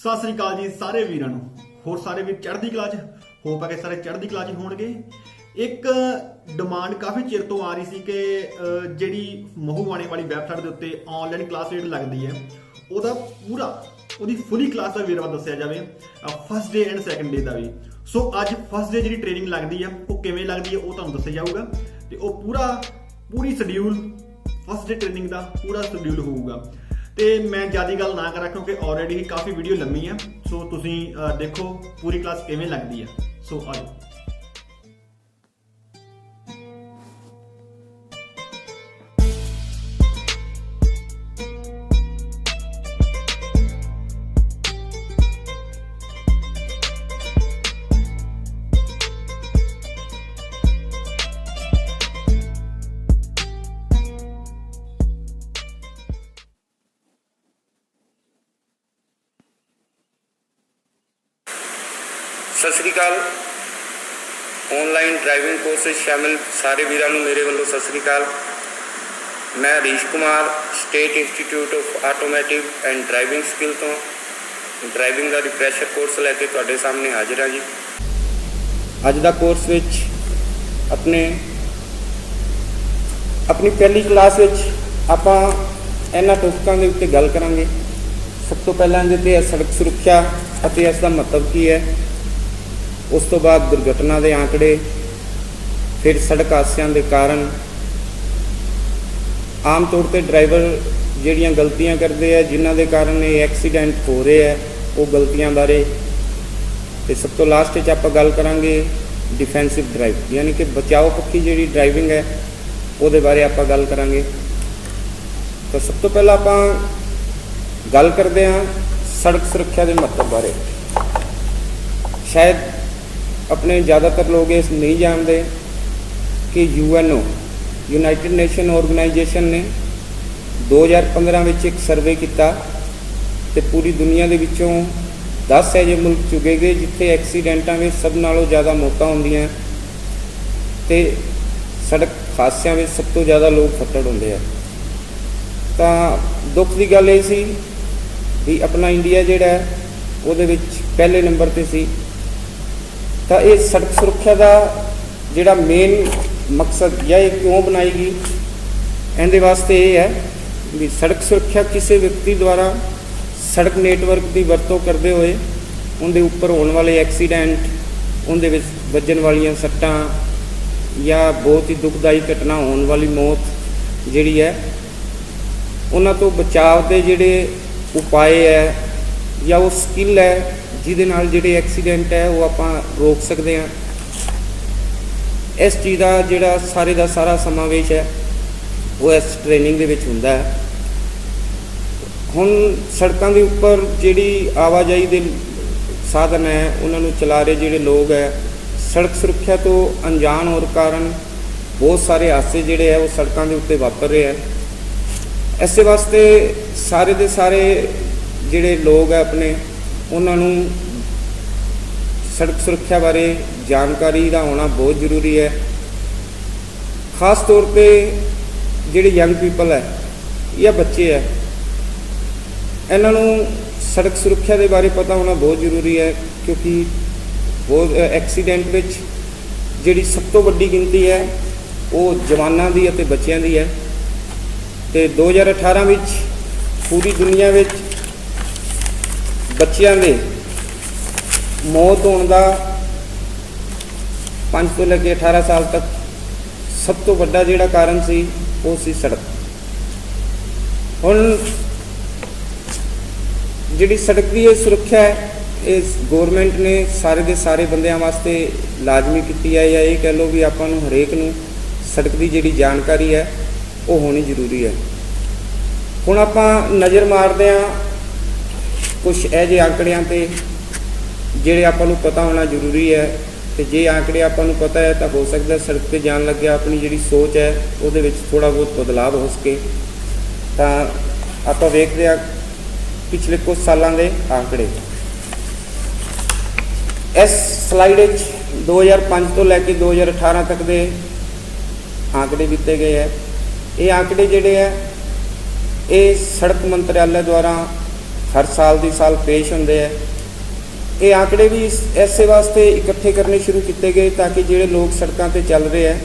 ਸਤਿ ਸ੍ਰੀ ਅਕਾਲ ਜੀ ਸਾਰੇ ਵੀਰਾਂ ਨੂੰ। ਹੋਰ ਸਾਰੇ ਵੀਰ ਚੜ੍ਹਦੀ ਕਲਾ 'ਚ ਹੋਪ ਹੈ ਕਿ ਸਾਰੇ ਚੜ੍ਹਦੀ ਕਲਾ 'ਚ ਹੋਣਗੇ। ਇੱਕ ਡਿਮਾਂਡ ਕਾਫੀ ਚਿਰ ਤੋਂ ਆ ਰਹੀ ਸੀ ਕਿ ਜਿਹੜੀ ਮਹੂਵਾਣੇ ਵਾਲੀ ਵੈਬਸਾਈਟ ਦੇ ਉੱਤੇ ਆਨਲਾਈਨ ਕਲਾਸ ਰੇਟ ਲੱਗਦੀ ਹੈ ਉਹਦੀ ਫੁੱਲੀ ਕਲਾਸ ਦਾ ਵੇਰਵਾ ਦੱਸਿਆ ਜਾਵੇ, first day and second day ਦਾ ਵੀ। ਸੋ ਅੱਜ ਫਸਟ ਡੇ ਜਿਹੜੀ ਟ੍ਰੇਨਿੰਗ ਲੱਗਦੀ ਹੈ ਉਹ ਕਿਵੇਂ ਲੱਗਦੀ ਹੈ ਉਹ ਤੁਹਾਨੂੰ ਦੱਸਿਆ ਜਾਊਗਾ ਤੇ ਉਹ ਪੂਰੀ ਸ਼ਡਿਊਲ ਫਸਟ ਡੇ ਟ੍ਰੇਨਿੰਗ ਦਾ ਪੂਰਾ ਸ਼ਡਿਊਲ ਹੋਊਗਾ। ਤੇ मैं ज़्यादा गल ना करा क्योंकि ऑलरेडी ही काफ़ी वीडियो लंबी है। सो तुसी देखो पूरी क्लास किवें लगती है। सो आओ सत श्री अकाल। ऑनलाइन ड्राइविंग कोर्स शामिल सारे वीरों को मेरे वालों सत श्री अकाल। मैं Harish Kumar state institute of automotive and driving skill तो ड्राइविंग का रिफ्रैशर कोर्स लैके तुहाडे सामने हाजिर हाँ जी। अज का कोर्स अपनी पहली क्लास आपां इन्हां टॉपिकां दे उत्ते गल करांगे। सब तो पहलां इहदे ते सड़क सुरक्षा अते इसका मतलब की है, उस तो बाद दुर्घटना के आंकड़े, फिर सड़क हादसों के कारण आम तौर पर ड्राइवर जिहड़ियां गलतियां करते हैं जिन्हां दे कारण ये एक्सीडेंट हो रहे हैं वो गलतियां बारे। तो सब तो लास्ट आप गल करांगे डिफेंसिव ड्राइव यानी कि बचाव पक्षी जिहड़ी ड्राइविंग है वो बारे आप गल करांगे। तो सब तो पहला आप गल करते हैं सड़क सुरक्षा के महत्व बारे। शायद अपने ज़्यादातर लोग इस नहीं जानते कि UNO यूनाइटेड नेशन ऑर्गेनाइजेशन ने 2015 में एक सर्वे किया तो पूरी दुनिया के विचों 10 ऐसे मुल्क चुके गए जिथे एक्सीडेंटा में सब नालों ज़्यादा मौतां होंदियां ते सड़क हादसों में सब तो ज़्यादा लोग फट्टड़ होंदे हैं। तो दुख की गल ये सी भी अपना इंडिया जिहड़ा उहदे विच पहले नंबर पर सी। तो ये सड़क सुरक्षा का जिहड़ा मेन मकसद या ये क्यों बनाई गई, इहदे वास्ते ये है भी सड़क सुरक्षा किसी व्यक्ति द्वारा सड़क नेटवर्क की वरतों करते हुए उनके उपर होने वाले एक्सीडेंट, उनके वजन वाली सट्टां या बहुत ही दुखदाई घटना होने वाली मौत जिहड़ी है उन्हां तो बचाव के जिहड़े उपाय है या वो स्किल है जिहदे नाल जिहड़े एक्सीडेंट है वो आपां रोक सकते हैं। इस चीज़ का जिहड़ा सारे का सारा समावेश है वो इस ट्रेनिंग दे विच हुंदा है। हुण सड़कों के उपर जिहड़ी आवाजाही के साधन है उन्होंने चला रहे जिहड़े लोग है सड़क सुरक्षा तो अनजान होने कारण बहुत सारे हादसे जिहड़े है वो सड़कों के उत्ते वापर रहे हैं। इस वास्ते सारे दे सारे जिहड़े लोग है अपने उन्होंने सड़क सुरक्षा बारे जानकारी का होना बहुत जरूरी है। खास तौर पे जिहड़े यंग पीपल है या बच्चे है इन्हों सड़क सुरक्षा के बारे पता होना बहुत जरूरी है क्योंकि बहुत एक्सीडेंट में जिहड़ी सब तो वड्डी गिनती है वो जवानों की अते बच्चों की है। तो 2018 में पूरी दुनिया में बच्चों के मौत होने का 5 तो लेके 18 साल तक सब तो बड़ा जिहड़ा कारण सी वो सी सड़क। हुण जिहड़ी सड़क की सुरक्षा है इस गौरमेंट ने सारे के सारे बंदियां वास्ते लाजमी की है या ये कह लो भी आपां नूं हरेक नूं सड़क की जिहड़ी जानकारी है वो होनी जरूरी है। हुण आपां नज़र मारदे हां कुछ ऐसे आंकड़ियां पे जिहड़े आपां नूं पता होना जरूरी है। तो जे आंकड़े आपां नूं पता है तो हो सकता है सड़क पर जान लगे अपनी जिहड़ी सोच है उहदे विच थोड़ा बहुत बदलाव हो सके। तो आपां वेखदे हां पिछले कुछ सालों के आंकड़े इस स्लाइड 2005 तो लैके 2018 तक के आंकड़े दिते गए हैं। ये आंकड़े जिहड़े है ये सड़क मंत्रालय द्वारा ਹਰ ਸਾਲ ਦੀ ਸਾਲ ਪੇਸ਼ ਹੁੰਦੇ ਹੈ। ਇਹ ਆંકੜੇ ਵੀ ਇਸੇ ਵਾਸਤੇ ਇਕੱਠੇ ਕਰਨੇ ਸ਼ੁਰੂ ਕੀਤੇ ਗਏ ਤਾਂ ਕਿ ਜਿਹੜੇ ਲੋਕ ਸੜਕਾਂ ਤੇ ਚੱਲ ਰਹੇ ਹੈ,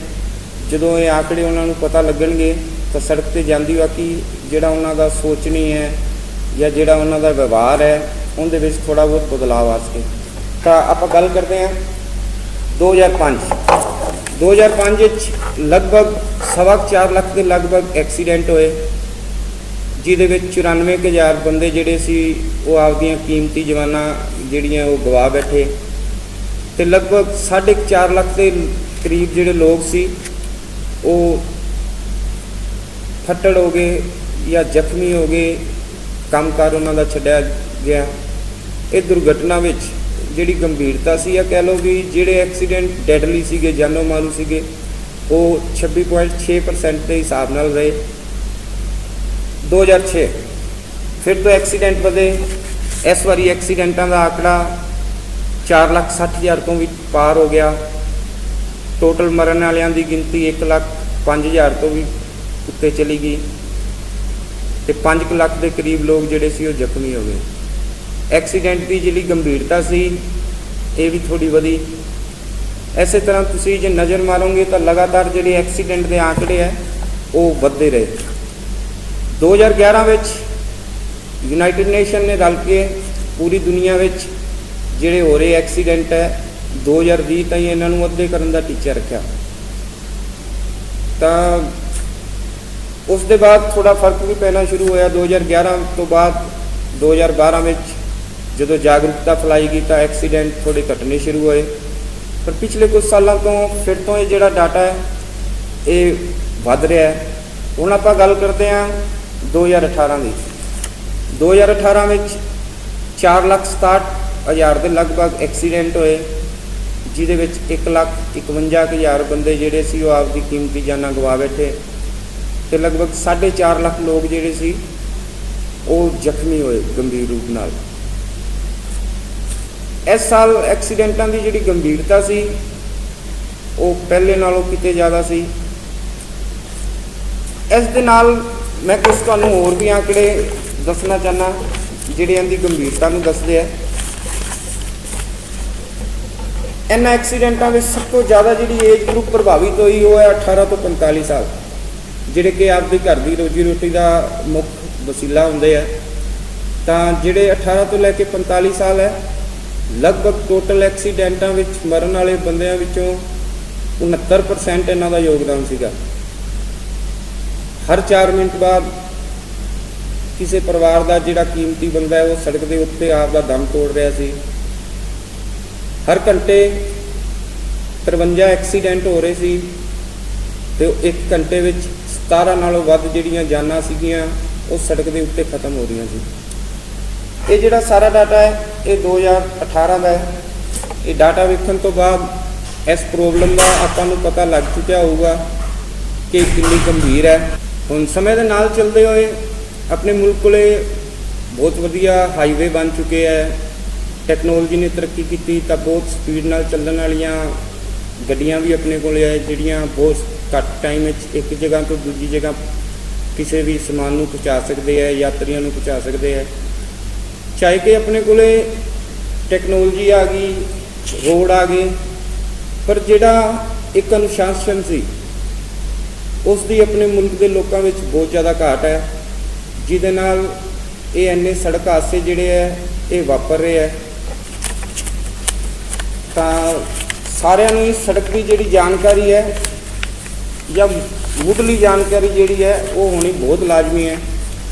ਜਦੋਂ ਇਹ ਆંકੜੇ ਉਹਨਾਂ ਨੂੰ ਪਤਾ ਲੱਗਣਗੇ ਤਾਂ ਸੜਕ ਤੇ ਜਾਂਦੀ ਵਾਕੀ ਜਿਹੜਾ ਉਹਨਾਂ ਦਾ ਸੋਚਣੀ ਹੈ ਜਾਂ ਜਿਹੜਾ ਉਹਨਾਂ ਦਾ ਵਿਵਹਾਰ ਹੈ ਉਹਦੇ ਵਿੱਚ ਥੋੜ੍ਹਾ ਬਹੁਤ ਬਦਲਾਅ ਆ ਸਕੇ। ਤਾਂ ਆਪਾਂ ਗੱਲ ਕਰਦੇ ਹਾਂ 2005 ਵਿੱਚ ਲਗਭਗ 4.25 ਲੱਖ ਦੇ ਲਗਭਗ ਐਕਸੀਡੈਂਟ ਹੋਏ, ਜਿਹਦੇ ਵਿੱਚ 94,000 ਬੰਦੇ ਜਿਹੜੇ ਸੀ ਉਹ ਆਪਦੀਆਂ ਕੀਮਤੀ ਜਵਾਨਾਂ ਜਿਹੜੀਆਂ ਉਹ ਗਵਾ ਬੈਠੇ, ਅਤੇ ਲਗਭਗ 4.5 ਲੱਖ ਦੇ ਕਰੀਬ ਜਿਹੜੇ ਲੋਕ ਸੀ ਉਹ ਫੱਟੜ ਹੋ ਗਏ ਜਾਂ ਜ਼ਖਮੀ ਹੋ ਗਏ, ਕੰਮਕਾਰ ਉਹਨਾਂ ਦਾ ਛੱਡਿਆ ਗਿਆ। ਇਹ ਦੁਰਘਟਨਾ ਵਿੱਚ ਜਿਹੜੀ ਗੰਭੀਰਤਾ ਸੀ, ਜਾਂ ਕਹਿ ਲਓ ਵੀ ਜਿਹੜੇ ਐਕਸੀਡੈਂਟ ਡੈਡਲੀ ਸੀਗੇ, ਜਾਨੋਂ ਮਾਰੂ ਸੀਗੇ, ਉਹ 26.6% ਦੇ ਹਿਸਾਬ ਨਾਲ ਰਹੇ। 2006 ਫਿਰ ਤੋਂ ਐਕਸੀਡੈਂਟ ਵਧੇ। ਇਸ ਵਾਰੀ ਐਕਸੀਡੈਂਟਾਂ ਦਾ ਆંકੜਾ 4,60,000 ਤੋਂ ਵੀ ਪਾਰ ਹੋ ਗਿਆ। ਟੋਟਲ ਮਰਨ ਵਾਲਿਆਂ ਦੀ ਗਿਣਤੀ 1,05,000 ਤੋਂ ਵੀ ਉੱਤੇ ਚਲੀ ਗਈ, ਅਤੇ 5 ਲੱਖ ਦੇ ਕਰੀਬ ਲੋਕ ਜਿਹੜੇ ਸੀ ਉਹ ਜ਼ਖਮੀ ਹੋ ਗਏ। ਐਕਸੀਡੈਂਟ ਦੀ ਜਿਹੜੀ ਗੰਭੀਰਤਾ ਸੀ ਇਹ ਵੀ ਥੋੜ੍ਹੀ ਵਧੀ। ਇਸੇ ਤਰ੍ਹਾਂ ਤੁਸੀਂ ਜੇ ਨਜ਼ਰ ਮਾਰੋਗੇ ਤਾਂ ਲਗਾਤਾਰ ਜਿਹੜੇ ਐਕਸੀਡੈਂਟ ਦੇ ਆંકੜੇ ਹੈ ਉਹ ਵੱਧਦੇ ਰਹੇ। 2011 ਵਿੱਚ ਯੂਨਾਈਟਿਡ ਨੇਸ਼ਨ ਨੇ ਰਲ ਕੇ ਪੂਰੀ ਦੁਨੀਆ ਵਿੱਚ ਜਿਹੜੇ ਹੋ ਰਹੇ ਐਕਸੀਡੈਂਟ ਹੈ 2020 ਤਾਈਂ ਇਹਨਾਂ ਨੂੰ ਅੱਧੇ ਕਰਨ ਦਾ ਟੀਚਾ ਰੱਖਿਆ। ਤਾਂ ਉਸ ਦੇ ਬਾਅਦ ਥੋੜ੍ਹਾ ਫਰਕ ਵੀ ਪੈਣਾ ਸ਼ੁਰੂ ਹੋਇਆ। 2011 ਤੋਂ ਬਾਅਦ 2012 ਵਿੱਚ ਜਦੋਂ ਜਾਗਰੂਕਤਾ ਫੈਲਾਈ ਗਈ ਤਾਂ ਐਕਸੀਡੈਂਟ ਥੋੜ੍ਹੇ ਘਟਣੇ ਸ਼ੁਰੂ ਹੋਏ, ਪਰ ਪਿਛਲੇ ਕੁਝ ਸਾਲਾਂ ਤੋਂ ਫਿਰ ਤੋਂ ਇਹ ਜਿਹੜਾ ਡਾਟਾ ਹੈ ਇਹ ਵੱਧ ਰਿਹਾ ਹੈ। ਹੁਣ ਆਪਾਂ ਗੱਲ ਕਰਦੇ ਹਾਂ 2018 ਦੀ। 2018 ਵਿੱਚ 4,67,000 ਦੇ ਲਗਭਗ ਐਕਸੀਡੈਂਟ ਹੋਏ, ਜਿਹਦੇ ਵਿੱਚ 1,51,000 ਬੰਦੇ ਜਿਹੜੇ ਸੀ ਉਹ ਆਪਦੀ ਕੀਮਤੀ ਜਾਨਾਂ ਗਵਾ ਬੈਠੇ, ਅਤੇ ਲਗਭਗ 4.5 ਲੱਖ ਲੋਕ ਜਿਹੜੇ ਸੀ ਉਹ ਜ਼ਖਮੀ ਹੋਏ ਗੰਭੀਰ ਰੂਪ ਨਾਲ। ਇਸ ਸਾਲ ਐਕਸੀਡੈਂਟਾਂ ਦੀ ਜਿਹੜੀ ਗੰਭੀਰਤਾ ਸੀ ਉਹ ਪਹਿਲੇ ਨਾਲੋਂ ਕਿਤੇ ਜ਼ਿਆਦਾ ਸੀ। ਇਸ ਦੇ ਨਾਲ ਮੈਂ ਕੁਝ ਤੁਹਾਨੂੰ ਹੋਰ ਵੀ ਆંકੜੇ ਦੱਸਣਾ ਚਾਹੁੰਦਾ ਜਿਹੜੇ ਇਹਦੀ ਗੰਭੀਰਤਾ ਨੂੰ ਦੱਸਦੇ ਹੈ। ਇਹਨਾਂ ਐਕਸੀਡੈਂਟਾਂ ਵਿੱਚ ਸਭ ਤੋਂ ਜ਼ਿਆਦਾ ਜਿਹੜੀ ਏਜ ਗਰੁੱਪ ਪ੍ਰਭਾਵਿਤ ਹੋਈ ਉਹ ਹੈ 18 ਤੋਂ 45 ਸਾਲ, ਜਿਹੜੇ ਕਿ ਆਪਦੀ ਘਰ ਦੀ ਰੋਜੀ ਰੋਟੀ ਦਾ ਮੁੱਖ ਵਸੀਲਾ ਹੁੰਦੇ ਆ। ਤਾਂ ਜਿਹੜੇ 18 ਤੋਂ ਲੈ ਕੇ 45 ਸਾਲ ਹੈ, ਲਗਭਗ ਟੋਟਲ ਐਕਸੀਡੈਂਟਾਂ ਵਿੱਚ ਮਰਨ ਵਾਲੇ ਬੰਦਿਆਂ ਵਿੱਚੋਂ 69% ਇਹਨਾਂ ਦਾ ਯੋਗਦਾਨ ਸੀਗਾ। ਹਰ 4 ਮਿੰਟ ਬਾਅਦ ਕਿਸੇ ਪਰਿਵਾਰ ਦਾ ਜਿਹੜਾ ਕੀਮਤੀ ਬੰਦਾ ਹੈ ਉਹ ਸੜਕ ਦੇ ਉੱਤੇ ਆਪ ਦਾ ਦਮ ਤੋੜ ਰਿਹਾ ਸੀ। ਹਰ ਘੰਟੇ 53 ਐਕਸੀਡੈਂਟ ਹੋ ਰਹੇ ਸੀ, ਅਤੇ 1 ਘੰਟੇ ਵਿੱਚ 17 ਨਾਲੋਂ ਵੱਧ ਜਿਹੜੀਆਂ ਜਾਨਾਂ ਸੀਗੀਆਂ ਉਹ ਸੜਕ ਦੇ ਉੱਤੇ ਖਤਮ ਹੋ ਰਹੀਆਂ ਸੀ। ਇਹ ਜਿਹੜਾ ਸਾਰਾ ਡਾਟਾ ਹੈ ਇਹ 2018 ਦਾ ਹੈ। ਇਹ ਡਾਟਾ ਵੇਖਣ ਤੋਂ ਬਾਅਦ ਇਸ ਪ੍ਰੋਬਲਮ ਦਾ ਆਪਾਂ ਨੂੰ ਪਤਾ ਲੱਗ ਚੁੱਕਿਆ ਹੋਊਗਾ ਕਿ ਕਿੰਨੀ ਗੰਭੀਰ ਹੈ। ਹੁਣ ਸਮੇਂ ਦੇ ਨਾਲ ਚੱਲਦੇ ਹੋਏ ਆਪਣੇ ਮੁਲਕ ਕੋਲੇ ਬਹੁਤ ਵਧੀਆ ਹਾਈਵੇ ਬਣ ਚੁੱਕੇ ਹੈ, ਟੈਕਨੋਲੋਜੀ ਨੇ ਤਰੱਕੀ ਕੀਤੀ, ਤਾਂ ਬਹੁਤ ਸਪੀਡ ਨਾਲ ਚੱਲਣ ਵਾਲੀਆਂ ਗੱਡੀਆਂ ਵੀ ਆਪਣੇ ਕੋਲ ਹੈ, ਜਿਹੜੀਆਂ ਬਹੁਤ ਘੱਟ ਟਾਈਮ ਵਿੱਚ ਇੱਕ ਜਗ੍ਹਾ ਤੋਂ ਦੂਜੀ ਜਗ੍ਹਾ ਕਿਸੇ ਵੀ ਸਮਾਨ ਨੂੰ ਪਹੁੰਚਾ ਸਕਦੇ ਹੈ, ਯਾਤਰੀਆਂ ਨੂੰ ਪਹੁੰਚਾ ਸਕਦੇ ਹੈ। ਚਾਹੇ ਕਿ ਆਪਣੇ ਕੋਲੇ ਟੈਕਨੋਲੋਜੀ ਆ ਗਈ, ਰੋਡ ਆ ਗਏ, ਪਰ ਜਿਹੜਾ ਇੱਕ ਅਨੁਸ਼ਾਸਨ ਸੀ ਉਸ ਦੀ ਆਪਣੇ ਮੁਲਕ ਦੇ ਲੋਕਾਂ ਵਿੱਚ ਬਹੁਤ ਜ਼ਿਆਦਾ ਘਾਟ ਹੈ, ਜਿਹਦੇ ਨਾਲ ਇਹ ਇੰਨੇ ਸੜਕ ਹਾਦਸੇ ਜਿਹੜੇ ਹੈ ਇਹ ਵਾਪਰ ਰਹੇ ਹੈ। ਤਾਂ ਸਾਰਿਆਂ ਨੂੰ ਇਸ ਸੜਕ ਦੀ ਜਿਹੜੀ ਜਾਣਕਾਰੀ ਹੈ ਜਾਂ ਮੁੱਢਲੀ ਜਾਣਕਾਰੀ ਜਿਹੜੀ ਹੈ ਉਹ ਹੋਣੀ ਬਹੁਤ ਲਾਜ਼ਮੀ ਹੈ।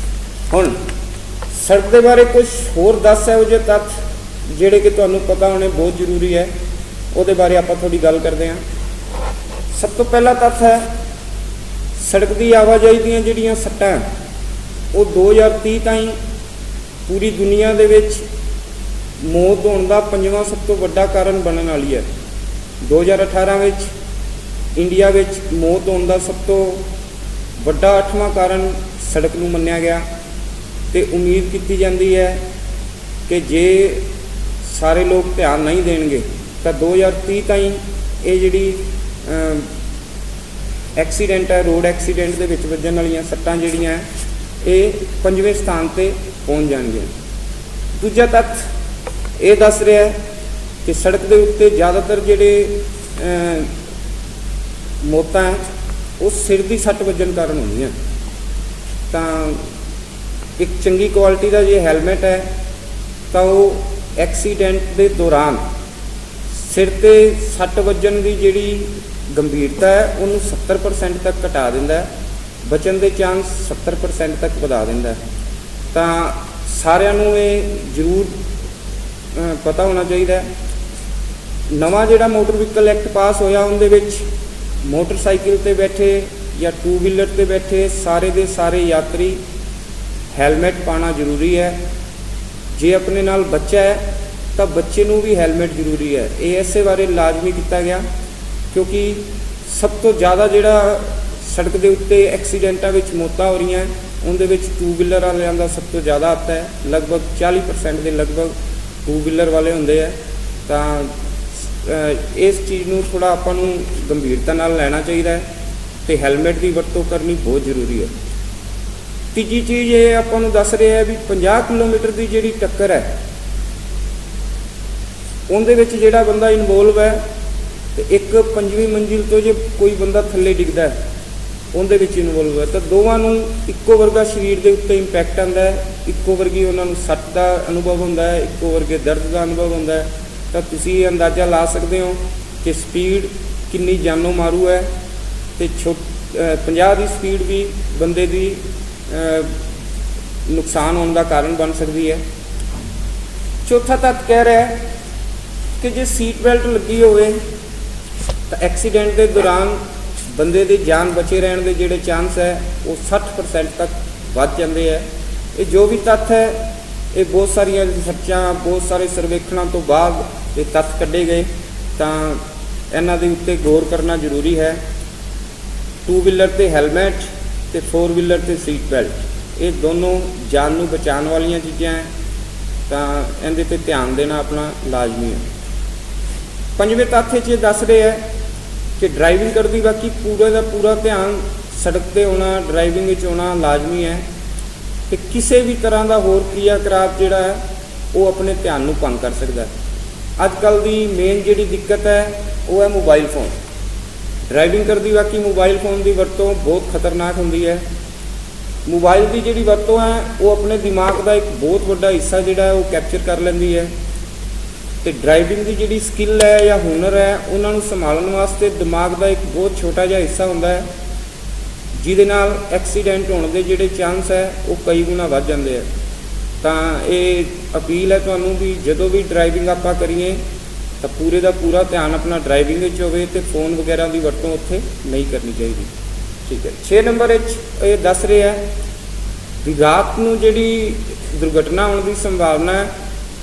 ਹੁਣ ਸੜਕ ਦੇ ਬਾਰੇ ਕੁਝ ਹੋਰ 10 ਇਹੋ ਜਿਹੇ ਤੱਥ ਜਿਹੜੇ ਕਿ ਤੁਹਾਨੂੰ ਪਤਾ ਹੋਣੇ ਬਹੁਤ ਜ਼ਰੂਰੀ ਹੈ, ਉਹਦੇ ਬਾਰੇ ਆਪਾਂ ਥੋੜ੍ਹੀ ਗੱਲ ਕਰਦੇ ਹਾਂ। ਸਭ ਤੋਂ ਪਹਿਲਾ ਤੱਥ ਹੈ ਸੜਕ ਦੀ ਆਵਾਜਾਈ ਦੀਆਂ ਜਿਹੜੀਆਂ ਸੱਟਾਂ ਉਹ 2030 ਤਾਈਂ ਪੂਰੀ ਦੁਨੀਆ ਦੇ ਵਿੱਚ ਮੌਤ ਹੋਣ ਦਾ 5ਵਾਂ ਸਭ ਤੋਂ ਵੱਡਾ ਕਾਰਨ ਬਣਨ ਵਾਲੀ ਹੈ। 2018 ਵਿੱਚ ਇੰਡੀਆ ਵਿੱਚ ਮੌਤ ਹੋਣ ਦਾ ਸਭ ਤੋਂ ਵੱਡਾ 8ਵਾਂ ਕਾਰਨ ਸੜਕ ਨੂੰ ਮੰਨਿਆ ਗਿਆ, ਅਤੇ ਉਮੀਦ ਕੀਤੀ ਜਾਂਦੀ ਹੈ ਕਿ ਜੇ ਸਾਰੇ ਲੋਕ ਧਿਆਨ ਨਹੀਂ ਦੇਣਗੇ ਤਾਂ 2030 ਤਾਈਂ ਇਹ ਜਿਹੜੀ ਐਕਸੀਡੈਂਟ ਹੈ, ਰੋਡ ਐਕਸੀਡੈਂਟ ਦੇ ਵਿੱਚ ਵੱਜਣ ਵਾਲੀਆਂ ਸੱਟਾਂ ਜਿਹੜੀਆਂ ਇਹ 5ਵੇਂ ਸਥਾਨ 'ਤੇ ਪਹੁੰਚ ਜਾਣਗੀਆਂ। ਦੂਜਾ ਤੱਥ ਇਹ ਦੱਸ ਰਿਹਾ ਹੈ ਕਿ ਸੜਕ ਦੇ ਉੱਤੇ ਜ਼ਿਆਦਾਤਰ ਜਿਹੜੇ ਮੌਤਾਂ ਹੈ ਉਹ ਸਿਰ ਦੀ ਸੱਟ ਵੱਜਣ ਕਾਰਨ ਹੁੰਦੀਆਂ। ਤਾਂ ਇੱਕ ਚੰਗੀ ਕੁਆਲਿਟੀ ਦਾ ਜੇ ਹੈਲਮਟ ਹੈ ਤਾਂ ਉਹ ਐਕਸੀਡੈਂਟ ਦੇ ਦੌਰਾਨ ਸਿਰ ਤੇ ਸੱਟ ਵੱਜਣ ਦੀ ਜਿਹੜੀ ਗੰਭੀਰਤਾ ਹੈ ਉਹਨੂੰ 70% ਤੱਕ ਘਟਾ ਦਿੰਦਾ ਹੈ, ਬਚਣ ਦੇ ਚਾਂਸ 70% ਤੱਕ ਵਧਾ ਦਿੰਦਾ ਹੈ। ਤਾਂ ਸਾਰਿਆਂ ਨੂੰ ਇਹ ਜ਼ਰੂਰ ਪਤਾ ਹੋਣਾ ਚਾਹੀਦਾ ਹੈ। ਨਵਾਂ ਜਿਹੜਾ ਮੋਟਰ ਵਹੀਕਲ ਐਕਟ ਪਾਸ ਹੋਇਆ ਉਹਦੇ ਵਿੱਚ ਮੋਟਰਸਾਈਕਲ ਤੇ ਬੈਠੇ ਜਾਂ 2 ਵੀਲਰ ਤੇ ਬੈਠੇ ਸਾਰੇ ਦੇ ਸਾਰੇ ਯਾਤਰੀ ਹੈਲਮਟ ਪਾਉਣਾ ਜ਼ਰੂਰੀ ਹੈ। ਜੇ ਆਪਣੇ ਨਾਲ ਬੱਚਾ ਹੈ ਤਾਂ ਬੱਚੇ ਨੂੰ ਵੀ ਹੈਲਮਟ ਜ਼ਰੂਰੀ ਹੈ। ਇਹ ਇਸੇ ਬਾਰੇ ਲਾਜ਼ਮੀ ਕੀਤਾ ਗਿਆ ਕਿਉਂਕਿ ਸਭ ਤੋਂ ਜ਼ਿਆਦਾ ਜਿਹੜਾ ਸੜਕ ਦੇ ਉੱਤੇ ਐਕਸੀਡੈਂਟਾਂ ਵਿੱਚ ਮੌਤਾਂ ਹੋ ਰਹੀਆਂ ਉਹਦੇ ਵਿੱਚ 2 ਵੀਲਰ ਵਾਲਿਆਂ ਦਾ ਸਭ ਤੋਂ ਜ਼ਿਆਦਾ ਆਤਾ ਹੈ। ਲਗਭਗ 40% ਦੇ ਲਗਭਗ 2 ਵੀਲਰ ਵਾਲੇ ਹੁੰਦੇ ਆ। ਤਾਂ ਇਸ ਚੀਜ਼ ਨੂੰ ਥੋੜ੍ਹਾ ਆਪਾਂ ਨੂੰ ਗੰਭੀਰਤਾ ਨਾਲ ਲੈਣਾ ਚਾਹੀਦਾ ਹੈ ਅਤੇ ਹੈਲਮਟ ਦੀ ਵਰਤੋਂ ਕਰਨੀ ਬਹੁਤ ਜ਼ਰੂਰੀ ਹੈ। ਤੀਜੀ ਚੀਜ਼ ਇਹ ਆਪਾਂ ਨੂੰ ਦੱਸ ਰਿਹਾ ਹੈ ਵੀ 50 ਕਿਲੋਮੀਟਰ ਦੀ ਜਿਹੜੀ ਟੱਕਰ ਹੈ ਉਹਦੇ ਵਿੱਚ ਜਿਹੜਾ ਬੰਦਾ ਇਨਵੋਲਵ ਹੈ ਅਤੇ ਇੱਕ 5ਵੀਂ ਮੰਜ਼ਿਲ ਤੋਂ ਜੇ ਕੋਈ ਬੰਦਾ ਥੱਲੇ ਡਿੱਗਦਾ ਉਹਦੇ ਵਿੱਚ ਇਨਵੋਲਵ ਹੈ ਤਾਂ ਦੋਵਾਂ ਨੂੰ ਇੱਕੋ ਵਰਗਾ ਸਰੀਰ ਦੇ ਉੱਤੇ ਇੰਪੈਕਟ ਆਉਂਦਾ ਹੈ, ਇੱਕੋ ਵਰਗੀ ਉਹਨਾਂ ਨੂੰ ਸੱਟ ਦਾ ਅਨੁਭਵ ਹੁੰਦਾ ਹੈ, ਇੱਕੋ ਵਰਗੇ ਦਰਦ ਦਾ ਅਨੁਭਵ ਹੁੰਦਾ ਹੈ। ਤਾਂ ਤੁਸੀਂ ਇਹ ਅੰਦਾਜ਼ਾ ਲਾ ਸਕਦੇ ਹੋ ਕਿ ਸਪੀਡ ਕਿੰਨੀ ਜਾਨੋਂ ਮਾਰੂ ਹੈ ਅਤੇ 50 ਦੀ ਸਪੀਡ ਵੀ ਬੰਦੇ ਦੀ ਨੁਕਸਾਨ ਹੋਣ ਦਾ ਕਾਰਨ ਬਣ ਸਕਦੀ ਹੈ। ਚੌਥਾ ਤੱਥ ਕਹਿ ਰਿਹਾ ਹੈ ਕਿ ਜੇ ਸੀਟ ਬੈਲਟ ਲੱਗੀ ਹੋਵੇ ਤਾਂ ਐਕਸੀਡੈਂਟ ਦੇ ਦੌਰਾਨ ਬੰਦੇ ਦੀ ਜਾਨ ਬਚੇ ਰਹਿਣ ਦੇ ਜਿਹੜੇ ਚਾਂਸ ਹੈ ਉਹ 60% ਤੱਕ ਵੱਧ ਜਾਂਦੇ ਹੈ। ਇਹ ਜੋ ਵੀ ਤੱਥ ਹੈ ਇਹ ਬਹੁਤ ਸਾਰੀਆਂ ਰਿਸਰਚਾਂ ਬਹੁਤ ਸਾਰੇ ਸਰਵੇਖਣਾਂ ਤੋਂ ਬਾਅਦ ਇਹ ਤੱਥ ਕੱਢੇ ਗਏ। ਤਾਂ ਇਹਨਾਂ ਦੇ ਉੱਤੇ ਗੌਰ ਕਰਨਾ ਜ਼ਰੂਰੀ ਹੈ। 2 ਵੀਲਰ 'ਤੇ ਹੈਲਮਟ ਅਤੇ 4 ਵੀਲਰ 'ਤੇ ਸੀਟ ਬੈਲਟ ਇਹ ਦੋਨੋਂ ਜਾਨ ਨੂੰ ਬਚਾਉਣ ਵਾਲੀਆਂ ਚੀਜ਼ਾਂ ਹੈ। ਤਾਂ ਇਹਦੇ 'ਤੇ ਧਿਆਨ ਦੇਣਾ ਆਪਣਾ ਲਾਜ਼ਮੀ ਹੈ। ਪੰਜਵੇਂ ਤੱਥ 'ਚ ਇਹ ਦੱਸ ਰਹੇ ਹੈ ਕਿ ਡਰਾਈਵਿੰਗ ਕਰਦੀ ਬਾਕੀ ਪੂਰੇ ਦਾ ਪੂਰਾ ਧਿਆਨ ਸੜਕ 'ਤੇ ਹੋਣਾ, ਡਰਾਈਵਿੰਗ ਵਿੱਚ ਹੋਣਾ ਲਾਜ਼ਮੀ ਹੈ ਅਤੇ ਕਿਸੇ ਵੀ ਤਰ੍ਹਾਂ ਦਾ ਹੋਰ ਕਿਰਿਆ ਕਲਾਪ ਜਿਹੜਾ ਹੈ ਉਹ ਆਪਣੇ ਧਿਆਨ ਨੂੰ ਭੰਗ ਕਰ ਸਕਦਾ ਹੈ। ਅੱਜ ਕੱਲ੍ਹ ਦੀ ਮੇਨ ਜਿਹੜੀ ਦਿੱਕਤ ਹੈ ਉਹ ਹੈ ਮੋਬਾਈਲ ਫੋਨ। ਡਰਾਈਵਿੰਗ ਕਰਦੀ ਬਾਕੀ ਮੋਬਾਈਲ ਫੋਨ ਦੀ ਵਰਤੋਂ ਬਹੁਤ ਖਤਰਨਾਕ ਹੁੰਦੀ ਹੈ। ਮੋਬਾਈਲ ਦੀ ਜਿਹੜੀ ਵਰਤੋਂ ਹੈ ਉਹ ਆਪਣੇ ਦਿਮਾਗ ਦਾ ਇੱਕ ਬਹੁਤ ਵੱਡਾ ਹਿੱਸਾ ਜਿਹੜਾ ਹੈ ਉਹ ਕੈਪਚਰ ਕਰ ਲੈਂਦੀ ਹੈ ਅਤੇ ਡਰਾਈਵਿੰਗ ਦੀ ਜਿਹੜੀ ਸਕਿੱਲ ਹੈ ਜਾਂ ਹੁਨਰ ਹੈ ਉਹਨਾਂ ਨੂੰ ਸੰਭਾਲਣ ਵਾਸਤੇ ਦਿਮਾਗ ਦਾ ਇੱਕ ਬਹੁਤ ਛੋਟਾ ਜਿਹਾ ਹਿੱਸਾ ਹੁੰਦਾ ਹੈ ਜਿਹਦੇ ਨਾਲ ਐਕਸੀਡੈਂਟ ਹੋਣ ਦੇ ਜਿਹੜੇ ਚਾਂਸ ਹੈ ਉਹ ਕਈ ਗੁਣਾ ਵੱਧ ਜਾਂਦੇ ਹੈ। ਤਾਂ ਇਹ ਅਪੀਲ ਹੈ ਤੁਹਾਨੂੰ ਵੀ ਜਦੋਂ ਵੀ ਡਰਾਈਵਿੰਗ ਆਪਾਂ ਕਰੀਏ ਤਾਂ ਪੂਰੇ ਦਾ ਪੂਰਾ ਧਿਆਨ ਆਪਣਾ ਡਰਾਈਵਿੰਗ ਵਿੱਚ ਹੋਵੇ ਅਤੇ ਫੋਨ ਵਗੈਰਾ ਦੀ ਵਰਤੋਂ ਉੱਥੇ ਨਹੀਂ ਕਰਨੀ ਚਾਹੀਦੀ। ਠੀਕ ਹੈ। 6 ਨੰਬਰ ਵਿੱਚ ਇਹ ਦੱਸ ਰਿਹਾ ਹੈ ਵੀ ਰਾਤ ਨੂੰ ਜਿਹੜੀ ਦੁਰਘਟਨਾ ਹੋਣ ਦੀ ਸੰਭਾਵਨਾ ਹੈ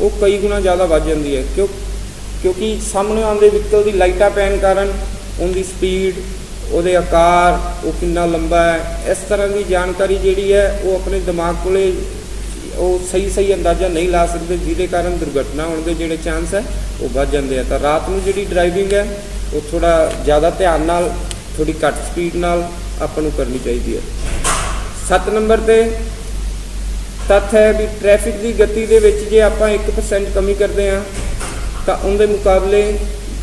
ਉਹ ਕਈ ਗੁਣਾ ਜ਼ਿਆਦਾ ਵੱਧ ਜਾਂਦੀ ਹੈ ਕਿਉਂਕਿ ਸਾਹਮਣੇ ਆਉਂਦੇ ਵਹੀਕਲ ਦੀ ਲਾਈਟਾਂ ਪੈਣ ਕਾਰਨ ਉਹਦੀ ਸਪੀਡ, ਉਹਦੇ ਆਕਾਰ, ਉਹ ਕਿੰਨਾ ਲੰਬਾ ਹੈ, ਇਸ ਤਰ੍ਹਾਂ ਦੀ ਜਾਣਕਾਰੀ ਜਿਹੜੀ ਹੈ ਉਹ ਆਪਣੇ ਦਿਮਾਗ ਕੋਲੇ ਉਹ ਸਹੀ ਅੰਦਾਜ਼ਾ ਨਹੀਂ ਲਾ ਸਕਦੇ ਜਿਹਦੇ ਕਾਰਨ ਦੁਰਘਟਨਾ ਹੋਣ ਦੇ ਜਿਹੜੇ ਚਾਂਸ ਹੈ ਉਹ ਵੱਧ ਜਾਂਦੇ ਆ। ਤਾਂ ਰਾਤ ਨੂੰ ਜਿਹੜੀ ਡਰਾਈਵਿੰਗ ਹੈ ਉਹ ਥੋੜ੍ਹਾ ਜ਼ਿਆਦਾ ਧਿਆਨ ਨਾਲ, ਥੋੜ੍ਹੀ ਘੱਟ ਸਪੀਡ ਨਾਲ ਆਪਾਂ ਨੂੰ ਕਰਨੀ ਚਾਹੀਦੀ ਹੈ। 7 ਨੰਬਰ 'ਤੇ ਤੱਥ ਹੈ ਵੀ ਟ੍ਰੈਫਿਕ ਦੀ ਗਤੀ ਦੇ ਵਿੱਚ ਜੇ ਆਪਾਂ 1% ਕਮੀ ਕਰਦੇ ਹਾਂ ਤਾਂ ਉਹਦੇ ਮੁਕਾਬਲੇ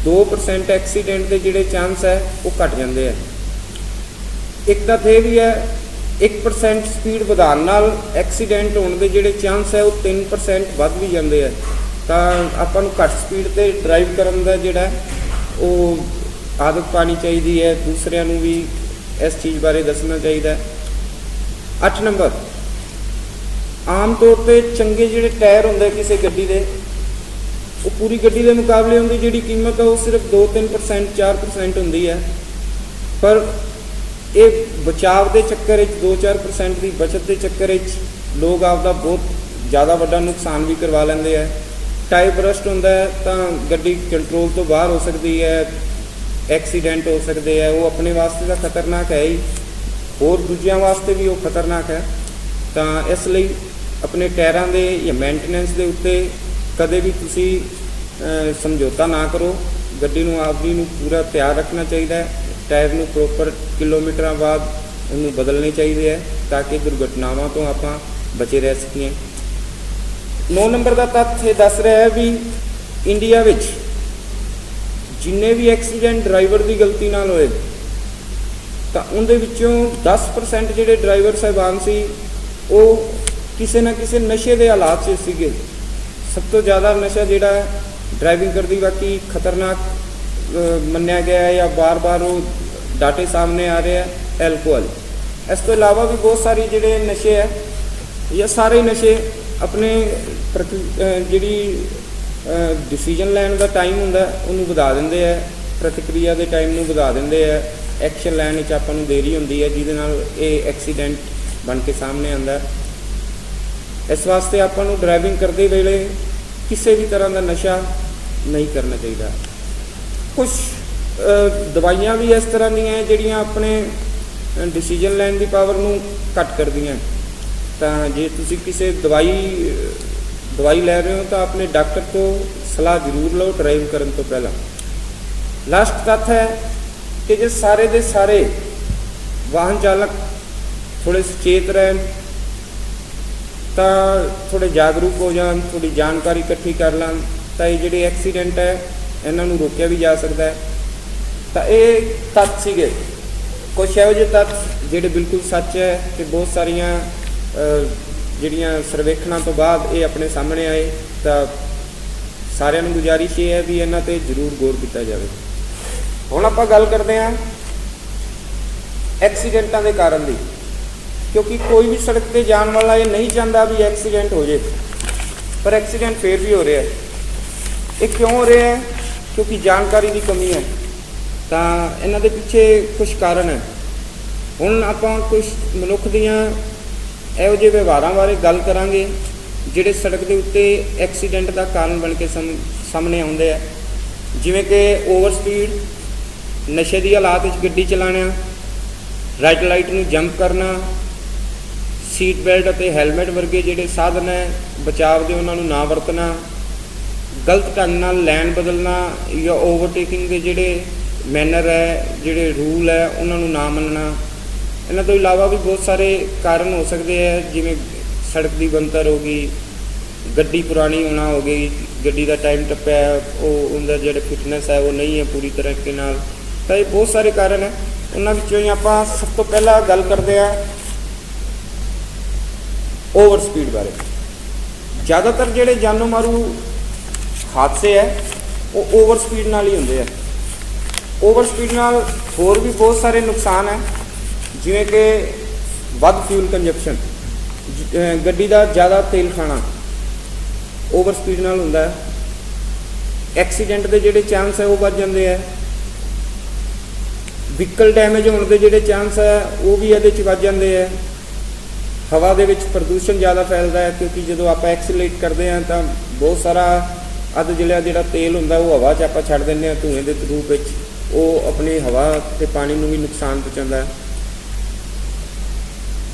2% ਐਕਸੀਡੈਂਟ ਦੇ ਜਿਹੜੇ ਚਾਂਸ ਹੈ ਉਹ ਘਟ ਜਾਂਦੇ ਆ। ਇੱਕ ਤੱਥ ਇਹ ਵੀ ਹੈ 1% ਸਪੀਡ ਵਧਾਉਣ ਨਾਲ ਐਕਸੀਡੈਂਟ ਹੋਣ ਦੇ ਜਿਹੜੇ ਚਾਂਸ ਹੈ ਉਹ 3% ਵੱਧ ਵੀ ਜਾਂਦੇ ਆ। ਤਾਂ ਆਪਾਂ ਨੂੰ ਘੱਟ ਸਪੀਡ 'ਤੇ ਡਰਾਈਵ ਕਰਨ ਦਾ ਜਿਹੜਾ ਉਹ ਆਦਤ ਪਾਉਣੀ ਚਾਹੀਦੀ ਹੈ। ਦੂਸਰਿਆਂ ਨੂੰ ਵੀ ਇਸ ਚੀਜ਼ ਬਾਰੇ ਦੱਸਣਾ ਚਾਹੀਦਾ। 8 ਨੰਬਰ, ਆਮ ਤੌਰ 'ਤੇ ਚੰਗੇ ਜਿਹੜੇ ਟਾਇਰ ਹੁੰਦੇ ਕਿਸੇ ਗੱਡੀ ਦੇ ਉਹ ਪੂਰੀ ਗੱਡੀ ਦੇ ਮੁਕਾਬਲੇ ਉਹਦੀ ਜਿਹੜੀ ਕੀਮਤ ਹੈ ਉਹ ਸਿਰਫ 2-3%, 4% ਹੁੰਦੀ ਹੈ। ਪਰ ਇਹ ਬਚਾਵ ਦੇ ਚੱਕਰ ਵਿੱਚ 2-4% ਦੀ ਬਚਤ ਦੇ ਚੱਕਰ ਵਿੱਚ ਲੋਕ ਆਪਦਾ ਬਹੁਤ ਜ਼ਿਆਦਾ ਵੱਡਾ ਨੁਕਸਾਨ ਵੀ ਕਰਵਾ ਲੈਂਦੇ ਹੈ। ਟਾਇਰ ਬਰਸਟ ਹੁੰਦਾ ਹੈ ਤਾਂ ਗੱਡੀ ਕੰਟਰੋਲ ਤੋਂ ਬਾਹਰ ਹੋ ਸਕਦੀ ਹੈ, ਐਕਸੀਡੈਂਟ ਹੋ ਸਕਦੇ ਹੈ। ਉਹ ਆਪਣੇ ਵਾਸਤੇ ਤਾਂ ਖਤਰਨਾਕ ਹੈ ਹੀ, ਹੋਰ ਦੂਜਿਆਂ ਵਾਸਤੇ ਵੀ ਉਹ ਖਤਰਨਾਕ ਹੈ। ਤਾਂ ਇਸ ਲਈ ਆਪਣੇ ਟਾਇਰਾਂ ਦੇ ਜਾਂ ਮੇਨਟੇਨੈਂਸ ਦੇ ਉੱਤੇ ਕਦੇ ਵੀ ਤੁਸੀਂ ਸਮਝੌਤਾ ਨਾ ਕਰੋ। ਗੱਡੀ ਨੂੰ ਆਪਦੀ ਨੂੰ ਪੂਰਾ ਧਿਆਨ ਰੱਖਣਾ ਚਾਹੀਦਾ ਹੈ। ਟਾਇਰ ਨੂੰ ਪ੍ਰੋਪਰ ਕਿਲੋਮੀਟਰਾਂ ਬਾਅਦ ਉਹਨੂੰ ਬਦਲਣੇ ਚਾਹੀਦੇ ਹੈ ਤਾਂ ਕਿ ਦੁਰਘਟਨਾਵਾਂ ਤੋਂ ਆਪਾਂ ਬਚੇ ਰਹਿ ਸਕੀਏ। 9 ਨੰਬਰ ਦਾ ਤੱਥ ਇਹ ਦੱਸ ਰਿਹਾ ਹੈ ਵੀ ਇੰਡੀਆ ਵਿੱਚ ਜਿੰਨੇ ਵੀ ਐਕਸੀਡੈਂਟ ਡਰਾਈਵਰ ਦੀ ਗਲਤੀ ਨਾਲ ਹੋਏ ਤਾਂ ਉਹਦੇ ਵਿੱਚੋਂ 10% ਜਿਹੜੇ ਡਰਾਈਵਰ ਸਾਹਿਬਾਨ ਸੀ ਉਹ ਕਿਸੇ ਨਾ ਕਿਸੇ ਨਸ਼ੇ ਦੇ ਹਾਲਾਤ 'ਚ ਸੀਗੇ। ਸਭ ਤੋਂ ਜ਼ਿਆਦਾ ਨਸ਼ਾ ਜਿਹੜਾ ਡਰਾਈਵਿੰਗ ਕਰਦੀ ਵਕਤ ਖਤਰਨਾਕ ਮੰਨਿਆ ਗਿਆ ਹੈ ਜਾਂ ਬਾਰ-ਬਾਰ ਉਹ ਡਾਟੇ ਸਾਹਮਣੇ ਆ ਰਹੇ ਹੈ, ਐਲਕੋਹਲ। ਇਸ ਤੋਂ ਇਲਾਵਾ ਵੀ ਬਹੁਤ ਸਾਰੇ ਜਿਹੜੇ ਨਸ਼ੇ ਹੈ ਜਾਂ ਸਾਰੇ ਨਸ਼ੇ ਆਪਣੇ ਜਿਹੜੀ ਡਿਸੀਜਨ ਲੈਣ ਦਾ ਟਾਈਮ ਹੁੰਦਾ ਉਹਨੂੰ ਵਧਾ ਦਿੰਦੇ ਹੈ, ਪ੍ਰਤੀਕਿਰਿਆ ਦੇ ਟਾਈਮ ਨੂੰ ਵਧਾ ਦਿੰਦੇ ਹੈ, ਐਕਸ਼ਨ ਲੈਣ ਵਿੱਚ ਆਪਾਂ ਨੂੰ ਦੇਰੀ ਹੁੰਦੀ ਹੈ, ਜਿਹਦੇ ਨਾਲ ਇਹ ਐਕਸੀਡੈਂਟ ਬਣ ਕੇ ਸਾਹਮਣੇ ਆਉਂਦਾ। ਇਸ ਵਾਸਤੇ ਆਪਾਂ ਨੂੰ ਡਰਾਈਵਿੰਗ ਕਰਦੇ ਵੇਲੇ ਕਿਸੇ ਵੀ ਤਰ੍ਹਾਂ ਦਾ ਨਸ਼ਾ ਨਹੀਂ ਕਰਨਾ ਚਾਹੀਦਾ। ਕੁਝ ਦਵਾਈਆਂ ਵੀ ਇਸ ਤਰ੍ਹਾਂ ਦੀਆਂ ਹੈ ਜਿਹੜੀਆਂ ਆਪਣੇ ਡਿਸੀਜਨ ਲੈਣ ਦੀ ਪਾਵਰ ਨੂੰ ਘੱਟ ਕਰਦੀਆਂ। ਤਾਂ ਜੇ ਤੁਸੀਂ ਕਿਸੇ ਦਵਾਈ ਲੈ ਰਹੇ ਹੋ ਤਾਂ ਆਪਣੇ ਡਾਕਟਰ ਤੋਂ ਸਲਾਹ ਜ਼ਰੂਰ ਲਓ ਡਰਾਈਵ ਕਰਨ ਤੋਂ ਪਹਿਲਾਂ। ਲਾਸਟ ਤੱਥ ਹੈ ਕਿ ਜੇ ਸਾਰੇ ਦੇ ਸਾਰੇ ਵਾਹਨ ਚਾਲਕ ਥੋੜ੍ਹੇ ਸੁਚੇਤ ਰਹਿਣ ਤਾਂ ਥੋੜ੍ਹੇ ਜਾਗਰੂਕ ਹੋ ਜਾਣ, ਥੋੜ੍ਹੀ ਜਾਣਕਾਰੀ ਇਕੱਠੀ ਕਰ ਲੈਣ ਤਾਂ ਇਹ ਜਿਹੜੇ ਐਕਸੀਡੈਂਟ ਹੈ ਇਹਨਾਂ ਨੂੰ ਰੋਕਿਆ ਵੀ ਜਾ ਸਕਦਾ ਹੈ। ਤਾਂ ਇਹ ਤੱਥ ਸੀਗੇ ਕੁਛ ਇਹੋ ਜਿਹੇ ਤੱਥ ਜਿਹੜੇ ਬਿਲਕੁਲ ਸੱਚ ਹੈ ਅਤੇ ਬਹੁਤ ਸਾਰੀਆਂ ਜਿਹੜੀਆਂ ਸਰਵੇਖਣਾਂ ਤੋਂ ਬਾਅਦ ਇਹ ਆਪਣੇ ਸਾਹਮਣੇ ਆਏ। ਤਾਂ ਸਾਰਿਆਂ ਨੂੰ ਗੁਜ਼ਾਰਿਸ਼ ਇਹ ਹੈ ਵੀ ਇਹਨਾਂ 'ਤੇ ਜ਼ਰੂਰ ਗੌਰ ਕੀਤਾ ਜਾਵੇ। ਹੁਣ ਆਪਾਂ ਗੱਲ ਕਰਦੇ ਹਾਂ ਐਕਸੀਡੈਂਟਾਂ ਦੇ ਕਾਰਨ ਦੀ, ਕਿਉਂਕਿ ਕੋਈ ਵੀ ਸੜਕ 'ਤੇ ਜਾਣ ਵਾਲਾ ਇਹ ਨਹੀਂ ਚਾਹੁੰਦਾ ਵੀ ਐਕਸੀਡੈਂਟ ਹੋ ਜਾਏ, ਪਰ ਐਕਸੀਡੈਂਟ ਫਿਰ ਵੀ ਹੋ ਰਿਹਾ। ਇਹ ਕਿਉਂ ਹੋ ਰਿਹਾ ਹੈ? ਕਿਉਂਕਿ ਜਾਣਕਾਰੀ ਦੀ ਕਮੀ ਹੈ। ਤਾਂ ਇਹਨਾਂ ਦੇ ਪਿੱਛੇ ਕੁਝ ਕਾਰਨ ਹੈ। ਹੁਣ ਆਪਾਂ ਕੁਝ ਮਨੁੱਖ ਦੀਆਂ ਇਹੋ ਜਿਹੇ ਵਿਵਹਾਰਾਂ ਬਾਰੇ ਗੱਲ ਕਰਾਂਗੇ ਜਿਹੜੇ ਸੜਕ ਦੇ ਉੱਤੇ ਐਕਸੀਡੈਂਟ ਦਾ ਕਾਰਨ ਬਣ ਕੇ ਸਾਹਮਣੇ ਆਉਂਦੇ ਆ, ਜਿਵੇਂ ਕਿ ਓਵਰ ਸਪੀਡ, ਨਸ਼ੇ ਦੀ ਹਾਲਾਤ ਵਿੱਚ ਗੱਡੀ ਚਲਾਉਣਾ, ਰੈੱਡ ਲਾਈਟ ਨੂੰ ਜੰਪ ਕਰਨਾ, ਸੀਟ ਬੈਲਟ ਅਤੇ ਹੈਲਮਟ ਵਰਗੇ ਜਿਹੜੇ ਸਾਧਨ ਹੈ ਬਚਾਅ ਦੇ ਉਹਨਾਂ ਨੂੰ ਨਾ ਵਰਤਣਾ, ਗਲਤ ਢੰਗ ਨਾਲ ਲੈਨ ਬਦਲਣਾ ਜਾਂ ਓਵਰਟੇਕਿੰਗ ਦੇ ਜਿਹੜੇ ਮੈਨਰ ਹੈ, ਜਿਹੜੇ ਰੂਲ ਹੈ ਉਹਨਾਂ ਨੂੰ ਨਾ ਮੰਨਣਾ। ਇਹਨਾਂ ਤੋਂ ਇਲਾਵਾ ਵੀ ਬਹੁਤ ਸਾਰੇ ਕਾਰਨ ਹੋ ਸਕਦੇ ਹੈ, ਜਿਵੇਂ ਸੜਕ ਦੀ ਬਣਤਰ ਹੋ ਗਈ, ਗੱਡੀ ਪੁਰਾਣੀ ਹੋਣਾ ਹੋ ਗਈ, ਗੱਡੀ ਦਾ ਟਾਈਮ ਟੱਪਿਆ, ਉਹ ਉਹਦਾ ਜਿਹੜਾ ਫਿਟਨੈਸ ਹੈ ਉਹ ਨਹੀਂ ਹੈ ਪੂਰੀ ਤਰੀਕੇ ਨਾਲ। ਤਾਂ ਇਹ ਬਹੁਤ ਸਾਰੇ ਕਾਰਨ ਹੈ। ਉਹਨਾਂ ਵਿੱਚੋਂ ਹੀ ਆਪਾਂ ਸਭ ਤੋਂ ਪਹਿਲਾਂ ਗੱਲ ਕਰਦੇ ਹਾਂ ਓਵਰ ਸਪੀਡ ਬਾਰੇ। ਜ਼ਿਆਦਾਤਰ ਜਿਹੜੇ ਜਾਨੋਂ ਮਾਰੂ ਹਾਦਸੇ ਹੈ ਉਹ ਓਵਰ ਸਪੀਡ ਨਾਲ ਹੀ ਹੁੰਦੇ ਆ। ਓਵਰ ਸਪੀਡ ਨਾਲ ਹੋਰ ਵੀ ਬਹੁਤ ਸਾਰੇ ਨੁਕਸਾਨ ਹੈ, ਜਿਵੇਂ ਕਿ ਵੱਧ ਫਿਊਲ ਕੰਜ਼ਪਸ਼ਨ, ਗੱਡੀ ਦਾ ਜ਼ਿਆਦਾ ਤੇਲ ਖਾਣਾ ਓਵਰ ਸਪੀਡ ਨਾਲ ਹੁੰਦਾ ਹੈ। ਐਕਸੀਡੈਂਟ ਦੇ ਜਿਹੜੇ ਚਾਂਸ ਹੈ ਉਹ ਵੱਧ ਜਾਂਦੇ ਹੈ। ਵਹੀਕਲ ਡੈਮੇਜ ਹੋਣ ਦੇ ਜਿਹੜੇ ਚਾਂਸ ਹੈ ਉਹ ਵੀ ਇਹਦੇ 'ਚ ਵੱਧ ਜਾਂਦੇ ਹੈ। ਹਵਾ ਦੇ ਵਿੱਚ ਪ੍ਰਦੂਸ਼ਣ ਜ਼ਿਆਦਾ ਫੈਲਦਾ ਹੈ, ਕਿਉਂਕਿ ਜਦੋਂ ਆਪਾਂ ਐਕਸੀਲੇਟ ਕਰਦੇ ਹਾਂ ਤਾਂ ਬਹੁਤ ਸਾਰਾ ਅੱਧ ਜਿਹੜਾ ਤੇਲ ਹੁੰਦਾ ਉਹ ਹਵਾ 'ਚ ਆਪਾਂ ਛੱਡ ਦਿੰਦੇ ਹਾਂ ਧੂਏ ਦੇ ਰੂਪ ਵਿੱਚ, ਉਹ ਆਪਣੀ ਹਵਾ ਅਤੇ ਪਾਣੀ ਨੂੰ ਵੀ ਨੁਕਸਾਨ ਪਹੁੰਚਾਉਂਦਾ ਹੈ।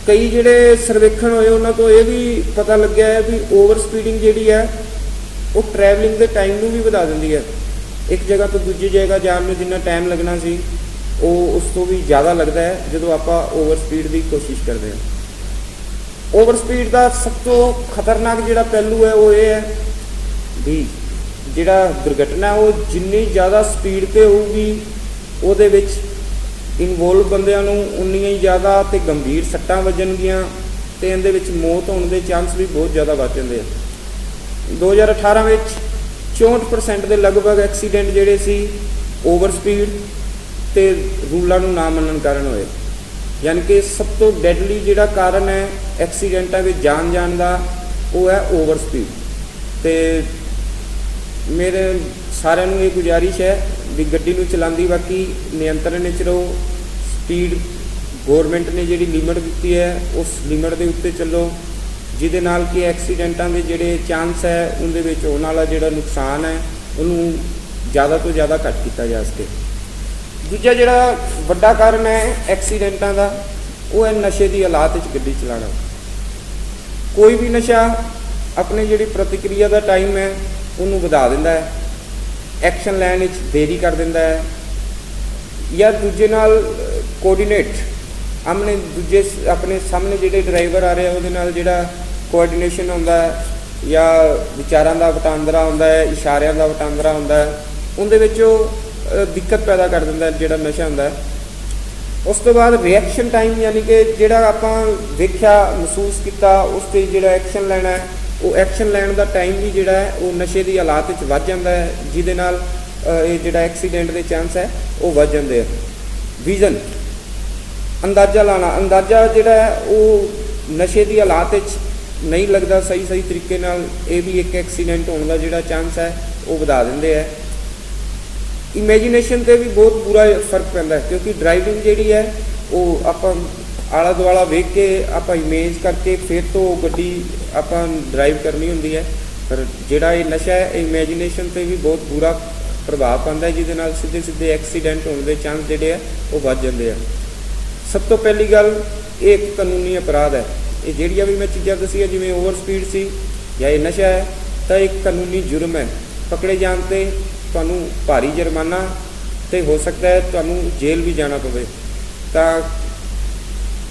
ਕਈ ਜਿਹੜੇ ਸਰਵੇਖਣ ਹੋਏ ਉਹਨਾਂ ਤੋਂ ਇਹ ਵੀ ਪਤਾ ਲੱਗਿਆ ਹੈ ਵੀ ਓਵਰ ਸਪੀਡਿੰਗ ਜਿਹੜੀ ਹੈ ਉਹ ਟਰੈਵਲਿੰਗ ਦੇ ਟਾਈਮ ਨੂੰ ਵੀ ਵਧਾ ਦਿੰਦੀ ਹੈ। ਇੱਕ ਜਗ੍ਹਾ ਤੋਂ ਦੂਜੀ ਜਗ੍ਹਾ ਜਾਣ ਨੂੰ ਜਿੰਨਾ ਟਾਈਮ ਲੱਗਣਾ ਸੀ ਉਹ ਉਸ ਤੋਂ ਵੀ ਜ਼ਿਆਦਾ ਲੱਗਦਾ ਹੈ ਜਦੋਂ ਆਪਾਂ ਓਵਰ ਸਪੀਡ ਦੀ ਕੋਸ਼ਿਸ਼ ਕਰਦੇ ਹਾਂ। ਓਵਰ ਸਪੀਡ ਦਾ ਸਭ ਤੋਂ ਖਤਰਨਾਕ ਜਿਹੜਾ ਪਹਿਲੂ ਹੈ ਉਹ ਇਹ ਹੈ ਵੀ ਜਿਹੜਾ ਦੁਰਘਟਨਾ ਉਹ ਜਿੰਨੀ ਜ਼ਿਆਦਾ ਸਪੀਡ 'ਤੇ ਹੋਊਗੀ ਉਹਦੇ ਵਿੱਚ ਇਨਵੋਲਵ ਬੰਦਿਆਂ ਨੂੰ ਉਨੀਆਂ ਹੀ ਜ਼ਿਆਦਾ ਅਤੇ ਗੰਭੀਰ ਸੱਟਾਂ ਵੱਜਣਗੀਆਂ ਅਤੇ ਇਹਦੇ ਵਿੱਚ ਮੌਤ ਹੋਣ ਦੇ ਚਾਂਸ ਵੀ ਬਹੁਤ ਜ਼ਿਆਦਾ ਵੱਧ ਜਾਂਦੇ ਆ। 2018 ਵਿੱਚ 64% ਦੇ ਲਗਭਗ ਐਕਸੀਡੈਂਟ ਜਿਹੜੇ ਸੀ ਓਵਰ ਸਪੀਡ ਅਤੇ ਰੂਲਾਂ ਨੂੰ ਨਾ ਮੰਨਣ ਕਾਰਨ ਹੋਏ। ਯਾਨੀ ਕਿ ਸਭ ਤੋਂ ਡੈਡਲੀ ਜਿਹੜਾ ਕਾਰਨ ਹੈ ਐਕਸੀਡੈਂਟਾਂ ਵਿੱਚ ਜਾਣ ਦਾ ਉਹ ਹੈ ਓਵਰ ਸਪੀਡ। ਅਤੇ ਮੇਰੇ ਸਾਰਿਆਂ ਨੂੰ ਇਹ ਗੁਜ਼ਾਰਿਸ਼ ਹੈ ਵੀ ਗੱਡੀ ਨੂੰ ਚਲਾਉਂਦੀ ਬਾਕੀ ਨਿਯੰਤਰਣ ਵਿੱਚ ਰਹੋ। ਸਪੀਡ ਗੌਰਮੈਂਟ ਨੇ ਜਿਹੜੀ ਲਿਮਟ ਦਿੱਤੀ ਹੈ ਉਸ ਲਿਮਟ ਦੇ ਉੱਤੇ ਚੱਲੋ, ਜਿਹਦੇ ਨਾਲ ਕਿ ਐਕਸੀਡੈਂਟਾਂ ਦੇ ਜਿਹੜੇ ਚਾਂਸ ਹੈ ਉਹਦੇ ਵਿੱਚ ਹੋਣ ਵਾਲਾ ਜਿਹੜਾ ਨੁਕਸਾਨ ਹੈ ਉਹਨੂੰ ਜ਼ਿਆਦਾ ਤੋਂ ਜ਼ਿਆਦਾ ਘੱਟ ਕੀਤਾ ਜਾ ਸਕੇ। ਦੂਜਾ ਜਿਹੜਾ ਵੱਡਾ ਕਾਰਨ ਹੈ ਐਕਸੀਡੈਂਟਾਂ ਦਾ ਉਹ ਹੈ ਨਸ਼ੇ ਦੀ ਹਾਲਾਤ ਵਿੱਚ ਗੱਡੀ ਚਲਾਉਣਾ। ਕੋਈ ਵੀ ਨਸ਼ਾ ਆਪਣੀ ਜਿਹੜੀ ਪ੍ਰਤੀਕਿਰਿਆ ਦਾ ਟਾਈਮ ਹੈ ਉਹਨੂੰ ਵਧਾ ਦਿੰਦਾ ਹੈ, ਐਕਸ਼ਨ ਲੈਣ ਵਿੱਚ ਦੇਰੀ ਕਰ ਦਿੰਦਾ ਹੈ, ਜਾਂ ਦੂਜੇ ਨਾਲ ਕੋਆਰਡੀਨੇਟ ਦੂਜੇ ਆਪਣੇ ਸਾਹਮਣੇ ਜਿਹੜੇ ਡਰਾਈਵਰ ਆ ਰਿਹਾ ਉਹਦੇ ਨਾਲ ਜਿਹੜਾ ਕੋਆਰਡੀਨੇਸ਼ਨ ਹੁੰਦਾ ਹੈ ਜਾਂ ਵਿਚਾਰਾਂ ਦਾ ਵਟਾਂਦਰਾ ਹੁੰਦਾ ਹੈ, ਇਸ਼ਾਰਿਆਂ ਦਾ ਵਟਾਂਦਰਾ ਹੁੰਦਾ ਹੈ, ਉਹਦੇ ਵਿੱਚ ਉਹ ਦਿੱਕਤ ਪੈਦਾ ਕਰ ਦਿੰਦਾ ਜਿਹੜਾ ਨਸ਼ਾ ਹੁੰਦਾ ਹੈ। ਉਸ ਤੋਂ ਬਾਅਦ ਰਿਐਕਸ਼ਨ ਟਾਈਮ, ਯਾਨੀ ਕਿ ਜਿਹੜਾ ਆਪਾਂ ਵੇਖਿਆ, ਮਹਿਸੂਸ ਕੀਤਾ, ਉਸ 'ਤੇ ਜਿਹੜਾ ਐਕਸ਼ਨ ਲੈਣਾ ਹੈ, ਉਹ ਐਕਸ਼ਨ ਲੈਣ ਦਾ ਟਾਈਮ ਵੀ ਜਿਹੜਾ ਹੈ ਉਹ ਨਸ਼ੇ ਦੀ ਹਾਲਾਤ ਵਿੱਚ ਵੱਧ ਜਾਂਦਾ ਹੈ, ਜਿਹਦੇ ਨਾਲ ਇਹ ਜਿਹੜਾ ਐਕਸੀਡੈਂਟ ਦੇ ਚਾਂਸ ਹੈ ਉਹ ਵੱਧ ਜਾਂਦੇ ਆ। ਵਿਜ਼ਨ, ਅੰਦਾਜ਼ਾ ਲਾਣਾ, ਅੰਦਾਜ਼ਾ ਜਿਹੜਾ ਹੈ ਉਹ ਨਸ਼ੇ ਦੀ ਹਾਲਾਤ ਵਿੱਚ ਨਹੀਂ ਲੱਗਦਾ ਸਹੀ ਤਰੀਕੇ ਨਾਲ, ਇਹ ਵੀ ਇੱਕ ਐਕਸੀਡੈਂਟ ਹੋਣ ਦਾ ਜਿਹੜਾ ਚਾਂਸ ਹੈ ਉਹ ਵਧਾ ਦਿੰਦੇ ਹੈ। ਇਮੈਜੀਨੇਸ਼ਨ 'ਤੇ ਵੀ ਬਹੁਤ ਬੁਰਾ ਫਰਕ ਪੈਂਦਾ, ਕਿਉਂਕਿ ਡਰਾਈਵਿੰਗ ਜਿਹੜੀ ਹੈ ਉਹ ਆਪਾਂ ਆਲਾ ਦੁਆਲਾ ਵੇਖ ਕੇ ਆਪਾਂ ਇਮੇਜ ਕਰਕੇ ਫਿਰ ਤੋਂ ਗੱਡੀ ਆਪਾਂ ਡਰਾਈਵ ਕਰਨੀ ਹੁੰਦੀ ਹੈ। ਪਰ ਜਿਹੜਾ ਇਹ ਨਸ਼ਾ ਹੈ, ਇਹ ਇਮੈਜੀਨੇਸ਼ਨ 'ਤੇ ਵੀ ਬਹੁਤ ਬੁਰਾ ਪ੍ਰਭਾਵ ਪਾਉਂਦਾ ਹੈ, ਜਿਹਦੇ ਨਾਲ ਸਿੱਧੇ ਐਕਸੀਡੈਂਟ ਹੋਣ ਦੇ ਚਾਂਸ ਜਿਹੜੇ ਆ ਉਹ ਵੱਧ ਜਾਂਦੇ ਆ। ਸਭ ਤੋਂ ਪਹਿਲੀ ਗੱਲ, ਇਹ ਇੱਕ ਕਾਨੂੰਨੀ ਅਪਰਾਧ ਹੈ। ਇਹ ਜਿਹੜੀਆਂ ਵੀ ਮੈਂ ਚੀਜ਼ਾਂ ਦੱਸੀਆਂ, ਜਿਵੇਂ ਓਵਰ ਸਪੀਡ ਸੀ ਜਾਂ ਇਹ ਨਸ਼ਾ ਹੈ, ਤਾਂ ਇੱਕ ਕਾਨੂੰਨੀ ਜੁਰਮ ਹੈ। ਪਕੜੇ ਜਾਣ 'ਤੇ ਤੁਹਾਨੂੰ ਭਾਰੀ ਜੁਰਮਾਨਾ ਤੇ ਹੋ ਸਕਦਾ ਹੈ ਤੁਹਾਨੂੰ ਜੇਲ੍ਹ ਵੀ ਜਾਣਾ ਪਵੇ। ਤਾਂ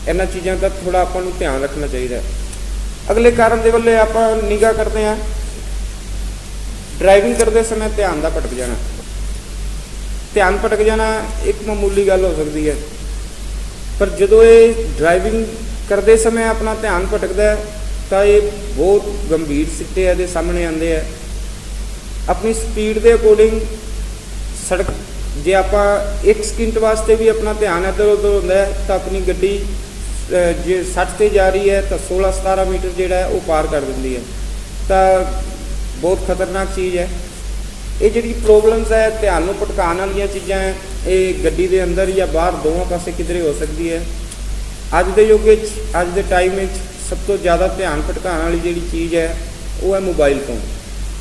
ਇਹਨਾਂ ਚੀਜ਼ਾਂ ਦਾ ਥੋੜ੍ਹਾ ਆਪਾਂ ਨੂੰ ਧਿਆਨ ਰੱਖਣਾ ਚਾਹੀਦਾ ਹੈ। ਅਗਲੇ ਕਾਰਨ ਦੇ ਵੱਲੇ ਆਪਾਂ ਨਿਗਾਹ ਕਰਦੇ ਹਾਂ। ਡਰਾਈਵਿੰਗ ਕਰਦੇ ਸਮੇਂ ਧਿਆਨ ਦਾ ਭਟਕ ਜਾਣਾ। ਧਿਆਨ ਭਟਕ ਜਾਣਾ ਇੱਕ ਮਾਮੂਲੀ ਗੱਲ ਹੋ ਸਕਦੀ ਹੈ, ਪਰ ਜਦੋਂ ਇਹ ਡਰਾਈਵਿੰਗ ਕਰਦੇ ਸਮੇਂ ਆਪਣਾ ਧਿਆਨ ਭਟਕਦਾ ਹੈ ਤਾਂ ਇਹ ਬਹੁਤ ਗੰਭੀਰ ਸਿੱਟੇ ਇਹਦੇ ਸਾਹਮਣੇ ਆਉਂਦੇ ਹੈ। ਆਪਣੀ ਸਪੀਡ ਦੇ ਅਕੋਰਡਿੰਗ ਸੜਕ, ਜੇ ਆਪਾਂ 1 ਸਕਿੰਟ ਵਾਸਤੇ ਵੀ ਆਪਣਾ ਧਿਆਨ ਇੱਧਰ ਉੱਧਰ ਹੁੰਦਾ ਹੈ ਤਾਂ ਆਪਣੀ ਗੱਡੀ ਜੇ 60 'ਤੇ ਜਾ ਰਹੀ ਹੈ ਤਾਂ 16-17 ਮੀਟਰ ਜਿਹੜਾ ਹੈ ਉਹ ਪਾਰ ਕਰ ਦਿੰਦੀ ਹੈ। ਤਾਂ ਬਹੁਤ ਖਤਰਨਾਕ ਚੀਜ਼ ਹੈ। ਇਹ ਜਿਹੜੀ ਪ੍ਰੋਬਲਮਸ ਹੈ, ਧਿਆਨ ਨੂੰ ਭਟਕਾਉਣ ਵਾਲੀਆਂ ਚੀਜ਼ਾਂ ਹੈ, ਇਹ ਗੱਡੀ ਦੇ ਅੰਦਰ ਜਾਂ ਬਾਹਰ ਦੋਵਾਂ ਪਾਸੇ ਕਿਧਰੇ ਹੋ ਸਕਦੀ ਹੈ। ਅੱਜ ਦੇ ਯੁੱਗ ਵਿੱਚ, ਅੱਜ ਦੇ ਟਾਈਮ ਵਿੱਚ ਸਭ ਤੋਂ ਜ਼ਿਆਦਾ ਧਿਆਨ ਭਟਕਾਉਣ ਵਾਲੀ ਜਿਹੜੀ ਚੀਜ਼ ਹੈ ਉਹ ਹੈ ਮੋਬਾਈਲ ਫੋਨ।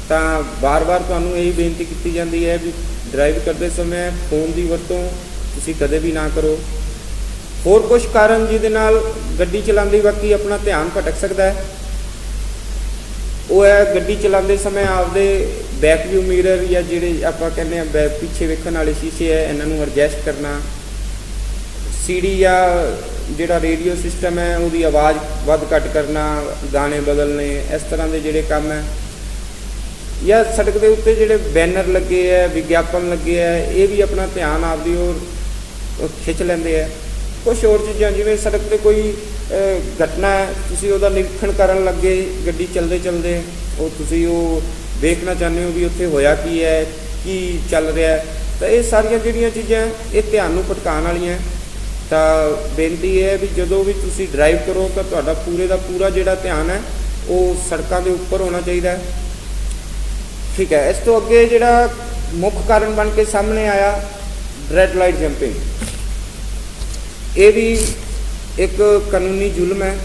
ਤਾਂ ਵਾਰ-ਵਾਰ ਤੁਹਾਨੂੰ ਇਹੀ ਬੇਨਤੀ ਕੀਤੀ ਜਾਂਦੀ ਹੈ ਵੀ ਡਰਾਈਵ ਕਰਦੇ ਸਮੇਂ ਫੋਨ ਦੀ ਵਰਤੋਂ ਤੁਸੀਂ ਕਦੇ ਵੀ ਨਾ ਕਰੋ। ਹੋਰ ਕੁਝ ਕਾਰਨ ਜਿਹਦੇ ਨਾਲ ਗੱਡੀ ਚਲਾਉਂਦੇ ਵਕਤ ਆਪਣਾ ਧਿਆਨ ਭਟਕ ਸਕਦਾ ਹੈ, ਉਹ ਹੈ ਗੱਡੀ ਚਲਾਉਂਦੇ ਸਮੇਂ ਆਪਦੇ ਬੈਕ ਵਿਊ ਮਿਰਰ ਜਾਂ ਜਿਹੜੇ ਆਪਾਂ ਕਹਿੰਦੇ ਆ ਪਿੱਛੇ ਵੇਖਣ ਵਾਲੇ ਸ਼ੀਸ਼ੇ ਹੈ, ਇਹਨਾਂ ਨੂੰ ਐਡਜਸਟ ਕਰਨਾ। ਸੀਡੀ ਜਾਂ ਜਿਹੜਾ ਰੇਡੀਓ ਸਿਸਟਮ ਹੈ ਉਹਦੀ ਆਵਾਜ਼ ਵੱਧ ਘੱਟ ਕਰਨਾ, ਗਾਣੇ ਬਦਲਣੇ, ਇਸ ਤਰ੍ਹਾਂ ਦੇ ਜਿਹੜੇ ਕੰਮ ਹੈ। ਜਾਂ ਸੜਕ ਦੇ ਉੱਤੇ ਜਿਹੜੇ ਬੈਨਰ ਲੱਗੇ ਹੈ, ਵਿਗਿਆਪਨ ਲੱਗੇ ਹੈ, ਇਹ ਵੀ ਆਪਣਾ ਧਿਆਨ ਆਪਦੀ ओर ਖਿੱਚ ਲੈਂਦੇ ਹੈ। ਕੁਛ ਹੋਰ ਚੀਜ਼ਾਂ, ਜਿਵੇਂ ਸੜਕ 'ਤੇ ਕੋਈ ਘਟਨਾ ਹੈ, ਤੁਸੀਂ ਉਹਦਾ ਨਿਰੀਖਣ ਕਰਨ ਲੱਗੇ ਗੱਡੀ ਚਲਦੇ ਉਹ ਤੁਸੀਂ ਉਹ ਵੇਖਣਾ ਚਾਹੁੰਦੇ ਹੋ ਵੀ ਉੱਥੇ ਹੋਇਆ ਕੀ ਹੈ, ਕੀ ਚੱਲ ਰਿਹਾ, ਤਾਂ ਇਹ ਸਾਰੀਆਂ ਜਿਹੜੀਆਂ ਚੀਜ਼ਾਂ ਇਹ ਧਿਆਨ ਨੂੰ ਭਟਕਾਉਣ ਵਾਲੀਆਂ। ਤਾਂ ਬੇਨਤੀ ਇਹ ਹੈ ਵੀ ਜਦੋਂ ਵੀ ਤੁਸੀਂ ਡਰਾਈਵ ਕਰੋ ਤਾਂ ਤੁਹਾਡਾ ਪੂਰੇ ਦਾ ਪੂਰਾ ਜਿਹੜਾ ਧਿਆਨ ਹੈ ਉਹ ਸੜਕਾਂ ਦੇ ਉੱਪਰ ਹੋਣਾ ਚਾਹੀਦਾ। ਠੀਕ ਹੈ। ਇਸ ਤੋਂ ਅੱਗੇ ਜਿਹੜਾ ਮੁੱਖ ਕਾਰਨ ਬਣ ਕੇ ਸਾਹਮਣੇ ਆਇਆ, ਰੈੱਡ ਲਾਈਟ ਜੰਪਿੰਗ। ਇਹ ਵੀ ਇੱਕ ਕਾਨੂੰਨੀ ਜ਼ੁਲਮ ਹੈ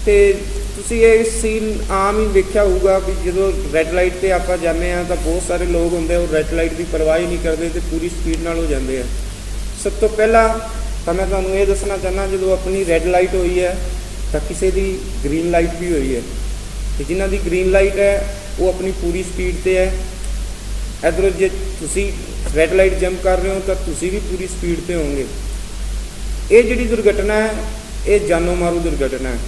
ਤੇ ਤੁਸੀਂ ਇਹ ਸੀਨ ਆਮ ਹੀ ਵੇਖਿਆ ਹੋਊਗਾ ਵੀ ਜਦੋਂ ਰੈੱਡ ਲਾਈਟ 'ਤੇ ਆਪਾਂ ਜਾਂਦੇ ਹਾਂ ਤਾਂ ਬਹੁਤ ਸਾਰੇ ਲੋਕ ਹੁੰਦੇ ਉਹ ਰੈੱਡ ਲਾਈਟ ਦੀ ਪਰਵਾਹ ਹੀ ਨਹੀਂ ਕਰਦੇ ਤੇ ਪੂਰੀ ਸਪੀਡ ਨਾਲ ਹੋ ਜਾਂਦੇ ਆ। ਸਭ ਤੋਂ ਪਹਿਲਾਂ ਤਾਂ ਮੈਂ ਤੁਹਾਨੂੰ ਇਹ ਦੱਸਣਾ ਚਾਹੁੰਦਾ, ਜਦੋਂ ਆਪਣੀ ਰੈੱਡ ਲਾਈਟ ਹੋਈ ਹੈ ਤਾਂ ਕਿਸੇ ਦੀ ਗ੍ਰੀਨ ਲਾਈਟ ਵੀ ਹੋਈ ਹੈ, ਤੇ ਜਿਨ੍ਹਾਂ ਦੀ ਗ੍ਰੀਨ ਲਾਈਟ ਹੈ ਉਹ ਆਪਣੀ ਪੂਰੀ ਸਪੀਡ 'ਤੇ ਹੈ। ਇੱਧਰੋਂ ਜੇ ਤੁਸੀਂ ਰੈੱਡ ਲਾਈਟ ਜੰਪ ਕਰ ਰਹੇ ਹੋ ਤਾਂ ਤੁਸੀਂ ਵੀ ਪੂਰੀ ਸਪੀਡ 'ਤੇ ਹੋਵੋਗੇ। ਇਹ ਜਿਹੜੀ ਦੁਰਘਟਨਾ ਹੈ ਇਹ ਜਾਨੋਂ ਮਾਰੂ ਦੁਰਘਟਨਾ ਹੈ,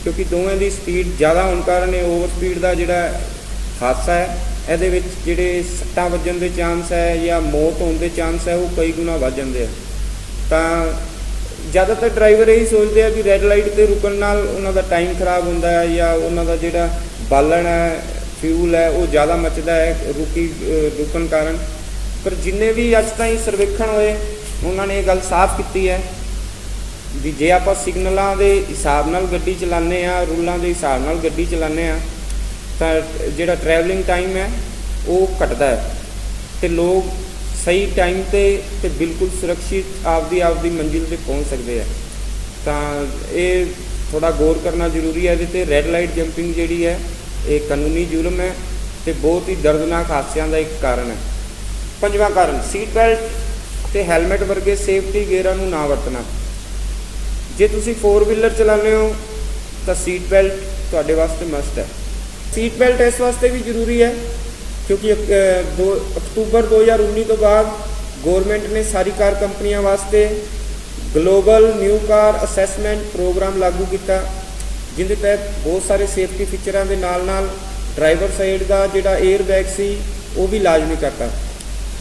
ਕਿਉਂਕਿ ਦੋਵਾਂ ਦੀ ਸਪੀਡ ਜ਼ਿਆਦਾ ਹੋਣ ਕਾਰਨ ਇਹ ਓਵਰ ਸਪੀਡ ਦਾ ਜਿਹੜਾ ਹਾਦਸਾ ਹੈ ਇਹਦੇ ਵਿੱਚ ਜਿਹੜੇ ਸੱਟਾਂ ਵੱਜਣ ਦੇ ਚਾਂਸ ਹੈ ਜਾਂ ਮੌਤ ਹੋਣ ਦੇ ਚਾਂਸ ਹੈ ਉਹ ਕਈ ਗੁਣਾ ਵੱਧ ਜਾਂਦੇ ਆ। ਤਾਂ ਜ਼ਿਆਦਾਤਰ ਡਰਾਈਵਰ ਇਹੀ ਸੋਚਦੇ ਆ ਕਿ ਰੈੱਡ ਲਾਈਟ 'ਤੇ ਰੁਕਣ ਨਾਲ ਉਹਨਾਂ ਦਾ ਟਾਈਮ ਖਰਾਬ ਹੁੰਦਾ ਹੈ ਜਾਂ ਉਹਨਾਂ ਦਾ ਜਿਹੜਾ ਬਾਲਣ ਹੈ, ਫਿਊਲ ਹੈ, ਉਹ ਜ਼ਿਆਦਾ ਮੱਚਦਾ ਹੈ ਰੁਕਣ ਕਾਰਨ। ਪਰ ਜਿੰਨੇ ਵੀ ਅੱਜ ਤਾਈਂ ਸਰਵੇਖਣ ਹੋਏ ਉਹਨਾਂ ਨੇ ਇਹ ਗੱਲ ਸਾਫ਼ ਕੀਤੀ ਹੈ ਵੀ ਜੇ ਆਪਾਂ ਸਿਗਨਲਾਂ ਦੇ ਹਿਸਾਬ ਨਾਲ ਗੱਡੀ ਚਲਾਉਂਦੇ ਹਾਂ, ਰੂਲਾਂ ਦੇ ਹਿਸਾਬ ਨਾਲ ਗੱਡੀ ਚਲਾਉਂਦੇ ਹਾਂ ਤਾਂ ਜਿਹੜਾ ਟਰੈਵਲਿੰਗ ਟਾਈਮ ਹੈ ਉਹ ਘਟਦਾ ਹੈ ਅਤੇ ਲੋਕ ਸਹੀ ਟਾਈਮ 'ਤੇ ਬਿਲਕੁਲ ਸੁਰੱਖਿਅਤ ਆਪਦੀ ਮੰਜ਼ਿਲ 'ਤੇ ਪਹੁੰਚ ਸਕਦੇ ਆ। ਤਾਂ ਇਹ ਥੋੜ੍ਹਾ ਗੌਰ ਕਰਨਾ ਜ਼ਰੂਰੀ ਹੈ ਇਹਦੇ 'ਤੇ। ਰੈੱਡ ਲਾਈਟ ਜੰਪਿੰਗ ਜਿਹੜੀ ਹੈ ਇਹ ਕਾਨੂੰਨੀ ਜੁਰਮ ਹੈ ਅਤੇ ਬਹੁਤ ਹੀ ਦਰਦਨਾਕ ਹਾਦਸਿਆਂ ਦਾ ਇੱਕ ਕਾਰਨ ਹੈ। ਪੰਜਵਾਂ ਕਾਰਨ, ਸੀਟ ਬੈਲਟ ਅਤੇ ਹੈਲਮਟ ਵਰਗੇ ਸੇਫਟੀ ਗੇਅਰਾਂ ਨੂੰ ਨਾ ਵਰਤਣਾ। ਜੇ ਤੁਸੀਂ 4 ਵੀਲਰ ਚਲਾਉਂਦੇ ਹੋ ਤਾਂ ਸੀਟ ਬੈਲਟ ਤੁਹਾਡੇ ਵਾਸਤੇ ਮਸਟ ਹੈ। ਸੀਟ ਬੈਲਟ ਇਸ ਵਾਸਤੇ ਵੀ ਜ਼ਰੂਰੀ ਹੈ ਕਿਉਂਕਿ ਅਕਤੂਬਰ 2019 ਤੋਂ ਬਾਅਦ ਗੌਰਮੈਂਟ ਨੇ ਸਾਰੀ ਕਾਰ ਕੰਪਨੀਆਂ ਵਾਸਤੇ global new car assessment programme ਲਾਗੂ ਕੀਤਾ, ਜਿਹਦੇ ਤਹਿਤ ਬਹੁਤ ਸਾਰੇ ਸੇਫਟੀ ਫੀਚਰਾਂ ਦੇ ਨਾਲ ਡਰਾਈਵਰ ਸਾਈਡ ਦਾ ਜਿਹੜਾ 에ਅਰ ਬੈਗ ਸੀ ਉਹ ਵੀ ਲਾਜ਼ਮੀ ਕਰਤਾ।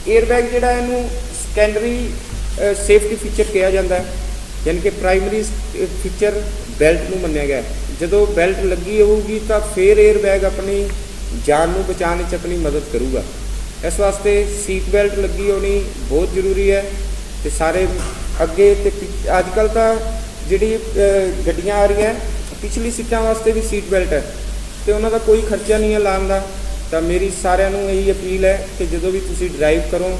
에ਅਰ ਬੈਗ ਜਿਹੜਾ ਇਹਨੂੰ ਸੈਕੰਡਰੀ ਸੇਫਟੀ ਫੀਚਰ ਕਿਹਾ ਜਾਂਦਾ ਹੈ, ਯਾਨੀ ਕਿ ਪ੍ਰਾਇਮਰੀ ਫੀਚਰ ਬੈਲਟ ਨੂੰ ਮੰਨਿਆ ਗਿਆ। ਜਦੋਂ ਬੈਲਟ ਲੱਗੀ ਹੋਊਗੀ ਤਾਂ ਫਿਰ 에ਅਰ ਬੈਗ ਆਪਣੀ ਜਾਨ ਨੂੰ ਬਚਾਉਣ ਵਿੱਚ ਆਪਣੀ ਮਦਦ ਕਰੂਗਾ। ਇਸ ਵਾਸਤੇ ਸੀਟ ਬੈਲਟ ਲੱਗੀ ਹੋਣੀ ਬਹੁਤ ਜ਼ਰੂਰੀ ਹੈ। ਤੇ ਸਾਰੇ ਅੱਗੇ ਤੇ ਅੱਜ ਕੱਲ੍ਹ ਤਾਂ ਜਿਹੜੀ ਗੱਡੀਆਂ ਆ ਰਹੀਆਂ ਪਿਛਲੀ ਸੀਟਾਂ ਵਾਸਤੇ ਵੀ ਸੀਟ ਬੈਲਟ ਹੈ ਤੇ ਉਹਨਾਂ ਦਾ ਕੋਈ ਖਰਚਾ ਨਹੀਂ ਹੈ ਲਾਉਣ ਦਾ। ਤਾਂ ਮੇਰੀ ਸਾਰਿਆਂ ਨੂੰ ਇਹੀ ਅਪੀਲ ਹੈ ਕਿ ਜਦੋਂ ਵੀ ਤੁਸੀਂ ਡਰਾਈਵ ਕਰੋ,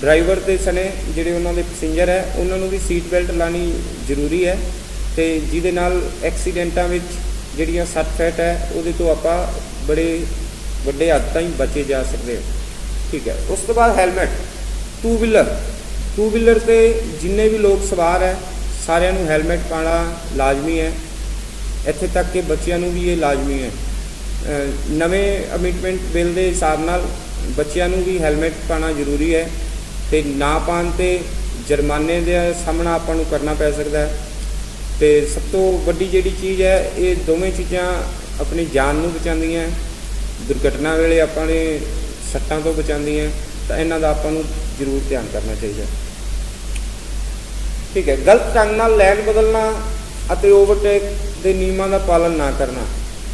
ਡਰਾਈਵਰ ਦੇ ਸਣੇ ਜਿਹੜੇ ਉਹਨਾਂ ਦੇ ਪੈਸੇਂਜਰ ਹੈ ਉਹਨਾਂ ਨੂੰ ਵੀ ਸੀਟ ਬੈਲਟ ਲਾਉਣੀ ਜ਼ਰੂਰੀ ਹੈ, ਤੇ ਜਿਹਦੇ ਨਾਲ ਐਕਸੀਡੈਂਟਾਂ ਵਿੱਚ ਜਿਹੜੀਆਂ ਸੱਟ ਫੇਟ ਹੈ ਉਹਦੇ ਤੋਂ ਆਪਾਂ ਬੜੇ ਵੱਡੇ ਹੱਦ ਤਾਈਂ ਬਚੇ ਜਾ ਸਕਦੇ ਹਾਂ। ਠੀਕ ਹੈ। ਉਸ ਤੋਂ ਬਾਅਦ ਹੈਲਮਟ। ਟੂ ਵੀਲਰ 'ਤੇ ਜਿੰਨੇ ਵੀ ਲੋਕ ਸਵਾਰ ਹੈ ਸਾਰਿਆਂ ਨੂੰ ਹੈਲਮਟ ਪਾਉਣਾ ਲਾਜ਼ਮੀ ਹੈ। ਇੱਥੇ ਤੱਕ ਕਿ ਬੱਚਿਆਂ ਨੂੰ ਵੀ ਇਹ ਲਾਜ਼ਮੀ ਹੈ। ਨਵੇਂ ਅਮੈਂਡਮੈਂਟ ਬਿੱਲ ਦੇ ਹਿਸਾਬ ਨਾਲ ਬੱਚਿਆਂ ਨੂੰ ਵੀ ਹੈਲਮਟ ਪਾਉਣਾ ਜ਼ਰੂਰੀ ਹੈ, ਤੇ ਨਾ ਪਾਉਣ 'ਤੇ ਜੁਰਮਾਨੇ ਦਾ ਸਾਹਮਣਾ ਆਪਾਂ ਨੂੰ ਕਰਨਾ ਪੈ ਸਕਦਾ ਹੈ। ਤੇ ਸਭ ਤੋਂ ਵੱਡੀ ਜਿਹੜੀ ਚੀਜ਼ ਹੈ, ਇਹ ਦੋਵੇਂ ਚੀਜ਼ਾਂ ਆਪਣੀ ਜਾਨ ਨੂੰ ਬਚਾਉਂਦੀਆਂ, ਦੁਰਘਟਨਾ ਵੇਲੇ ਆਪਣੇ ਸੱਟਾਂ ਤੋਂ ਬਚਾਉਂਦੀਆਂ, ਤਾਂ ਇਹਨਾਂ ਦਾ ਆਪਾਂ ਨੂੰ ਜ਼ਰੂਰ ਧਿਆਨ ਕਰਨਾ ਚਾਹੀਦਾ। ਠੀਕ ਹੈ। ਗਲਤ ਢੰਗ ਨਾਲ ਲੈਨ ਬਦਲਣਾ ਅਤੇ ਓਵਰਟੇਕ ਦੇ ਨਿਯਮਾਂ ਦਾ ਪਾਲਣ ਨਾ ਕਰਨਾ,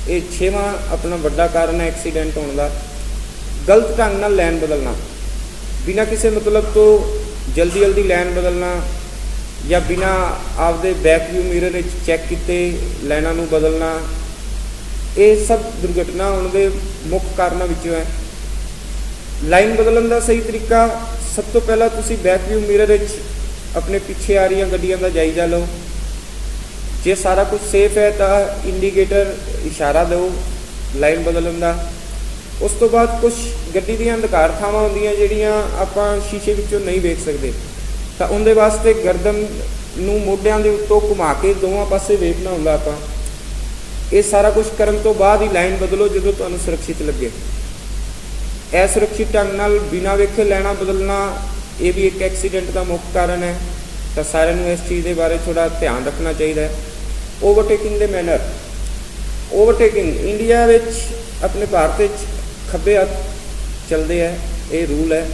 ਇਹ 6ਵਾਂ ਆਪਣਾ ਵੱਡਾ ਕਾਰਨ ਹੈ ਐਕਸੀਡੈਂਟ ਹੋਣ ਦਾ। ਗਲਤ ਢੰਗ ਨਾਲ ਲੈਨ ਬਦਲਣਾ, ਬਿਨਾਂ ਕਿਸੇ ਮਤਲਬ ਤੋਂ ਜਲਦੀ ਲੈਨ ਬਦਲਣਾ, ਜਾਂ ਬਿਨਾਂ ਆਪਦੇ ਬੈਕ ਵਿਊ ਮਿਰਰ ਵਿੱਚ ਚੈੱਕ ਕੀਤੇ ਲਾਈਨਾਂ ਨੂੰ ਬਦਲਣਾ, ਇਹ ਸਭ ਦੁਰਘਟਨਾ ਹੋਣ ਦੇ ਮੁੱਖ ਕਾਰਨਾਂ ਵਿੱਚੋਂ ਹੈ। ਲਾਈਨ ਬਦਲਣ ਦਾ ਸਹੀ ਤਰੀਕਾ, ਸਭ ਤੋਂ ਪਹਿਲਾਂ ਤੁਸੀਂ ਬੈਕ ਵਿਊ ਮਿਰਰ ਵਿੱਚ ਆਪਣੇ ਪਿੱਛੇ ਆ ਰਹੀਆਂ ਗੱਡੀਆਂ ਦਾ ਜਾਇਜ਼ਾ ਲਓ। ਜੇ ਸਾਰਾ ਕੁਝ ਸੇਫ ਹੈ ਤਾਂ ਇੰਡੀਕੇਟਰ ਇਸ਼ਾਰਾ ਦਿਓ ਲਾਈਨ ਬਦਲਣ ਦਾ। ਉਸ ਤੋਂ ਬਾਅਦ ਕੁਝ ਗੱਡੀ ਦੀਆਂ ਅੰਧਕਾਰ ਥਾਵਾਂ ਹੁੰਦੀਆਂ ਜਿਹੜੀਆਂ ਆਪਾਂ ਸ਼ੀਸ਼ੇ ਵਿੱਚੋਂ ਨਹੀਂ ਵੇਖ ਸਕਦੇ, ਤਾਂ ਉਹਦੇ ਵਾਸਤੇ ਗਰਦਨ ਨੂੰ ਮੋਢਿਆਂ ਦੇ ਉੱਤੋਂ ਘੁਮਾ ਕੇ ਦੋਵਾਂ ਪਾਸੇ ਵੇਖਣਾ ਹੁੰਦਾ ਆਪਾਂ। ਇਹ ਸਾਰਾ ਕੁਝ ਕਰਨ ਤੋਂ ਬਾਅਦ ਹੀ ਲਾਈਨ ਬਦਲੋ ਜਦੋਂ ਤੁਹਾਨੂੰ ਸੁਰੱਖਿਅਤ ਲੱਗੇ। ਅਸੁਰੱਖਿਅਤ ਢੰਗ ਨਾਲ ਬਿਨਾਂ ਵੇਖੇ ਲਾਈਨਾਂ ਬਦਲਣਾ, ਇਹ ਵੀ ਇੱਕ ਐਕਸੀਡੈਂਟ ਦਾ ਮੁੱਖ ਕਾਰਨ ਹੈ। ਤਾਂ ਸਾਰਿਆਂ ਨੂੰ ਇਸ ਚੀਜ਼ ਦੇ ਬਾਰੇ ਥੋੜ੍ਹਾ ਧਿਆਨ ਰੱਖਣਾ ਚਾਹੀਦਾ ਹੈ। ਓਵਰਟੇਕਿੰਗ ਦੇ ਮੈਨਰ। ਓਵਰਟੇਕਿੰਗ ਇੰਡੀਆ ਵਿੱਚ, ਆਪਣੇ ਭਾਰਤ ਵਿੱਚ ਖੱਬੇ ਹੱਥ ਚੱਲਦੇ ਹੈ, ਇਹ ਰੂਲ ਹੈ।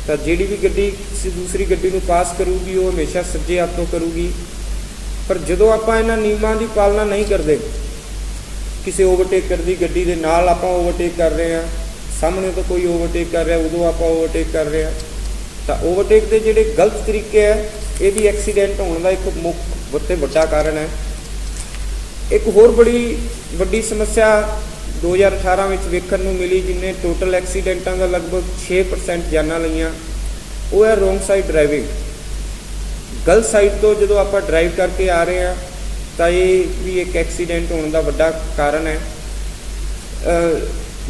ਤਾਂ ਜਿਹੜੀ ਵੀ ਗੱਡੀ ਕਿਸੇ ਦੂਸਰੀ ਗੱਡੀ ਨੂੰ ਪਾਸ ਕਰੂਗੀ ਉਹ ਹਮੇਸ਼ਾ ਸੱਜੇ ਹੱਥ ਤੋਂ ਕਰੂਗੀ। ਪਰ ਜਦੋਂ ਆਪਾਂ ਇਹਨਾਂ ਨਿਯਮਾਂ ਦੀ ਪਾਲਣਾ ਨਹੀਂ ਕਰਦੇ, ਕਿਸੇ ਓਵਰਟੇਕ ਕਰਦੀ ਗੱਡੀ ਦੇ ਨਾਲ ਆਪਾਂ ਓਵਰਟੇਕ ਕਰ ਰਹੇ ਹਾਂ, ਸਾਹਮਣੇ ਤੋਂ ਕੋਈ ਓਵਰਟੇਕ ਕਰ ਰਿਹਾ ਉਦੋਂ ਆਪਾਂ ਓਵਰਟੇਕ ਕਰ ਰਹੇ ਹਾਂ, ਤਾਂ ਓਵਰਟੇਕ ਦੇ ਜਿਹੜੇ ਗਲਤ ਤਰੀਕੇ ਹੈ ਇਹ ਵੀ ਐਕਸੀਡੈਂਟ ਹੋਣ ਦਾ ਇੱਕ ਮੁੱਖ ਅਤੇ ਵੱਡਾ ਕਾਰਨ ਹੈ। ਇੱਕ ਹੋਰ ਬੜੀ ਵੱਡੀ ਸਮੱਸਿਆ 2018 ਵਿੱਚ ਵੇਖਣ ਨੂੰ ਮਿਲੀ, ਜਿਹਨੇ ਟੋਟਲ ਐਕਸੀਡੈਂਟਾਂ ਦਾ ਲਗਭਗ 6% ਜਾਨਾਂ ਲਈਆਂ, ਉਹ ਹੈ ਰੋਂਗ ਸਾਈਡ ਡਰਾਈਵਿੰਗ। ਗਲਤ ਸਾਈਡ ਤੋਂ ਜਦੋਂ ਆਪਾਂ ਡਰਾਈਵ ਕਰਕੇ ਆ ਰਹੇ ਹਾਂ ਤਾਂ ਇਹ ਵੀ ਇੱਕ ਐਕਸੀਡੈਂਟ ਹੋਣ ਦਾ ਵੱਡਾ ਕਾਰਨ ਹੈ।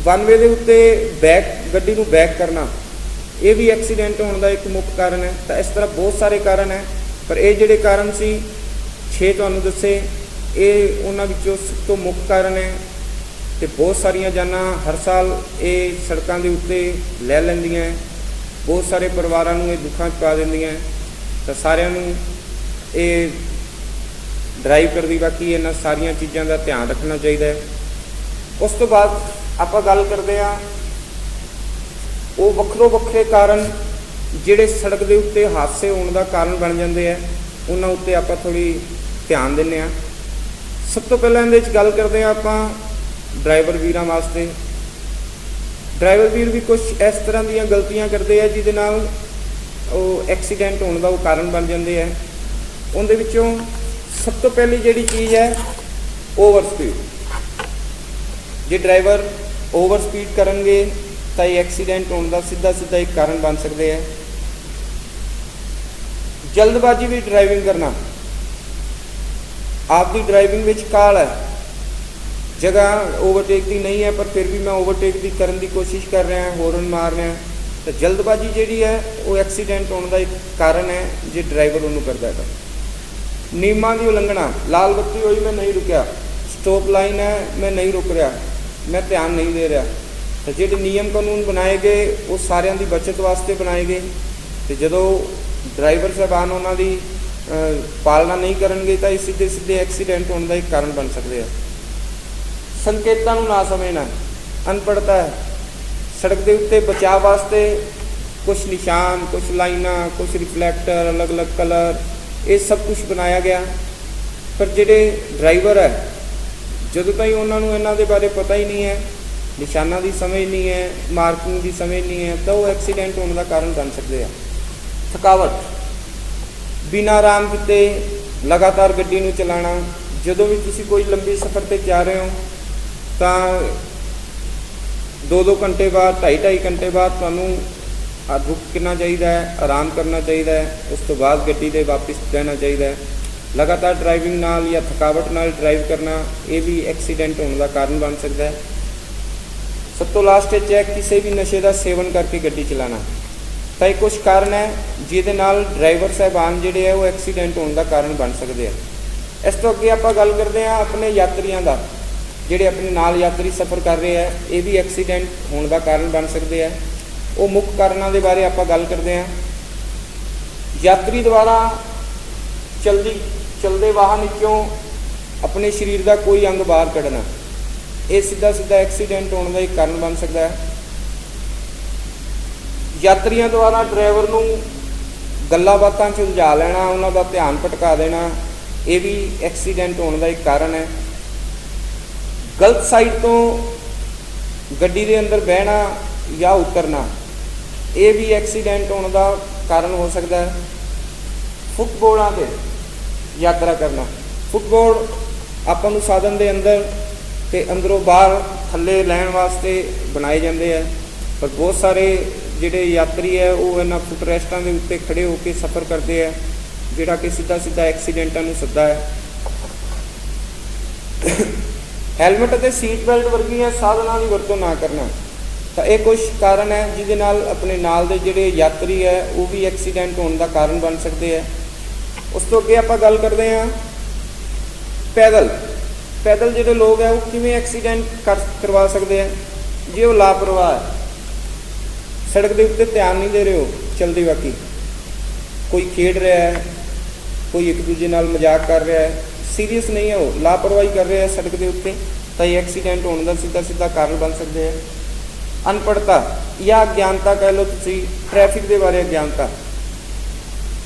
ਵਨ ਵੇ ਦੇ ਉੱਤੇ ਗੱਡੀ ਨੂੰ ਬੈਕ ਕਰਨਾ, ਇਹ ਵੀ ਐਕਸੀਡੈਂਟ ਹੋਣ ਦਾ ਇੱਕ ਮੁੱਖ ਕਾਰਨ ਹੈ। ਤਾਂ ਇਸ ਤਰ੍ਹਾਂ ਬਹੁਤ ਸਾਰੇ ਕਾਰਨ ਹੈ, ਪਰ ਇਹ ਜਿਹੜੇ ਕਾਰਨ ਸੀ 6 ਤੁਹਾਨੂੰ ਦੱਸੇ, ਇਹ ਉਹਨਾਂ ਵਿੱਚੋਂ ਸਭ ਤੋਂ ਮੁੱਖ ਕਾਰਨ ਹੈ। ਤੇ ਬਹੁਤ ਸਾਰੀਆਂ ਜਾਨਾਂ ਹਰ ਸਾਲ ਇਹ ਸੜਕਾਂ ਦੇ ਉੱਤੇ ਲੈ ਲੈਂਦੀਆਂ, ਬਹੁਤ ਸਾਰੇ ਪਰਿਵਾਰਾਂ ਨੂੰ ਇਹ ਦੁੱਖਾਂ 'ਚ ਪਾ ਦਿੰਦੀਆਂ। ਤਾਂ ਸਾਰਿਆਂ ਨੂੰ ਇਹ ਡਰਾਈਵ ਕਰਦੀ ਬਾਕੀ ਇਹਨਾਂ ਸਾਰੀਆਂ ਚੀਜ਼ਾਂ ਦਾ ਧਿਆਨ ਰੱਖਣਾ ਚਾਹੀਦਾ ਹੈ। ਉਸ ਤੋਂ ਬਾਅਦ ਆਪਾਂ ਗੱਲ ਕਰਦੇ ਹਾਂ ਉਹ ਵੱਖਰੇ ਕਾਰਨ ਜਿਹੜੇ ਸੜਕ ਦੇ ਉੱਤੇ ਹਾਦਸੇ ਹੋਣ ਦਾ ਕਾਰਨ ਬਣ ਜਾਂਦੇ ਆ, ਉਹਨਾਂ ਉੱਤੇ ਆਪਾਂ ਥੋੜ੍ਹੀ ਧਿਆਨ ਦਿੰਦੇ ਹਾਂ। ਸਭ ਤੋਂ ਪਹਿਲਾਂ ਇਹਦੇ 'ਚ ਗੱਲ ਕਰਦੇ ਹਾਂ ਆਪਾਂ ਡਰਾਈਵਰ ਵੀਰਾਂ ਵਾਸਤੇ। ਡਰਾਈਵਰ ਵੀਰ ਵੀ ਕੁਝ ਇਸ ਤਰ੍ਹਾਂ ਦੀਆਂ ਗਲਤੀਆਂ ਕਰਦੇ ਆ ਜਿਹਦੇ ਨਾਲ ਉਹ ਐਕਸੀਡੈਂਟ ਹੋਣ ਦਾ ਉਹ ਕਾਰਨ ਬਣ ਜਾਂਦੇ ਆ। ਉਹਦੇ ਵਿੱਚੋਂ ਸਭ ਤੋਂ ਪਹਿਲੀ ਜਿਹੜੀ ਚੀਜ਼ ਹੈ ਓਵਰ ਸਪੀਡ। ਜੇ ਡਰਾਈਵਰ ਓਵਰ ਸਪੀਡ ਕਰਨਗੇ ਤਾਂ ਇਹ ਐਕਸੀਡੈਂਟ ਹੋਣ ਦਾ ਸਿੱਧਾ ਇੱਕ ਕਾਰਨ ਬਣ ਸਕਦੇ ਆ। ਜਲਦਬਾਜ਼ੀ ਵਿੱਚ ਡਰਾਈਵਿੰਗ ਕਰਨਾ, ਆਪਦੀ ਡਰਾਈਵਿੰਗ ਵਿੱਚ ਕਾਹਲ ਹੈ, ਜਗ੍ਹਾ ਓਵਰਟੇਕ ਦੀ ਨਹੀਂ ਹੈ ਪਰ ਫਿਰ ਵੀ ਮੈਂ ਓਵਰਟੇਕ ਦੀ ਕਰਨ ਦੀ ਕੋਸ਼ਿਸ਼ ਕਰ ਰਿਹਾ, ਹੌਰਨ ਮਾਰ ਰਿਹਾ, ਤਾਂ ਜਲਦਬਾਜ਼ੀ ਜਿਹੜੀ ਹੈ ਉਹ ਐਕਸੀਡੈਂਟ ਹੋਣ ਦਾ ਇੱਕ ਕਾਰਨ ਹੈ ਜੇ ਡਰਾਈਵਰ ਉਹਨੂੰ ਕਰਦਾ ਹੈ। ਨਿਯਮਾਂ ਦੀ ਉਲੰਘਣਾ, ਲਾਲ ਬੱਤੀ ਹੋਈ ਮੈਂ ਨਹੀਂ ਰੁਕਿਆ, ਸਟਾਪ ਲਾਈਨ ਹੈ ਮੈਂ ਨਹੀਂ ਰੁਕ ਰਿਹਾ, ਮੈਂ ਧਿਆਨ ਨਹੀਂ ਦੇ ਰਿਹਾ। ਤਾਂ ਜਿਹੜੇ ਨਿਯਮ ਕਾਨੂੰਨ ਬਣਾਏ ਗਏ ਉਹ ਸਾਰਿਆਂ ਦੀ ਬਚਤ ਵਾਸਤੇ ਬਣਾਏ ਗਏ, ਤੇ ਜਦੋਂ ਡਰਾਈਵਰ ਸਾਹਿਬਾਨ ਉਹਨਾਂ ਦੀ ਪਾਲਣਾ ਨਹੀਂ ਕਰਨਗੇ ਤਾਂ ਇਹ ਸਿੱਧੇ ਸਿੱਧੇ ਐਕਸੀਡੈਂਟ ਹੋਣ ਦਾ ਇੱਕ ਕਾਰਨ ਬਣ ਸਕਦੇ ਆ। ਸੰਕੇਤਾਂ ਨੂੰ ਨਾ ਸਮਝਣਾ, ਅਨਪੜ੍ਹਤਾ ਹੈ। ਸੜਕ ਦੇ ਉੱਤੇ ਬਚਾਅ ਵਾਸਤੇ ਕੁਛ ਨਿਸ਼ਾਨ, ਕੁਛ ਲਾਈਨਾਂ, ਕੁਛ ਰਿਫਲੈਕਟਰ, ਅਲੱਗ-ਅਲੱਗ ਕਲਰ, ਇਹ ਸਭ ਕੁਛ ਬਣਾਇਆ ਗਿਆ। ਪਰ ਜਿਹੜੇ ਡਰਾਈਵਰ ਹੈ, ਜਦੋਂ ਤਾਈਂ ਉਹਨਾਂ ਨੂੰ ਇਹਨਾਂ ਦੇ ਬਾਰੇ ਪਤਾ ਹੀ ਨਹੀਂ ਹੈ, ਨਿਸ਼ਾਨਾਂ ਦੀ ਸਮਝ ਨਹੀਂ ਹੈ, ਮਾਰਕਿੰਗ ਦੀ ਸਮਝ ਨਹੀਂ ਹੈ, ਤਾਂ ਉਹ ਐਕਸੀਡੈਂਟ ਹੋਣ ਦਾ ਕਾਰਨ ਬਣ ਸਕਦੇ ਆ। ਥਕਾਵਟ, ਬਿਨਾਂ ਆਰਾਮ ਕੀਤੇ ਲਗਾਤਾਰ ਗੱਡੀ ਨੂੰ ਚਲਾਉਣਾ। ਜਦੋਂ ਵੀ ਤੁਸੀਂ ਕੋਈ ਲੰਬੀ ਸਫ਼ਰ 'ਤੇ ਜਾ ਰਹੇ ਹੋ ਤਾਂ 2-2 ਘੰਟੇ ਬਾਅਦ, 2.5 ਘੰਟੇ ਬਾਅਦ ਤੁਹਾਨੂੰ ਰੁਕਣਾ ਚਾਹੀਦਾ ਹੈ, ਆਰਾਮ ਕਰਨਾ ਚਾਹੀਦਾ ਹੈ। ਉਸ ਤੋਂ ਬਾਅਦ ਗੱਡੀ 'ਤੇ ਵਾਪਸ ਰਹਿਣਾ ਚਾਹੀਦਾ ਹੈ। ਲਗਾਤਾਰ ਡਰਾਈਵਿੰਗ ਨਾਲ ਜਾਂ ਥਕਾਵਟ ਨਾਲ ਡਰਾਈਵ ਕਰਨਾ, ਇਹ ਵੀ ਐਕਸੀਡੈਂਟ ਹੋਣ ਦਾ ਕਾਰਨ ਬਣ ਸਕਦਾ ਹੈ। ਸਭ ਤੋਂ ਲਾਸਟ ਵਿੱਚ ਹੈ ਕਿਸੇ ਵੀ ਨਸ਼ੇ ਦਾ ਸੇਵਨ ਕਰਕੇ ਗੱਡੀ ਚਲਾਉਣਾ। ਤਾਂ ਇਹ ਕੁਝ ਕਾਰਨ ਹੈ ਜਿਹਦੇ ਨਾਲ ਡਰਾਈਵਰ ਸਾਹਿਬਾਨ ਜਿਹੜੇ ਹੈ ਉਹ ਐਕਸੀਡੈਂਟ ਹੋਣ ਦਾ ਕਾਰਨ ਬਣ ਸਕਦੇ ਆ। ਇਸ ਤੋਂ ਅੱਗੇ ਆਪਾਂ ਗੱਲ ਕਰਦੇ ਹਾਂ ਆਪਣੇ ਯਾਤਰੀਆਂ ਦਾ। ਜਿਹੜੇ ਆਪਣੇ ਨਾਲ ਯਾਤਰੀ ਸਫ਼ਰ ਕਰ ਰਹੇ ਹੈ, ਇਹ ਵੀ ਐਕਸੀਡੈਂਟ ਹੋਣ ਦਾ ਕਾਰਨ ਬਣ ਸਕਦੇ ਆ। ਉਹ ਮੁੱਖ ਕਾਰਨਾਂ ਦੇ ਬਾਰੇ ਆਪਾਂ ਗੱਲ ਕਰਦੇ ਹਾਂ। ਯਾਤਰੀ ਦੁਆਰਾ ਚਲਦੇ ਵਾਹਨ ਵਿੱਚੋਂ ਆਪਣੇ ਸਰੀਰ ਦਾ ਕੋਈ ਅੰਗ ਬਾਹਰ ਕੱਢਣਾ, ਇਹ ਸਿੱਧਾ ਐਕਸੀਡੈਂਟ ਹੋਣ ਦਾ ਇੱਕ ਕਾਰਨ ਬਣ ਸਕਦਾ ਹੈ। ਯਾਤਰੀਆਂ ਦੁਆਰਾ ਡਰਾਈਵਰ ਨੂੰ ਗੱਲਾਂ ਬਾਤਾਂ 'ਚ ਉਲਝਾ ਲੈਣਾ, ਉਹਨਾਂ ਦਾ ਧਿਆਨ ਭਟਕਾ ਦੇਣਾ, ਇਹ ਵੀ ਐਕਸੀਡੈਂਟ ਹੋਣ ਦਾ ਇੱਕ ਕਾਰਨ ਹੈ। ਗਲਤ ਸਾਈਡ ਤੋਂ ਗੱਡੀ ਦੇ ਅੰਦਰ ਬਹਿਣਾ ਜਾਂ ਉਤਰਨਾ, ਇਹ ਵੀ ਐਕਸੀਡੈਂਟ ਹੋਣ ਦਾ ਕਾਰਨ ਹੋ ਸਕਦਾ ਹੈ। ਫੁੱਟਬੋਰਡਾਂ 'ਤੇ ਯਾਤਰਾ ਕਰਨਾ, ਫੁੱਟਬੋਰਡ ਆਪਾਂ ਨੂੰ ਸਾਧਨ ਦੇ ਅੰਦਰ ਤੇ ਅੰਦਰੋਂ ਬਾਹਰ ਥੱਲੇ ਲੈਣ ਵਾਸਤੇ ਬਣਾਏ ਜਾਂਦੇ ਹੈ, ਪਰ ਬਹੁਤ ਸਾਰੇ ਜਿਹੜੇ ਯਾਤਰੀ ਹੈ ਉਹ ਇਹਨਾਂ ਫੁੱਟ ਰੈਸਟਾਂ ਦੇ ਉੱਤੇ ਖੜੇ ਹੋ ਕੇ ਸਫ਼ਰ ਕਰਦੇ ਹੈ, ਜਿਹੜਾ ਕਿ ਸਿੱਧਾ ਐਕਸੀਡੈਂਟਾਂ ਨੂੰ ਸੱਦਾ ਹੈ। ਹੈਲਮਟ ਅਤੇ ਸੀਟ ਬੈਲਟ ਵਰਗੀਆਂ ਸਾਧਨਾਂ ਦੀ ਵਰਤੋਂ ਨਾ ਕਰਨਾ, ਤਾਂ ਇਹ ਕੁਝ ਕਾਰਨ ਹੈ ਜਿਹਦੇ ਨਾਲ ਆਪਣੇ ਨਾਲ ਦੇ ਜਿਹੜੇ ਯਾਤਰੀ ਹੈ ਉਹ ਵੀ ਐਕਸੀਡੈਂਟ ਹੋਣ ਦਾ ਕਾਰਨ ਬਣ ਸਕਦੇ ਹੈ। ਉਸ ਤੋਂ ਅੱਗੇ ਆਪਾਂ ਗੱਲ ਕਰਦੇ ਹਾਂ ਪੈਦਲ ਜਿਹੜੇ ਲੋਕ ਹੈ ਉਹ ਕਿਵੇਂ ਐਕਸੀਡੈਂਟ ਕਰਵਾ ਸਕਦੇ ਹੈ। ਜੇ ਉਹ ਲਾਪਰਵਾਹ ਹੈ, ਸੜਕ ਦੇ ਉੱਤੇ ਧਿਆਨ ਨਹੀਂ ਦੇ ਰਹੇ ਹੋ ਚਲਦੇ ਬਾਕੀ, ਕੋਈ ਖੇਡ ਰਿਹਾ ਹੈ, ਕੋਈ ਇੱਕ ਦੂਜੇ ਨਾਲ ਮਜ਼ਾਕ ਕਰ ਰਿਹਾ ਹੈ, ਸੀਰੀਅਸ ਨਹੀਂ ਹੈ, ਉਹ ਲਾਪਰਵਾਹੀ ਕਰ ਰਿਹਾ ਹੈ ਸੜਕ ਦੇ ਉੱਤੇ, ਤਾਂ ਇਹ ਐਕਸੀਡੈਂਟ ਹੋਣ ਦਾ ਸਿੱਧਾ ਕਾਰਨ ਬਣ ਸਕਦੇ ਹੈ। ਅਨਪੜ੍ਹਤਾ ਜਾਂ ਅਗਿਆਨਤਾ ਕਹਿ ਲਓ ਤੁਸੀਂ, ਟ੍ਰੈਫਿਕ ਦੇ ਬਾਰੇ ਅਗਿਆਨਤਾ,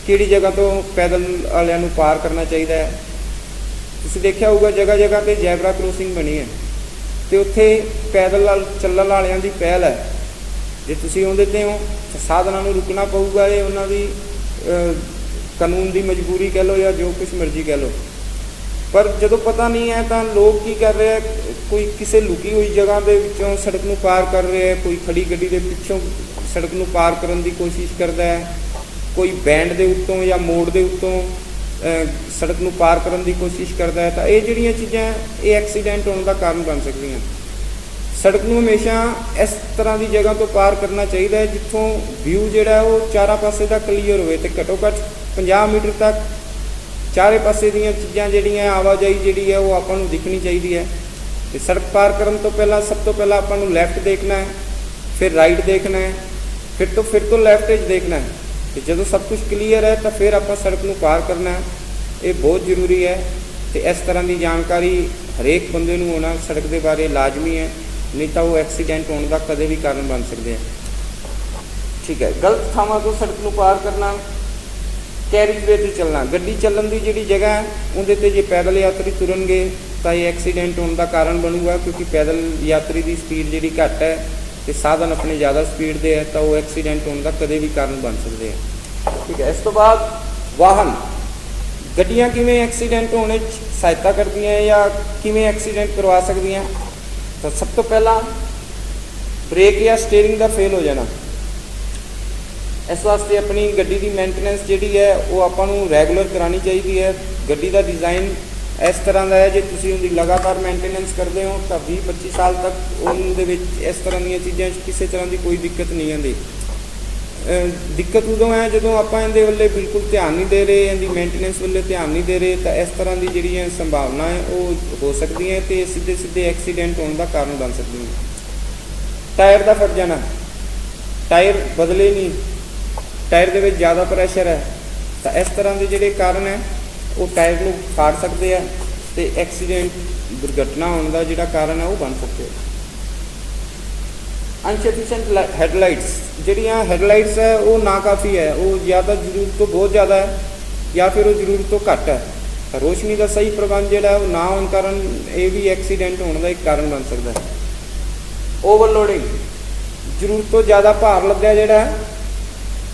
ਕਿਹੜੀ ਜਗ੍ਹਾ ਤੋਂ ਪੈਦਲ ਵਾਲਿਆਂ ਨੂੰ ਪਾਰ ਕਰਨਾ ਚਾਹੀਦਾ ਹੈ। ਤੁਸੀਂ ਦੇਖਿਆ ਹੋਊਗਾ ਜਗ੍ਹਾ 'ਤੇ ਜ਼ੈਬਰਾ ਕ੍ਰੋਸਿੰਗ ਬਣੀ ਹੈ ਅਤੇ ਉੱਥੇ ਪੈਦਲ ਚੱਲਣ ਵਾਲਿਆਂ ਦੀ ਪਹਿਲ ਹੈ। ਜੇ ਤੁਸੀਂ ਉਹਦੇ 'ਤੇ ਹੋ ਤਾਂ ਸਾਧਨਾਂ ਨੂੰ ਰੁਕਣਾ ਪਊਗਾ, ਇਹ ਉਹਨਾਂ ਦੀ ਕਾਨੂੰਨ ਦੀ ਮਜਬੂਰੀ ਕਹਿ ਲਓ ਜਾਂ ਜੋ ਕੁਛ ਮਰਜ਼ੀ ਕਹਿ ਲਓ। ਪਰ ਜਦੋਂ ਪਤਾ ਨਹੀਂ ਹੈ ਤਾਂ ਲੋਕ ਕੀ ਕਰ ਰਹੇ, ਕੋਈ ਕਿਸੇ ਲੁਕੀ ਹੋਈ ਜਗ੍ਹਾ ਦੇ ਵਿੱਚੋਂ ਸੜਕ ਨੂੰ ਪਾਰ ਕਰ ਰਿਹਾ, ਕੋਈ ਖੜੀ ਗੱਡੀ ਦੇ ਪਿੱਛੋਂ ਸੜਕ ਨੂੰ ਪਾਰ ਕਰਨ ਦੀ ਕੋਸ਼ਿਸ਼ ਕਰਦਾ ਹੈ, ਕੋਈ ਬੈਂਡ ਦੇ ਉੱਤੋਂ ਜਾਂ ਮੋੜ ਦੇ ਉੱਤੋਂ ਸੜਕ ਨੂੰ ਪਾਰ ਕਰਨ ਦੀ ਕੋਸ਼ਿਸ਼ ਕਰਦਾ ਹੈ। ਤਾਂ ਇਹ ਜਿਹੜੀਆਂ ਚੀਜ਼ਾਂ ਇਹ ਐਕਸੀਡੈਂਟ ਹੋਣ ਦਾ ਕਾਰਨ ਬਣ ਸਕਦੀਆਂ। ਸੜਕ ਨੂੰ ਹਮੇਸ਼ਾ ਇਸ ਤਰ੍ਹਾਂ ਦੀ ਜਗ੍ਹਾ ਤੋਂ ਪਾਰ ਕਰਨਾ ਚਾਹੀਦਾ ਹੈ ਜਿੱਥੋਂ ਵਿਊ ਜਿਹੜਾ ਉਹ ਚਾਰਾਂ ਪਾਸੇ ਦਾ ਕਲੀਅਰ ਹੋਵੇ, ਅਤੇ ਘੱਟੋ ਘੱਟ 50 ਮੀਟਰ ਤੱਕ ਚਾਰੇ ਪਾਸੇ ਦੀਆਂ ਚੀਜ਼ਾਂ ਜਿਹੜੀਆਂ ਆਵਾਜਾਈ ਜਿਹੜੀ ਹੈ ਉਹ ਆਪਾਂ ਨੂੰ ਦਿਖਣੀ ਚਾਹੀਦੀ ਹੈ। ਅਤੇ ਸੜਕ ਪਾਰ ਕਰਨ ਤੋਂ ਪਹਿਲਾਂ ਸਭ ਤੋਂ ਪਹਿਲਾਂ ਆਪਾਂ ਨੂੰ ਲੈਫਟ ਦੇਖਣਾ ਹੈ, ਫਿਰ ਰਾਈਟ ਦੇਖਣਾ ਹੈ, ਫਿਰ ਤੋਂ ਲੈਫਟ 'ਚ ਦੇਖਣਾ ਹੈ, ਅਤੇ ਜਦੋਂ ਸਭ ਕੁਝ ਕਲੀਅਰ ਹੈ ਤਾਂ ਫਿਰ ਆਪਾਂ ਸੜਕ ਨੂੰ ਪਾਰ ਕਰਨਾ ਹੈ। ਇਹ ਬਹੁਤ ਜ਼ਰੂਰੀ ਹੈ ਅਤੇ ਇਸ ਤਰ੍ਹਾਂ ਦੀ ਜਾਣਕਾਰੀ ਹਰੇਕ ਬੰਦੇ ਨੂੰ ਹੋਣਾ ਸੜਕ ਦੇ ਬਾਰੇ ਲਾਜ਼ਮੀ ਹੈ, ਨਹੀਂ ਤਾਂ ਉਹ ਐਕਸੀਡੈਂਟ ਹੋਣ ਦਾ ਕਦੇ ਵੀ ਕਾਰਨ ਬਣ ਸਕਦੇ ਆ। ਠੀਕ ਹੈ, ਗਲਤ ਥਾਵਾਂ ਤੋਂ ਸੜਕ ਨੂੰ ਪਾਰ ਕਰਨਾ, ਕੈਰੀਜ ਵੇ 'ਤੇ ਚੱਲਣਾ, ਗੱਡੀ ਚੱਲਣ ਦੀ ਜਿਹੜੀ ਜਗ੍ਹਾ ਹੈ ਉਹਦੇ 'ਤੇ ਜੇ ਪੈਦਲ ਯਾਤਰੀ ਤੁਰਨਗੇ ਤਾਂ ਇਹ ਐਕਸੀਡੈਂਟ ਹੋਣ ਦਾ ਕਾਰਨ ਬਣੂਗਾ, ਕਿਉਂਕਿ ਪੈਦਲ ਯਾਤਰੀ ਦੀ ਸਪੀਡ ਜਿਹੜੀ ਘੱਟ ਹੈ ਅਤੇ ਸਾਧਨ ਆਪਣੇ ਜ਼ਿਆਦਾ ਸਪੀਡ ਦੇ ਹੈ, ਤਾਂ ਉਹ ਐਕਸੀਡੈਂਟ ਹੋਣ ਦਾ ਕਦੇ ਵੀ ਕਾਰਨ ਬਣ ਸਕਦੇ ਆ। ਠੀਕ ਹੈ, ਇਸ ਤੋਂ ਬਾਅਦ ਵਾਹਨ, ਗੱਡੀਆਂ ਕਿਵੇਂ ਐਕਸੀਡੈਂਟ ਹੋਣੇ 'ਚ ਸਹਾਇਤਾ ਕਰਦੀਆਂ ਜਾਂ ਕਿਵੇਂ ਐਕਸੀਡੈਂਟ ਕਰਵਾ ਸਕਦੀਆਂ। ਤਾਂ ਸਭ ਤੋਂ ਪਹਿਲਾਂ ਬ੍ਰੇਕ ਜਾਂ ਸਟੀਅਰਿੰਗ ਦਾ ਫੇਲ ਹੋ ਜਾਣਾ। ਇਸ ਵਾਸਤੇ ਆਪਣੀ ਗੱਡੀ ਦੀ ਮੇਨਟੇਨੈਂਸ ਜਿਹੜੀ ਹੈ ਉਹ ਆਪਾਂ ਨੂੰ ਰੈਗੂਲਰ ਕਰਾਉਣੀ ਚਾਹੀਦੀ ਹੈ। ਗੱਡੀ ਦਾ ਡਿਜ਼ਾਈਨ ਇਸ ਤਰ੍ਹਾਂ ਦਾ ਹੈ, ਜੇ ਤੁਸੀਂ ਉਹਦੀ ਲਗਾਤਾਰ ਮੇਨਟੇਨੈਂਸ ਕਰਦੇ ਹੋ ਤਾਂ 20-25 ਸਾਲ ਤੱਕ ਉਹਦੇ ਵਿੱਚ ਇਸ ਤਰ੍ਹਾਂ ਦੀਆਂ ਚੀਜ਼ਾਂ 'ਚ ਕਿਸੇ ਤਰ੍ਹਾਂ ਦੀ ਕੋਈ ਦਿੱਕਤ ਨਹੀਂ ਆਉਂਦੀ। ਦਿੱਕਤ ਉਦੋਂ ਹੈ ਜਦੋਂ ਆਪਾਂ ਇਹਦੇ ਵੱਲੇ ਬਿਲਕੁਲ ਧਿਆਨ ਨਹੀਂ ਦੇ ਰਹੇ, ਇਹਦੀ ਮੇਨਟੇਨੈਂਸ ਵੱਲੇ ਧਿਆਨ ਨਹੀਂ ਦੇ ਰਹੇ, ਤਾਂ ਇਸ ਤਰ੍ਹਾਂ ਦੀ ਜਿਹੜੀਆਂ ਸੰਭਾਵਨਾ ਹੈ ਉਹ ਹੋ ਸਕਦੀਆਂ ਅਤੇ ਸਿੱਧੇ ਐਕਸੀਡੈਂਟ ਹੋਣ ਦਾ ਕਾਰਨ ਬਣ ਸਕਦੀਆਂ। ਟਾਇਰ ਦਾ ਫਟ ਜਾਣਾ, ਟਾਇਰ ਬਦਲੇ ਨਹੀਂ, ਟਾਇਰ ਦੇ ਵਿੱਚ ਜ਼ਿਆਦਾ ਪ੍ਰੈਸ਼ਰ ਹੈ, ਤਾਂ ਇਸ ਤਰ੍ਹਾਂ ਦੇ ਜਿਹੜੇ ਕਾਰਨ ਹੈ ਉਹ ਟਾਇਰ ਨੂੰ ਫਾੜ ਸਕਦੇ ਆ ਤੇ ਐਕਸੀਡੈਂਟ ਦੁਰਘਟਨਾ ਹੋਣ ਦਾ ਜਿਹੜਾ ਕਾਰਨ ਹੈ ਉਹ ਬਣ ਸਕਦੇ ਆ। ਅਨਸਫੀਸ਼ੀਐਂਟ ਹੈਡਲਾਈਟਸ, ਜਿਹੜੀਆਂ ਹੈਡਲਾਈਟਸ ਹੈ ਉਹ ਨਾਕਾਫੀ ਹੈ, ਉਹ ਜ਼ਿਆਦਾ ਜ਼ਰੂਰਤ ਤੋਂ ਬਹੁਤ ਜ਼ਿਆਦਾ ਹੈ ਜਾਂ ਫਿਰ ਉਹ ਜ਼ਰੂਰਤ ਤੋਂ ਘੱਟ ਹੈ। ਰੋਸ਼ਨੀ ਦਾ ਸਹੀ ਪ੍ਰਬੰਧ ਜਿਹੜਾ ਉਹ ਨਾ ਹੋਣ ਕਾਰਨ ਇਹ ਵੀ ਐਕਸੀਡੈਂਟ ਹੋਣ ਦਾ ਇੱਕ ਕਾਰਨ ਬਣ ਸਕਦਾ ਹੈ। ਓਵਰਲੋਡਿੰਗ, ਜ਼ਰੂਰਤ ਤੋਂ ਜ਼ਿਆਦਾ ਭਾਰ ਲੱਦਿਆ ਜਿਹੜਾ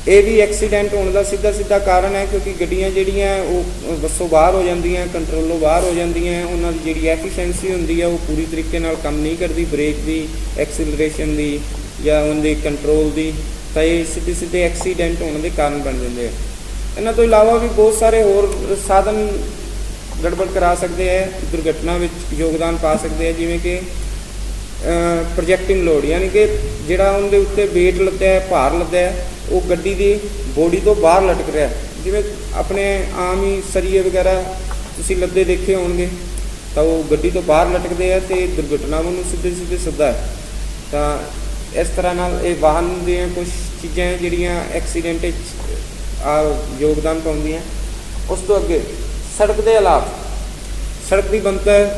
ਇਹ ਵੀ ਐਕਸੀਡੈਂਟ ਹੋਣ ਦਾ ਸਿੱਧਾ ਕਾਰਨ ਹੈ, ਕਿਉਂਕਿ ਗੱਡੀਆਂ ਜਿਹੜੀਆਂ ਉਹ ਬੱਸੋਂ ਬਾਹਰ ਹੋ ਜਾਂਦੀਆਂ, ਕੰਟਰੋਲੋਂ ਬਾਹਰ ਹੋ ਜਾਂਦੀਆਂ, ਉਹਨਾਂ ਦੀ ਜਿਹੜੀ ਐਫੀਸ਼ੀਐਂਸੀ ਹੁੰਦੀ ਹੈ ਉਹ ਪੂਰੀ ਤਰੀਕੇ ਨਾਲ ਕੰਮ ਨਹੀਂ ਕਰਦੀ, ਬ੍ਰੇਕ ਦੀ, ਐਕਸੀਲਰੇਸ਼ਨ ਦੀ ਜਾਂ ਉਹਦੇ ਕੰਟਰੋਲ ਦੀ, ਤਾਂ ਇਹ ਸਿੱਧੇ ਐਕਸੀਡੈਂਟ ਹੋਣ ਦੇ ਕਾਰਨ ਬਣ ਜਾਂਦੇ ਆ। ਇਹਨਾਂ ਤੋਂ ਇਲਾਵਾ ਵੀ ਬਹੁਤ ਸਾਰੇ ਹੋਰ ਸਾਧਨ ਗੜਬੜ ਕਰਾ ਸਕਦੇ ਹੈ, ਦੁਰਘਟਨਾ ਵਿੱਚ ਯੋਗਦਾਨ ਪਾ ਸਕਦੇ ਆ, ਜਿਵੇਂ ਕਿ ਪ੍ਰੋਜੈਕਟਿੰਗ ਲੋਡ, ਯਾਨੀ ਕਿ ਜਿਹੜਾ ਉਹਦੇ ਉੱਤੇ ਵੇਟ ਲੱਦਿਆ ਹੈ, ਭਾਰ ਲੱਦਿਆ ਹੈ, ਉਹ ਗੱਡੀ ਦੀ ਬੋਡੀ ਤੋਂ ਬਾਹਰ ਲਟਕ ਰਿਹਾ। ਜਿਵੇਂ ਆਪਣੇ ਆਮ ਹੀ ਸਰੀਏ ਵਗੈਰਾ ਤੁਸੀਂ ਲੱਦੇ ਦੇਖੇ ਹੋਣਗੇ, ਤਾਂ ਉਹ ਗੱਡੀ ਤੋਂ ਬਾਹਰ ਲਟਕਦੇ ਆ ਅਤੇ ਦੁਰਘਟਨਾਵਾਂ ਨੂੰ ਸਿੱਧੇ ਸੱਦਾ ਹੈ। ਤਾਂ ਇਸ ਤਰ੍ਹਾਂ ਨਾਲ ਇਹ ਵਾਹਨ ਦੀਆਂ ਕੁਛ ਚੀਜ਼ਾਂ ਜਿਹੜੀਆਂ ਐਕਸੀਡੈਂਟ ਵਿੱਚ ਯੋਗਦਾਨ ਪਾਉਂਦੀਆਂ। ਉਸ ਤੋਂ ਅੱਗੇ ਸੜਕ ਦੇ ਹਾਲਾਤ, ਸੜਕ ਦੀ ਬਣਤਰ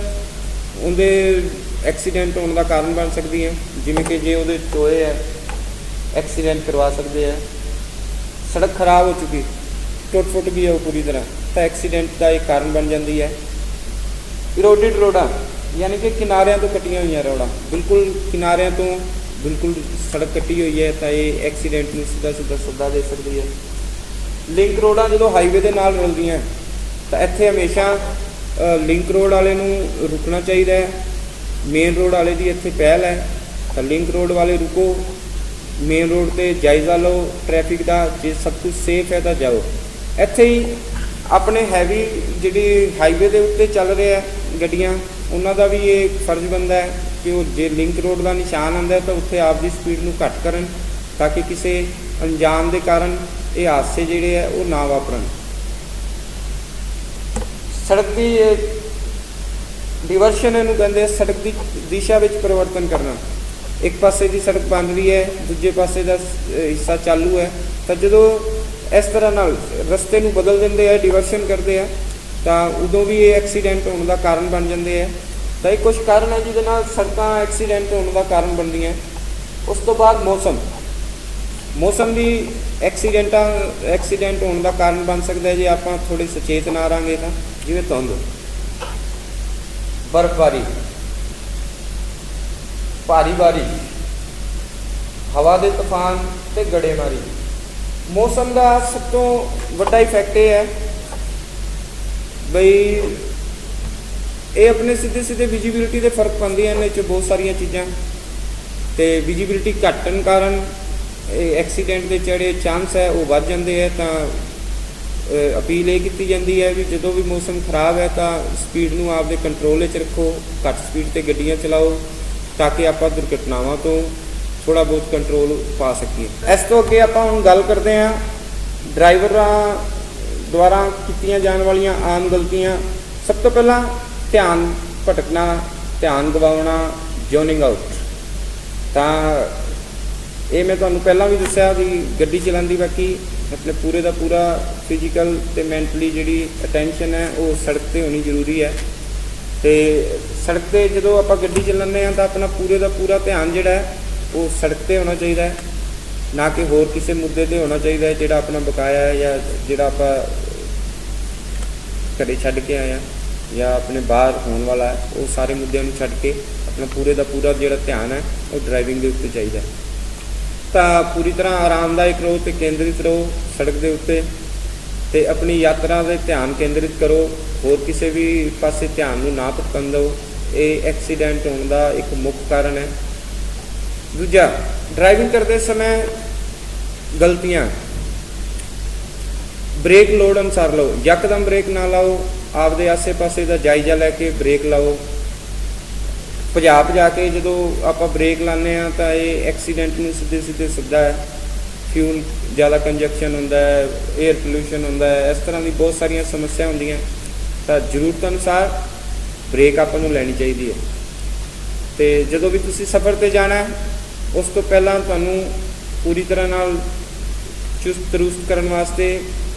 ਉਹਦੇ ਐਕਸੀਡੈਂਟ ਹੋਣ ਦਾ ਕਾਰਨ ਬਣ ਸਕਦੀ ਹੈ, ਜਿਵੇਂ ਕਿ ਜੇ ਉਹਦੇ ਟੋਏ ਹੈ ਐਕਸੀਡੈਂਟ ਕਰਵਾ ਸਕਦੇ ਹੈ। ਸੜਕ ਖਰਾਬ ਹੋ ਚੁੱਕੀ, ਟੁੱਟ ਗਈ ਹੈ ਉਹ ਪੂਰੀ ਤਰ੍ਹਾਂ, ਤਾਂ ਐਕਸੀਡੈਂਟ ਦਾ ਇੱਕ ਕਾਰਨ ਬਣ ਜਾਂਦੀ ਹੈ। ਇਰੋਡਿਡ ਰੋਡਾਂ, ਯਾਨੀ ਕਿ ਕਿਨਾਰਿਆਂ ਤੋਂ ਕੱਟੀਆਂ ਹੋਈਆਂ ਰੋਡਾਂ, ਬਿਲਕੁਲ ਕਿਨਾਰਿਆਂ ਤੋਂ ਬਿਲਕੁਲ ਸੜਕ ਕੱਟੀ ਹੋਈ ਹੈ, ਤਾਂ ਇਹ ਐਕਸੀਡੈਂਟ ਨੂੰ ਸਿੱਧਾ ਸੱਦਾ ਦੇ ਸਕਦੀ ਹੈ। ਲਿੰਕ ਰੋਡਾਂ ਜਦੋਂ ਹਾਈਵੇ ਦੇ ਨਾਲ ਰਲਦੀਆਂ, ਤਾਂ ਇੱਥੇ ਹਮੇਸ਼ਾ ਲਿੰਕ ਰੋਡ ਵਾਲੇ ਨੂੰ ਰੁਕਣਾ ਚਾਹੀਦਾ ਹੈ। ਮੇਨ ਰੋਡ ਵਾਲੇ ਦੀ ਇੱਥੇ ਪਹਿਲ ਹੈ, ਤਾਂ ਲਿੰਕ ਰੋਡ ਵਾਲੇ ਰੁਕੋ, ਮੇਨ ਰੋਡ 'ਤੇ ਜਾਇਜ਼ਾ ਲਓ ਟ੍ਰੈਫਿਕ ਦਾ, ਜੇ ਸਭ ਕੁਝ ਸੇਫ ਹੈ ਤਾਂ ਜਾਓ। ਇੱਥੇ ਹੀ ਆਪਣੇ ਹੈਵੀ ਜਿਹੜੀ ਹਾਈਵੇ ਦੇ ਉੱਤੇ ਚੱਲ ਰਿਹਾ ਗੱਡੀਆਂ, ਉਹਨਾਂ ਦਾ ਵੀ ਇਹ ਫਰਜ਼ ਬਣਦਾ ਹੈ ਕਿ ਉਹ ਜੇ ਲਿੰਕ ਰੋਡ ਦਾ ਨਿਸ਼ਾਨ ਆਉਂਦਾ ਤਾਂ ਉੱਥੇ ਆਪ ਦੀ ਸਪੀਡ ਨੂੰ ਘੱਟ ਕਰਨ, ਤਾਂ ਕਿ ਕਿਸੇ ਅਣਜਾਣ ਦੇ ਕਾਰਨ ਇਹ ਹਾਦਸੇ ਜਿਹੜੇ ਹੈ ਉਹ ਨਾ ਵਾਪਰਨ। ਸੜਕ ਦੀ ਡਿਵਰਸ਼ਨ ਇਹਨੂੰ ਕਹਿੰਦੇ, ਸੜਕ ਦੀ ਦਿਸ਼ਾ ਵਿੱਚ ਪਰਿਵਰਤਨ ਕਰਨਾ। ਇੱਕ ਪਾਸੇ ਦੀ ਸੜਕ ਬਣ ਰਹੀ ਹੈ, ਦੂਜੇ ਪਾਸੇ ਦਾ ਹਿੱਸਾ ਚਾਲੂ ਹੈ, ਤਾਂ ਜਦੋਂ ਇਸ ਤਰ੍ਹਾਂ ਨਾਲ ਰਸਤੇ ਨੂੰ ਬਦਲ ਦਿੰਦੇ ਆ, ਡਿਵਰਸ਼ਨ ਕਰਦੇ ਆ, ਤਾਂ ਉਦੋਂ ਵੀ ਇਹ ਐਕਸੀਡੈਂਟ ਹੋਣ ਦਾ ਕਾਰਨ ਬਣ ਜਾਂਦੇ ਆ। ਤਾਂ ਇਹ ਕੁਝ ਕਾਰਨ ਹੈ ਜਿਹਦੇ ਨਾਲ ਸੜਕਾਂ ਐਕਸੀਡੈਂਟ ਹੋਣ ਦਾ ਕਾਰਨ ਬਣਦੀਆਂ। ਉਸ ਤੋਂ ਬਾਅਦ ਮੌਸਮ ਵੀ ਐਕਸੀਡੈਂਟ ਹੋਣ ਦਾ ਕਾਰਨ ਬਣ ਸਕਦਾ ਹੈ ਜੇ ਆਪਾਂ ਥੋੜ੍ਹੇ ਸੁਚੇਤ ਨਾ ਰਹਾਂਗੇ ਤਾਂ। ਜਿਵੇਂ ਧੁੰਦ, ਬਰਫ਼ਬਾਰੀ, ਭਾਰੀ ਬਾਰਿਸ਼, ਹਵਾ ਦੇ ਤੂਫਾਨ ਤੇ ਗੜੇਮਾਰੀ। ਮੌਸਮ ਦਾ ਸਭ ਤੋਂ ਵੱਡਾ ਇਫੈਕਟ ਇਹ ਹੈ ਬਈ ਇਹ ਆਪਣੇ ਸਿੱਧੇ ਵਿਜ਼ੀਬਿਲਿਟੀ ਦੇ ਫਰਕ ਪਾਉਂਦੀਆਂ ਨੇ, 'ਚ ਬਹੁਤ ਸਾਰੀਆਂ ਚੀਜ਼ਾਂ, ਤੇ ਵਿਜ਼ੀਬਿਲਿਟੀ ਘਟਣ ਕਾਰਨ ਇਹ ਐਕਸੀਡੈਂਟ ਦੇ ਜਿਹੜੇ ਚਾਂਸ ਹੈ ਉਹ ਵੱਧ ਜਾਂਦੇ ਹੈ। ਤਾਂ ਅਪੀਲ ਇਹ ਕੀਤੀ ਜਾਂਦੀ ਹੈ ਵੀ ਜਦੋਂ ਵੀ ਮੌਸਮ ਖਰਾਬ ਹੈ ਤਾਂ ਸਪੀਡ ਨੂੰ ਆਪਦੇ ਕੰਟਰੋਲ ਵਿੱਚ ਰੱਖੋ, ਘੱਟ ਸਪੀਡ 'ਤੇ ਗੱਡੀਆਂ ਚਲਾਓ, ਤਾਂ ਕਿ ਆਪਾਂ ਦੁਰਘਟਨਾਵਾਂ ਤੋਂ ਥੋੜ੍ਹਾ ਬਹੁਤ ਕੰਟਰੋਲ ਪਾ ਸਕੀਏ। ਇਸ ਤੋਂ ਅੱਗੇ ਆਪਾਂ ਹੁਣ ਗੱਲ ਕਰਦੇ ਹਾਂ ਡਰਾਈਵਰਾਂ ਦੁਆਰਾ ਕੀਤੀਆਂ ਜਾਣ ਵਾਲੀਆਂ ਆਮ ਗਲਤੀਆਂ। ਸਭ ਤੋਂ ਪਹਿਲਾਂ ਧਿਆਨ ਭਟਕਣਾ, ਧਿਆਨ ਗਵਾਉਣਾ, ਜ਼ੋਨਿੰਗ ਆਊਟ। ਤਾਂ ਇਹ ਮੈਂ ਤੁਹਾਨੂੰ ਪਹਿਲਾਂ ਵੀ ਦੱਸਿਆ ਵੀ ਗੱਡੀ ਚਲਾਉਂਦੀ ਬਾਕੀ ਆਪਣੇ ਪੂਰੇ ਦਾ ਪੂਰਾ ਫਿਜ਼ੀਕਲ ਅਤੇ ਮੈਂਟਲੀ ਜਿਹੜੀ ਅਟੈਂਸ਼ਨ ਹੈ ਉਹ ਸੜਕ 'ਤੇ ਹੋਣੀ ਜ਼ਰੂਰੀ ਹੈ। ਅਤੇ ਸੜਕ 'ਤੇ ਜਦੋਂ ਆਪਾਂ ਗੱਡੀ ਚਲਾਉਂਦੇ ਹਾਂ ਤਾਂ ਆਪਣਾ ਪੂਰੇ ਦਾ ਪੂਰਾ ਧਿਆਨ ਜਿਹੜਾ ਹੈ ਉਹ ਸੜਕ 'ਤੇ ਹੋਣਾ ਚਾਹੀਦਾ ਹੈ, ਨਾ ਕਿ ਹੋਰ ਕਿਸੇ ਮੁੱਦੇ 'ਤੇ ਹੋਣਾ ਚਾਹੀਦਾ ਹੈ ਜਿਹੜਾ ਆਪਣਾ ਬਕਾਇਆ ਹੈ ਜਾਂ ਜਿਹੜਾ ਆਪਾਂ ਘਰੇ ਛੱਡ ਕੇ ਆਏ ਹਾਂ ਜਾਂ ਆਪਣੇ ਬਾਹਰ ਹੋਣ ਵਾਲਾ ਹੈ। ਉਹ ਸਾਰੇ ਮੁੱਦਿਆਂ ਨੂੰ ਛੱਡ ਕੇ ਆਪਣਾ ਪੂਰੇ ਦਾ ਪੂਰਾ ਜਿਹੜਾ ਧਿਆਨ ਹੈ ਉਹ ਡਰਾਈਵਿੰਗ ਦੇ ਉੱਤੇ ਚਾਹੀਦਾ। ਤਾਂ ਪੂਰੀ ਤਰ੍ਹਾਂ ਆਰਾਮਦਾਇਕ ਰਹੋ ਅਤੇ ਕੇਂਦਰਿਤ ਰਹੋ ਸੜਕ ਦੇ ਉੱਤੇ, ਅਤੇ ਆਪਣੀ ਯਾਤਰਾ 'ਤੇ ਧਿਆਨ ਕੇਂਦਰਿਤ ਕਰੋ, ਹੋਰ ਕਿਸੇ ਵੀ ਪਾਸੇ ਧਿਆਨ ਨੂੰ ਨਾ ਭਟਕਣ ਦਿਓ। ਇਹ ਐਕਸੀਡੈਂਟ ਹੋਣ ਦਾ ਇੱਕ ਮੁੱਖ ਕਾਰਨ ਹੈ। ਦੂਜਾ, ਡਰਾਈਵਿੰਗ ਕਰਦੇ ਸਮੇਂ ਗਲਤੀਆਂ, ਬ੍ਰੇਕ ਲੋਡ ਅਨੁਸਾਰ ਲਓ, ਯਕਦਮ ਬ੍ਰੇਕ ਨਾ ਲਾਓ, ਆਪਦੇ ਆਸੇ ਪਾਸੇ ਦਾ ਜਾਇਜ਼ਾ ਲੈ ਕੇ ਬ੍ਰੇਕ ਲਾਓ। ਭਜਾ ਕੇ ਜਦੋਂ ਆਪਾਂ ਬ੍ਰੇਕ ਲਾਉਂਦੇ ਹਾਂ ਤਾਂ ਇਹ ਐਕਸੀਡੈਂਟ ਨੂੰ ਸਿੱਧੇ ਸੱਦਾ ਹੈ। ਫਿਊਲ ਜ਼ਿਆਦਾ ਕੰਜਕਸ਼ਨ ਹੁੰਦਾ ਹੈ, ਏਅਰ ਪੋਲਿਊਸ਼ਨ ਹੁੰਦਾ ਹੈ, ਇਸ ਤਰ੍ਹਾਂ ਦੀ ਬਹੁਤ ਸਾਰੀਆਂ ਸਮੱਸਿਆ ਹੁੰਦੀਆਂ। ਤਾਂ ਜ਼ਰੂਰਤ ਅਨੁਸਾਰ ਬ੍ਰੇਕ ਆਪਾਂ ਨੂੰ ਲੈਣੀ ਚਾਹੀਦੀ ਹੈ। ਅਤੇ ਜਦੋਂ ਵੀ ਤੁਸੀਂ ਸਫ਼ਰ 'ਤੇ ਜਾਣਾ ਉਸ ਤੋਂ ਪਹਿਲਾਂ ਤੁਹਾਨੂੰ ਪੂਰੀ ਤਰ੍ਹਾਂ ਨਾਲ ਚੁਸਤ ਦਰੁਸਤ ਕਰਨ ਵਾਸਤੇ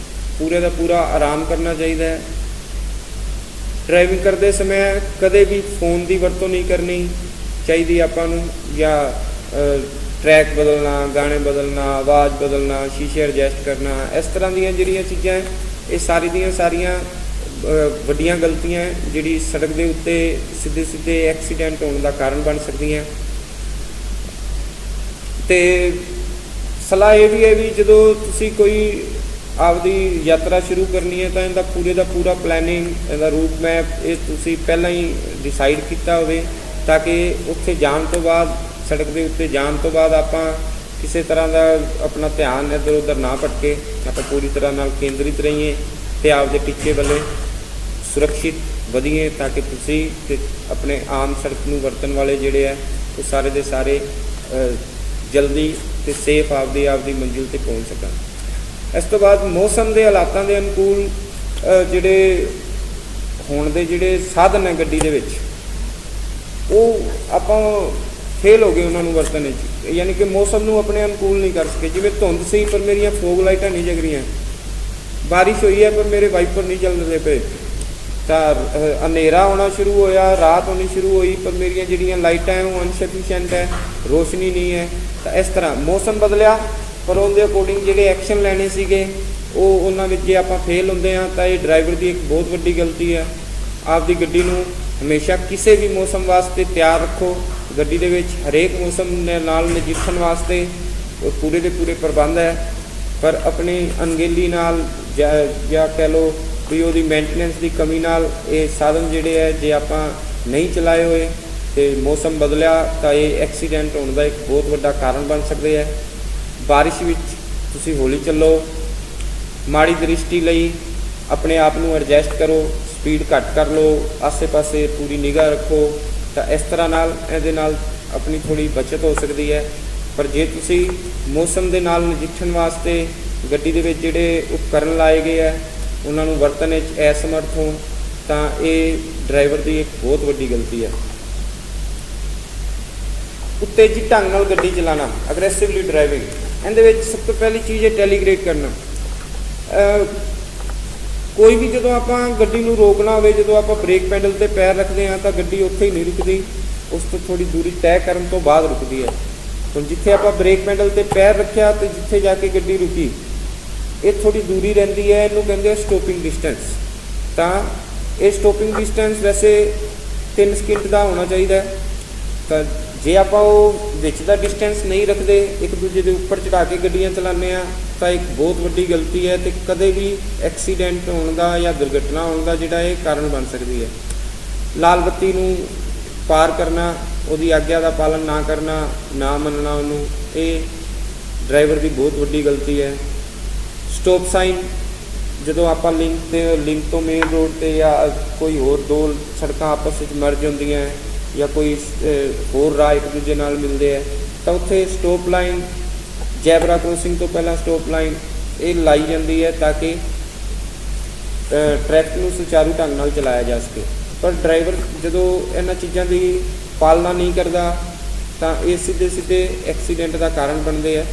ਪੂਰੇ ਦਾ ਪੂਰਾ ਆਰਾਮ ਕਰਨਾ ਚਾਹੀਦਾ ਹੈ। ਡਰਾਈਵਿੰਗ ਕਰਦੇ ਸਮੇਂ ਕਦੇ ਵੀ ਫੋਨ ਦੀ ਵਰਤੋਂ ਨਹੀਂ ਕਰਨੀ ਚਾਹੀਦੀ ਆਪਾਂ ਨੂੰ, ਜਾਂ ਟਰੈਕ ਬਦਲਣਾ, ਗਾਣੇ ਬਦਲਣਾ, ਆਵਾਜ਼ ਬਦਲਣਾ, ਸ਼ੀਸ਼ੇ ਐਡਜਸਟ ਕਰਨਾ, ਇਸ ਤਰ੍ਹਾਂ ਦੀਆਂ ਜਿਹੜੀਆਂ ਚੀਜ਼ਾਂ ਇਹ ਸਾਰੀ ਦੀਆਂ ਸਾਰੀਆਂ ਵੱਡੀਆਂ ਗਲਤੀਆਂ ਜਿਹੜੀ ਸੜਕ ਦੇ ਉੱਤੇ ਸਿੱਧੇ ਸਿੱਧੇ ਐਕਸੀਡੈਂਟ ਹੋਣ ਦਾ ਕਾਰਨ ਬਣ ਸਕਦੀਆਂ। ਤੇ ਸਲਾਹ ਇਹ ਵੀ ਹੈ ਵੀ ਜਦੋਂ ਤੁਸੀਂ ਕੋਈ ਆਪਦੀ ਯਾਤਰਾ ਸ਼ੁਰੂ ਕਰਨੀ ਹੈ ਤਾਂ ਇਹਦਾ ਪੂਰੇ ਦਾ ਪੂਰਾ ਪਲੈਨਿੰਗ, ਇਹਦਾ ਰੂਟ ਮੈਪ ਇਹ ਤੁਸੀਂ ਪਹਿਲਾਂ ਹੀ ਡਿਸਾਈਡ ਕੀਤਾ ਹੋਵੇ, ਤਾਂ ਕਿ ਉੱਥੇ ਜਾਣ ਤੋਂ ਬਾਅਦ, ਸੜਕ ਦੇ ਉੱਤੇ ਜਾਣ ਤੋਂ ਬਾਅਦ ਆਪਾਂ ਕਿਸੇ ਤਰ੍ਹਾਂ ਦਾ ਆਪਣਾ ਧਿਆਨ ਇੱਧਰ ਉੱਧਰ ਨਾ ਭਟਕੇ, ਆਪਾਂ ਪੂਰੀ ਤਰ੍ਹਾਂ ਨਾਲ ਕੇਂਦਰਿਤ ਰਹੀਏ ਅਤੇ ਆਪਦੇ ਟੀਚੇ ਵੱਲੇ ਸੁਰੱਖਿਅਤ ਵਧੀਏ, ਤਾਂ ਕਿ ਤੁਸੀਂ ਤੇ ਆਪਣੇ ਆਮ ਸੜਕ ਨੂੰ ਵਰਤਣ ਵਾਲੇ ਜਿਹੜੇ ਹੈ ਉਹ ਸਾਰੇ ਦੇ ਸਾਰੇ ਜਲਦੀ ਅਤੇ ਸੇਫ ਆਪਦੀ ਮੰਜ਼ਿਲ 'ਤੇ ਪਹੁੰਚ ਸਕਣ। ਇਸ ਤੋਂ ਬਾਅਦ ਮੌਸਮ ਦੇ ਹਾਲਾਤਾਂ ਦੇ ਅਨੁਕੂਲ ਜਿਹੜੇ ਹੋਣ ਦੇ ਜਿਹੜੇ ਸਾਧਨ ਹੈ ਗੱਡੀ ਦੇ ਵਿੱਚ, ਉਹ ਆਪਾਂ ਫੇਲ ਹੋ ਗਏ ਉਹਨਾਂ ਨੂੰ ਵਰਤਣ ਵਿੱਚ, ਯਾਨੀ ਕਿ ਮੌਸਮ ਨੂੰ ਆਪਣੇ ਅਨੁਕੂਲ ਨਹੀਂ ਕਰ ਸਕੇ। ਜਿਵੇਂ ਧੁੰਦ ਸੀ ਪਰ ਮੇਰੀਆਂ ਫੋਗ ਲਾਈਟਾਂ ਨਹੀਂ ਜਗ ਰਹੀਆਂ, ਬਾਰਿਸ਼ ਹੋਈ ਹੈ ਪਰ ਮੇਰੇ ਵਾਈਪਰ ਨਹੀਂ ਚੱਲਦੇ ਪਏ, ਤਾਂ ਹਨੇਰਾ ਹੋਣਾ ਸ਼ੁਰੂ ਹੋਇਆ, ਰਾਤ ਹੋਣੀ ਸ਼ੁਰੂ ਹੋਈ ਪਰ ਮੇਰੀਆਂ ਜਿਹੜੀਆਂ ਲਾਈਟਾਂ ਹੈ ਉਹ ਅਨਸਫੀਸ਼ੀਐਂਟ ਹੈ, ਰੋਸ਼ਨੀ ਨਹੀਂ ਹੈ। ਤਾਂ ਇਸ ਤਰ੍ਹਾਂ ਮੌਸਮ ਬਦਲਿਆ ਪਰ ਉਹਦੇ ਅਕੋਰਡਿੰਗ ਜਿਹੜੇ ਐਕਸ਼ਨ ਲੈਣੇ ਸੀਗੇ ਉਹ ਉਹਨਾਂ ਵਿੱਚ ਜੇ ਆਪਾਂ ਫੇਲ ਹੁੰਦੇ ਹਾਂ ਤਾਂ ਇਹ ਡਰਾਈਵਰ ਦੀ ਇੱਕ ਬਹੁਤ ਵੱਡੀ ਗਲਤੀ ਹੈ। ਆਪਦੀ ਗੱਡੀ ਨੂੰ ਹਮੇਸ਼ਾ ਕਿਸੇ ਵੀ ਮੌਸਮ ਵਾਸਤੇ ਤਿਆਰ ਰੱਖੋ। ਗੱਡੀ ਦੇ ਵਿੱਚ ਹਰੇਕ ਮੌਸਮ ਦੇ ਨਾਲ ਨਜਿੱਠਣ ਵਾਸਤੇ ਪੂਰੇ ਦੇ ਪੂਰੇ ਪ੍ਰਬੰਧ ਹੈ, ਪਰ ਆਪਣੀ ਅਣਗਹਿਲੀ ਨਾਲ ਜਾਂ ਕਹਿ ਲਓ ਵੀ ਉਹਦੀ ਮੇਨਟੇਨੈਂਸ ਦੀ ਕਮੀ ਨਾਲ ਇਹ ਸਾਧਨ ਜਿਹੜੇ ਹੈ ਜੇ ਆਪਾਂ ਨਹੀਂ ਚਲਾਏ ਹੋਏ ਅਤੇ ਮੌਸਮ ਬਦਲਿਆ ਤਾਂ ਇਹ ਐਕਸੀਡੈਂਟ ਹੋਣ ਦਾ ਇੱਕ ਬਹੁਤ ਵੱਡਾ ਕਾਰਨ ਬਣ ਸਕਦੇ ਹੈ। ਬਾਰਿਸ਼ ਵਿੱਚ ਤੁਸੀਂ ਹੌਲੀ ਚੱਲੋ, ਮਾੜੀ ਦ੍ਰਿਸ਼ਟੀ ਲਈ ਆਪਣੇ ਆਪ ਨੂੰ ਐਡਜਸਟ ਕਰੋ, ਸਪੀਡ ਘੱਟ ਕਰ ਲਓ, ਆਸੇ ਪਾਸੇ ਪੂਰੀ ਨਿਗਾਹ ਰੱਖੋ, ਤਾਂ ਇਸ ਤਰ੍ਹਾਂ ਨਾਲ ਇਹਦੇ ਨਾਲ ਆਪਣੀ ਥੋੜ੍ਹੀ ਬਚਤ ਹੋ ਸਕਦੀ ਹੈ। ਪਰ ਜੇ ਤੁਸੀਂ ਮੌਸਮ ਦੇ ਨਾਲ ਨਜਿੱਠਣ ਵਾਸਤੇ ਗੱਡੀ ਦੇ ਵਿੱਚ ਜਿਹੜੇ ਉਪਕਰਨ ਲਾਏ ਗਏ ਹੈ ਉਹਨਾਂ ਨੂੰ ਵਰਤਣ ਵਿੱਚ ਅਸਮਰਥ ਹੋ ਤਾਂ ਇਹ ਡਰਾਈਵਰ ਦੀ ਇੱਕ ਬਹੁਤ ਵੱਡੀ ਗਲਤੀ ਹੈ। ਉਤੇਜਿਤ ਢੰਗ ਨਾਲ ਗੱਡੀ ਚਲਾਉਣਾ, ਅਗਰੈਸਿਵਲੀ ਡਰਾਈਵਿੰਗ, ਇਹਦੇ ਵਿੱਚ ਸਭ ਤੋਂ ਪਹਿਲੀ ਚੀਜ਼ ਹੈ ਟੈਲੀਗ੍ਰੇਟ ਕਰਨਾ। ਕੋਈ ਵੀ ਜਦੋਂ ਆਪਾਂ ਗੱਡੀ ਨੂੰ ਰੋਕਣਾ ਹੋਵੇ, ਜਦੋਂ ਆਪਾਂ ਬ੍ਰੇਕ ਪੈਡਲ 'ਤੇ ਪੈਰ ਰੱਖਦੇ ਹਾਂ ਤਾਂ ਗੱਡੀ ਉੱਥੇ ਹੀ ਨਹੀਂ ਰੁਕਦੀ, ਉਸ ਤੋਂ ਥੋੜ੍ਹੀ ਦੂਰੀ ਤੈਅ ਕਰਨ ਤੋਂ ਬਾਅਦ ਰੁਕਦੀ ਹੈ। ਹੁਣ ਜਿੱਥੇ ਆਪਾਂ ਬ੍ਰੇਕ ਪੈਡਲ 'ਤੇ ਪੈਰ ਰੱਖਿਆ ਅਤੇ ਜਿੱਥੇ ਜਾ ਕੇ ਗੱਡੀ ਰੁਕੀ, ਇਹ ਥੋੜ੍ਹੀ ਦੂਰੀ ਰਹਿੰਦੀ ਹੈ, ਇਹਨੂੰ ਕਹਿੰਦੇ ਆ ਸਟੋਪਿੰਗ ਡਿਸਟੈਂਸ। ਤਾਂ ਇਹ ਸਟੋਪਿੰਗ ਡਿਸਟੈਂਸ ਵੈਸੇ 3 ਸਕਿੰਟ ਦਾ ਹੋਣਾ ਚਾਹੀਦਾ ਹੈ। ਤਾਂ ਜੇ ਆਪਾਂ ਉਹ ਵਿੱਚ ਦਾ ਡਿਸਟੈਂਸ ਨਹੀਂ ਰੱਖਦੇ, ਇੱਕ ਦੂਜੇ ਦੇ ਉੱਪਰ ਚੜ੍ਹਾ ਕੇ ਗੱਡੀਆਂ ਚਲਾਉਂਦੇ ਹਾਂ ਤਾਂ ਇੱਕ ਬਹੁਤ ਵੱਡੀ ਗਲਤੀ ਹੈ ਅਤੇ ਕਦੇ ਵੀ ਐਕਸੀਡੈਂਟ ਹੋਣ ਦਾ ਜਾਂ ਦੁਰਘਟਨਾ ਹੋਣ ਦਾ ਜਿਹੜਾ ਇਹ ਕਾਰਨ ਬਣ ਸਕਦੀ ਹੈ। ਲਾਲ ਬੱਤੀ ਨੂੰ ਪਾਰ ਕਰਨਾ, ਉਹਦੀ ਆਗਿਆ ਦਾ ਪਾਲਣ ਨਾ ਕਰਨਾ, ਨਾ ਮੰਨਣਾ ਉਹਨੂੰ, ਇਹ ਡਰਾਈਵਰ ਦੀ ਬਹੁਤ ਵੱਡੀ ਗਲਤੀ ਹੈ। ਸਟੋਪ ਸਾਈਨ, ਜਦੋਂ ਆਪਾਂ ਲਿੰਕ ਤੋਂ ਮੇਨ ਰੋਡ 'ਤੇ ਜਾਂ ਕੋਈ ਹੋਰ ਦੋ ਸੜਕਾਂ ਆਪਸ ਵਿੱਚ ਮਰਜ ਹੁੰਦੀਆਂ ਜਾਂ ਕੋਈ ਹੋਰ ਰਾਹ ਇੱਕ ਦੂਜੇ ਨਾਲ ਮਿਲਦੇ ਹੈ ਤਾਂ ਉੱਥੇ ਸਟੋਪ ਲਾਈਨ, ਜੈਬਰਾ ਕ੍ਰੋਸਿੰਗ ਤੋਂ ਪਹਿਲਾਂ ਸਟੋਪ ਲਾਈਨ ਇਹ ਲਾਈ ਜਾਂਦੀ ਹੈ ਤਾਂ ਕਿ ਟ੍ਰੈਫਿਕ ਨੂੰ ਸੁਚਾਰੂ ਢੰਗ ਨਾਲ ਚਲਾਇਆ ਜਾ ਸਕੇ। ਪਰ ਡਰਾਈਵਰ ਜਦੋਂ ਇਹਨਾਂ ਚੀਜ਼ਾਂ ਦੀ ਪਾਲਣਾ ਨਹੀਂ ਕਰਦਾ ਤਾਂ ਇਹ ਸਿੱਧੇ ਸਿੱਧੇ ਐਕਸੀਡੈਂਟ ਦਾ ਕਾਰਨ ਬਣਦੇ ਹੈ।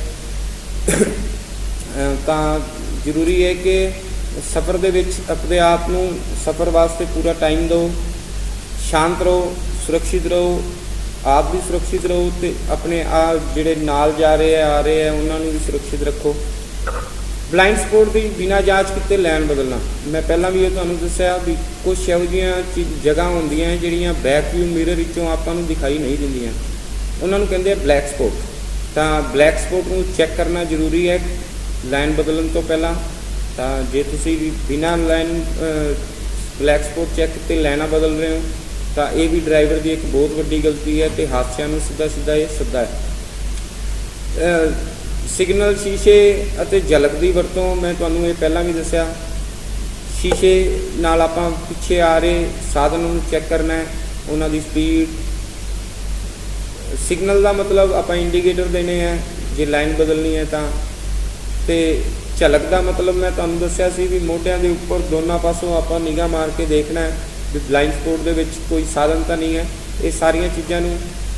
ਤਾਂ ਜ਼ਰੂਰੀ ਹੈ ਕਿ ਸਫ਼ਰ ਦੇ ਵਿੱਚ ਆਪਣੇ ਆਪ ਨੂੰ ਸਫ਼ਰ ਵਾਸਤੇ ਪੂਰਾ ਟਾਈਮ ਦਿਓ, ਸ਼ਾਂਤ ਰਹੋ, ਸੁਰੱਖਿਅਤ ਰਹੋ, ਆਪ ਵੀ ਸੁਰੱਖਿਅਤ ਰਹੋ ਅਤੇ ਆਪਣੇ ਜਿਹੜੇ ਨਾਲ ਜਾ ਰਹੇ ਆ ਰਹੇ ਆ ਉਹਨਾਂ ਨੂੰ ਵੀ ਸੁਰੱਖਿਅਤ ਰੱਖੋ। ਬਲਾਈਂਡ ਸਪੋਟ ਦੀ ਬਿਨਾਂ ਜਾਂਚ ਕੀਤੇ ਲੈਨ ਬਦਲਣਾ, ਮੈਂ ਪਹਿਲਾਂ ਵੀ ਇਹ ਤੁਹਾਨੂੰ ਦੱਸਿਆ ਵੀ ਕੁਛ ਇਹੋ ਜਿਹੀਆਂ ਜਗ੍ਹਾ ਹੁੰਦੀਆਂ ਜਿਹੜੀਆਂ ਬੈਕ ਵਿਊ ਮਿਰਰ ਵਿੱਚੋਂ ਆਪਾਂ ਨੂੰ ਦਿਖਾਈ ਨਹੀਂ ਦਿੰਦੀਆਂ, ਉਹਨਾਂ ਨੂੰ ਕਹਿੰਦੇ ਆ ਬਲੈਕ ਸਪੋਟ। ਤਾਂ ਬਲੈਕ ਸਪੋਟ ਨੂੰ ਚੈੱਕ ਕਰਨਾ ਜ਼ਰੂਰੀ ਹੈ ਲਾਈਨ ਬਦਲਣ ਤੋਂ ਪਹਿਲਾਂ। ਤਾਂ ਜੇ ਤੁਸੀਂ ਬਿਨਾਂ ਲਾਈਨ ਬਲੈਕ ਸਪੋਟ ਚੈੱਕ ਕੀਤੇ ਲਾਈਨਾਂ ਬਦਲ ਰਹੇ ਹੋ ਤਾਂ ਇਹ ਵੀ ਡਰਾਈਵਰ ਦੀ ਇੱਕ ਬਹੁਤ ਵੱਡੀ ਗਲਤੀ ਹੈ ਅਤੇ ਹਾਦਸਿਆਂ ਨੂੰ ਸਿੱਧਾ ਇਹ ਸੱਦਾ ਹੈ। ਸਿਗਨਲ, ਸ਼ੀਸ਼ੇ ਅਤੇ ਝਲਕ ਦੀ ਵਰਤੋਂ, ਮੈਂ ਤੁਹਾਨੂੰ ਇਹ ਪਹਿਲਾਂ ਵੀ ਦੱਸਿਆ। ਸ਼ੀਸ਼ੇ ਨਾਲ ਆਪਾਂ ਪਿੱਛੇ ਆ ਰਹੇ ਸਾਧਨ ਨੂੰ ਚੈੱਕ ਕਰਨਾ ਹੈ, ਉਹਨਾਂ ਦੀ ਸਪੀਡ। ਸਿਗਨਲ ਦਾ ਮਤਲਬ ਆਪਾਂ ਇੰਡੀਕੇਟਰ ਦੇਣੇ ਹੈ ਜੇ ਲਾਈਨ ਬਦਲਣੀ ਹੈ ਤਾਂ। ਅਤੇ ਝਲਕ ਦਾ ਮਤਲਬ ਮੈਂ ਤੁਹਾਨੂੰ ਦੱਸਿਆ ਸੀ ਵੀ ਮੋਢਿਆਂ ਦੇ ਉੱਪਰ ਦੋਨਾਂ ਪਾਸੋਂ ਆਪਾਂ ਨਿਗਾਹ ਮਾਰ ਕੇ ਦੇਖਣਾ ਹੈ ਵੀ ਬਲਾਈਂਡ ਸਪੋਟ ਦੇ ਵਿੱਚ ਕੋਈ ਸਾਧਨ ਤਾਂ ਨਹੀਂ ਹੈ। ਇਹ ਸਾਰੀਆਂ ਚੀਜ਼ਾਂ ਨੂੰ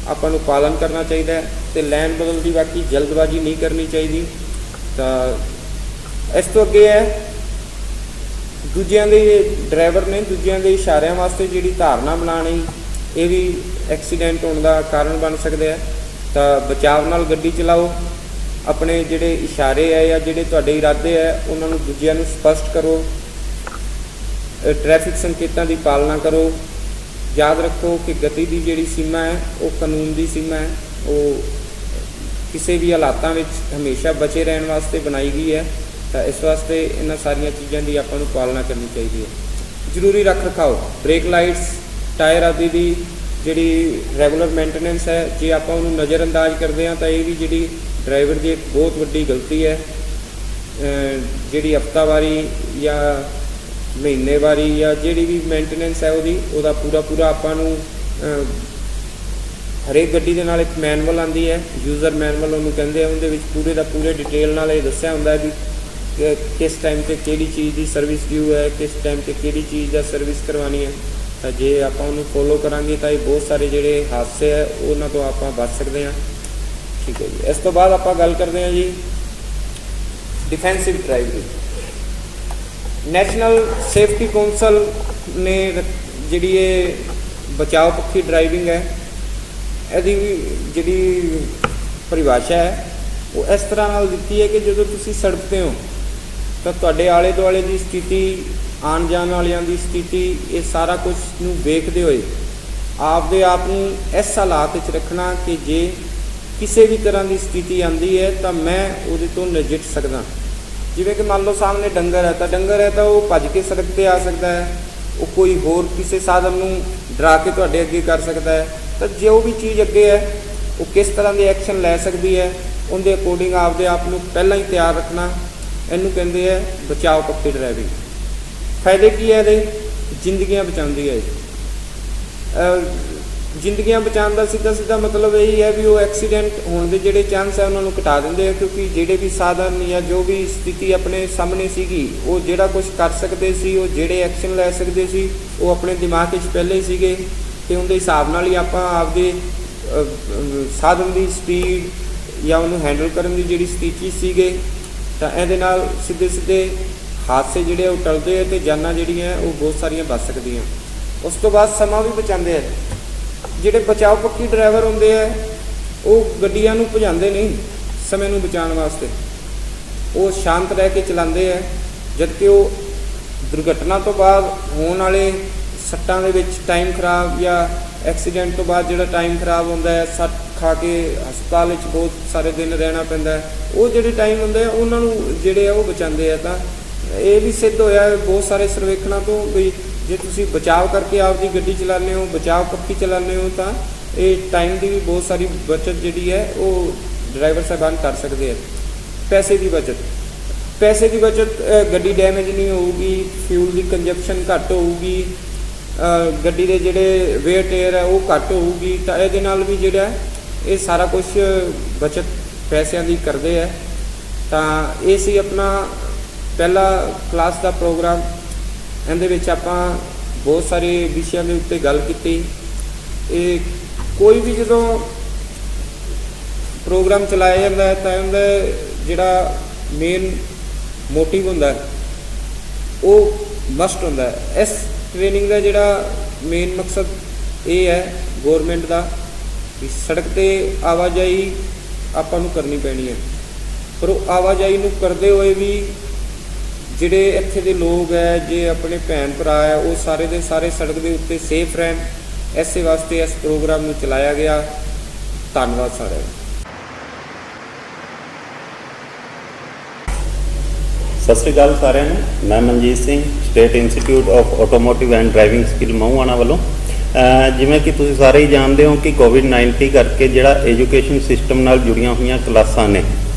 ਆਪਾਂ ਨੂੰ ਪਾਲਣ ਕਰਨਾ ਚਾਹੀਦਾ ਹੈ ਅਤੇ ਲਾਈਨ ਬਦਲ ਦੀ ਬਾਕੀ ਜਲਦਬਾਜ਼ੀ ਨਹੀਂ ਕਰਨੀ ਚਾਹੀਦੀ। ਤਾਂ ਇਸ ਤੋਂ ਅੱਗੇ ਹੈ ਦੂਜਿਆਂ ਦੇ ਡਰਾਈਵਰ ਨੇ ਦੂਜਿਆਂ ਦੇ ਇਸ਼ਾਰਿਆਂ ਵਾਸਤੇ ਜਿਹੜੀ ਧਾਰਨਾ ਬਣਾਉਣੀ, ਇਹ ਵੀ ਐਕਸੀਡੈਂਟ ਹੋਣ ਦਾ ਕਾਰਨ ਬਣ ਸਕਦਾ ਹੈ। ਤਾਂ ਬਚਾਵ ਨਾਲ ਗੱਡੀ ਚਲਾਓ, ਆਪਣੇ ਜਿਹੜੇ ਇਸ਼ਾਰੇ ਹੈ ਜਾਂ ਜਿਹੜੇ ਤੁਹਾਡੇ ਇਰਾਦੇ ਹੈ ਉਹਨਾਂ ਨੂੰ ਦੂਜਿਆਂ ਨੂੰ ਸਪਸ਼ਟ ਕਰੋ, ਟ੍ਰੈਫਿਕ ਸੰਕੇਤਾਂ ਦੀ ਪਾਲਣਾ ਕਰੋ। ਯਾਦ ਰੱਖੋ ਕਿ ਗਤੀ ਦੀ ਜਿਹੜੀ ਸੀਮਾ ਹੈ ਉਹ ਕਾਨੂੰਨ ਦੀ ਸੀਮਾ ਹੈ, ਉਹ ਕਿਸੇ ਵੀ ਹਾਲਾਤਾਂ ਵਿੱਚ ਹਮੇਸ਼ਾ ਬਚੇ ਰਹਿਣ ਵਾਸਤੇ ਬਣਾਈ ਗਈ ਹੈ। ਤਾਂ ਇਸ ਵਾਸਤੇ ਇਹਨਾਂ ਸਾਰੀਆਂ ਚੀਜ਼ਾਂ ਦੀ ਆਪਾਂ ਨੂੰ ਪਾਲਣਾ ਕਰਨੀ ਚਾਹੀਦੀ ਹੈ। ਜ਼ਰੂਰੀ ਰੱਖ ਰਖਾਓ, ਬ੍ਰੇਕ ਲਾਈਟਸ, ਟਾਇਰ ਆਦਿ ਦੀ ਜਿਹੜੀ ਰੈਗੂਲਰ ਮੇਨਟੇਨੈਂਸ ਹੈ, ਜੇ ਆਪਾਂ ਉਹਨੂੰ ਨਜ਼ਰਅੰਦਾਜ਼ ਕਰਦੇ ਹਾਂ ਤਾਂ ਇਹ ਵੀ ਜਿਹੜੀ ਡਰਾਈਵਰ ਦੀ ਇੱਕ ਬਹੁਤ ਵੱਡੀ ਗਲਤੀ ਹੈ। ਜਿਹੜੀ ਹਫ਼ਤਾਵਾਰੀ ਜਾਂ ਮਹੀਨੇਵਾਰੀ ਜਾਂ ਜਿਹੜੀ ਵੀ ਮੇਨਟੇਨੈਂਸ ਹੈ ਉਹਦਾ ਪੂਰਾ ਆਪਾਂ ਨੂੰ ਹਰੇਕ ਗੱਡੀ ਦੇ ਨਾਲ ਇੱਕ ਮੈਨੂਅਲ ਆਉਂਦੀ ਹੈ, ਯੂਜ਼ਰ ਮੈਨੂਅਲ ਉਹਨੂੰ ਕਹਿੰਦੇ ਆ। ਉਹਦੇ ਵਿੱਚ ਪੂਰੇ ਦਾ ਪੂਰੇ ਡਿਟੇਲ ਨਾਲ ਇਹ ਦੱਸਿਆ ਹੁੰਦਾ ਵੀ ਕਿਸ ਟਾਈਮ 'ਤੇ ਕਿਹੜੀ ਚੀਜ਼ ਦੀ ਸਰਵਿਸ ਡਿਊ ਹੈ, ਕਿਸ ਟਾਈਮ 'ਤੇ ਕਿਹੜੀ ਚੀਜ਼ ਦਾ ਸਰਵਿਸ ਕਰਵਾਉਣੀ ਹੈ। ਤਾਂ ਜੇ ਆਪਾਂ ਉਹਨੂੰ ਫੋਲੋ ਕਰਾਂਗੇ ਤਾਂ ਇਹ ਬਹੁਤ ਸਾਰੇ ਜਿਹੜੇ ਹਾਦਸੇ ਹੈ ਉਹਨਾਂ ਤੋਂ ਆਪਾਂ ਬਚ ਸਕਦੇ ਹਾਂ। ਠੀਕ ਹੈ ਜੀ। ਇਸ ਤੋਂ ਬਾਅਦ ਆਪਾਂ ਗੱਲ ਕਰਦੇ ਹਾਂ ਜੀ defensive driving. National safety council ਨੇ ਜਿਹੜੀ ਇਹ ਬਚਾਓ ਪੱਖੀ ਡਰਾਈਵਿੰਗ ਹੈ, ਇਹਦੀ ਜਿਹੜੀ ਪਰਿਭਾਸ਼ਾ ਹੈ ਉਹ ਇਸ ਤਰ੍ਹਾਂ ਨਾਲ ਦਿੱਤੀ ਹੈ ਕਿ ਜਦੋਂ ਤੁਸੀਂ ਸੜਕ 'ਤੇ ਹੋ ਤਾਂ ਤੁਹਾਡੇ ਆਲੇ ਦੁਆਲੇ ਦੀ ਸਥਿਤੀ, ਆਉਣ ਜਾਣ ਵਾਲਿਆਂ ਦੀ ਸਥਿਤੀ, ਇਹ ਸਾਰਾ ਕੁਝ ਨੂੰ ਵੇਖਦੇ ਹੋਏ ਆਪਦੇ ਆਪ ਨੂੰ ਇਸ ਹਾਲਾਤ ਵਿੱਚ ਰੱਖਣਾ ਕਿ ਜੇ ਕਿਸੇ ਵੀ ਤਰ੍ਹਾਂ ਦੀ ਸਥਿਤੀ ਆਉਂਦੀ ਹੈ ਤਾਂ ਮੈਂ ਉਹਦੇ ਤੋਂ ਨਜਿੱਠ ਸਕਦਾ। ਜਿਵੇਂ ਕਿ ਮੰਨ ਲਓ ਸਾਹਮਣੇ ਡੰਗਰ ਹੈ ਤਾਂ ਉਹ ਭੱਜ ਕੇ ਸੜਕ 'ਤੇ ਆ ਸਕਦਾ ਹੈ, ਉਹ ਕੋਈ ਹੋਰ ਕਿਸੇ ਸਾਧਨ ਨੂੰ ਡਰਾ ਕੇ ਤੁਹਾਡੇ ਅੱਗੇ ਕਰ ਸਕਦਾ ਹੈ। ਤਾਂ ਜੋ ਵੀ ਚੀਜ਼ ਅੱਗੇ ਹੈ ਉਹ ਕਿਸ ਤਰ੍ਹਾਂ ਦੇ ਐਕਸ਼ਨ ਲੈ ਸਕਦੀ ਹੈ, ਉਹਦੇ ਅਕੋਰਡਿੰਗ ਆਪਦੇ ਆਪ ਨੂੰ ਪਹਿਲਾਂ ਹੀ ਤਿਆਰ ਰੱਖਣਾ, ਇਹਨੂੰ ਕਹਿੰਦੇ ਹੈ ਬਚਾਓ ਪੱਖੀ ਡਰਾਈਵਿੰਗ। ਫਾਇਦੇ ਕੀ ਹੈ ਇਹਦੇ? ਜ਼ਿੰਦਗੀਆਂ ਬਚਾਉਂਦੀ ਹੈ। ਜ਼ਿੰਦਗੀਆਂ ਬਚਾਉਣ ਦਾ ਸਿੱਧਾ ਮਤਲਬ ਇਹੀ ਹੈ ਵੀ ਉਹ ਐਕਸੀਡੈਂਟ ਹੋਣ ਦੇ ਜਿਹੜੇ ਚਾਂਸ ਹੈ ਉਹਨਾਂ ਨੂੰ ਘਟਾ ਦਿੰਦੇ ਆ, ਕਿਉਂਕਿ ਜਿਹੜੇ ਵੀ ਸਾਧਨ ਜਾਂ ਜੋ ਵੀ ਸਥਿਤੀ ਆਪਣੇ ਸਾਹਮਣੇ ਸੀਗੀ, ਉਹ ਜਿਹੜਾ ਕੁਝ ਕਰ ਸਕਦੇ ਸੀ, ਉਹ ਜਿਹੜੇ ਐਕਸ਼ਨ ਲੈ ਸਕਦੇ ਸੀ, ਉਹ ਆਪਣੇ ਦਿਮਾਗ ਵਿੱਚ ਪਹਿਲੇ ਹੀ ਸੀਗੇ। ਅਤੇ ਉਹਦੇ ਹਿਸਾਬ ਨਾਲ ਹੀ ਆਪਾਂ ਆਪਦੇ ਸਾਧਨ ਦੀ ਸਪੀਡ ਜਾਂ ਉਹਨੂੰ ਹੈਂਡਲ ਕਰਨ ਦੀ ਜਿਹੜੀ ਸਥਿਤੀ ਸੀਗੇ, ਤਾਂ ਇਹਦੇ ਨਾਲ ਸਿੱਧੇ ਹਾਦਸੇ ਜਿਹੜੇ ਉਹ ਟਲਦੇ ਆ ਅਤੇ ਜਾਨਾਂ ਜਿਹੜੀਆਂ ਉਹ ਬਹੁਤ ਸਾਰੀਆਂ ਬਚ ਸਕਦੀਆਂ। ਉਸ ਤੋਂ ਬਾਅਦ ਸਮਾਂ ਵੀ ਬਚਾਉਂਦੇ ਆ। ਜਿਹੜੇ ਬਚਾਓ ਪੱਖੀ ਡਰਾਈਵਰ ਹੁੰਦੇ ਆ ਉਹ ਗੱਡੀਆਂ ਨੂੰ ਭਜਾਉਂਦੇ ਨਹੀਂ ਸਮੇਂ ਨੂੰ ਬਚਾਉਣ ਵਾਸਤੇ, ਉਹ ਸ਼ਾਂਤ ਰਹਿ ਕੇ ਚਲਾਉਂਦੇ ਆ। ਜਦਕਿ ਉਹ ਦੁਰਘਟਨਾ ਤੋਂ ਬਾਅਦ ਹੋਣ ਵਾਲੇ ਸੱਟਾਂ ਦੇ ਵਿੱਚ ਟਾਈਮ ਖਰਾਬ ਜਾਂ ਐਕਸੀਡੈਂਟ ਤੋਂ ਬਾਅਦ ਜਿਹੜਾ ਟਾਈਮ ਖਰਾਬ ਹੁੰਦਾ ਹੈ, ਸੱਟ ਖਾ ਕੇ ਹਸਪਤਾਲ ਵਿੱਚ ਬਹੁਤ ਸਾਰੇ ਦਿਨ ਰਹਿਣਾ ਪੈਂਦਾ ਹੈ, ਉਹ ਜਿਹੜੇ ਟਾਈਮ ਹੁੰਦੇ ਆ ਉਹਨਾਂ ਨੂੰ ਜਿਹੜੇ ਆ ਉਹ ਬਚਾਉਂਦੇ ਆ। ਤਾਂ ਇਹ ਵੀ ਸਿੱਧ ਹੋਇਆ ਬਹੁਤ ਸਾਰੇ ਸਰਵੇਖਣਾਂ ਤੋਂ ਵੀ ਜੇ ਤੁਸੀਂ ਬਚਾਅ ਕਰਕੇ ਆਪਦੀ ਗੱਡੀ ਚਲਾਉਂਦੇ ਹੋ, ਬਚਾਅ ਪੱਖੀ ਚਲਾਉਂਦੇ ਹੋ, ਤਾਂ ਇਹ ਟਾਈਮ ਦੀ ਵੀ ਬਹੁਤ ਸਾਰੀ ਬਚਤ ਜਿਹੜੀ ਹੈ ਉਹ ਡਰਾਈਵਰ ਸਾਹਿਬਾਨ ਕਰ ਸਕਦੇ ਆ। ਪੈਸੇ ਦੀ ਬਚਤ, ਗੱਡੀ ਡੈਮੇਜ ਨਹੀਂ ਹੋਊਗੀ, ਫਿਊਲ ਦੀ ਕੰਜਪਸ਼ਨ ਘੱਟ ਹੋਊਗੀ, ਗੱਡੀ ਦੇ ਜਿਹੜੇ ਵੇਅਰ ਟੇਅਰ ਹੈ ਉਹ ਘੱਟ ਹੋਊਗੀ। ਤਾਂ ਇਹਦੇ ਨਾਲ ਵੀ ਜਿਹੜਾ ਇਹ ਸਾਰਾ ਕੁਝ ਬਚਤ ਪੈਸਿਆਂ ਦੀ ਕਰਦੇ ਹੈ। ਤਾਂ ਇਹ ਸੀ ਆਪਣਾ ਪਹਿਲਾ ਕਲਾਸ ਦਾ ਪ੍ਰੋਗਰਾਮ। ਇਹਦੇ ਵਿੱਚ ਆਪਾਂ ਬਹੁਤ ਸਾਰੇ ਵਿਸ਼ਿਆਂ ਦੇ ਉੱਤੇ ਗੱਲ ਕੀਤੀ। ਇਹ ਕੋਈ ਵੀ ਜਦੋਂ ਪ੍ਰੋਗਰਾਮ ਚਲਾਇਆ ਜਾਂਦਾ ਹੈ ਤਾਂ ਇਹਦਾ ਜਿਹੜਾ ਮੇਨ ਮੋਟਿਵ ਹੁੰਦਾ ਉਹ ਮਸਟ ਹੁੰਦਾ ਹੈ। ਇਸ ਟ੍ਰੇਨਿੰਗ ਦਾ ਜਿਹੜਾ ਮੇਨ ਮਕਸਦ ਇਹ ਹੈ ਗੌਰਮੈਂਟ ਦਾ ਵੀ ਸੜਕ 'ਤੇ ਆਵਾਜਾਈ ਆਪਾਂ ਨੂੰ ਕਰਨੀ ਪੈਣੀ ਹੈ, ਪਰ ਉਹ ਆਵਾਜਾਈ ਨੂੰ ਕਰਦੇ ਹੋਏ ਵੀ ਜਿਹੜੇ ਇੱਥੇ ਦੇ ਲੋਕ ਹੈ, ਜੇ ਆਪਣੇ ਭੈਣ ਭਰਾ ਹੈ, ਉਹ ਸਾਰੇ ਦੇ ਸਾਰੇ ਸੜਕ ਦੇ ਉੱਤੇ ਸੇਫ ਰਹਿਣ, ਇਸੇ ਵਾਸਤੇ ਇਸ ਪ੍ਰੋਗਰਾਮ ਨੂੰ ਚਲਾਇਆ ਗਿਆ। ਧੰਨਵਾਦ ਸਾਰਿਆਂ ਦਾ। ਸਤਿ ਸ਼੍ਰੀ ਅਕਾਲ ਸਾਰਿਆਂ ਨੂੰ। ਮੈਂ Manjit Singh, state institute of automotive and driving skill Mahuana ਵੱਲੋਂ। ਜਿਵੇਂ ਕਿ ਤੁਸੀਂ ਸਾਰੇ ਹੀ ਜਾਣਦੇ ਹੋ ਕਿ ਕੋਵਿਡ-19 ਕਰਕੇ ਜਿਹੜਾ ਐਜੂਕੇਸ਼ਨ ਸਿਸਟਮ ਨਾਲ ਜੁੜੀਆਂ ਹੋਈਆਂ ਕਲਾਸਾਂ ਨੇ,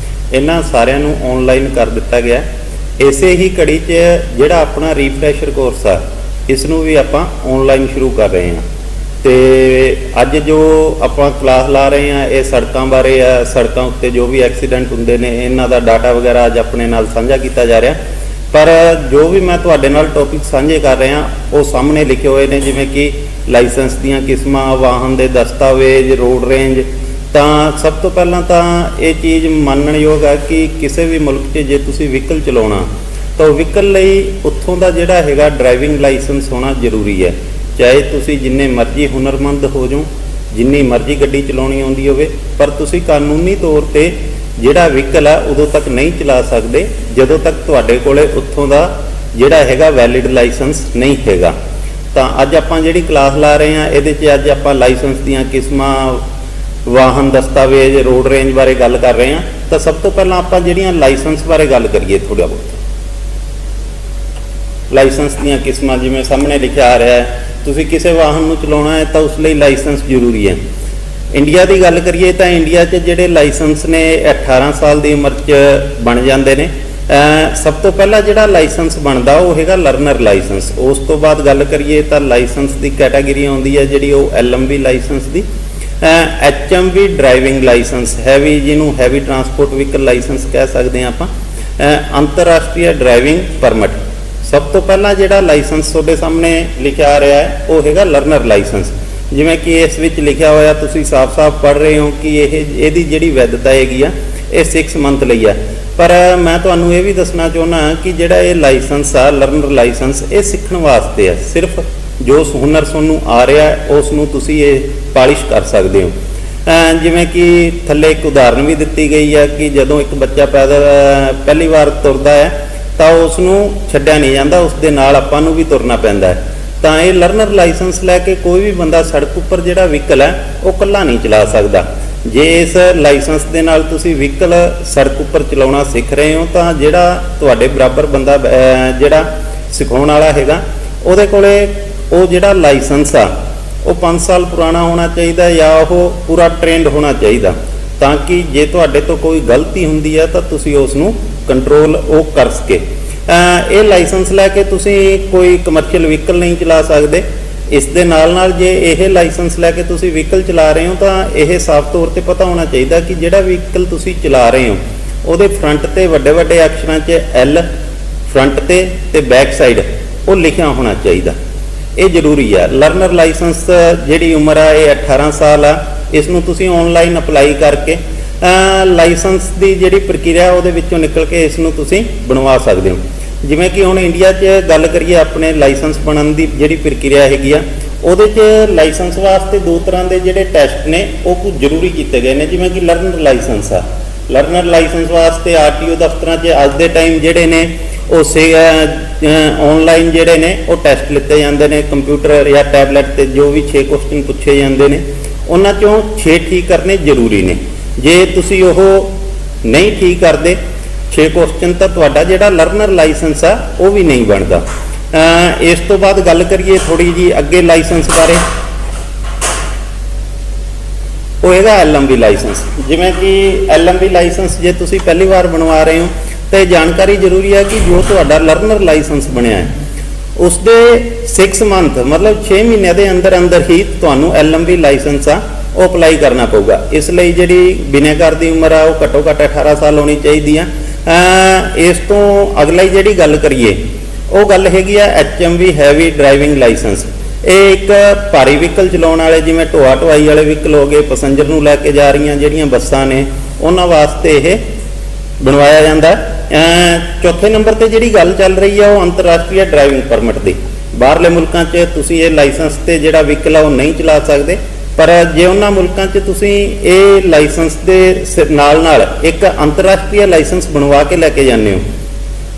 ਇਹਨਾਂ ਸਾਰਿਆਂ ਨੂੰ ਔਨਲਾਈਨ ਕਰ ਦਿੱਤਾ ਗਿਆ। ਇਸੇ ਹੀ ਕੜੀ 'ਚ ਜਿਹੜਾ ਆਪਣਾ ਰੀਫਰੈਸ਼ਰ ਕੋਰਸ ਆ, ਇਸ ਨੂੰ ਵੀ ਆਪਾਂ ਔਨਲਾਈਨ ਸ਼ੁਰੂ ਕਰ ਰਹੇ ਹਾਂ। ਅਤੇ ਅੱਜ ਜੋ ਆਪਾਂ ਕਲਾਸ ਲਾ ਰਹੇ ਹਾਂ ਇਹ ਸੜਕਾਂ ਬਾਰੇ ਆ। ਸੜਕਾਂ ਉੱਤੇ ਜੋ ਵੀ ਐਕਸੀਡੈਂਟ ਹੁੰਦੇ ਨੇ ਇਹਨਾਂ ਦਾ ਡਾਟਾ ਵਗੈਰਾ ਅੱਜ ਆਪਣੇ ਨਾਲ ਸਾਂਝਾ ਕੀਤਾ ਜਾ ਰਿਹਾ। ਪਰ ਜੋ ਵੀ ਮੈਂ ਤੁਹਾਡੇ ਨਾਲ ਟੌਪਿਕ ਸਾਂਝੇ ਕਰ ਰਿਹਾ ਉਹ ਸਾਹਮਣੇ ਲਿਖੇ ਹੋਏ ਨੇ, ਜਿਵੇਂ ਕਿ ਲਾਇਸੈਂਸ ਦੀਆਂ ਕਿਸਮਾਂ, ਵਾਹਨ ਦੇ ਦਸਤਾਵੇਜ਼, ਰੋਡ ਰੇਂਜ। ਤਾਂ ਸਭ ਤੋਂ ਪਹਿਲਾਂ ਤਾਂ ਇਹ ਚੀਜ਼ ਮੰਨਣਯੋਗ ਹੈ ਕਿ ਕਿਸੇ ਵੀ ਮੁਲਕ 'ਚ ਜੇ ਤੁਸੀਂ ਵਹੀਕਲ ਚਲਾਉਣਾ ਤਾਂ ਵਹੀਕਲ ਲਈ ਉੱਥੋਂ ਦਾ ਜਿਹੜਾ ਹੈਗਾ ਡਰਾਈਵਿੰਗ ਲਾਇਸੈਂਸ ਹੋਣਾ ਜ਼ਰੂਰੀ ਹੈ। ਚਾਹੇ ਤੁਸੀਂ ਜਿੰਨੇ ਮਰਜ਼ੀ ਹੁਨਰਮੰਦ ਹੋ ਜਾਓ, ਜਿੰਨੀ ਮਰਜ਼ੀ ਗੱਡੀ ਚਲਾਉਣੀ ਆਉਂਦੀ ਹੋਵੇ, ਪਰ ਤੁਸੀਂ ਕਾਨੂੰਨੀ ਤੌਰ ਤੇ ਜਿਹੜਾ ਵਹੀਕਲ ਆ ਉਦੋਂ ਤੱਕ ਨਹੀਂ ਚਲਾ ਸਕਦੇ ਜਦੋਂ ਤੱਕ ਤੁਹਾਡੇ ਕੋਲੇ ਉੱਥੋਂ ਦਾ ਜਿਹੜਾ ਹੈਗਾ ਵੈਲਿਡ ਲਾਇਸੈਂਸ ਨਹੀਂ ਹੈਗਾ। ਤਾਂ ਅੱਜ ਆਪਾਂ ਜਿਹੜੀ ਕਲਾਸ ਲਾ ਰਹੇ ਹਾਂ ਇਹਦੇ 'ਚ ਅੱਜ ਆਪਾਂ ਲਾਇਸੈਂਸ ਦੀਆਂ ਕਿਸਮਾਂ, ਵਾਹਨ ਦਸਤਾਵੇਜ਼, ਰੋਡ ਰੇਂਜ ਬਾਰੇ ਗੱਲ ਕਰ ਰਹੇ ਹਾਂ। ਤਾਂ ਸਭ ਤੋਂ ਪਹਿਲਾਂ ਆਪਾਂ ਜਿਹੜੀਆਂ ਲਾਇਸੈਂਸ ਬਾਰੇ ਗੱਲ ਕਰੀਏ ਥੋੜ੍ਹਾ ਬਹੁਤ। ਲਾਇਸੈਂਸ ਦੀਆਂ ਕਿਸਮਾਂ ਜਿਵੇਂ ਸਾਹਮਣੇ ਲਿਖਿਆ ਆ ਰਿਹਾ ਹੈ, ਤੁਸੀਂ ਕਿਸੇ ਵਾਹਨ ਨੂੰ ਚਲਾਉਣਾ ਹੈ ਤਾਂ ਉਸ ਲਈ ਲਾਇਸੈਂਸ ਜ਼ਰੂਰੀ ਹੈ। ਇੰਡੀਆ ਦੀ ਗੱਲ ਕਰੀਏ ਤਾਂ ਇੰਡੀਆ 'ਚ ਜਿਹੜੇ ਲਾਇਸੈਂਸ ਨੇ 18 ਸਾਲ ਦੀ ਉਮਰ 'ਚ ਬਣ ਜਾਂਦੇ ਨੇ। ਸਭ ਤੋਂ ਪਹਿਲਾਂ ਜਿਹੜਾ ਲਾਇਸੈਂਸ ਬਣਦਾ ਉਹ ਹੈਗਾ ਲਰਨਰ ਲਾਇਸੈਂਸ। ਉਸ ਤੋਂ ਬਾਅਦ ਗੱਲ ਕਰੀਏ ਤਾਂ ਲਾਇਸੈਂਸ ਦੀ ਕੈਟਾਗਰੀ ਆਉਂਦੀ ਹੈ ਜਿਹੜੀ ਉਹ LMV ਲਾਇਸੈਂਸ ਦੀ, HMV ਡਰਾਈਵਿੰਗ ਲਾਇਸੈਂਸ, ਹੈਵੀ ਜਿਹਨੂੰ ਹੈਵੀ ਟਰਾਂਸਪੋਰਟ ਵਹੀਕਲ ਲਾਇਸੈਂਸ ਕਹਿ ਸਕਦੇ ਹਾਂ ਆਪਾਂ, ਅੰਤਰਰਾਸ਼ਟਰੀ ਡਰਾਈਵਿੰਗ ਪਰਮਿਟ। ਸਭ ਤੋਂ ਪਹਿਲਾਂ ਜਿਹੜਾ ਲਾਇਸੈਂਸ ਤੁਹਾਡੇ ਸਾਹਮਣੇ ਲਿਖਿਆ ਆ ਰਿਹਾ ਹੈ ਉਹ ਹੈਗਾ ਲਰਨਰ ਲਾਇਸੈਂਸ। ਜਿਵੇਂ ਕਿ ਇਸ ਵਿੱਚ ਲਿਖਿਆ ਹੋਇਆ ਤੁਸੀਂ ਸਾਫ਼-ਸਾਫ਼ ਪੜ੍ਹ ਰਹੇ ਹੋ ਕਿ ਇਹਦੀ ਜਿਹੜੀ ਵੈਧਤਾ ਹੈਗੀ ਆ ਇਹ 6 ਮੰਥ ਲਈ ਆ। ਪਰ ਮੈਂ ਤੁਹਾਨੂੰ ਇਹ ਵੀ ਦੱਸਣਾ ਚਾਹੁੰਦਾ ਕਿ ਜਿਹੜਾ ਇਹ ਲਾਇਸੈਂਸ ਆ ਲਰਨਰ ਲਾਇਸੈਂਸ, ਇਹ ਸਿੱਖਣ ਵਾਸਤੇ ਹੈ। ਸਿਰਫ ਜੋ ਹੁਨਰ ਤੁਹਾਨੂੰ ਆ ਰਿਹਾ ਉਸ ਨੂੰ ਤੁਸੀਂ ਇਹ ਪਾਲਿਸ਼ ਕਰ ਸਕਦੇ ਹੋ। ਜਿਵੇਂ ਕਿ ਥੱਲੇ ਇੱਕ ਉਦਾਹਰਨ ਵੀ ਦਿੱਤੀ ਗਈ ਹੈ ਕਿ ਜਦੋਂ ਇੱਕ ਬੱਚਾ ਪਹਿਲੀ ਵਾਰ ਤੁਰਦਾ ਹੈ ਤਾਂ ਉਸ ਨੂੰ ਛੱਡਿਆ ਨਹੀਂ ਜਾਂਦਾ, ਉਸ ਦੇ ਨਾਲ ਆਪਾਂ ਨੂੰ ਵੀ ਤੁਰਨਾ ਪੈਂਦਾ ਹੈ। ਤਾਂ ਇਹ ਲਰਨਰ ਲਾਇਸੈਂਸ ਲੈ ਕੇ ਕੋਈ ਵੀ ਬੰਦਾ ਸੜਕ ਉੱਪਰ ਜਿਹੜਾ ਵਹੀਕਲ ਹੈ ਉਹ ਇਕੱਲਾ ਨਹੀਂ ਚਲਾ ਸਕਦਾ। ਜੇ ਇਸ ਲਾਇਸੈਂਸ ਦੇ ਨਾਲ ਤੁਸੀਂ ਵਹੀਕਲ ਸੜਕ ਉੱਪਰ ਚਲਾਉਣਾ ਸਿੱਖ ਰਹੇ ਹੋ ਤਾਂ ਜਿਹੜਾ ਤੁਹਾਡੇ ਬਰਾਬਰ ਬੰਦਾ ਜਿਹੜਾ ਸਿਖਾਉਣ ਵਾਲਾ ਹੈਗਾ ਉਹਦੇ ਕੋਲੇ ਉਹ ਜਿਹੜਾ ਲਾਇਸੈਂਸ ਆ ਉਹ 5 ਸਾਲ ਪੁਰਾਣਾ ਹੋਣਾ ਚਾਹੀਦਾ ਜਾਂ ਉਹ ਪੂਰਾ ਟ੍ਰੇਨਡ ਹੋਣਾ ਚਾਹੀਦਾ, ਤਾਂ ਕਿ ਜੇ ਤੁਹਾਡੇ ਤੋਂ ਕੋਈ ਗਲਤੀ ਹੁੰਦੀ ਹੈ ਤਾਂ ਤੁਸੀਂ ਉਸ ਨੂੰ ਕੰਟਰੋਲ ਉਹ ਕਰ ਸਕੇ। ਇਹ ਲਾਇਸੈਂਸ ਲੈ ਕੇ ਤੁਸੀਂ ਕੋਈ ਕਮਰਸ਼ੀਅਲ ਵਹੀਕਲ ਨਹੀਂ ਚਲਾ ਸਕਦੇ। ਇਸ ਦੇ ਨਾਲ ਜੇ ਇਹ ਲਾਇਸੈਂਸ ਲੈ ਕੇ ਤੁਸੀਂ ਵਹੀਕਲ ਚਲਾ ਰਹੇ ਹੋ ਤਾਂ ਇਹ ਸਾਫ਼ ਤੌਰ ਤੇ ਪਤਾ ਹੋਣਾ ਚਾਹੀਦਾ ਕਿ ਜਿਹੜਾ ਵਹੀਕਲ ਤੁਸੀਂ ਚਲਾ ਰਹੇ ਹੋ ਉਹਦੇ ਫਰੰਟ ਤੇ ਵੱਡੇ ਅਕਸ਼ਰਾਂ 'ਚ L ਫਰੰਟ ਤੇ ਬੈਕ ਸਾਈਡ ਉਹ ਲਿਖਿਆ ਹੋਣਾ ਚਾਹੀਦਾ। ਇਹ ਜ਼ਰੂਰੀ ਆ। ਲਰਨਰ ਲਾਇਸੈਂਸ ਜਿਹੜੀ ਉਮਰ ਆ ਇਹ 18 ਸਾਲ ਆ। ਇਸ ਨੂੰ ਤੁਸੀਂ ਆਨਲਾਈਨ ਅਪਲਾਈ ਕਰਕੇ ਲਾਇਸੈਂਸ ਦੀ ਜਿਹੜੀ ਪ੍ਰਕਿਰਿਆ ਉਹਦੇ ਵਿੱਚੋਂ ਨਿਕਲ ਕੇ ਇਸ ਨੂੰ ਤੁਸੀਂ ਬਣਵਾ ਸਕਦੇ ਹੋ। ਜਿਵੇਂ ਕਿ ਹੁਣ ਇੰਡੀਆ 'ਚ ਗੱਲ ਕਰੀਏ ਆਪਣੇ ਲਾਇਸੈਂਸ ਬਣਨ ਦੀ ਜਿਹੜੀ ਪ੍ਰਕਿਰਿਆ ਹੈਗੀ ਆ, ਉਹਦੇ 'ਚ ਲਾਇਸੈਂਸ ਵਾਸਤੇ 2 ਤਰ੍ਹਾਂ ਦੇ ਜਿਹੜੇ ਟੈਸਟ ਨੇ ਉਹ ਕੁਝ ਜ਼ਰੂਰੀ ਕੀਤੇ ਗਏ ਨੇ। ਜਿਵੇਂ ਕਿ ਲਰਨਰ ਲਾਇਸੈਂਸ ਆ, ਲਰਨਰ ਲਾਇਸੈਂਸ ਵਾਸਤੇ RTO ਦਫ਼ਤਰਾਂ 'ਚ ਅੱਜ ਦੇ ਟਾਈਮ ਜਿਹੜੇ ਨੇ ਉਹ ਆਨਲਾਈਨ ਜਿਹੜੇ ਨੇ ਉਹ ਟੈਸਟ ਲਿੱਤੇ ਜਾਂਦੇ ਨੇ ਕੰਪਿਊਟਰ ਜਾਂ ਟੈਬਲੇਟ ਤੇ। ਜੋ ਵੀ 6 ਕੁਐਸਚਨ ਪੁੱਛੇ ਜਾਂਦੇ ਨੇ ਉਹਨਾਂ 'ਚੋਂ 6 ਠੀਕ ਕਰਨੇ ਜ਼ਰੂਰੀ ਨੇ। ਜੇ ਤੁਸੀਂ ਉਹ ਨਹੀਂ ਠੀਕ ਕਰਦੇ 6 ਕੁਐਸਚਨ ਤਾਂ ਤੁਹਾਡਾ ਜਿਹੜਾ ਲਰਨਰ ਲਾਇਸੈਂਸ ਆ ਉਹ ਵੀ ਨਹੀਂ ਬਣਦਾ। ਇਸ ਤੋਂ ਬਾਅਦ ਗੱਲ ਕਰੀਏ ਥੋੜੀ ਜੀ ਅੱਗੇ ਲਾਇਸੈਂਸ ਬਾਰੇ, ਉਹ ਹੈਗਾ LMV ਲਾਇਸੈਂਸ। ਜਿਵੇਂ ਕਿ LMV ਲਾਇਸੈਂਸ ਜੇ ਤੁਸੀਂ ਪਹਿਲੀ ਵਾਰ ਬਣਵਾ ਰਹੇ ਹੋ ਤਾਂ ਇਹ ਜਾਣਕਾਰੀ ਜ਼ਰੂਰੀ ਹੈ ਕਿ ਜੋ ਤੁਹਾਡਾ ਲਰਨਰ ਲਾਇਸੈਂਸ ਬਣਿਆ ਹੈ ਉਸ ਦੇ 6 ਮੰਥ ਮਤਲਬ 6 ਮਹੀਨਿਆਂ ਦੇ ਅੰਦਰ ਹੀ ਤੁਹਾਨੂੰ LMV ਲਾਇਸੈਂਸ ਆ ਉਹ ਅਪਲਾਈ ਕਰਨਾ ਪਊਗਾ। ਇਸ ਲਈ ਜਿਹੜੀ ਬਿਨੈਕਾਰ ਦੀ ਉਮਰ ਆ ਉਹ ਘੱਟੋ ਘੱਟ 18 ਸਾਲ ਹੋਣੀ ਚਾਹੀਦੀ ਆ। ਇਸ ਤੋਂ ਅਗਲੀ ਜਿਹੜੀ ਗੱਲ ਕਰੀਏ ਉਹ ਗੱਲ ਹੈਗੀ ਆ HMV ਹੈਵੀ ਡਰਾਈਵਿੰਗ ਲਾਇਸੈਂਸ। ਇਹ ਇੱਕ ਭਾਰੀ ਵਹੀਕਲ ਚਲਾਉਣ ਵਾਲੇ ਜਿਵੇਂ ਢੋਆਈ ਵਾਲੇ ਵਹੀਕਲ ਹੋ ਗਏ, ਪੈਸੇਂਜਰ ਨੂੰ ਲੈ ਕੇ ਜਾ ਰਹੀਆਂ ਜਿਹੜੀਆਂ ਬੱਸਾਂ ਨੇ ਉਹਨਾਂ ਵਾਸਤੇ ਇਹ ਬਣਵਾਇਆ ਜਾਂਦਾ। ਚੌਥੇ ਨੰਬਰ ਤੇ ਜਿਹੜੀ ਗੱਲ ਚੱਲ ਰਹੀ ਆ ਉਹ ਅੰਤਰਰਾਸ਼ਟਰੀ ਡਰਾਈਵਿੰਗ ਪਰਮਿਟ ਦੀ। ਬਾਹਰਲੇ ਮੁਲਕਾਂ 'ਚ ਤੁਸੀਂ ਇਹ ਲਾਇਸੈਂਸ ਤੇ ਜਿਹੜਾ ਵਹੀਕਲ ਆ ਉਹ ਨਹੀਂ ਚਲਾ ਸਕਦੇ, ਪਰ ਜੇ ਉਹਨਾਂ ਮੁਲਕਾਂ 'ਚ ਤੁਸੀਂ ਇਹ ਲਾਇਸੈਂਸ ਦੇ ਨਾਲ ਇੱਕ ਅੰਤਰਰਾਸ਼ਟਰੀ ਲਾਇਸੈਂਸ ਬਣਵਾ ਕੇ ਲੈ ਕੇ ਜਾਂਦੇ ਹੋ,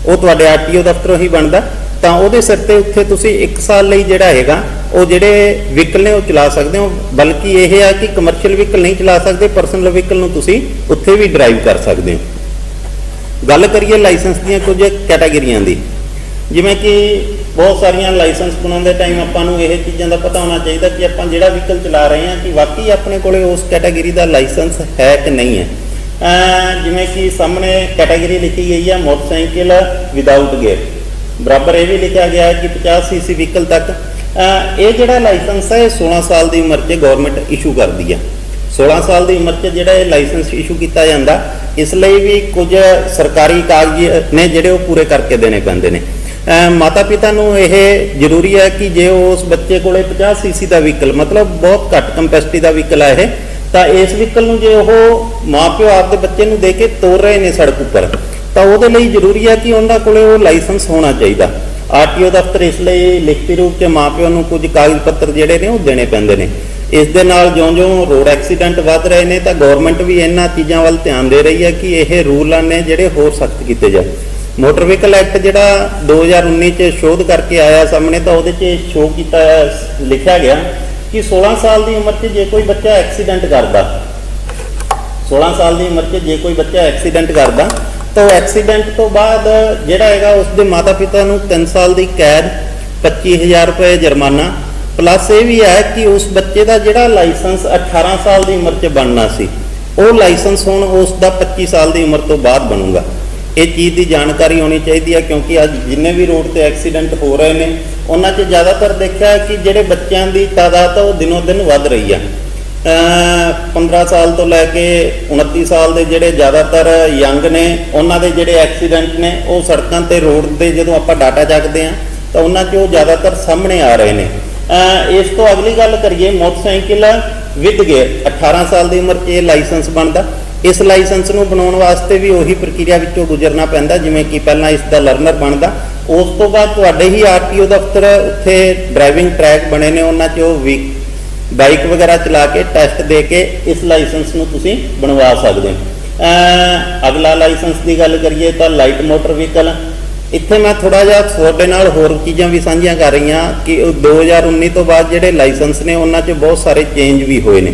ਉਹ ਤੁਹਾਡੇ RTO ਦਫ਼ਤਰੋਂ ਹੀ ਬਣਦਾ, ਤਾਂ ਉਹਦੇ ਸਿਰ ਤੇ ਉੱਥੇ ਤੁਸੀਂ 1 ਸਾਲ ਲਈ ਜਿਹੜਾ ਹੈਗਾ ਉਹ ਜਿਹੜੇ ਵਹੀਕਲ ਨੇ ਉਹ ਚਲਾ ਸਕਦੇ ਹੋ। ਬਲਕਿ ਇਹ ਆ ਕਿ ਕਮਰਸ਼ੀਅਲ ਵਹੀਕਲ ਨਹੀਂ ਚਲਾ ਸਕਦੇ, ਪਰਸਨਲ ਵਹੀਕਲ ਨੂੰ ਤੁਸੀਂ ਉੱਥੇ ਵੀ ਡਰਾਈਵ ਕਰ ਸਕਦੇ ਹੋ। ਗੱਲ ਕਰੀਏ ਲਾਇਸੈਂਸ ਦੀਆਂ ਕੁਝ ਕੈਟਾਗਰੀਆਂ ਦੀ, ਜਿਵੇਂ ਕਿ ਬਹੁਤ ਸਾਰੀਆਂ ਲਾਇਸੈਂਸ ਬਣਾਉਂਦੇ ਟਾਈਮ ਆਪਾਂ ਨੂੰ ਇਹ ਚੀਜ਼ਾਂ ਦਾ ਪਤਾ ਹੋਣਾ ਚਾਹੀਦਾ ਕਿ ਆਪਾਂ ਜਿਹੜਾ ਵਹੀਕਲ ਚਲਾ ਰਹੇ ਹਾਂ ਕਿ ਵਾਕਈ ਆਪਣੇ ਕੋਲੇ ਉਸ ਕੈਟਾਗਰੀ ਦਾ ਲਾਇਸੈਂਸ ਹੈ ਕਿ ਨਹੀਂ ਹੈ। ਜਿਵੇਂ ਕਿ ਸਾਹਮਣੇ ਕੈਟਾਗਰੀ ਲਿਖੀ ਗਈ ਹੈ ਮੋਟਰਸਾਈਕਲ ਵਿਦਾਊਟ ਗੇਅਰ, ਬਰਾਬਰ ਇਹ ਵੀ ਲਿਖਿਆ ਗਿਆ ਹੈ ਕਿ 50 cc ਵਹੀਕਲ ਤੱਕ। ਇਹ ਜਿਹੜਾ ਲਾਇਸੈਂਸ ਹੈ ਇਹ 16 ਸਾਲ ਦੀ ਉਮਰ 'ਚ ਗਵਰਨਮੈਂਟ ਇਸ਼ੂ ਕਰਦੀ ਹੈ। 16 ਸਾਲ ਦੀ ਉਮਰ 'ਚ ਜਿਹੜਾ ਇਹ ਲਾਇਸੈਂਸ ਇਸ਼ੂ ਕੀਤਾ ਜਾਂਦਾ, ਇਸ ਲਈ ਵੀ ਕੁਝ ਸਰਕਾਰੀ ਕਾਗਜ਼ ਨੇ ਜਿਹੜੇ ਉਹ ਪੂਰੇ ਕਰਕੇ ਦੇਣੇ ਪੈਂਦੇ ਨੇ। ਮਾਤਾ ਪਿਤਾ ਨੂੰ ਇਹ ਜ਼ਰੂਰੀ ਹੈ ਕਿ ਜੇ ਉਸ ਬੱਚੇ ਕੋਲੇ 50 cc ਦਾ ਵਹੀਕਲ ਮਤਲਬ ਬਹੁਤ ਘੱਟ ਕੰਪੈਸਿਟੀ ਦਾ ਵਹੀਕਲ ਹੈ ਇਹ, ਤਾਂ ਇਸ ਵਹੀਕਲ ਨੂੰ ਜੇ ਉਹ ਮਾਂ ਪਿਓ ਆਪਦੇ ਬੱਚੇ ਨੂੰ ਦੇ ਕੇ ਤੋਰ ਰਹੇ ਨੇ ਸੜਕ ਉੱਪਰ, ਤਾਂ ਉਹਦੇ ਲਈ ਜ਼ਰੂਰੀ ਹੈ ਕਿ ਉਹਨਾਂ ਕੋਲੇ ਉਹ ਲਾਇਸੈਂਸ ਹੋਣਾ ਚਾਹੀਦਾ। ਆਰਟੀਓ ਦਫ਼ਤਰ ਇਸ ਲਈ ਲਿਖਤੀ ਰੂਪ 'ਚ ਮਾਪਿਆਂ ਨੂੰ ਕੁਝ ਕਾਗਜ਼ ਪੱਤਰ ਜਿਹੜੇ ਨੇ ਉਹ ਦੇਣੇ ਪੈਂਦੇ ਨੇ। ਇਸ ਦੇ ਨਾਲ ਜਿਉਂ-ਜਿਉਂ ਰੋਡ ਐਕਸੀਡੈਂਟ ਵੱਧ ਰਹੇ ਨੇ ਤਾਂ ਗਵਰਨਮੈਂਟ ਵੀ ਇਹਨਾਂ ਚੀਜ਼ਾਂ ਵੱਲ ਧਿਆਨ ਦੇ ਰਹੀ ਹੈ ਕਿ ਇਹ ਰੂਲਾਂ ਨੇ ਜਿਹੜੇ ਹੋਰ ਸਖਤ ਕੀਤੇ ਜਾਣ। ਮੋਟਰ ਵਹੀਕਲ ਐਕਟ ਜਿਹੜਾ 2019 ਚ ਸ਼ੋਧ ਕਰਕੇ ਆਇਆ ਸਾਹਮਣੇ, ਤਾਂ ਉਹਦੇ 'ਚ ਸ਼ੋਅ ਕੀਤਾ ਲਿਖਿਆ ਗਿਆ ਕਿ 16 ਸਾਲ ਦੀ ਉਮਰ 'ਚ ਜੇ ਕੋਈ ਬੱਚਾ ਐਕਸੀਡੈਂਟ ਕਰਦਾ, 16 ਸਾਲ ਦੀ ਉਮਰ 'ਚ ਜੇ ਕੋਈ ਬੱਚਾ ਐਕਸੀਡੈਂਟ ਕਰਦਾ ਤਾਂ ਉਹ ਐਕਸੀਡੈਂਟ ਤੋਂ ਬਾਅਦ ਜਿਹੜਾ ਹੈਗਾ ਉਸ ਦੇ ਮਾਤਾ ਪਿਤਾ ਨੂੰ 3 ਸਾਲ ਦੀ ਕੈਦ, 25,000 ਰੁਪਏ ਜੁਰਮਾਨਾ, ਪਲੱਸ ਇਹ ਵੀ ਹੈ ਕਿ ਉਸ ਬੱਚੇ ਦਾ ਜਿਹੜਾ ਲਾਇਸੈਂਸ 18 ਸਾਲ ਦੀ ਉਮਰ 'ਚ ਬਣਨਾ ਸੀ, ਉਹ ਲਾਇਸੈਂਸ ਹੁਣ ਉਸ ਦਾ 25 ਸਾਲ ਦੀ ਉਮਰ ਤੋਂ ਬਾਅਦ ਬਣੂਗਾ। ਇਹ ਚੀਜ਼ ਦੀ ਜਾਣਕਾਰੀ ਹੋਣੀ ਚਾਹੀਦੀ ਹੈ, ਕਿਉਂਕਿ ਅੱਜ ਜਿੰਨੇ ਵੀ ਰੋਡ ਤੇ ਐਕਸੀਡੈਂਟ ਹੋ ਰਹੇ ਨੇ ਉਹਨਾਂ 'ਚ ਜ਼ਿਆਦਾਤਰ ਦੇਖਿਆ ਕਿ ਜਿਹੜੇ ਬੱਚਿਆਂ ਦੀ ਤਾਦਾਦ ਉਹ ਦਿਨੋਂ ਦਿਨ ਵੱਧ ਰਹੀ ਆ। 15 ਸਾਲ ਤੋਂ ਲੈ ਕੇ 29 ਸਾਲ ਦੇ ਜਿਹੜੇ ਜ਼ਿਆਦਾਤਰ ਯੰਗ ਨੇ, ਉਹਨਾਂ ਦੇ ਜਿਹੜੇ ਐਕਸੀਡੈਂਟ ਨੇ ਉਹ ਸੜਕਾਂ ਤੇ ਰੋਡ ਤੇ ਜਦੋਂ ਆਪਾਂ ਡਾਟਾ ਚੱਕਦੇ ਹਾਂ ਤਾਂ ਉਹਨਾਂ 'ਚ ਉਹ ਜ਼ਿਆਦਾਤਰ ਸਾਹਮਣੇ ਆ ਰਹੇ ਨੇ। ਇਸ ਤੋਂ ਅਗਲੀ ਗੱਲ ਕਰੀਏ, ਮੋਟਰਸਾਈਕਲ ਵਿਦ ਗੇਅਰ 18 ਸਾਲ ਦੀ ਉਮਰ 'ਚ ਇਹ ਲਾਇਸੈਂਸ ਬਣਦਾ। ਇਸ ਲਾਇਸੈਂਸ ਨੂੰ ਬਣਾਉਣ ਵਾਸਤੇ ਵੀ ਉਹੀ ਪ੍ਰਕਿਰਿਆ ਵਿੱਚੋਂ ਗੁਜ਼ਰਨਾ ਪੈਂਦਾ, ਜਿਵੇਂ ਕਿ ਪਹਿਲਾਂ ਇਸ ਦਾ ਲਰਨਰ ਬਣਦਾ, ਉਸ ਤੋਂ ਬਾਅਦ ਤੁਹਾਡੇ ਹੀ ਆਰਟੀਓ ਦਫ਼ਤਰ ਉੱਥੇ ਡਰਾਈਵਿੰਗ ਟਰੈਕ ਬਣੇ ਨੇ, ਉਹਨਾਂ 'ਚ ਉਹ ਬਾਈਕ ਵਗੈਰਾ ਚਲਾ ਕੇ ਟੈਸਟ ਦੇ ਕੇ ਇਸ ਲਾਇਸੈਂਸ ਨੂੰ ਤੁਸੀਂ ਬਣਵਾ ਸਕਦੇ ਹੋ। ਅਗਲਾ ਲਾਇਸੈਂਸ ਦੀ ਗੱਲ ਕਰੀਏ ਤਾਂ ਲਾਈਟ ਮੋਟਰ ਵਹੀਕਲ। ਇੱਥੇ ਮੈਂ ਥੋੜਾ ਜਿਹਾ ਤੁਹਾਡੇ ਨਾਲ ਹੋਰ ਚੀਜ਼ਾਂ ਵੀ ਸਾਂਝੀਆਂ ਕਰ ਰਹੀ ਹਾਂ ਕਿ 2019 ਤੋਂ ਬਾਅਦ ਜਿਹੜੇ ਲਾਇਸੈਂਸ ਨੇ ਉਹਨਾਂ 'ਚ ਬਹੁਤ ਸਾਰੇ ਚੇਂਜ ਵੀ ਹੋਏ ਨੇ।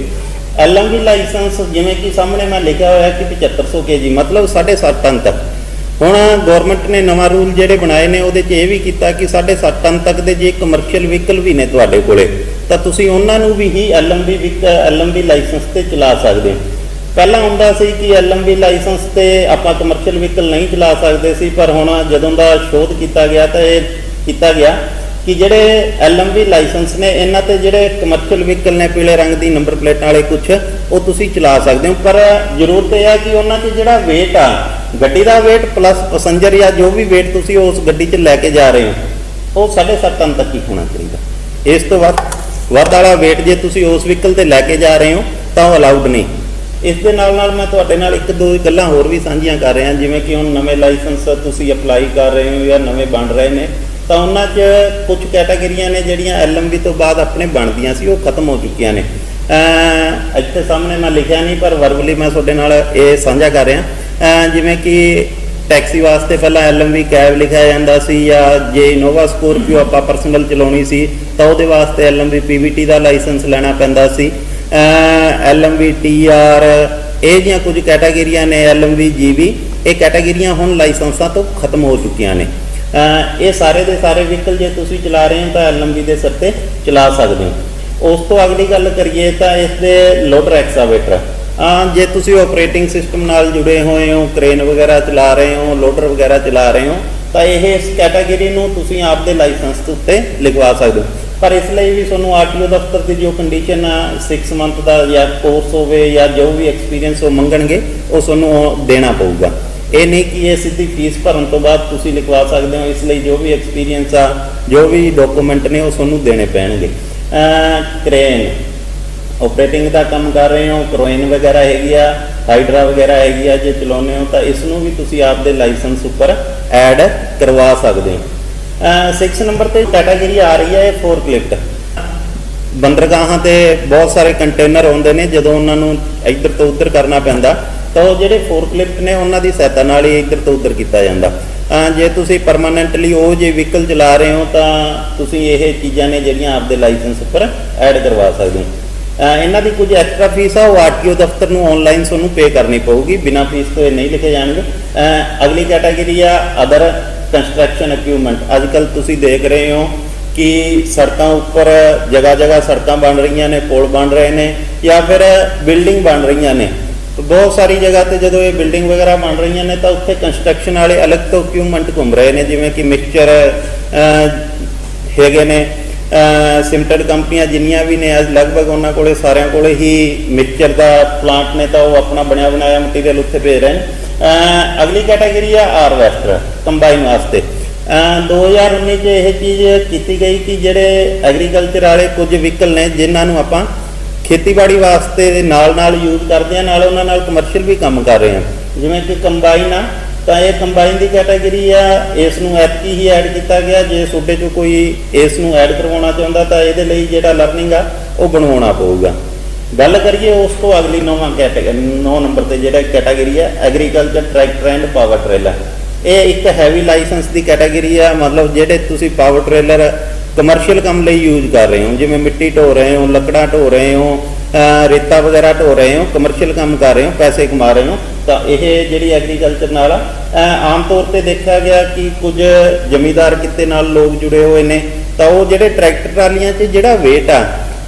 LMV ਲਾਇਸੈਂਸ ਜਿਵੇਂ ਕਿ ਸਾਹਮਣੇ ਮੈਂ ਲਿਖਿਆ ਹੋਇਆ ਕਿ 7500 kg ਮਤਲਬ 7.5 ਟਨ ਤੱਕ। ਹੁਣ ਗਵਰਨਮੈਂਟ ਨੇ ਨਵਾਂ ਰੂਲ ਜਿਹੜੇ ਬਣਾਏ ਨੇ ਉਹਦੇ 'ਚ ਇਹ ਵੀ ਕੀਤਾ ਕਿ 7.5 ਟਨ ਤੱਕ ਦੇ ਜੇ ਕਮਰਸ਼ੀਅਲ ਵਹੀਕਲ ਵੀ ਨੇ ਤੁਹਾਡੇ ਕੋਲੇ ਤਾਂ ਤੁਸੀਂ ਉਹਨਾਂ ਨੂੰ ਵੀ ਹੀ LMV ਲਾਇਸੈਂਸ ਤੇ ਚਲਾ ਸਕਦੇ ਹੋ। ਪਹਿਲਾਂ ਹੁੰਦਾ ਸੀ ਕਿ LMV ਲਾਇਸੈਂਸ ਤੇ ਆਪਾਂ ਕਮਰਸ਼ੀਅਲ ਵਹੀਕਲ ਨਹੀਂ ਚਲਾ ਸਕਦੇ ਸੀ, ਪਰ ਹੁਣ ਜਦੋਂ ਦਾ ਸ਼ੋਧ ਕੀਤਾ ਗਿਆ ਤਾਂ ਇਹ ਕੀਤਾ ਗਿਆ ਕਿ ਜਿਹੜੇ LMV ਲਾਇਸੈਂਸ ਨੇ ਇਹਨਾਂ ਤੇ ਜਿਹੜੇ ਕਮਰਸ਼ੀਅਲ ਵਹੀਕਲ ਨੇ ਪੀਲੇ ਰੰਗ ਦੀ ਨੰਬਰ ਪਲੇਟਾਂ ਵਾਲੇ ਕੁਝ ਉਹ ਤੁਸੀਂ ਚਲਾ ਸਕਦੇ ਹੋ। ਪਰ ਜ਼ਰੂਰਤ ਇਹ ਹੈ ਕਿ ਉਹਨਾਂ 'ਚ ਜਿਹੜਾ weight ਆ, ਗੱਡੀ ਦਾ weight ਪਲੱਸ ਪੈਸੰਜਰ ਜਾਂ ਜੋ ਵੀ weight ਤੁਸੀਂ ਉਸ ਗੱਡੀ 'ਚ ਲੈ ਕੇ ਜਾ ਰਹੇ ਹੋ ਉਹ 7.5 ਟਨ ਤੱਕ ਹੀ ਹੋਣਾ ਚਾਹੀਦਾ। ਇਸ ਤੋਂ ਵੱਧ ਵਾਲਾ weight ਜੇ ਤੁਸੀਂ ਉਸ ਵਹੀਕਲ ਤੇ ਲੈ ਕੇ ਜਾ ਰਹੇ ਹੋ ਤਾਂ ਉਹ ਅਲਾਉਡ ਨਹੀਂ। ਇਸ ਦੇ ਨਾਲ ਨਾਲ ਮੈਂ ਤੁਹਾਡੇ ਨਾਲ ਇੱਕ ਦੋ ਗੱਲਾਂ ਹੋਰ ਵੀ ਸਾਂਝੀਆਂ ਕਰ ਰਿਹਾ, ਜਿਵੇਂ ਕਿ ਹੁਣ ਨਵੇਂ ਲਾਇਸੈਂਸ ਤੁਸੀਂ ਅਪਲਾਈ ਕਰ ਰਹੇ ਹੋ ਜਾਂ ਨਵੇਂ ਬਣ ਰਹੇ ਨੇ ਤਾਂ ਉਹਨਾਂ 'ਚ ਕੁਝ ਕੈਟਾਗਰੀਆਂ ਨੇ ਜਿਹੜੀਆਂ LMV ਤੋਂ ਬਾਅਦ ਆਪਣੇ ਬਣਦੀਆਂ ਸੀ ਉਹ ਖਤਮ ਹੋ ਚੁੱਕੀਆਂ ਨੇ। ਇੱਥੇ ਸਾਹਮਣੇ ਮੈਂ ਲਿਖਿਆ ਨਹੀਂ ਪਰ ਵਰਬਲੀ ਮੈਂ ਤੁਹਾਡੇ ਨਾਲ ਇਹ ਸਾਂਝਾ ਕਰ ਰਿਹਾ। ਜਿਵੇਂ ਕਿ ਟੈਕਸੀ ਵਾਸਤੇ ਪਹਿਲਾਂ LMV ਕੈਬ ਲਿਖਿਆ ਜਾਂਦਾ ਸੀ, ਜਾਂ ਜੇ ਇਨੋਵਾ ਸਕੋਰਪੀਓ ਆਪਾਂ ਪਰਸਨਲ ਚਲਾਉਣੀ ਸੀ ਤਾਂ ਉਹਦੇ ਵਾਸਤੇ LMV PVT ਦਾ ਲਾਇਸੈਂਸ ਲੈਣਾ ਪੈਂਦਾ ਸੀ। LMV TR ਇਹ ਜਿਹੀਆਂ ਕੁਝ ਕੈਟਾਗਰੀਆਂ ਨੇ, LMV GB, ਇਹ ਕੈਟਾਗਰੀਆਂ ਹੁਣ ਲਾਇਸੈਂਸਾਂ ਤੋਂ ਖਤਮ ਹੋ ਚੁੱਕੀਆਂ ਨੇ। ਇਹ ਸਾਰੇ ਦੇ ਸਾਰੇ ਵਹੀਕਲ ਜੇ ਤੁਸੀਂ ਚਲਾ ਰਹੇ ਹੋ ਤਾਂ LMV ਦੇ ਸਿਰ ਤੇ ਚਲਾ ਸਕਦੇ ਹੋ। ਉਸ ਤੋਂ ਅਗਲੀ ਗੱਲ ਕਰੀਏ ਤਾਂ ਇਸ ਦੇ ਲੋਡਰ ਐਕਸਾਵੇਟਰ। ਜੇ ਤੁਸੀਂ ਆਪਰੇਟਿੰਗ ਸਿਸਟਮ ਨਾਲ ਜੁੜੇ ਹੋਏ ਹੋ, ਕ੍ਰੇਨ ਵਗੈਰਾ ਚਲਾ ਰਹੇ ਹੋ, ਲੋਡਰ ਵਗੈਰਾ ਚਲਾ ਰਹੇ ਹੋ ਤਾਂ ਇਹ ਇਸ ਕੈਟਾਗਰੀ ਨੂੰ ਤੁਸੀਂ ਆਪਦੇ ਲਾਇਸੈਂਸ ਉੱਤੇ ਲਿਖਵਾ ਸਕਦੇ ਹੋ। ਪਰ ਇਸ ਲਈ ਵੀ ਤੁਹਾਨੂੰ ਆਰਟੀਓ ਦਫ਼ਤਰ ਦੀ ਜੋ ਕੰਡੀਸ਼ਨ ਆ 6 ਮੰਥ ਦਾ ਜਾਂ ਕੋਰਸ ਹੋਵੇ ਜਾਂ ਜੋ ਵੀ ਐਕਸਪੀਰੀਅੰਸ ਉਹ ਮੰਗਣਗੇ ਉਹ ਤੁਹਾਨੂੰ ਦੇਣਾ ਪਊਗਾ। ਇਹ ਨਹੀਂ ਕਿ ਇਹ ਸਿੱਧੀ ਫੀਸ ਭਰਨ ਤੋਂ ਬਾਅਦ ਤੁਸੀਂ ਲਿਖਵਾ ਸਕਦੇ ਹੋ। ਇਸ ਲਈ ਜੋ ਵੀ ਐਕਸਪੀਰੀਅੰਸ ਆ, ਜੋ ਵੀ ਡਾਕੂਮੈਂਟ ਨੇ ਉਹ ਤੁਹਾਨੂੰ ਦੇਣੇ ਪੈਣਗੇ। ਕ੍ਰੇਨ ਆਪਰੇਟਿੰਗ ਦਾ ਕੰਮ ਕਰ ਰਹੇ ਹੋ, ਕਰੋਇਨ ਵਗੈਰਾ ਹੈਗੀ ਆ, ਹਾਈਡਰਾ ਵਗੈਰਾ ਹੈਗੀ ਆ, ਜੇ ਚਲਾਉਂਦੇ ਹੋ ਤਾਂ ਇਸ ਨੂੰ ਵੀ ਤੁਸੀਂ ਆਪਦੇ ਲਾਇਸੈਂਸ ਉੱਪਰ ਐਡ ਕਰਵਾ ਸਕਦੇ ਹੋ। 6 ਨੰਬਰ ਤੇ ਕੈਟਾਗਰੀ ਆ ਰਹੀ ਹੈ ਫੋਰਕਲਿਫਟ। ਬੰਦਰਗਾਹਾਂ ਤੇ ਬਹੁਤ ਸਾਰੇ ਕੰਟੇਨਰ ਆਉਂਦੇ ਨੇ, ਜਦੋਂ ਉਹਨਾਂ ਨੂੰ ਇੱਧਰ ਤੋਂ ਉੱਧਰ ਕਰਨਾ ਪੈਂਦਾ ਤਾਂ ਉਹ ਜਿਹੜੇ ਫੋਰਕਲਿਫਟ ਨੇ ਉਹਨਾਂ ਦੀ ਸਹਾਇਤਾ ਨਾਲ ਹੀ ਇੱਧਰ ਤੋਂ ਉੱਧਰ ਕੀਤਾ ਜਾਂਦਾ। ਜੇ ਤੁਸੀਂ ਪਰਮਾਨੈਂਟਲੀ ਉਹ ਜੇ ਵਹੀਕਲ ਚਲਾ ਰਹੇ ਹੋ ਤਾਂ ਤੁਸੀਂ ਇਹ ਚੀਜ਼ਾਂ ਨੇ ਜਿਹੜੀਆਂ ਆਪਦੇ ਲਾਇਸੈਂਸ ਉੱਪਰ ਐਡ ਕਰਵਾ ਸਕਦੇ ਹੋ। ਇਹਨਾਂ ਦੀ ਕੁਝ ਐਕਸਟਰਾ ਫੀਸ ਆ ਉਹ ਆਰਟੀਓ ਦਫ਼ਤਰ ਨੂੰ ਆਨਲਾਈਨ ਤੁਹਾਨੂੰ ਪੇ ਕਰਨੀ ਪਊਗੀ, ਬਿਨਾਂ ਫੀਸ ਤੋਂ ਇਹ ਨਹੀਂ ਲਿਖੇ ਜਾਣਗੇ। ਅਗਲੀ ਕੈਟਾਗਰੀ ਆ ਅਦਰ ਕੰਸਟਰਕਸ਼ਨ ਇਕਵਿਪਮੈਂਟ। ਅੱਜ ਕੱਲ੍ਹ ਤੁਸੀਂ ਦੇਖ ਰਹੇ ਹੋ ਕਿ ਸੜਕਾਂ ਉੱਪਰ ਜਗ੍ਹਾ ਸੜਕਾਂ ਬਣ ਰਹੀਆਂ ਨੇ, ਪੁਲ ਬਣ ਰਹੇ ਨੇ ਜਾਂ ਫਿਰ ਬਿਲਡਿੰਗ ਬਣ ਰਹੀਆਂ ਨੇ। ਬਹੁਤ ਸਾਰੀ ਜਗ੍ਹਾ ਤੇ ਜਦੋਂ ਇਹ ਬਿਲਡਿੰਗ ਵਗੈਰਾ ਬਣ ਰਹੀਆਂ ਨੇ ਤਾਂ ਉੱਥੇ ਕੰਸਟਰਕਸ਼ਨ ਵਾਲੇ ਅਲੱਗ ਤੋਂ ਇਕਵਿਪਮੈਂਟ ਘੁੰਮ ਰਹੇ ਨੇ, ਜਿਵੇਂ ਕਿ ਮਿਕਸਚਰ ਹੈਗੇ ਨੇ। ਸਿਮਟਡ ਕੰਪਨੀਆਂ ਜਿੰਨੀਆਂ ਵੀ ਨੇ ਲਗਭਗ ਉਹਨਾਂ ਕੋਲੇ ਸਾਰਿਆਂ ਕੋਲੇ ਹੀ ਮਿਕਸਚਰ ਦਾ ਪਲਾਂਟ ਨੇ, ਤਾਂ ਉਹ ਆਪਣਾ ਬਣਿਆ ਬਣਾਇਆ ਮਟੀਰੀਅਲ ਉੱਥੇ ਭੇਜ ਰਹੇ ਨੇ। ਅਗਲੀ ਕੈਟਾਗਰੀ ਆ ਹਾਰਵੈਸਟਰ, ਕੰਬਾਈਨ ਵਾਸਤੇ। 2019 'ਚ ਇਹ ਚੀਜ਼ ਕੀਤੀ ਗਈ ਕਿ ਜਿਹੜੇ ਐਗਰੀਕਲਚਰ ਵਾਲੇ ਕੁਝ ਵਹੀਕਲ ਨੇ ਜਿਨ੍ਹਾਂ ਨੂੰ ਆਪਾਂ ਖੇਤੀਬਾੜੀ ਵਾਸਤੇ ਨਾਲ ਯੂਜ਼ ਕਰਦੇ ਹਾਂ, ਨਾਲ ਉਹਨਾਂ ਨਾਲ ਕਮਰਸ਼ੀਅਲ ਵੀ ਕੰਮ ਕਰ ਰਹੇ ਹਾਂ। ਜਿਵੇਂ ਕਿ ਕੰਬਾਈਨ ਆ, ਤਾਂ ਇਹ ਕੰਬਾਈਨ ਦੀ ਕੈਟਾਗਰੀ ਆ। ਇਸ ਨੂੰ ਐਤਕੀ ਹੀ ਐਡ ਕੀਤਾ ਗਿਆ। ਜੇ ਤੁਹਾਡੇ 'ਚੋਂ ਕੋਈ ਇਸ ਨੂੰ ਐਡ ਕਰਵਾਉਣਾ ਚਾਹੁੰਦਾ ਤਾਂ ਇਹਦੇ ਲਈ ਜਿਹੜਾ ਲਰਨਿੰਗ ਆ ਉਹ ਬਣਵਾਉਣਾ ਪਊਗਾ। ਗੱਲ ਕਰੀਏ ਉਸ ਤੋਂ ਅਗਲੀ 9 ਨੰਬਰ ਤੇ ਜਿਹੜਾ ਕੈਟਾਗਰੀ ਆ agriculture tractor and power trailer. ਇਹ ਇੱਕ ਹੈਵੀ ਲਾਇਸੈਂਸ ਦੀ ਕੈਟਾਗਰੀ ਆ, ਮਤਲਬ ਜਿਹੜੇ ਤੁਸੀਂ ਪਾਵਰ ਟ੍ਰੇਲਰ ਕਮਰਸ਼ੀਅਲ ਕੰਮ ਲਈ ਯੂਜ਼ ਕਰ ਰਹੇ ਹੋ, ਜਿਵੇਂ ਮਿੱਟੀ ਢੋ ਰਹੇ ਹੋ, ਲੱਕੜਾਂ ਢੋ ਰਹੇ ਹੋ, ਰੇਤਾ ਵਗੈਰਾ ਢੋ ਰਹੇ ਹੋ, ਕਮਰਸ਼ੀਅਲ ਕੰਮ ਕਰ ਰਹੇ ਹੋ, ਪੈਸੇ ਕਮਾ ਰਹੇ ਹੋ, ਤਾਂ ਇਹ ਜਿਹੜੀ ਐਗਰੀਕਲਚਰ ਨਾਲ ਆਮ ਤੌਰ ਤੇ ਦੇਖਿਆ ਗਿਆ ਕਿ ਕੁਝ ਜ਼ਮੀਂਦਾਰ ਕਿੱਤੇ ਨਾਲ ਲੋਕ ਜੁੜੇ ਹੋਏ ਨੇ, ਤਾਂ ਉਹ ਜਿਹੜੇ ਟਰੈਕਟਰ ਟਰਾਲੀਆਂ 'ਚ ਜਿਹੜਾ ਵੇਟ ਆ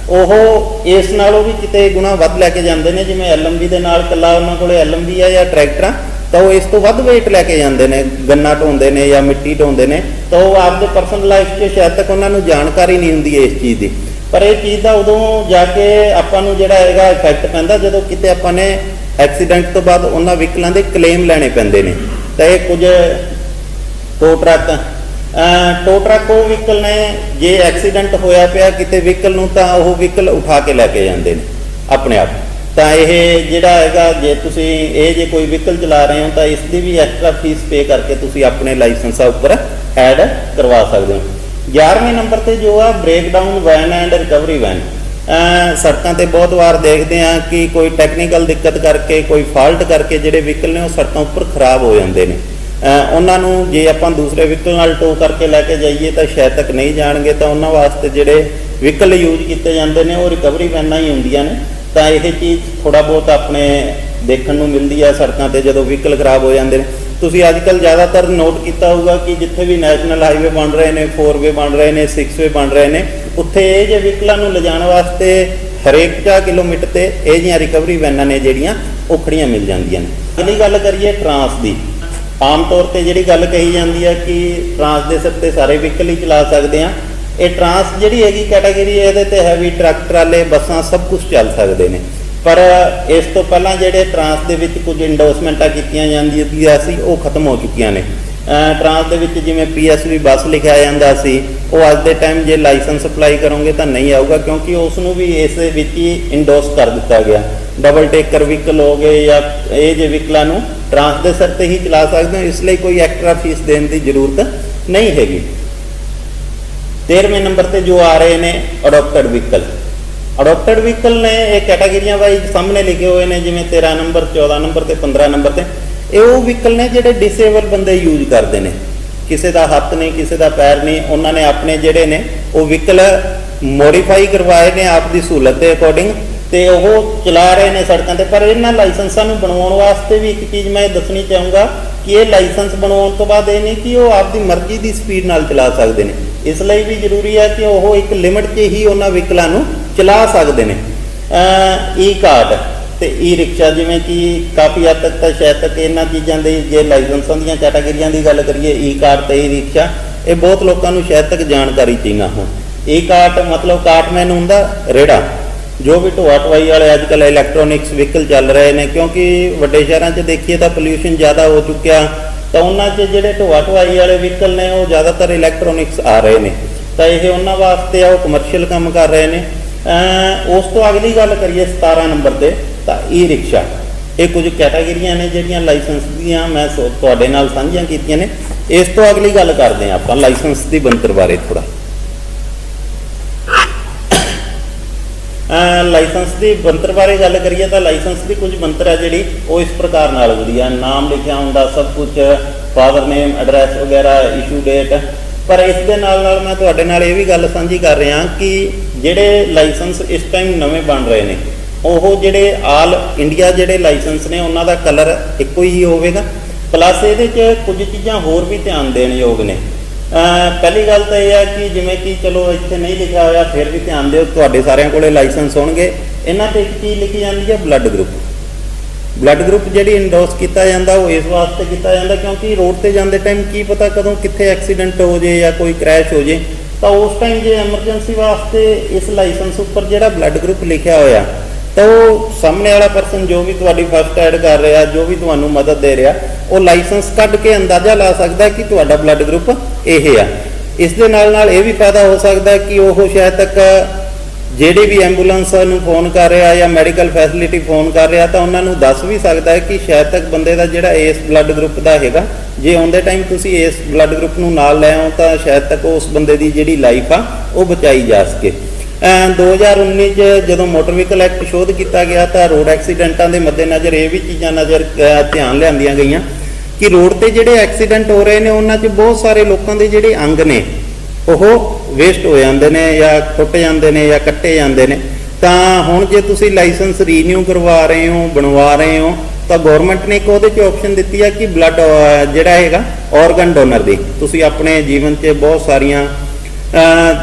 ਉਹ ਇਸ ਨਾਲੋਂ ਵੀ ਕਿਤੇ ਗੁਣਾ ਵੱਧ ਲੈ ਕੇ ਜਾਂਦੇ ਨੇ। ਜਿਵੇਂ LMV ਦੇ ਨਾਲ ਇਕੱਲਾ ਉਹਨਾਂ ਕੋਲ LMV ਆ ਜਾਂ ਟਰੈਕਟਰ, ਤਾਂ ਉਹ ਇਸ ਤੋਂ ਵੱਧ ਵੇਟ ਲੈ ਕੇ ਜਾਂਦੇ ਨੇ, ਗੰਨਾ ਢੋਂਦੇ ਨੇ ਜਾਂ ਮਿੱਟੀ ਢੋਂਦੇ ਨੇ, ਤਾਂ ਉਹ ਆਪਦੇ ਪਰਸਨਲ ਲਾਈਫ 'ਚ ਸ਼ਾਇਦ ਤੱਕ ਉਹਨਾਂ ਨੂੰ ਜਾਣਕਾਰੀ ਨਹੀਂ ਹੁੰਦੀ ਇਸ ਚੀਜ਼ ਦੀ। ਪਰ ਇਹ ਚੀਜ਼ ਦਾ ਉਦੋਂ ਜਾ ਕੇ ਆਪਾਂ ਨੂੰ ਜਿਹੜਾ ਹੈਗਾ ਇਫੈਕਟ ਪੈਂਦਾ ਜਦੋਂ ਕਿਤੇ ਆਪਾਂ ਨੇ ਐਕਸੀਡੈਂਟ ਤੋਂ ਬਾਅਦ ਉਹਨਾਂ ਵਹੀਕਲਾਂ ਦੇ ਕਲੇਮ ਲੈਣੇ ਪੈਂਦੇ ਨੇ। ਤਾਂ ਇਹ ਕੁਝ ਟੋ ਟਰੱਕ ਉਹ ਵਹੀਕਲ ਨੇ, ਜੇ ਐਕਸੀਡੈਂਟ ਹੋਇਆ ਪਿਆ ਕਿਤੇ ਵਹੀਕਲ ਨੂੰ, ਤਾਂ ਉਹ ਵਹੀਕਲ ਉਠਾ ਕੇ ਲੈ ਕੇ ਜਾਂਦੇ ਨੇ ਆਪਣੇ ਆਪ। ਤਾਂ ਇਹ ਜਿਹੜਾ ਹੈਗਾ, ਜੇ ਤੁਸੀਂ ਜੇ ਕੋਈ ਵਹੀਕਲ ਚਲਾ ਰਹੇ ਹੋ ਤਾਂ ਇਸ ਦੀ ਵੀ ਐਕਸਟਰਾ ਫੀਸ ਪੇ ਕਰਕੇ ਤੁਸੀਂ ਆਪਣੇ ਲਾਇਸੈਂਸਾਂ ਉੱਪਰ ਐਡ ਕਰਵਾ ਸਕਦੇ ਹੋ। 11ਵੇਂ ਨੰਬਰ ਤੇ ਜੋ ਆ breakdown van and recovery van. ਸੜਕਾਂ ਤੇ ਬਹੁਤ ਵਾਰ ਦੇਖਦੇ ਆ ਕਿ ਕੋਈ ਟੈਕਨੀਕਲ ਦਿੱਕਤ ਕਰਕੇ, ਕੋਈ ਫਾਲਟ ਕਰਕੇ ਜਿਹੜੇ ਵਹੀਕਲ ਨੇ ਉਹ ਸੜਕਾਂ ਉੱਪਰ ਖਰਾਬ ਹੋ ਜਾਂਦੇ ਨੇ। ਉਹਨਾਂ ਨੂੰ ਜੇ ਆਪਾਂ ਦੂਸਰੇ ਵਹੀਕਲ ਨਾਲ ਟੋ ਕਰਕੇ ਲੈ ਕੇ ਜਾਈਏ ਤਾਂ ਸ਼ਾਇਦ ਤੱਕ ਨਹੀਂ ਜਾਣਗੇ, ਤਾਂ ਉਹਨਾਂ ਵਾਸਤੇ ਜਿਹੜੇ ਵਹੀਕਲ ਯੂਜ਼ ਕੀਤੇ ਜਾਂਦੇ ਨੇ ਉਹ ਰਿਕਵਰੀ ਵੈਨਾਂ ਹੀ ਹੁੰਦੀਆਂ ਨੇ। ਤਾਂ ਇਹ ਚੀਜ਼ ਥੋੜਾ ਬਹੁਤ ਆਪਣੇ ਦੇਖਣ ਨੂੰ ਮਿਲਦੀ ਆ ਸੜਕਾਂ ਤੇ ਜਦੋਂ ਵਹੀਕਲ ਖਰਾਬ ਹੋ ਜਾਂਦੇ ਨੇ। ਤੁਸੀਂ ਅੱਜ ਕੱਲ੍ਹ ਜ਼ਿਆਦਾਤਰ ਨੋਟ ਕੀਤਾ ਹੋਊਗਾ ਕਿ ਜਿੱਥੇ ਵੀ ਨੈਸ਼ਨਲ ਹਾਈਵੇ ਬਣ ਰਹੇ ਨੇ, 4 ਵੇ ਬਣ ਰਹੇ ਨੇ, 6 ਵੇ ਬਣ ਰਹੇ ਨੇ, ਉੱਥੇ ਇਹ ਜਿਹੇ ਵਹੀਕਲਾਂ ਨੂੰ ਲਿਜਾਣ ਵਾਸਤੇ ਹਰੇਕ 50 ਕਿਲੋਮੀਟਰ ਤੇ ਇਹ ਜਿਹੀਆਂ ਰਿਕਵਰੀ ਵੈਨਾਂ ਨੇ ਜਿਹੜੀਆਂ ਉਹ ਖੜੀਆਂ ਮਿਲ ਜਾਂਦੀਆਂ ਨੇ। ਅਗਲੀ ਗੱਲ ਕਰੀਏ ਟਰਾਂਸ ਦੀ। ਆਮ ਤੌਰ ਤੇ ਜਿਹੜੀ ਗੱਲ ਕਹੀ ਜਾਂਦੀ ਹੈ ਕਿ ਟਰਾਂਸ ਦੇ ਸਿਰ ਤੇ ਸਾਰੇ ਵਹੀਕਲ ਹੀ ਚਲਾ ਸਕਦੇ ਆ। ਇਹ ਟਰਾਂਸ ਜਿਹੜੀ ਹੈਗੀ ਕੈਟਾਗਰੀ, ਇਹਦੇ ਤੇ ਹੈਵੀ ਟਰੱਕ, ਟਰਾਲੇ, ਬੱਸਾਂ ਸਭ ਕੁਝ ਚੱਲ ਸਕਦੇ ਨੇ। ਪਰ ਇਸ ਤੋਂ ਪਹਿਲਾਂ ਜਿਹੜੇ ਟਰਾਂਸ ਦੇ ਵਿੱਚ ਕੁਝ ਇੰਡੋਰਸਮੈਂਟਾਂ ਕੀਤੀਆਂ ਜਾਂਦੀਆਂ ਸੀ ਉਹ ਖਤਮ ਹੋ ਚੁੱਕੀਆਂ ਨੇ। ਟਰਾਂਸ ਦੇ ਵਿੱਚ ਜਿਵੇਂ PSV ਬੱਸ ਲਿਖਿਆ ਜਾਂਦਾ ਸੀ, ਉਹ ਅੱਜ ਦੇ ਟਾਈਮ ਜੇ ਲਾਇਸੈਂਸ ਅਪਲਾਈ ਕਰੋਗੇ ਤਾਂ ਨਹੀਂ ਆਊਗਾ, ਕਿਉਂਕਿ ਉਸ ਨੂੰ ਵੀ ਇਸ ਵਿੱਚ ਹੀ ਇੰਡੋਰਸ ਕਰ ਦਿੱਤਾ ਗਿਆ। ਡਬਲ ਟੇਕਰ ਵਹੀਕਲ ਹੋ ਗਏ ਜਾਂ ਇਹ ਜਿਹੇ ਵਹੀਕਲਾਂ ਨੂੰ ਟਰਾਂਸ ਦੇ ਸਿਰ ਤੇ ਹੀ ਚਲਾ ਸਕਦੇ ਹੋ, ਇਸ ਲਈ ਕੋਈ ਐਕਸਟਰਾ ਫੀਸ ਦੇਣ ਦੀ ਜ਼ਰੂਰਤ ਨਹੀਂ ਹੈਗੀ। 13ਵੇਂ ਨੰਬਰ ਤੇ ਜੋ ਆ ਰਹੇ ਨੇ ਅਡੋਪਟਡ ਵਹੀਕਲ। ਅਡੋਪਟਡ ਵਹੀਕਲ ਨੇ ਇਹ ਕੈਟਾਗਰੀਆਂ ਵਾਈਜ਼ ਸਾਹਮਣੇ ਲਿਖੇ ਹੋਏ ਨੇ, ਜਿਵੇਂ 13 ਨੰਬਰ, 14 ਨੰਬਰ ਤੇ 15 ਨੰਬਰ ਤੇ। ਇਹ ਉਹ ਵਹੀਕਲ ਨੇ ਜਿਹੜੇ ਡਿਸੇਬਲ ਬੰਦੇ ਯੂਜ਼ ਕਰਦੇ ਨੇ, ਕਿਸੇ ਦਾ ਹੱਥ ਨਹੀਂ, ਕਿਸੇ ਦਾ ਪੈਰ ਨਹੀਂ, ਉਹਨਾਂ ਨੇ ਆਪਣੇ ਜਿਹੜੇ ਨੇ ਉਹ ਵਹੀਕਲ ਮੋਡੀਫਾਈ ਕਰਵਾਏ ਨੇ ਆਪ ਦੀ ਸਹੂਲਤ ਦੇ ਅਕੋਰਡਿੰਗ, ਤੇ ਉਹ ਚਲਾ ਰਹੇ ਨੇ ਸੜਕਾਂ ਤੇ। ਪਰ ਇਹਨਾਂ ਲਾਇਸੈਂਸਾਂ ਨੂੰ ਬਣਾਉਣ ਵਾਸਤੇ ਵੀ ਇੱਕ ਚੀਜ਼ ਮੈਂ ਦੱਸਣੀ ਚਾਹੂੰਗਾ ਕਿ ਇਹ ਲਾਇਸੈਂਸ ਬਣਾਉਣ ਤੋਂ ਬਾਅਦ ਇਹ ਨਹੀਂ ਕਿ ਉਹ ਆਪਦੀ ਮਰਜ਼ੀ ਦੀ ਸਪੀਡ ਨਾਲ ਚਲਾ ਸਕਦੇ ਨੇ। ਇਸ ਲਈ ਵੀ ਜ਼ਰੂਰੀ ਹੈ ਕਿ ਉਹ ਇੱਕ ਲਿਮਿਟ 'ਚ ਹੀ ਉਹਨਾਂ ਵਹੀਕਲਾਂ ਨੂੰ ਚਲਾ ਸਕਦੇ ਨੇ। ਈ-ਕਾਰਟ ਤੇ ਈ-ਰਿਕਸ਼ਾ, ਜਿਵੇਂ ਕਿ ਕਾਫੀ ਹੱਦ ਤੱਕ ਤਾਂ ਸ਼ਾਇਦ ਤੱਕ ਇਹਨਾਂ ਚੀਜ਼ਾਂ ਦੇ ਜੇ ਲਾਇਸੈਂਸਾਂ ਦੀਆਂ ਕੈਟਾਗਰੀਆਂ ਦੀ ਗੱਲ ਕਰੀਏ, ਈ-ਕਾਰਟ ਤੇ ਈ-ਰਿਕਸ਼ਾ, ਇਹ ਬਹੁਤ ਲੋਕਾਂ ਨੂੰ ਸ਼ਾਇਦ ਤੱਕ ਜਾਣਕਾਰੀ 'ਚ ਹੀ ਨਾ ਹੋ। ਈ-ਕਾਰਟ ਮਤਲਬ ਕਾਰਟਮੈਨ ਹੁੰਦਾ ਰੇੜਾ, ਜੋ ਵੀ ਢੋਆ ਢੁਆਈ ਵਾਲੇ ਅੱਜ ਕੱਲ੍ਹ ਇਲੈਕਟ੍ਰੋਨਿਕਸ ਵਹੀਕਲ ਚੱਲ ਰਹੇ ਨੇ, ਕਿਉਂਕਿ ਵੱਡੇ ਸ਼ਹਿਰਾਂ 'ਚ ਦੇਖੀਏ ਤਾਂ ਪੋਲਿਊਸ਼ਨ ਜ਼ਿਆਦਾ ਹੋ ਚੁੱਕਿਆ, ਤਾਂ ਉਹਨਾਂ 'ਚ ਜਿਹੜੇ ਢੋਆ ਢੁਆਈ ਵਾਲੇ ਵਹੀਕਲ ਨੇ ਉਹ ਜ਼ਿਆਦਾਤਰ ਇਲੈਕਟ੍ਰੋਨਿਕਸ ਆ ਰਹੇ ਨੇ, ਤਾਂ ਇਹ ਉਹਨਾਂ ਵਾਸਤੇ ਆ, ਉਹ ਕਮਰਸ਼ੀਅਲ ਕੰਮ ਕਰ ਰਹੇ ਨੇ। ਉਸ ਤੋਂ ਅਗਲੀ ਗੱਲ ਕਰੀਏ 17 ਨੰਬਰ ਤੇ, ਤਾਂ ਈ-ਰਿਕਸ਼ਾ। ਇਹ ਕੁਝ ਕੈਟਾਗਰੀਆਂ ਨੇ ਜਿਹੜੀਆਂ ਲਾਇਸੈਂਸ ਦੀਆਂ ਮੈਂ ਤੁਹਾਡੇ ਨਾਲ ਸਾਂਝੀਆਂ ਕੀਤੀਆਂ ਨੇ। ਇਸ ਤੋਂ ਅਗਲੀ ਗੱਲ ਕਰਦੇ ਹਾਂ ਆਪਾਂ ਲਾਇਸੈਂਸ ਦੀ ਬਣਤਰ ਬਾਰੇ ਥੋੜਾ। ਲਾਇਸੈਂਸ ਦੀ ਬਣਤਰ ਬਾਰੇ ਗੱਲ ਕਰੀਏ ਤਾਂ ਲਾਇਸੈਂਸ ਦੀ ਕੁਝ ਬਣਤਰ ਹੈ ਜਿਹੜੀ ਉਹ ਇਸ ਪ੍ਰਕਾਰ ਨਾਲ ਹੁੰਦੀ ਹੈ। ਨਾਮ ਲਿਖਿਆ ਹੁੰਦਾ, ਸਭ ਕੁਝ, ਫਾਦਰ ਨੇਮ, ਐਡਰੈਸ ਵਗੈਰਾ, ਇਸ਼ੂ ਡੇਟ। ਪਰ ਇਸ ਦੇ ਨਾਲ ਨਾਲ ਮੈਂ ਤੁਹਾਡੇ ਨਾਲ ਇਹ ਵੀ ਗੱਲ ਸਾਂਝੀ ਕਰ ਰਿਹਾ ਕਿ ਜਿਹੜੇ ਲਾਇਸੈਂਸ ਇਸ ਟਾਈਮ ਨਵੇਂ ਬਣ ਰਹੇ ਨੇ, ਉਹ ਜਿਹੜੇ ਆਲ ਇੰਡੀਆ ਜਿਹੜੇ ਲਾਇਸੈਂਸ ਨੇ ਉਹਨਾਂ ਦਾ ਕਲਰ ਇੱਕੋ ਹੀ ਹੋਵੇਗਾ। ਪਲੱਸ ਇਹਦੇ 'ਚ ਕੁਝ ਚੀਜ਼ਾਂ ਹੋਰ ਵੀ ਧਿਆਨ ਦੇਣ ਯੋਗ ਨੇ। ਪਹਿਲੀ ਗੱਲ ਤਾਂ ਇਹ ਹੈ ਕਿ ਜਿਵੇਂ ਕਿ ਚਲੋ ਇੱਥੇ ਨਹੀਂ ਲਿਖਿਆ ਹੋਇਆ, ਫਿਰ ਵੀ ਧਿਆਨ ਦਿਓ, ਤੁਹਾਡੇ ਸਾਰਿਆਂ ਕੋਲੇ ਲਾਇਸੈਂਸ ਹੋਣਗੇ, ਇਹਨਾਂ 'ਤੇ ਇੱਕ ਚੀਜ਼ ਲਿਖੀ ਜਾਂਦੀ ਹੈ ਬਲੱਡ ਗਰੁੱਪ। ਬਲੱਡ ਗਰੁੱਪ ਜਿਹੜੀ ਇੰਡੋਰਸ ਕੀਤਾ ਜਾਂਦਾ ਉਹ ਇਸ ਵਾਸਤੇ ਕੀਤਾ ਜਾਂਦਾ ਕਿਉਂਕਿ ਰੋਡ ਤੇ ਜਾਂਦੇ ਟਾਈਮ ਕੀ ਪਤਾ ਕਦੋਂ ਕਿੱਥੇ ਐਕਸੀਡੈਂਟ ਹੋ ਜੇ ਜਾਂ ਕੋਈ ਕ੍ਰੈਸ਼ ਹੋ ਜੇ, ਤਾਂ ਉਸ ਟਾਈਮ ਜੇ ਐਮਰਜੈਂਸੀ ਵਾਸਤੇ ਇਸ ਲਾਇਸੈਂਸ ਉੱਪਰ ਜਿਹੜਾ ਬਲੱਡ ਗਰੁੱਪ ਲਿਖਿਆ ਹੋਇਆ, ਤਾਂ ਉਹ ਸਾਹਮਣੇ ਵਾਲਾ ਪਰਸਨ ਜੋ ਵੀ ਤੁਹਾਡੀ ਫਸਟ ਐਡ ਕਰ ਰਿਹਾ, ਜੋ ਵੀ ਤੁਹਾਨੂੰ ਮਦਦ ਦੇ ਰਿਹਾ, ਉਹ ਲਾਇਸੈਂਸ ਕੱਢ ਕੇ ਅੰਦਾਜ਼ਾ ਲਾ ਸਕਦਾ ਕਿ ਤੁਹਾਡਾ ਬਲੱਡ ਗਰੁੱਪ ਇਹ ਆ। ਇਸ ਦੇ ਨਾਲ ਨਾਲ ਇਹ ਵੀ ਪੈਦਾ ਹੋ ਸਕਦਾ ਕਿ ਉਹ ਸ਼ਾਇਦ ਤੱਕ ਜਿਹੜੀ ਵੀ ਐਂਬੂਲੈਂਸ ਨੂੰ ਫੋਨ ਕਰ ਰਿਹਾ ਜਾਂ ਮੈਡੀਕਲ ਫੈਸਿਲਿਟੀ ਫੋਨ ਕਰ ਰਿਹਾ ਤਾਂ ਉਹਨਾਂ ਨੂੰ ਦੱਸ ਵੀ ਸਕਦਾ ਹੈ ਕਿ ਸ਼ਾਇਦ ਤੱਕ ਬੰਦੇ ਦਾ ਜਿਹੜਾ ਇਸ ਬਲੱਡ ਗਰੁੱਪ ਦਾ ਹੈਗਾ, ਜੇ ਆਉਂਦੇ ਟਾਈਮ ਤੁਸੀਂ ਇਸ ਬਲੱਡ ਗਰੁੱਪ ਨੂੰ ਨਾਲ ਲੈ ਆਓ ਤਾਂ ਸ਼ਾਇਦ ਤੱਕ ਉਸ ਬੰਦੇ ਦੀ ਜਿਹੜੀ ਲਾਈਫ ਆ ਉਹ ਬਚਾਈ ਜਾ ਸਕੇ। 2019 ਚ ਜਦੋਂ ਮੋਟਰ ਵਹੀਕਲ ਐਕਟ ਸ਼ੋਧ ਕੀਤਾ ਗਿਆ ਤਾਂ ਰੋਡ ਐਕਸੀਡੈਂਟਾਂ ਦੇ ਮੱਦੇਨਜ਼ਰ ਇਹ ਵੀ ਚੀਜ਼ਾਂ ਧਿਆਨ ਲਿਆਂਦੀਆਂ ਗਈਆਂ ਕਿ ਰੋਡ ਤੇ ਜਿਹੜੇ ਐਕਸੀਡੈਂਟ ਹੋ ਰਹੇ ਨੇ ਉਹਨਾਂ 'ਚ ਬਹੁਤ ਸਾਰੇ ਲੋਕਾਂ ਦੇ ਜਿਹੜੇ ਅੰਗ ਨੇ ਉਹ ਵੇਸਟ ਹੋ ਜਾਂਦੇ ਨੇ ਜਾਂ ਟੁੱਟ ਜਾਂਦੇ ਨੇ ਜਾਂ ਕੱਟੇ ਜਾਂਦੇ ਨੇ। ਤਾਂ ਹੁਣ ਜੇ ਤੁਸੀਂ ਲਾਇਸੈਂਸ ਰੀਨਿਊ ਕਰਵਾ ਰਹੇ ਹੋ, ਬਣਵਾ ਰਹੇ ਹੋ, ਤਾਂ ਗਵਰਨਮੈਂਟ ਨੇ ਇੱਕ ਉਹਦੇ 'ਚ ਆਪਸ਼ਨ ਦਿੱਤੀ ਹੈ ਕਿ ਬਲੱਡ ਜਿਹੜਾ ਹੈਗਾ ਆਰਗਨ ਡੋਨਰ ਦੀ। ਤੁਸੀਂ ਆਪਣੇ ਜੀਵਨ 'ਚ ਬਹੁਤ ਸਾਰੀਆਂ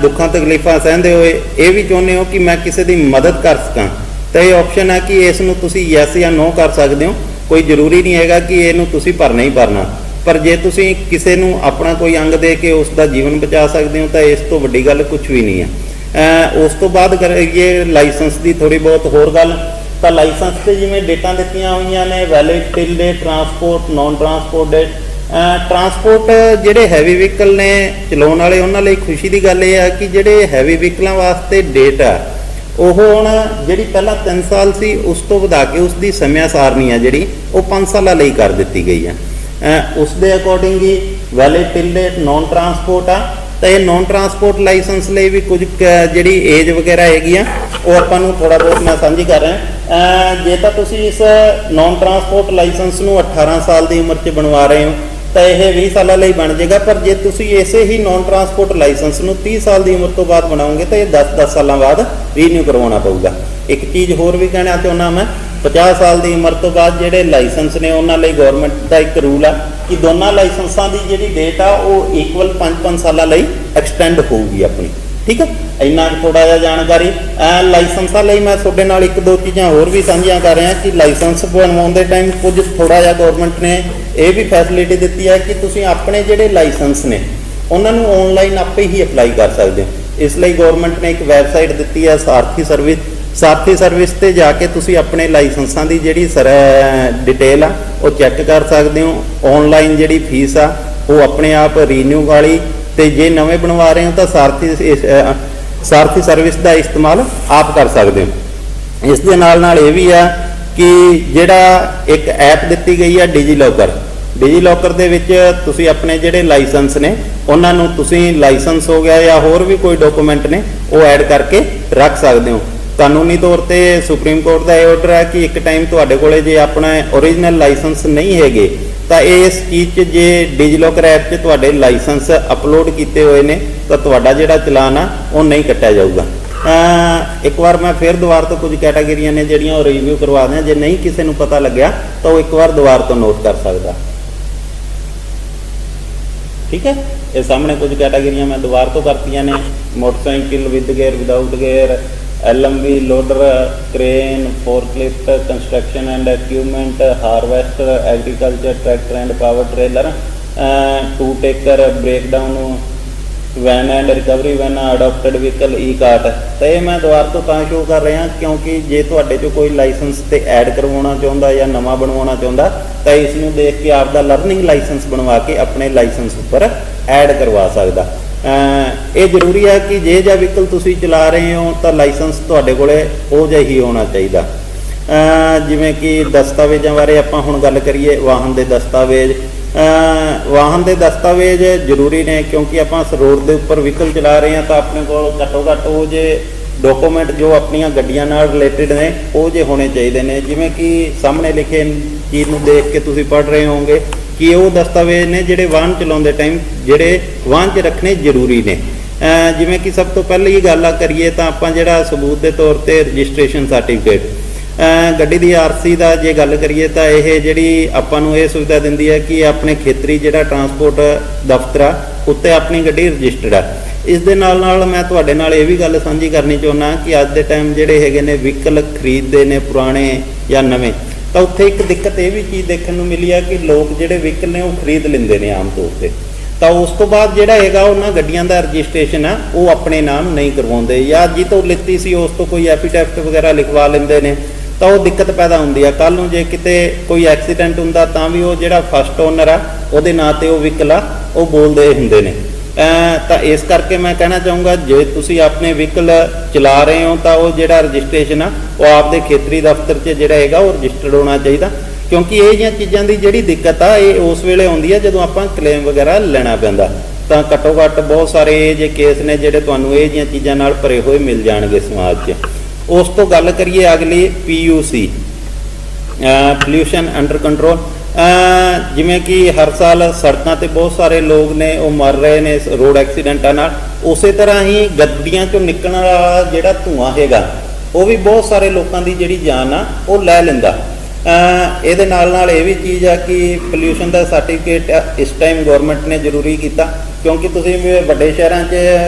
ਦੁੱਖਾਂ ਤਕਲੀਫਾਂ ਸਹਿੰਦੇ ਹੋਏ ਇਹ ਵੀ ਚਾਹੁੰਦੇ ਹੋ ਕਿ ਮੈਂ ਕਿਸੇ ਦੀ ਮਦਦ ਕਰ ਸਕਾਂ, ਤਾਂ ਇਹ ਆਪਸ਼ਨ ਹੈ ਕਿ ਇਸ ਨੂੰ ਤੁਸੀਂ ਯੈਸ ਜਾਂ ਨੋ ਕਰ ਸਕਦੇ ਹੋ। ਕੋਈ ਜ਼ਰੂਰੀ ਨਹੀਂ ਹੈਗਾ ਕਿ ਇਹਨੂੰ ਤੁਸੀਂ ਭਰਨਾ ਹੀ ਭਰਨਾ, ਪਰ ਜੇ ਤੁਸੀਂ ਕਿਸੇ ਨੂੰ ਆਪਣਾ ਕੋਈ ਅੰਗ ਦੇ ਕੇ ਉਸ ਦਾ ਜੀਵਨ ਬਚਾ ਸਕਦੇ ਹੋ ਤਾਂ ਇਸ ਤੋਂ ਵੱਡੀ ਗੱਲ ਕੁਝ ਵੀ ਨਹੀਂ ਹੈ। ਉਸ ਤੋਂ ਬਾਅਦ ਕਰੀਏ ਲਾਇਸੈਂਸ ਦੀ ਥੋੜੀ ਬਹੁਤ ਹੋਰ ਗੱਲ, ਤਾਂ ਲਾਇਸੈਂਸ ਤੇ ਜਿਵੇਂ ਡੇਟਾਂ ਦਿੱਤੀਆਂ ਹੋਈਆਂ ਨੇ, valid till date, transport, non transport date. Transport ਜਿਹੜੇ ਹੈਵੀ ਵਹੀਕਲ ਨੇ ਚਲਾਉਣ ਵਾਲੇ ਉਹਨਾਂ ਲਈ ਖੁਸ਼ੀ ਦੀ ਗੱਲ ਇਹ ਹੈ ਕਿ ਜਿਹੜੇ ਹੈਵੀ ਵਹੀਕਲਾਂ ਵਾਸਤੇ ਡੇਟ ਆ ਉਹ ਹੁਣ ਜਿਹੜੀ ਪਹਿਲਾਂ 3 ਸਾਲ ਸੀ ਉਸ ਤੋਂ ਵਧਾ ਕੇ ਉਸ ਦੀ ਸਮਿਆਂ ਸਾਰਣੀ ਆ ਜਿਹੜੀ ਉਹ 5 ਸਾਲਾਂ ਲਈ ਕਰ ਦਿੱਤੀ ਗਈ ਹੈ। ਉਸ ਦੇ ਅਕੋਰਡਿੰਗ ਹੀ valid till date non transport ਆ, ਤਾਂ ਇਹ ਨੌਨ ਟਰਾਂਸਪੋਰਟ ਲਾਇਸੈਂਸ ਲਈ ਵੀ ਕੁਝ ਜਿਹੜੀ ਏਜ ਵਗੈਰਾ ਹੈਗੀ ਆ ਉਹ ਆਪਾਂ ਨੂੰ ਥੋੜਾ ਬਹੁਤ ਮੈਂ ਸਾਂਝੀ ਕਰ ਰਿਹਾ। ਜੇ ਤਾਂ ਤੁਸੀਂ ਇਸ ਨੌਨ ਟਰਾਂਸਪੋਰਟ ਲਾਇਸੈਂਸ ਨੂੰ 18 ਸਾਲ ਦੀ ਉਮਰ 'ਚ ਬਣਵਾ ਰਹੇ ਹੋ ਤਾਂ ਇਹ 20 ਸਾਲਾਂ ਲਈ ਬਣ ਜਾਏਗਾ, ਪਰ ਜੇ ਤੁਸੀਂ ਇਸੇ ਹੀ ਨੌਨ ਟਰਾਂਸਪੋਰਟ ਲਾਇਸੈਂਸ ਨੂੰ 30 ਸਾਲ ਦੀ ਉਮਰ ਤੋਂ ਬਾਅਦ ਬਣਾਓਗੇ ਤਾਂ ਇਹ 10-10 ਸਾਲਾਂ ਬਾਅਦ ਰੀਨਿਊ ਕਰਵਾਉਣਾ ਪਊਗਾ। ਇੱਕ ਚੀਜ਼ ਹੋਰ ਵੀ ਕਹਿਣਾ ਚਾਹੁੰਦਾ ਮੈਂ, 50 ਸਾਲ ਦੀ ਉਮਰ ਤੋਂ ਬਾਅਦ ਜਿਹੜੇ ਲਾਇਸੈਂਸ ਨੇ ਉਹਨਾਂ ਲਈ ਗਵਰਨਮੈਂਟ ਦਾ ਇੱਕ ਰੂਲ ਆ ਕਿ ਦੋਨਾਂ ਲਾਇਸੈਂਸਾਂ ਦੀ ਜਿਹੜੀ ਡੇਟ ਆ ਉਹ ਇਕੁਅਲ 5-5 ਸਾਲਾਂ ਲਈ ਐਕਸਟੈਂਡ ਹੋਊਗੀ ਆਪਣੀ। ਠੀਕ ਹੈ, ਇੰਨਾ ਥੋੜਾ ਜਿਹਾ ਜਾਣਕਾਰੀ। ਲਾਇਸੈਂਸਾਂ ਲਈ ਮੈਂ ਤੁਹਾਡੇ ਨਾਲ 1-2 ਚੀਜ਼ਾਂ ਹੋਰ ਵੀ ਸਾਂਝੀਆਂ ਕਰ ਰਿਹਾ ਕਿ ਲਾਇਸੈਂਸ ਬਣਵਾਉਣ ਦੇ ਟਾਈਮ ਕੁਝ ਥੋੜਾ ਜਿਹਾ ਗਵਰਨਮੈਂਟ ਨੇ ਇਹ ਵੀ ਫੈਸਿਲਿਟੀ ਦਿੱਤੀ ਹੈ ਕਿ ਤੁਸੀਂ ਆਪਣੇ ਜਿਹੜੇ ਲਾਇਸੈਂਸ ਨੇ ਉਹਨਾਂ ਨੂੰ ਆਨਲਾਈਨ ਆਪੇ ਹੀ ਅਪਲਾਈ ਕਰ ਸਕਦੇ ਹੋ। ਇਸ ਲਈ ਗਵਰਨਮੈਂਟ ਨੇ ਇੱਕ ਵੈਬਸਾਈਟ ਦਿੱਤੀ ਹੈ ਸਾਰਥੀ ਸਰਵਿਸ। ਸਾਰਥੀ ਸਰਵਿਸ ਤੇ ਜਾ ਕੇ ਤੁਸੀਂ ਆਪਣੇ ਲਾਇਸੈਂਸਾਂ ਦੀ ਜਿਹੜੀ ਡਿਟੇਲ ਆ ਉਹ ਚੈੱਕ ਕਰ ਸਕਦੇ ਹੋ। ਆਨਲਾਈਨ ਜਿਹੜੀ ਫੀਸ ਆ ਉਹ ਆਪਣੇ ਆਪ ਰੀਨਿਊ ਵਾਲੀ, ਤੇ ਜੇ ਨਵੇਂ ਬਣਵਾ ਰਹੇ ਹੋ ਤਾਂ ਸਾਰਥੀ ਸਰਵਿਸ ਦਾ ਇਸਤੇਮਾਲ ਆਪ ਕਰ ਸਕਦੇ ਹੋ। ਇਸ ਦੇ ਨਾਲ ਇਹ ਵੀ ਆ ਕਿ ਜਿਹੜਾ ਇੱਕ ਐਪ ਦਿੱਤੀ ਗਈ ਆ ਡਿਜੀ ਲੋਕਰ ਦੇ ਵਿੱਚ ਤੁਸੀਂ ਆਪਣੇ ਜਿਹੜੇ ਲਾਇਸੈਂਸ ਨੇ ਉਹਨਾਂ ਨੂੰ ਤੁਸੀਂ ਲਾਇਸੈਂਸ ਹੋ ਗਿਆ ਜਾਂ ਹੋਰ ਵੀ ਕੋਈ ਡਾਕੂਮੈਂਟ ਨੇ ਉਹ ਐਡ ਕਰਕੇ ਰੱਖ ਸਕਦੇ ਹੋ। ਕਾਨੂੰਨੀ ਤੌਰ ਤੇ ਸੁਪਰੀਮ ਕੋਰਟ ਦਾ ਇਹ ਆਰਡਰ ਹੈ ਕਿ ਇੱਕ ਟਾਈਮ ਤੁਹਾਡੇ ਕੋਲੇ ਜੇ ਆਪਣਾ ਓਰੀਜਨਲ ਲਾਇਸੈਂਸ ਨਹੀਂ ਹੈਗੇ ਤਾਂ ਇਸ ਚੀਜ਼ 'ਚ ਜੇ ਡਿਜੀਲੋਕਰ ਐਪ 'ਚ ਤੁਹਾਡੇ ਲਾਇਸੈਂਸ ਅਪਲੋਡ ਕੀਤੇ ਹੋਏ ਨੇ ਤਾਂ ਤੁਹਾਡਾ ਜਿਹੜਾ ਚਲਾਨ ਆ ਉਹ ਨਹੀਂ ਕੱਟਿਆ ਜਾਊਗਾ। ਇੱਕ ਵਾਰ ਮੈਂ ਫਿਰ ਦੁਬਾਰਾ ਤੋਂ ਕੁਝ ਕੈਟਾਗਰੀਆਂ ਨੇ ਜਿਹੜੀਆਂ ਉਹ ਰਿਵਿਊ ਕਰਵਾ ਦਿਆਂ, ਜੇ ਨਹੀਂ ਕਿਸੇ ਨੂੰ ਪਤਾ ਲੱਗਿਆ ਤਾਂ ਉਹ ਇੱਕ ਵਾਰ ਦੁਬਾਰਾ ਤੋਂ ਨੋਟ ਕਰ ਸਕਦਾ। ਠੀਕ ਹੈ, ਇਹ ਸਾਹਮਣੇ ਕੁਝ ਕੈਟਾਗਰੀਆਂ ਮੈਂ ਦੁਬਾਰਾ ਤੋਂ ਕਰਤੀਆਂ ਨੇ। Motorcycle with gear, without gear, LMV, loader, crane, forklift, construction and equipment, harvester, agriculture, tractor and power trailer, tow taker, breakdown van and recovery van, adapted vehicle, e cart. ਤਾਂ ਇਹ ਮੈਂ ਦੁਬਾਰਾ ਤੋਂ ਤਾਂ ਸ਼ੋਅ ਕਰ ਰਿਹਾ ਕਿਉਂਕਿ ਜੇ ਤੁਹਾਡੇ 'ਚੋਂ ਕੋਈ ਲਾਇਸੈਂਸ ਤੇ ਐਡ ਕਰਵਾਉਣਾ ਚਾਹੁੰਦਾ ਜਾਂ ਨਵਾਂ ਬਣਵਾਉਣਾ ਚਾਹੁੰਦਾ ਤਾਂ ਇਸ ਨੂੰ ਦੇਖ ਕੇ ਆਪਦਾ ਲਰਨਿੰਗ ਲਾਇਸੈਂਸ ਬਣਵਾ ਕੇ ਆਪਣੇ ਲਾਇਸੈਂਸ ਉੱਪਰ ਐਡ ਕਰਵਾ ਸਕਦਾ। ਇਹ ਜ਼ਰੂਰੀ ਹੈ ਕਿ ਜੇ ਜਾਂ ਵਹੀਕਲ ਤੁਸੀਂ ਚਲਾ ਰਹੇ ਹੋ ਤਾਂ ਲਾਇਸੈਂਸ ਤੁਹਾਡੇ ਕੋਲੇ ਉਹ ਜਿਹਾ ਹੀ ਹੋਣਾ ਚਾਹੀਦਾ। ਜਿਵੇਂ ਕਿ ਦਸਤਾਵੇਜ਼ਾਂ ਬਾਰੇ ਆਪਾਂ ਹੁਣ ਗੱਲ ਕਰੀਏ, ਵਾਹਨ ਦੇ ਦਸਤਾਵੇਜ਼ ਜ਼ਰੂਰੀ ਨੇ ਕਿਉਂਕਿ ਆਪਾਂ ਰੋਡ ਦੇ ਉੱਪਰ ਵਹੀਕਲ ਚਲਾ ਰਹੇ ਹਾਂ ਤਾਂ ਆਪਣੇ ਕੋਲ ਘੱਟੋ ਘੱਟ ਉਹ ਜੇ ਡਾਕੂਮੈਂਟ ਜੋ ਆਪਣੀਆਂ ਗੱਡੀਆਂ ਨਾਲ ਰਿਲੇਟਡ ਨੇ ਉਹ ਜੇ ਹੋਣੇ ਚਾਹੀਦੇ ਨੇ। ਜਿਵੇਂ ਕਿ ਸਾਹਮਣੇ ਲਿਖੇ ਚੀਜ਼ ਨੂੰ ਦੇਖ ਕੇ ਤੁਸੀਂ ਪੜ੍ਹ ਰਹੇ ਹੋਵੋਗੇ ਕਿ ਉਹ ਦਸਤਾਵੇਜ਼ ਨੇ ਜਿਹੜੇ ਵਾਹਨ ਚਲਾਉਂਦੇ ਟਾਈਮ ਜਿਹੜੇ ਵਾਹਨ 'ਚ ਰੱਖਣੇ ਜ਼ਰੂਰੀ ਨੇ। ਜਿਵੇਂ ਕਿ ਸਭ ਤੋਂ ਪਹਿਲੀ ਗੱਲ ਕਰੀਏ ਤਾਂ ਆਪਾਂ ਜਿਹੜਾ ਸਬੂਤ ਦੇ ਤੌਰ ਤੇ ਰਜਿਸਟ੍ਰੇਸ਼ਨ ਸਰਟੀਫਿਕੇਟ, ਗੱਡੀ ਦੀ RC ਦਾ ਜੇ ਗੱਲ ਕਰੀਏ ਤਾਂ ਇਹ ਜਿਹੜੀ ਆਪਾਂ ਨੂੰ ਇਹ ਸੁਵਿਧਾ ਦਿੰਦੀ ਹੈ ਕਿ ਆਪਣੇ ਖੇਤਰੀ ਜਿਹੜਾ ਟਰਾਂਸਪੋਰਟ ਦਫ਼ਤਰ ਆ ਉੱਤੇ ਆਪਣੀ ਗੱਡੀ ਰਜਿਸਟਰਡ ਆ। ਇਸ ਦੇ ਨਾਲ ਮੈਂ ਤੁਹਾਡੇ ਨਾਲ ਇਹ ਵੀ ਗੱਲ ਸਾਂਝੀ ਕਰਨੀ ਚਾਹੁੰਦਾ ਕਿ ਅੱਜ ਦੇ ਟਾਈਮ ਜਿਹੜੇ ਹੈਗੇ ਨੇ ਵਹੀਕਲ ਖਰੀਦਦੇ ਨੇ ਪੁਰਾਣੇ ਜਾਂ ਨਵੇਂ, ਤਾਂ ਉੱਥੇ ਇੱਕ ਦਿੱਕਤ ਇਹ ਵੀ ਚੀਜ਼ ਦੇਖਣ ਨੂੰ ਮਿਲੀ ਆ ਕਿ ਲੋਕ ਜਿਹੜੇ ਵਹੀਕਲ ਨੇ ਉਹ ਖਰੀਦ ਲੈਂਦੇ ਨੇ ਆਮ ਤੌਰ ਤੇ, ਤਾਂ ਉਸ ਤੋਂ ਬਾਅਦ ਜਿਹੜਾ ਹੈਗਾ ਉਹਨਾਂ ਗੱਡੀਆਂ ਦਾ ਰਜਿਸਟ੍ਰੇਸ਼ਨ ਆ ਉਹ ਆਪਣੇ ਨਾਮ ਨਹੀਂ ਕਰਵਾਉਂਦੇ ਜਾਂ ਜਿਹ ਤੋਂ ਲਿੱਤੀ ਸੀ ਉਸ ਤੋਂ ਕੋਈ ਐਫੀਡੈਵਿਟ ਵਗੈਰਾ ਲਿਖਵਾ ਲੈਂਦੇ ਨੇ, ਤਾਂ ਉਹ ਦਿੱਕਤ ਪੈਦਾ ਹੁੰਦੀ ਆ। ਕੱਲ੍ਹ ਨੂੰ ਜੇ ਕਿਤੇ ਕੋਈ ਐਕਸੀਡੈਂਟ ਹੁੰਦਾ ਤਾਂ ਵੀ ਉਹ ਜਿਹੜਾ ਫਸਟ ਓਨਰ ਆ ਉਹਦੇ ਨਾਂ ਤੇ ਉਹ ਵਹੀਕਲ ਆ ਉਹ ਬੋਲਦੇ ਹੁੰਦੇ ਨੇ। ਤਾਂ ਇਸ ਕਰਕੇ ਮੈਂ ਕਹਿਣਾ ਚਾਹੂੰਗਾ ਜੇ ਤੁਸੀਂ ਆਪਣੇ ਵਹੀਕਲ ਚਲਾ ਰਹੇ ਹੋ ਤਾਂ ਉਹ ਜਿਹੜਾ ਰਜਿਸਟ੍ਰੇਸ਼ਨ ਆ ਉਹ ਆਪਦੇ ਖੇਤਰੀ ਦਫ਼ਤਰ 'ਚ ਜਿਹੜਾ ਹੈਗਾ ਉਹ ਰਜਿਸਟਰਡ ਹੋਣਾ ਚਾਹੀਦਾ, ਕਿਉਂਕਿ ਇਹ ਜਿਹੀਆਂ ਚੀਜ਼ਾਂ ਦੀ ਜਿਹੜੀ ਦਿੱਕਤ ਆ ਇਹ ਉਸ ਵੇਲੇ ਆਉਂਦੀ ਆ ਜਦੋਂ ਆਪਾਂ ਕਲੇਮ ਵਗੈਰਾ ਲੈਣਾ ਪੈਂਦਾ। ਤਾਂ ਘੱਟੋ ਘੱਟ ਬਹੁਤ ਸਾਰੇ ਇਹ ਜੇ ਕੇਸ ਨੇ ਜਿਹੜੇ ਤੁਹਾਨੂੰ ਇਹ ਜਿਹੀਆਂ ਚੀਜ਼ਾਂ ਨਾਲ ਭਰੇ ਹੋਏ ਮਿਲ ਜਾਣਗੇ ਸਮਾਜ 'ਚ। ਉਸ ਤੋਂ ਗੱਲ ਕਰੀਏ ਅਗਲੀ PUC, ਪੋਲਿਊਸ਼ਨ ਅੰਡਰ ਕੰਟਰੋਲ। ਜਿਵੇਂ ਕਿ ਹਰ ਸਾਲ ਸੜਕਾਂ ਤੇ ਬਹੁਤ ਸਾਰੇ ਲੋਕ ਨੇ ਉਹ ਮਰ ਰਹੇ ਨੇ ਰੋਡ ਐਕਸੀਡੈਂਟਾਂ ਨਾਲ, ਉਸੇ ਤਰ੍ਹਾਂ ਹੀ ਗੱਡੀਆਂ 'ਚੋਂ ਨਿਕਲਣ ਵਾਲਾ ਜਿਹੜਾ ਧੂੰਆਂ ਹੈਗਾ ਉਹ ਵੀ ਬਹੁਤ ਸਾਰੇ ਲੋਕਾਂ ਦੀ ਜਿਹੜੀ ਜਾਨ ਆ ਉਹ ਲੈ ਲੈਂਦਾ। ਇਹਦੇ ਨਾਲ ਇਹ ਵੀ ਚੀਜ਼ ਆ ਕਿ ਪੋਲਿਊਸ਼ਨ ਦਾ ਸਰਟੀਫਿਕੇਟ ਇਸ ਟਾਈਮ ਗਵਰਨਮੈਂਟ ਨੇ ਜ਼ਰੂਰੀ ਕੀਤਾ, ਕਿਉਂਕਿ ਤੁਸੀਂ ਵੱਡੇ ਸ਼ਹਿਰਾਂ 'ਚ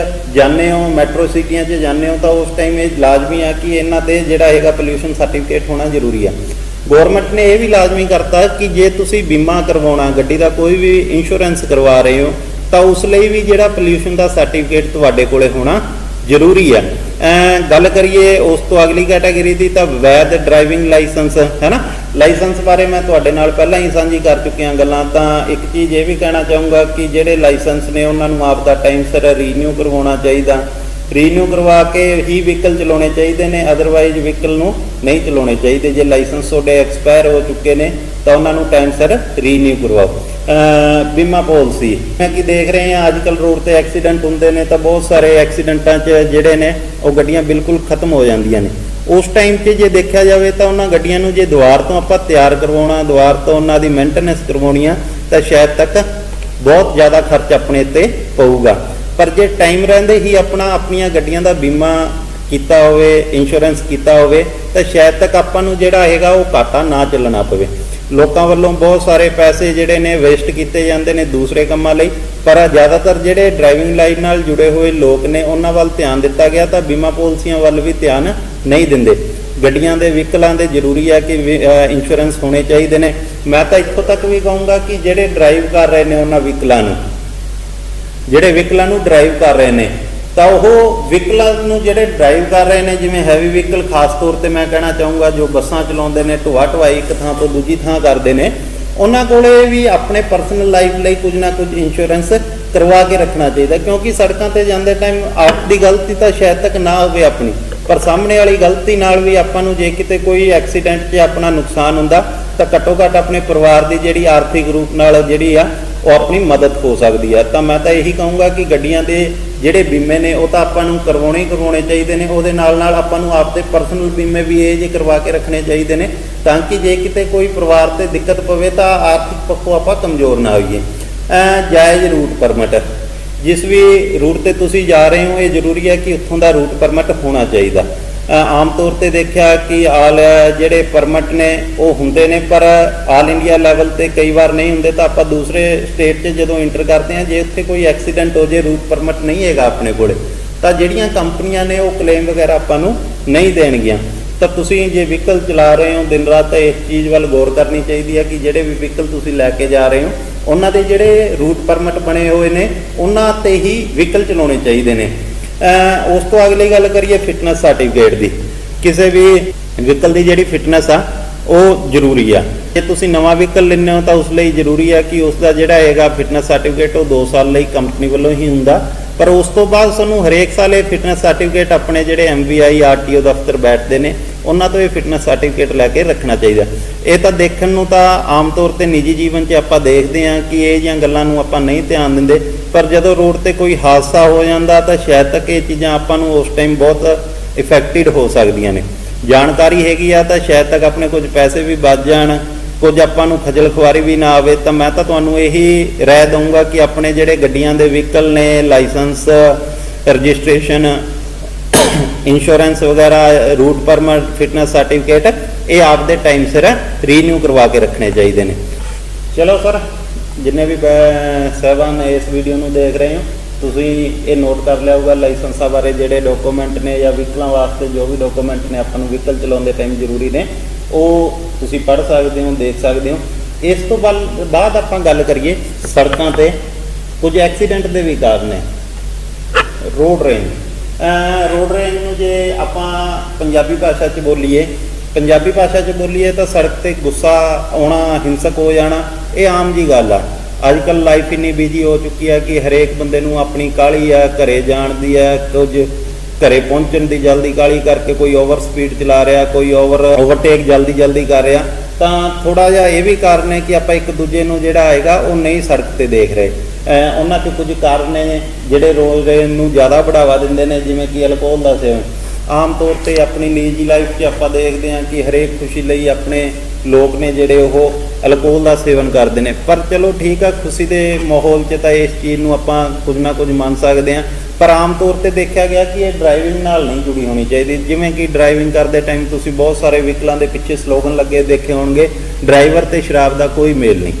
ਜਾਂਦੇ ਹੋ, ਮੈਟਰੋ ਸਿਟੀਆਂ 'ਚ ਜਾਂਦੇ ਹੋ ਤਾਂ ਉਸ ਟਾਈਮ ਇਹ ਲਾਜ਼ਮੀ ਆ ਕਿ ਇਹਨਾਂ ਤੇ ਜਿਹੜਾ ਹੈਗਾ ਪੋਲਿਊਸ਼ਨ ਸਰਟੀਫਿਕੇਟ ਹੋਣਾ ਜ਼ਰੂਰੀ ਆ। ਗਵਰਨਮੈਂਟ ਨੇ ਇਹ ਵੀ ਲਾਜ਼ਮੀ ਕਰਤਾ ਕਿ ਜੇ ਤੁਸੀਂ ਬੀਮਾ ਕਰਵਾਉਣਾ, ਗੱਡੀ ਦਾ ਕੋਈ ਵੀ ਇੰਸ਼ੋਰੈਂਸ ਕਰਵਾ ਰਹੇ ਹੋ ਤਾਂ ਉਸ ਲਈ ਵੀ ਜਿਹੜਾ ਪੋਲਿਊਸ਼ਨ ਦਾ ਸਰਟੀਫਿਕੇਟ ਤੁਹਾਡੇ ਕੋਲੇ ਹੋਣਾ ਜ਼ਰੂਰੀ ਆ। ਗੱਲ ਕਰੀਏ ਉਸ ਤੋਂ ਅਗਲੀ ਕੈਟਾਗਰੀ ਦੀ ਤਾਂ ਵੈਧ ਡਰਾਈਵਿੰਗ ਲਾਇਸੈਂਸ ਹੈ ਨਾ। ਲਾਇਸੈਂਸ ਬਾਰੇ ਮੈਂ ਤੁਹਾਡੇ ਨਾਲ ਪਹਿਲਾਂ ਹੀ ਸਾਂਝੀ ਕਰ ਚੁੱਕੀਆਂ ਗੱਲਾਂ। ਤਾਂ ਇੱਕ ਚੀਜ਼ ਇਹ ਵੀ ਕਹਿਣਾ ਚਾਹੂੰਗਾ ਕਿ ਜਿਹੜੇ ਲਾਇਸੈਂਸ ਨੇ ਉਹਨਾਂ ਨੂੰ ਆਪ ਦਾ ਟਾਈਮ ਸਿਰ ਰੀਨਿਊ ਕਰਵਾਉਣਾ ਚਾਹੀਦਾ, ਰੀਨਿਊ ਕਰਵਾ ਕੇ ਹੀ ਵਹੀਕਲ ਚਲਾਉਣੇ ਚਾਹੀਦੇ ਨੇ, ਅਦਰਵਾਈਜ਼ ਵਹੀਕਲ ਨੂੰ ਨਹੀਂ ਚਲਾਉਣੇ ਚਾਹੀਦੇ। ਜੇ ਲਾਇਸੈਂਸ ਤੁਹਾਡੇ ਐਕਸਪਾਇਰ ਹੋ ਚੁੱਕੇ ਨੇ ਤਾਂ ਉਹਨਾਂ ਨੂੰ ਟਾਈਮ ਸਿਰ ਰੀਨਿਊ ਕਰਵਾਓ। ਬੀਮਾ ਪਾਲਿਸੀ, ਮੈਂ ਕੀ ਦੇਖ ਰਹੇ ਹਾਂ ਅੱਜ ਕੱਲ੍ਹ ਰੋਡ ਤੇ ਐਕਸੀਡੈਂਟ ਹੁੰਦੇ ਨੇ ਤਾਂ ਬਹੁਤ ਸਾਰੇ ਐਕਸੀਡੈਂਟਾਂ 'ਚ ਜਿਹੜੇ ਨੇ ਉਹ ਗੱਡੀਆਂ ਬਿਲਕੁਲ ਖਤਮ ਹੋ ਜਾਂਦੀਆਂ ਨੇ। ਉਸ ਟਾਈਮ 'ਤੇ ਜੇ ਦੇਖਿਆ ਜਾਵੇ ਤਾਂ ਉਹਨਾਂ ਗੱਡੀਆਂ ਨੂੰ ਜੇ ਦੁਬਾਰ ਤੋਂ ਆਪਾਂ ਤਿਆਰ ਕਰਵਾਉਣਾ, ਦੁਬਾਰ ਤੋਂ ਉਹਨਾਂ ਦੀ ਮੇਨਟੇਨੈਂਸ ਕਰਵਾਉਣੀ ਆ ਤਾਂ ਸ਼ਾਇਦ ਤੱਕ ਬਹੁਤ ਜ਼ਿਆਦਾ ਖਰਚ ਆਪਣੇ ਤੇ ਪਊਗਾ। ਪਰ ਜੇ ਟਾਈਮ ਰਹਿੰਦੇ ਹੀ ਆਪਣੀਆਂ ਗੱਡੀਆਂ ਦਾ ਬੀਮਾ ਕੀਤਾ ਹੋਵੇ, ਇੰਸ਼ੋਰੈਂਸ ਕੀਤਾ ਹੋਵੇ ਤਾਂ ਸ਼ਾਇਦ ਤੱਕ ਆਪਾਂ ਨੂੰ ਜਿਹੜਾ ਹੈਗਾ ਉਹ ਘਾਟਾ ਨਾ ਚੱਲਣਾ ਪਵੇ। ਲੋਕਾਂ ਵੱਲੋਂ ਬਹੁਤ ਸਾਰੇ ਪੈਸੇ ਜਿਹੜੇ ਨੇ ਵੇਸਟ ਕੀਤੇ ਜਾਂਦੇ ਨੇ ਦੂਸਰੇ ਕੰਮਾਂ ਲਈ, ਪਰ ਜ਼ਿਆਦਾਤਰ ਜਿਹੜੇ ਡਰਾਈਵਿੰਗ ਲਾਈਨ ਨਾਲ ਜੁੜੇ ਹੋਏ ਲੋਕ ਨੇ ਉਹਨਾਂ ਵੱਲ ਧਿਆਨ ਦਿੱਤਾ ਗਿਆ ਤਾਂ ਬੀਮਾ ਪਾਲਿਸੀਆਂ ਵੱਲ ਵੀ ਧਿਆਨ ਨਹੀਂ ਦਿੰਦੇ। ਗੱਡੀਆਂ ਦੇ ਵਹੀਕਲਾਂ ਦੇ ਜ਼ਰੂਰੀ ਹੈ ਕਿ ਇੰਸ਼ੋਰੈਂਸ ਹੋਣੇ ਚਾਹੀਦੇ ਨੇ। ਮੈਂ ਤਾਂ ਇੱਥੋਂ ਤੱਕ ਵੀ ਕਹੂੰਗਾ ਕਿ ਜਿਹੜੇ ਡਰਾਈਵ ਕਰ ਰਹੇ ਨੇ ਉਹਨਾਂ ਵਹੀਕਲਾਂ ਨੂੰ ਡਰਾਈਵ ਕਰ ਰਹੇ ਨੇ ਤਾਂ ਉਹ ਵਹੀਕਲਾਂ ਨੂੰ ਜਿਹੜੇ ਡਰਾਈਵ ਕਰ ਰਹੇ ਨੇ, ਜਿਵੇਂ ਹੈਵੀ ਵਹੀਕਲ ਖਾਸ ਤੌਰ ਤੇ ਮੈਂ ਕਹਿਣਾ ਚਾਹੂੰਗਾ ਜੋ ਬੱਸਾਂ ਚਲਾਉਂਦੇ ਨੇ, ਢੋਆ-ਢੁਆਈ ਇੱਕ ਥਾਂ ਤੋਂ ਦੂਜੀ ਥਾਂ ਕਰਦੇ ਨੇ, ਉਹਨਾਂ ਕੋਲੇ ਵੀ ਆਪਣੇ ਪਰਸਨਲ ਲਾਈਫ ਲਈ ਕੁਝ ਨਾ ਕੁਝ ਇੰਸ਼ੋਰੈਂਸ ਕਰਵਾ ਕੇ ਰੱਖਣਾ ਚਾਹੀਦਾ, ਕਿਉਂਕਿ ਸੜਕਾਂ ਤੇ ਜਾਂਦੇ ਟਾਈਮ ਆਪ ਦੀ ਗਲਤੀ ਤਾਂ ਸ਼ਾਇਦ ਤੱਕ ਨਾ ਹੋਵੇ ਆਪਣੀ, ਪਰ ਸਾਹਮਣੇ ਵਾਲੀ ਗਲਤੀ ਨਾਲ ਵੀ ਆਪਾਂ ਨੂੰ ਜੇ ਕਿਤੇ ਕੋਈ ਐਕਸੀਡੈਂਟ 'ਚ ਆਪਣਾ ਨੁਕਸਾਨ ਹੁੰਦਾ ਤਾਂ ਘੱਟੋ ਘੱਟ ਆਪਣੇ ਪਰਿਵਾਰ ਦੀ ਜਿਹੜੀ ਆਰਥਿਕ ਰੂਪ ਨਾਲ ਜਿਹੜੀ ਆ ਉਹ ਆਪਣੀ ਮਦਦ ਹੋ ਸਕਦੀ ਆ। ਤਾਂ ਮੈਂ ਤਾਂ ਇਹੀ ਕਹੂੰਗਾ ਕਿ ਗੱਡੀਆਂ ਦੇ ਜਿਹੜੇ ਬੀਮੇ ਨੇ ਉਹ ਤਾਂ ਆਪਾਂ ਨੂੰ ਕਰਵਾਉਣੇ ਚਾਹੀਦੇ ਨੇ। ਉਹਦੇ ਨਾਲ ਆਪਾਂ ਨੂੰ ਆਪਦੇ ਪਰਸਨਲ ਬੀਮੇ ਵੀ ਇਹ ਜੇ ਕਰਵਾ ਕੇ ਰੱਖਣੇ ਚਾਹੀਦੇ ਨੇ ਤਾਂ ਕਿ ਜੇ ਕਿਤੇ ਕੋਈ ਪਰਿਵਾਰ ਤੇ ਦਿੱਕਤ ਪਵੇ ਤਾਂ ਆਰਥਿਕ ਪੱਖੋਂ ਆਪਾਂ ਕਮਜ਼ੋਰ ਨਾ ਹੋਈਏ। ਜਾਇਜ਼ ਰੂਟ ਪਰਮਿਟ, ਜਿਸ ਵੀ ਰੂਟ ਤੇ ਤੁਸੀਂ ਜਾ ਰਹੇ ਹੋ ਇਹ ਜ਼ਰੂਰੀ ਹੈ ਕਿ ਉੱਥੋਂ ਦਾ ਰੂਟ ਪਰਮਿਟ ਹੋਣਾ ਚਾਹੀਦਾ। ਆਮ ਤੌਰ ਤੇ ਦੇਖਿਆ ਕਿ ਜਿਹੜੇ ਪਰਮਿਟ ਨੇ ਉਹ ਹੁੰਦੇ ਨੇ ਪਰ ਆਲ ਇੰਡੀਆ ਲੈਵਲ ਤੇ ਕਈ ਵਾਰ ਨਹੀਂ ਹੁੰਦੇ, ਤਾਂ ਆਪਾਂ ਦੂਸਰੇ ਸਟੇਟ 'ਚ ਜਦੋਂ ਇੰਟਰ ਕਰਦੇ ਹਾਂ ਜੇ ਉੱਥੇ ਕੋਈ ਐਕਸੀਡੈਂਟ ਹੋ ਜੇ, ਰੂਟ ਪਰਮਿਟ ਨਹੀਂ ਹੈਗਾ ਆਪਣੇ ਕੋਲੇ, ਤਾਂ ਜਿਹੜੀਆਂ ਕੰਪਨੀਆਂ ਨੇ ਉਹ ਕਲੇਮ ਵਗੈਰਾ ਆਪਾਂ ਨੂੰ ਨਹੀਂ ਦੇਣਗੀਆਂ। ਤਾਂ ਤੁਸੀਂ ਜੇ ਵਹੀਕਲ ਚਲਾ ਰਹੇ ਹੋ ਦਿਨ ਰਾਤ ਤਾਂ ਇਸ ਚੀਜ਼ ਵੱਲ ਗੌਰ ਕਰਨੀ ਚਾਹੀਦੀ ਹੈ ਕਿ ਜਿਹੜੇ ਵੀ ਵਹੀਕਲ ਤੁਸੀਂ ਲੈ ਕੇ ਜਾ ਰਹੇ ਹੋ ਉਹਨਾਂ ਦੇ ਜਿਹੜੇ ਰੂਟ ਪਰਮਿਟ ਬਣੇ ਹੋਏ ਨੇ ਉਹਨਾਂ ਤੇ ਹੀ ਵਹੀਕਲ ਚਲਾਉਣੇ ਚਾਹੀਦੇ ਨੇ। ਉਸ ਤੋਂ ਅਗਲੀ ਗੱਲ ਕਰੀਏ ਫਿਟਨੈਸ ਸਰਟੀਫਿਕੇਟ ਦੀ। ਕਿਸੇ ਵੀ ਵਹੀਕਲ ਦੀ ਜਿਹੜੀ ਫਿਟਨੈਸ ਆ ਉਹ ਜ਼ਰੂਰੀ ਆ। ਜੇ ਤੁਸੀਂ ਨਵਾਂ ਵਹੀਕਲ ਲੈਂਦੇ ਹੋ ਤਾਂ ਉਸ ਲਈ ਜ਼ਰੂਰੀ ਆ ਕਿ ਉਸ ਦਾ ਜਿਹੜਾ ਹੈਗਾ ਫਿਟਨੈਸ ਸਰਟੀਫਿਕੇਟ ਉਹ 2 ਸਾਲ ਲਈ ਕੰਪਨੀ ਵੱਲੋਂ ਹੀ ਹੁੰਦਾ, ਪਰ ਉਸ ਤੋਂ ਬਾਅਦ ਸਾਨੂੰ ਹਰੇਕ ਸਾਲ ਇਹ ਫਿਟਨੈਸ ਸਰਟੀਫਿਕੇਟ ਆਪਣੇ ਜਿਹੜੇ MVI RTO ਦਫ਼ਤਰ ਬੈਠਦੇ ਨੇ ਉਹਨਾਂ ਤੋਂ ਇਹ ਫਿਟਨੈਸ ਸਰਟੀਫਿਕੇਟ ਲੈ ਕੇ ਰੱਖਣਾ ਚਾਹੀਦਾ। ਇਹ ਤਾਂ ਦੇਖਣ ਨੂੰ ਤਾਂ ਆਮ ਤੌਰ ਤੇ ਨਿੱਜੀ ਜੀਵਨ 'ਚ ਆਪਾਂ ਦੇਖਦੇ ਹਾਂ ਕਿ ਇਹ ਜਿਹੀਆਂ ਗੱਲਾਂ ਨੂੰ ਆਪਾਂ ਨਹੀਂ ਧਿਆਨ ਦਿੰਦੇ, ਪਰ ਜਦੋਂ ਰੋਡ ਤੇ ਕੋਈ ਹਾਦਸਾ ਹੋ ਜਾਂਦਾ ਤਾਂ ਸ਼ਾਇਦ ਤੱਕ ਇਹ ਚੀਜ਼ਾਂ ਆਪਾਂ ਨੂੰ ਉਸ ਟਾਈਮ ਬਹੁਤ ਇਫੈਕਟਿਡ ਹੋ ਸਕਦੀਆਂ ਨੇ। ਜਾਣਕਾਰੀ ਹੈਗੀ ਆ ਤਾਂ ਸ਼ਾਇਦ ਤੱਕ ਆਪਣੇ ਕੁਝ ਪੈਸੇ ਵੀ ਬਚ ਜਾਣ, ਕੁਝ ਆਪਾਂ ਨੂੰ ਖੱਜਲ ਖੁਆਰੀ ਵੀ ਨਾ ਆਵੇ। ਤਾਂ ਮੈਂ ਤਾਂ ਤੁਹਾਨੂੰ ਇਹੀ ਰਾਏ ਦਊਂਗਾ ਕਿ ਆਪਣੇ ਜਿਹੜੇ ਗੱਡੀਆਂ ਦੇ ਵਹੀਕਲ ਨੇ, ਲਾਇਸੈਂਸ, ਰਜਿਸਟ੍ਰੇਸ਼ਨ, ਇੰਸ਼ੋਰੈਂਸ ਵਗੈਰਾ, ਰੂਟ ਪਰਮਿਟ, ਫਿਟਨੈਸ ਸਰਟੀਫਿਕੇਟ ਇਹ ਆਪਦੇ ਟਾਈਮ ਸਿਰ ਰੀਨਿਊ ਕਰਵਾ ਕੇ ਰੱਖਣੇ ਚਾਹੀਦੇ ਨੇ। ਚਲੋ ਸਰ, ਜਿੰਨੇ ਵੀ ਸਾਹਿਬਾਨ ਇਸ ਵੀਡੀਓ ਨੂੰ ਦੇਖ ਰਹੇ ਹੋ ਤੁਸੀਂ ਇਹ ਨੋਟ ਕਰ ਲਿਆ ਹੋਊਗਾ ਲਾਇਸੈਂਸਾਂ ਬਾਰੇ ਜਿਹੜੇ ਡਾਕੂਮੈਂਟ ਨੇ ਜਾਂ ਵਹੀਕਲਾਂ ਵਾਸਤੇ ਜੋ ਵੀ ਡਾਕੂਮੈਂਟ ਨੇ ਆਪਾਂ ਨੂੰ ਵਹੀਕਲ ਚਲਾਉਂਦੇ ਟਾਈਮ ਜ਼ਰੂਰੀ ਨੇ ਉਹ ਤੁਸੀਂ ਪੜ੍ਹ ਸਕਦੇ ਹੋ, ਦੇਖ ਸਕਦੇ ਹੋ। ਇਸ ਤੋਂ ਬਾਅਦ ਆਪਾਂ ਗੱਲ ਕਰੀਏ ਸੜਕਾਂ ਤੇ ਕੁਝ ਐਕਸੀਡੈਂਟ ਦੇ ਵੀ ਕਾਰਨ ਨੇ। ਰੋਡ ਰੇਂਜ ਨੂੰ ਜੇ ਆਪਾਂ ਪੰਜਾਬੀ ਭਾਸ਼ਾ 'ਚ ਬੋਲੀਏ ਤਾਂ ਸੜਕ ਤੇ ਗੁੱਸਾ ਆਉਣਾ, ਹਿੰਸਕ ਹੋ ਜਾਣਾ ਇਹ ਆਮ ਜੀ ਗੱਲ ਆ। ਅੱਜ ਕੱਲ੍ਹ ਲਾਈਫ ਇੰਨੀ ਬਿਜੀ ਹੋ ਚੁੱਕੀ ਹੈ ਕਿ ਹਰੇਕ ਬੰਦੇ ਨੂੰ ਆਪਣੀ ਕਾਹਲੀ ਆ, ਘਰੇ ਜਾਣ ਦੀ ਹੈ, ਕੁਝ ਘਰੇ ਪਹੁੰਚਣ ਦੀ ਜਲਦੀ ਕਾਹਲੀ ਕਰਕੇ ਕੋਈ ਓਵਰ ਸਪੀਡ ਚਲਾ ਰਿਹਾ, ਕੋਈ ਓਵਰਟੇਕ ਜਲਦੀ ਕਰ ਰਿਹਾ। ਤਾਂ ਥੋੜਾ ਜਿਹਾ ਇਹ ਵੀ ਕਾਰਨ ਹੈ ਕਿ ਆਪਾਂ ਇੱਕ ਦੂਜੇ ਨੂੰ ਜਿਹੜਾ ਆਏਗਾ ਉਹ ਨਹੀਂ ਸੜਕ ਤੇ ਦੇਖ ਰਹੇ। ਉਹਨਾਂ 'ਚ ਕੁਝ ਕਾਰਨ ਨੇ ਜਿਹੜੇ ਰੋਜ਼ ਨੂੰ ਜ਼ਿਆਦਾ ਬੜਾਵਾ ਦਿੰਦੇ ਨੇ, ਜਿਵੇਂ ਕਿ ਅਲਕੋਹਲ ਦਾ ਸੇਵਨ। ਆਮ ਤੌਰ ਤੇ ਆਪਣੀ ਨਿੱਜੀ ਲਾਈਫ 'ਚ ਆਪਾਂ ਦੇਖਦੇ ਹਾਂ ਕਿ ਹਰੇਕ ਖੁਸ਼ੀ ਲਈ ਆਪਣੇ ਲੋਕ ਨੇ ਜਿਹੜੇ ਉਹ ਅਲਕੋਹਲ ਦਾ ਸੇਵਨ ਕਰਦੇ ਨੇ। ਪਰ ਚਲੋ ਠੀਕ ਆ, ਖੁਸ਼ੀ ਦੇ ਮਾਹੌਲ 'ਚ ਤਾਂ ਇਸ ਚੀਜ਼ ਨੂੰ ਆਪਾਂ ਕੁਝ ਨਾ ਕੁਝ ਮੰਨ ਸਕਦੇ ਹਾਂ। ਪਰ ਆਮ ਤੌਰ ਤੇ ਦੇਖਿਆ ਗਿਆ ਕਿ ਇਹ ਡਰਾਈਵਿੰਗ ਨਾਲ ਨਹੀਂ ਜੁੜੀ ਹੋਣੀ ਚਾਹੀਦੀ। ਜਿਵੇਂ ਕਿ ਡਰਾਈਵਿੰਗ ਕਰਦੇ ਟਾਈਮ ਤੁਸੀਂ ਬਹੁਤ ਸਾਰੇ ਵਹੀਕਲਾਂ ਦੇ ਪਿੱਛੇ ਸਲੋਗਨ ਲੱਗੇ ਦੇਖੇ ਹੋਣਗੇ, ਡਰਾਈਵਰ ਤੇ ਸ਼ਰਾਬ ਦਾ ਕੋਈ ਮੇਲ ਨਹੀਂ।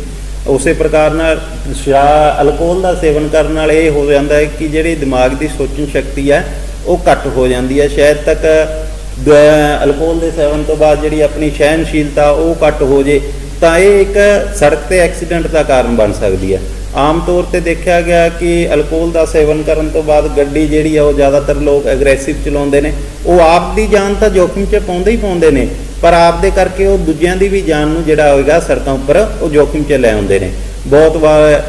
ਉਸੇ ਪ੍ਰਕਾਰ ਨਾਲ ਅਲਕੋਹਲ ਦਾ ਸੇਵਨ ਕਰਨ ਨਾਲ ਇਹ ਹੋ ਜਾਂਦਾ ਹੈ ਕਿ ਜਿਹੜੀ ਦਿਮਾਗ ਦੀ ਸੋਚਣ ਸ਼ਕਤੀ ਹੈ ਉਹ ਘੱਟ ਹੋ ਜਾਂਦੀ ਹੈ। ਸ਼ਾਇਦ ਤੱਕ ਅਲਕੋਹਲ ਦੇ ਸੇਵਨ ਤੋਂ ਬਾਅਦ ਜਿਹੜੀ ਆਪਣੀ ਸਹਿਣਸ਼ੀਲਤਾ ਉਹ ਘੱਟ ਹੋ ਜੇ ਤਾਂ ਇਹ ਇੱਕ ਸੜਕ ਤੇ ਐਕਸੀਡੈਂਟ ਦਾ ਕਾਰਨ ਬਣ ਸਕਦੀ ਹੈ। ਆਮ ਤੌਰ ਤੇ ਦੇਖਿਆ ਗਿਆ ਕਿ ਅਲਕੋਹਲ ਦਾ ਸੇਵਨ ਕਰਨ ਤੋਂ ਬਾਅਦ ਗੱਡੀ ਜਿਹੜੀ ਆ ਉਹ ਜ਼ਿਆਦਾਤਰ ਲੋਕ ਐਗਰੈਸਿਵ ਚਲਾਉਂਦੇ ਨੇ। ਉਹ ਆਪ ਦੀ ਜਾਨ ਤਾਂ ਜੋਖਮ 'ਚ ਪਾਉਂਦੇ ਨੇ, ਪਰ ਆਪ ਦੇ ਕਰਕੇ ਉਹ ਦੂਜਿਆਂ ਦੀ ਵੀ ਜਾਨ ਨੂੰ ਜਿਹੜਾ ਹੋਏਗਾ ਸੜਕਾਂ ਉੱਪਰ ਉਹ ਜੋਖਮ 'ਚ ਲੈ ਆਉਂਦੇ ਨੇ। ਬਹੁਤ ਵਾਰ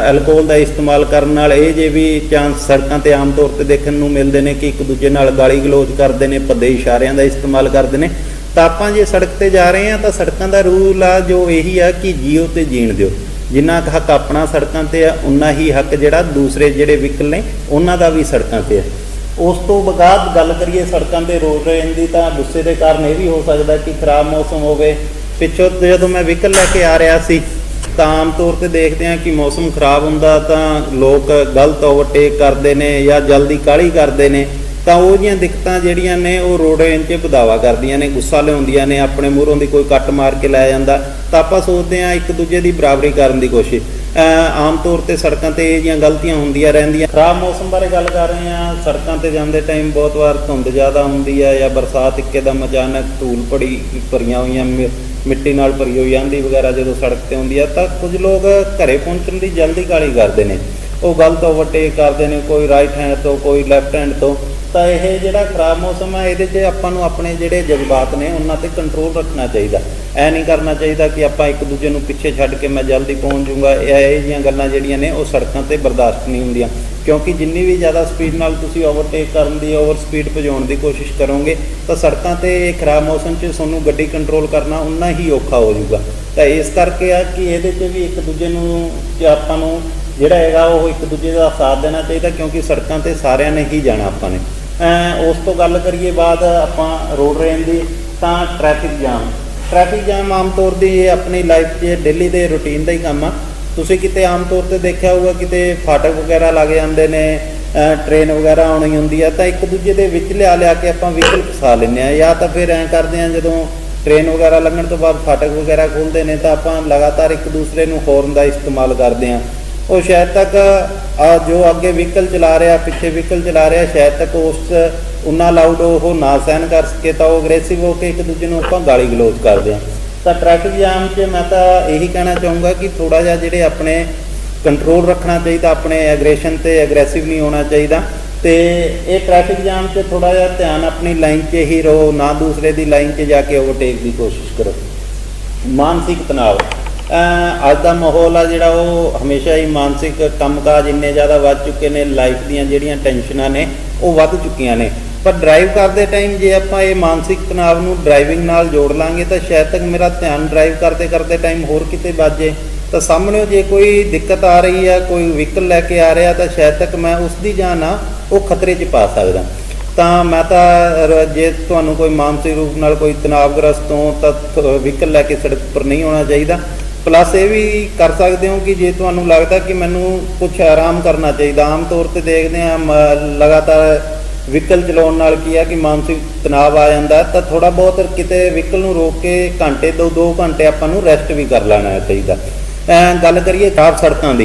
ਅਲਕੋਹਲ ਦਾ ਇਸਤੇਮਾਲ ਕਰਨ ਨਾਲ ਇਹ ਜੇ ਵੀ ਚਾਂਸ ਸੜਕਾਂ ਤੇ ਆਮ ਤੌਰ ਤੇ ਦੇਖਣ ਨੂੰ ਮਿਲਦੇ ਨੇ ਕਿ ਇੱਕ ਦੂਜੇ ਨਾਲ ਗਾਲੀ ਗਲੋਚ ਕਰਦੇ ਨੇ, ਭੱਦੇ ਇਸ਼ਾਰਿਆਂ ਦਾ ਇਸਤੇਮਾਲ ਕਰਦੇ ਨੇ। ਤਾਂ ਆਪਾਂ ਜੇ ਸੜਕ ਤੇ ਜਾ ਰਹੇ ਹਾਂ ਤਾਂ ਸੜਕਾਂ ਦਾ ਰੂਲ ਆ ਜੋ ਇਹੀ ਆ ਕਿ ਜੀਓ ਤੇ ਜੀਣ ਦਿਓ। ਜਿੰਨਾ ਕੁ ਹੱਕ ਆਪਣਾ ਸੜਕਾਂ ਤੇ ਆ, ਉਨਾ ਹੀ ਹੱਕ ਜਿਹੜਾ ਦੂਸਰੇ ਜਿਹੜੇ ਵਹੀਕਲ ਨੇ ਉਹਨਾਂ ਦਾ ਵੀ ਸੜਕਾਂ ਤੇ ਹੈ। ਉਸ ਤੋਂ ਬਾਅਦ ਗੱਲ ਕਰੀਏ ਸੜਕਾਂ ਤੇ ਰੋਡ ਰੇਂਜ ਦੀ, ਤਾਂ ਗੁੱਸੇ ਦੇ ਕਾਰਨ ਇਹ ਵੀ ਹੋ ਸਕਦਾ ਕਿ ਖਰਾਬ ਮੌਸਮ ਹੋਵੇ। ਪਿੱਛੋਂ ਜਦੋਂ ਮੈਂ ਵਹੀਕਲ ਲੈ ਕੇ ਆ ਰਿਹਾ ਸੀ ਤਾਂ ਆਮ ਤੌਰ ਤੇ ਦੇਖਦੇ ਹਾਂ ਕਿ ਮੌਸਮ ਖਰਾਬ ਹੁੰਦਾ ਤਾਂ ਲੋਕ ਗਲਤ ਓਵਰਟੇਕ ਕਰਦੇ ਨੇ ਜਾਂ ਜਲਦੀ ਕਾਹਲੀ ਕਰਦੇ ਨੇ। ਤਾਂ ਉਹ ਜਿਹੀਆਂ ਦਿੱਕਤਾਂ ਜਿਹੜੀਆਂ ਨੇ ਉਹ ਰੋਡ ਰੇਂਜ 'ਚ ਵਧਾਵਾ ਕਰਦੀਆਂ ਨੇ, ਗੁੱਸਾ ਲਿਆਉਂਦੀਆਂ ਨੇ। ਆਪਣੇ ਮੂਹਰੋਂ ਦੀ ਕੋਈ ਕੱਟ ਮਾਰ ਕੇ ਲੈ ਜਾਂਦਾ ਤਾਂ ਆਪਾਂ ਸੋਚਦੇ ਹਾਂ ਇੱਕ ਦੂਜੇ ਦੀ ਬਰਾਬਰੀ ਕਰਨ ਦੀ ਕੋਸ਼ਿਸ਼। ਆਮ ਤੌਰ ਤੇ ਸੜਕਾਂ ਤੇ ਇਹ ਜਿਹੀਆਂ ਗਲਤੀਆਂ ਹੁੰਦੀਆਂ ਰਹਿੰਦੀਆਂ। ਖਰਾਬ ਮੌਸਮ ਬਾਰੇ ਗੱਲ ਕਰ ਰਹੇ ਹਾਂ। ਸੜਕਾਂ ਤੇ ਜਾਂਦੇ ਟਾਈਮ ਬਹੁਤ ਵਾਰ ਧੁੰਦ ਜ਼ਿਆਦਾ ਹੁੰਦੀ ਹੈ ਜਾਂ ਬਰਸਾਤ ਇੱਕਦਮ ਅਚਾਨਕ ਧੂਲ ਭਰੀਆਂ ਹੋਈਆਂ ਮਿੱਟੀ ਨਾਲ ਭਰੀ ਹੋਈ ਆਂਧੀ ਵਗੈਰਾ ਜਦੋਂ ਸੜਕ ਤੇ ਹੁੰਦੀ ਹੈ ਤਾਂ ਕੁਝ ਲੋਕ ਘਰੇ ਪਹੁੰਚਣ ਦੀ ਜਲਦੀ ਕਾਹਲੀ ਕਰਦੇ ਨੇ। ਉਹ ਗਲਤ ਓਵਰਟੇਕ ਕਰਦੇ ਨੇ, ਕੋਈ ਰਾਈਟ ਹੈਂਡ ਤੋਂ, ਕੋਈ ਲੈਫਟ ਹੈਂਡ ਤੋਂ। ਤਾਂ ਇਹ ਜਿਹੜਾ ਖਰਾਬ ਮੌਸਮ ਹੈ ਇਹਦੇ 'ਚ ਆਪਾਂ ਨੂੰ ਆਪਣੇ ਜਿਹੜੇ ਜਜ਼ਬਾਤ ਨੇ ਉਹਨਾਂ 'ਤੇ ਕੰਟਰੋਲ ਰੱਖਣਾ ਚਾਹੀਦਾ। ਇਹ ਨਹੀਂ ਕਰਨਾ ਚਾਹੀਦਾ ਕਿ ਆਪਾਂ ਇੱਕ ਦੂਜੇ ਨੂੰ ਪਿੱਛੇ ਛੱਡ ਕੇ ਮੈਂ ਜਲਦੀ ਪਹੁੰਚ ਜਾਊਂਗਾ। ਇਹ ਜਿਹੀਆਂ ਗੱਲਾਂ ਜਿਹੜੀਆਂ ਨੇ ਉਹ ਸੜਕਾਂ 'ਤੇ ਬਰਦਾਸ਼ਤ ਨਹੀਂ ਹੁੰਦੀਆਂ, ਕਿਉਂਕਿ ਜਿੰਨੀ ਵੀ ਜ਼ਿਆਦਾ ਸਪੀਡ ਨਾਲ ਤੁਸੀਂ ਓਵਰਟੇਕ ਕਰਨ ਦੀ, ਓਵਰ ਸਪੀਡ ਭਜਾਉਣ ਦੀ ਕੋਸ਼ਿਸ਼ ਕਰੋਗੇ ਤਾਂ ਸੜਕਾਂ 'ਤੇ ਖਰਾਬ ਮੌਸਮ 'ਚ ਤੁਹਾਨੂੰ ਗੱਡੀ ਕੰਟਰੋਲ ਕਰਨਾ ਉਨਾ ਹੀ ਔਖਾ ਹੋ ਜਾਊਗਾ। ਤਾਂ ਇਸ ਕਰਕੇ ਆ ਕਿ ਇਹਦੇ 'ਚ ਵੀ ਇੱਕ ਦੂਜੇ ਨੂੰ ਆਪਾਂ ਨੂੰ ਜਿਹੜਾ ਹੈਗਾ ਉਹ ਇੱਕ ਦੂਜੇ ਦਾ ਸਾਥ ਦੇਣਾ ਚਾਹੀਦਾ, ਕਿਉਂਕਿ ਸੜਕਾਂ 'ਤੇ ਸਾਰਿਆਂ ਨੇ ਹੀ ਜਾਣਾ ਆਪਾਂ ਨੇ। ਉਸ ਤੋਂ ਗੱਲ ਕਰੀਏ ਬਾਅਦ ਆਪਾਂ ਰੋਡ ਰੇਂਜ ਦੀ, ਤਾਂ ਟ੍ਰੈਫਿਕ ਜਾਮ ਆਮ ਤੌਰ ਦੀ ਆਪਣੀ ਲਾਈਫ 'ਚ ਡੇਲੀ ਦੇ ਰੂਟੀਨ ਦਾ ਹੀ ਕੰਮ ਆ। ਤੁਸੀਂ ਕਿਤੇ ਆਮ ਤੌਰ ਤੇ ਦੇਖਿਆ ਹੋਊਗਾ ਕਿਤੇ ਫਾਟਕ ਵਗੈਰਾ ਲੱਗ ਜਾਂਦੇ ਨੇ, ਟ੍ਰੇਨ ਵਗੈਰਾ ਆਉਣੀ ਹੁੰਦੀ ਆ ਤਾਂ ਇੱਕ ਦੂਜੇ ਦੇ ਵਿੱਚ ਲਿਆ ਕੇ ਆਪਾਂ ਵਹੀਕਲ ਫਸਾ ਲੈਂਦੇ ਹਾਂ। ਜਾਂ ਤਾਂ ਫਿਰ ਐਂ ਕਰਦੇ ਹਾਂ ਜਦੋਂ ਟ੍ਰੇਨ ਵਗੈਰਾ ਲੰਘਣ ਤੋਂ ਬਾਅਦ ਫਾਟਕ ਵਗੈਰਾ ਖੋਲ੍ਹਦੇ ਨੇ ਤਾਂ ਆਪਾਂ ਲਗਾਤਾਰ ਇੱਕ ਦੂਸਰੇ ਨੂੰ ਹੌਰਨ ਦਾ ਇਸਤੇਮਾਲ ਕਰਦੇ ਹਾਂ। ਉਹ ਸ਼ਾਇਦ ਤੱਕ ਜੋ ਅੱਗੇ ਵਹੀਕਲ ਚਲਾ ਰਿਹਾ, ਪਿੱਛੇ ਵਹੀਕਲ ਚਲਾ ਰਿਹਾ, ਸ਼ਾਇਦ ਤੱਕ ਉਸ ਉਨਾ ਲਾਊਡ ਉਹ ਨਾ ਸਹਿਨ ਕਰ ਸਕੇ ਤਾਂ ਉਹ ਅਗਰੈਸਿਵ ਹੋ ਕੇ ਇੱਕ ਦੂਜੇ ਨੂੰ ਆਪਾਂ ਗਾਲੀ ਗਲੋਚ ਕਰਦੇ ਹਾਂ। ਤਾਂ ਟ੍ਰੈਫਿਕ ਜਾਮ 'ਚ ਮੈਂ ਤਾਂ ਇਹੀ ਕਹਿਣਾ ਚਾਹੂੰਗਾ ਕਿ ਥੋੜ੍ਹਾ ਜਿਹਾ ਜਿਹੜੇ ਆਪਣੇ ਕੰਟਰੋਲ ਰੱਖਣਾ ਚਾਹੀਦਾ, ਆਪਣੇ ਐਗਰੈਸ਼ਨ 'ਤੇ ਐਗਰੈਸਿਵ ਨਹੀਂ ਹੋਣਾ ਚਾਹੀਦਾ। ਅਤੇ ਇਹ ਟ੍ਰੈਫਿਕ ਜਾਮ 'ਚ ਥੋੜ੍ਹਾ ਜਿਹਾ ਧਿਆਨ ਆਪਣੀ ਲਾਈਨ 'ਚ ਹੀ ਰਹੋ, ਨਾ ਦੂਸਰੇ ਦੀ ਲਾਈਨ 'ਚ ਜਾ ਕੇ ਓਵਰਟੇਕ ਦੀ ਕੋਸ਼ਿਸ਼ ਕਰੋ। ਮਾਨਸਿਕ ਤਣਾਅ, ਅੱਜ ਦਾ ਮਾਹੌਲ ਆ ਜਿਹੜਾ ਉਹ ਹਮੇਸ਼ਾ ਹੀ ਮਾਨਸਿਕ ਕੰਮਕਾਜ ਇੰਨੇ ਜ਼ਿਆਦਾ ਵੱਧ ਚੁੱਕੇ ਨੇ, ਲਾਈਫ ਦੀਆਂ ਜਿਹੜੀਆਂ ਟੈਨਸ਼ਨਾਂ ਨੇ ਉਹ ਵੱਧ ਚੁੱਕੀਆਂ ਨੇ। ਪਰ ਡਰਾਈਵ ਕਰਦੇ ਟਾਈਮ ਜੇ ਆਪਾਂ ਇਹ ਮਾਨਸਿਕ ਤਣਾਅ ਨੂੰ ਡਰਾਈਵਿੰਗ ਨਾਲ ਜੋੜ ਲਾਂਗੇ ਤਾਂ ਸ਼ਾਇਦ ਤੱਕ ਮੇਰਾ ਧਿਆਨ ਡਰਾਈਵ ਕਰਦੇ ਟਾਈਮ ਹੋਰ ਕਿਤੇ ਵੱਜ ਜੇ। ਤਾਂ ਸਾਹਮਣੇ ਜੇ ਕੋਈ ਦਿੱਕਤ ਆ ਰਹੀ ਆ, ਕੋਈ ਵਹੀਕਲ ਲੈ ਕੇ ਆ ਰਿਹਾ ਤਾਂ ਸ਼ਾਇਦ ਤੱਕ ਮੈਂ ਉਸ ਦੀ ਜਾਨ ਆ ਉਹ ਖਤਰੇ 'ਚ ਪਾ ਸਕਦਾ। ਤਾਂ ਮੈਂ ਤਾਂ ਜੇ ਤੁਹਾਨੂੰ ਕੋਈ ਮਾਨਸਿਕ ਰੂਪ ਨਾਲ ਕੋਈ ਤਣਾਅਗ੍ਰਸਤ ਹੋ ਤਾਂ ਵਹੀਕਲ ਲੈ ਕੇ ਸੜਕ ਉੱਪਰ ਨਹੀਂ ਆਉਣਾ ਚਾਹੀਦਾ। ਪਲੱਸ ਇਹ ਵੀ ਕਰ ਸਕਦੇ ਹੋ ਕਿ ਜੇ ਤੁਹਾਨੂੰ ਲੱਗਦਾ ਕਿ ਮੈਨੂੰ ਕੁਝ ਆਰਾਮ ਕਰਨਾ ਚਾਹੀਦਾ, ਆਮ ਤੌਰ 'ਤੇ ਦੇਖਦੇ ਹਾਂ ਲਗਾਤਾਰ ਵਹੀਕਲ ਚਲਾਉਣ ਨਾਲ ਕੀ ਆ ਕਿ ਮਾਨਸਿਕ ਤਣਾਅ ਆ ਜਾਂਦਾ, ਤਾਂ ਥੋੜ੍ਹਾ ਬਹੁਤ ਕਿਤੇ ਵਹੀਕਲ ਨੂੰ ਰੋਕ ਕੇ ਘੰਟੇ 2 ਘੰਟੇ ਆਪਾਂ ਨੂੰ ਰੈਸਟ ਵੀ ਕਰ ਲੈਣਾ ਚਾਹੀਦਾ। ਗੱਲ ਕਰੀਏ ਖਰਾਬ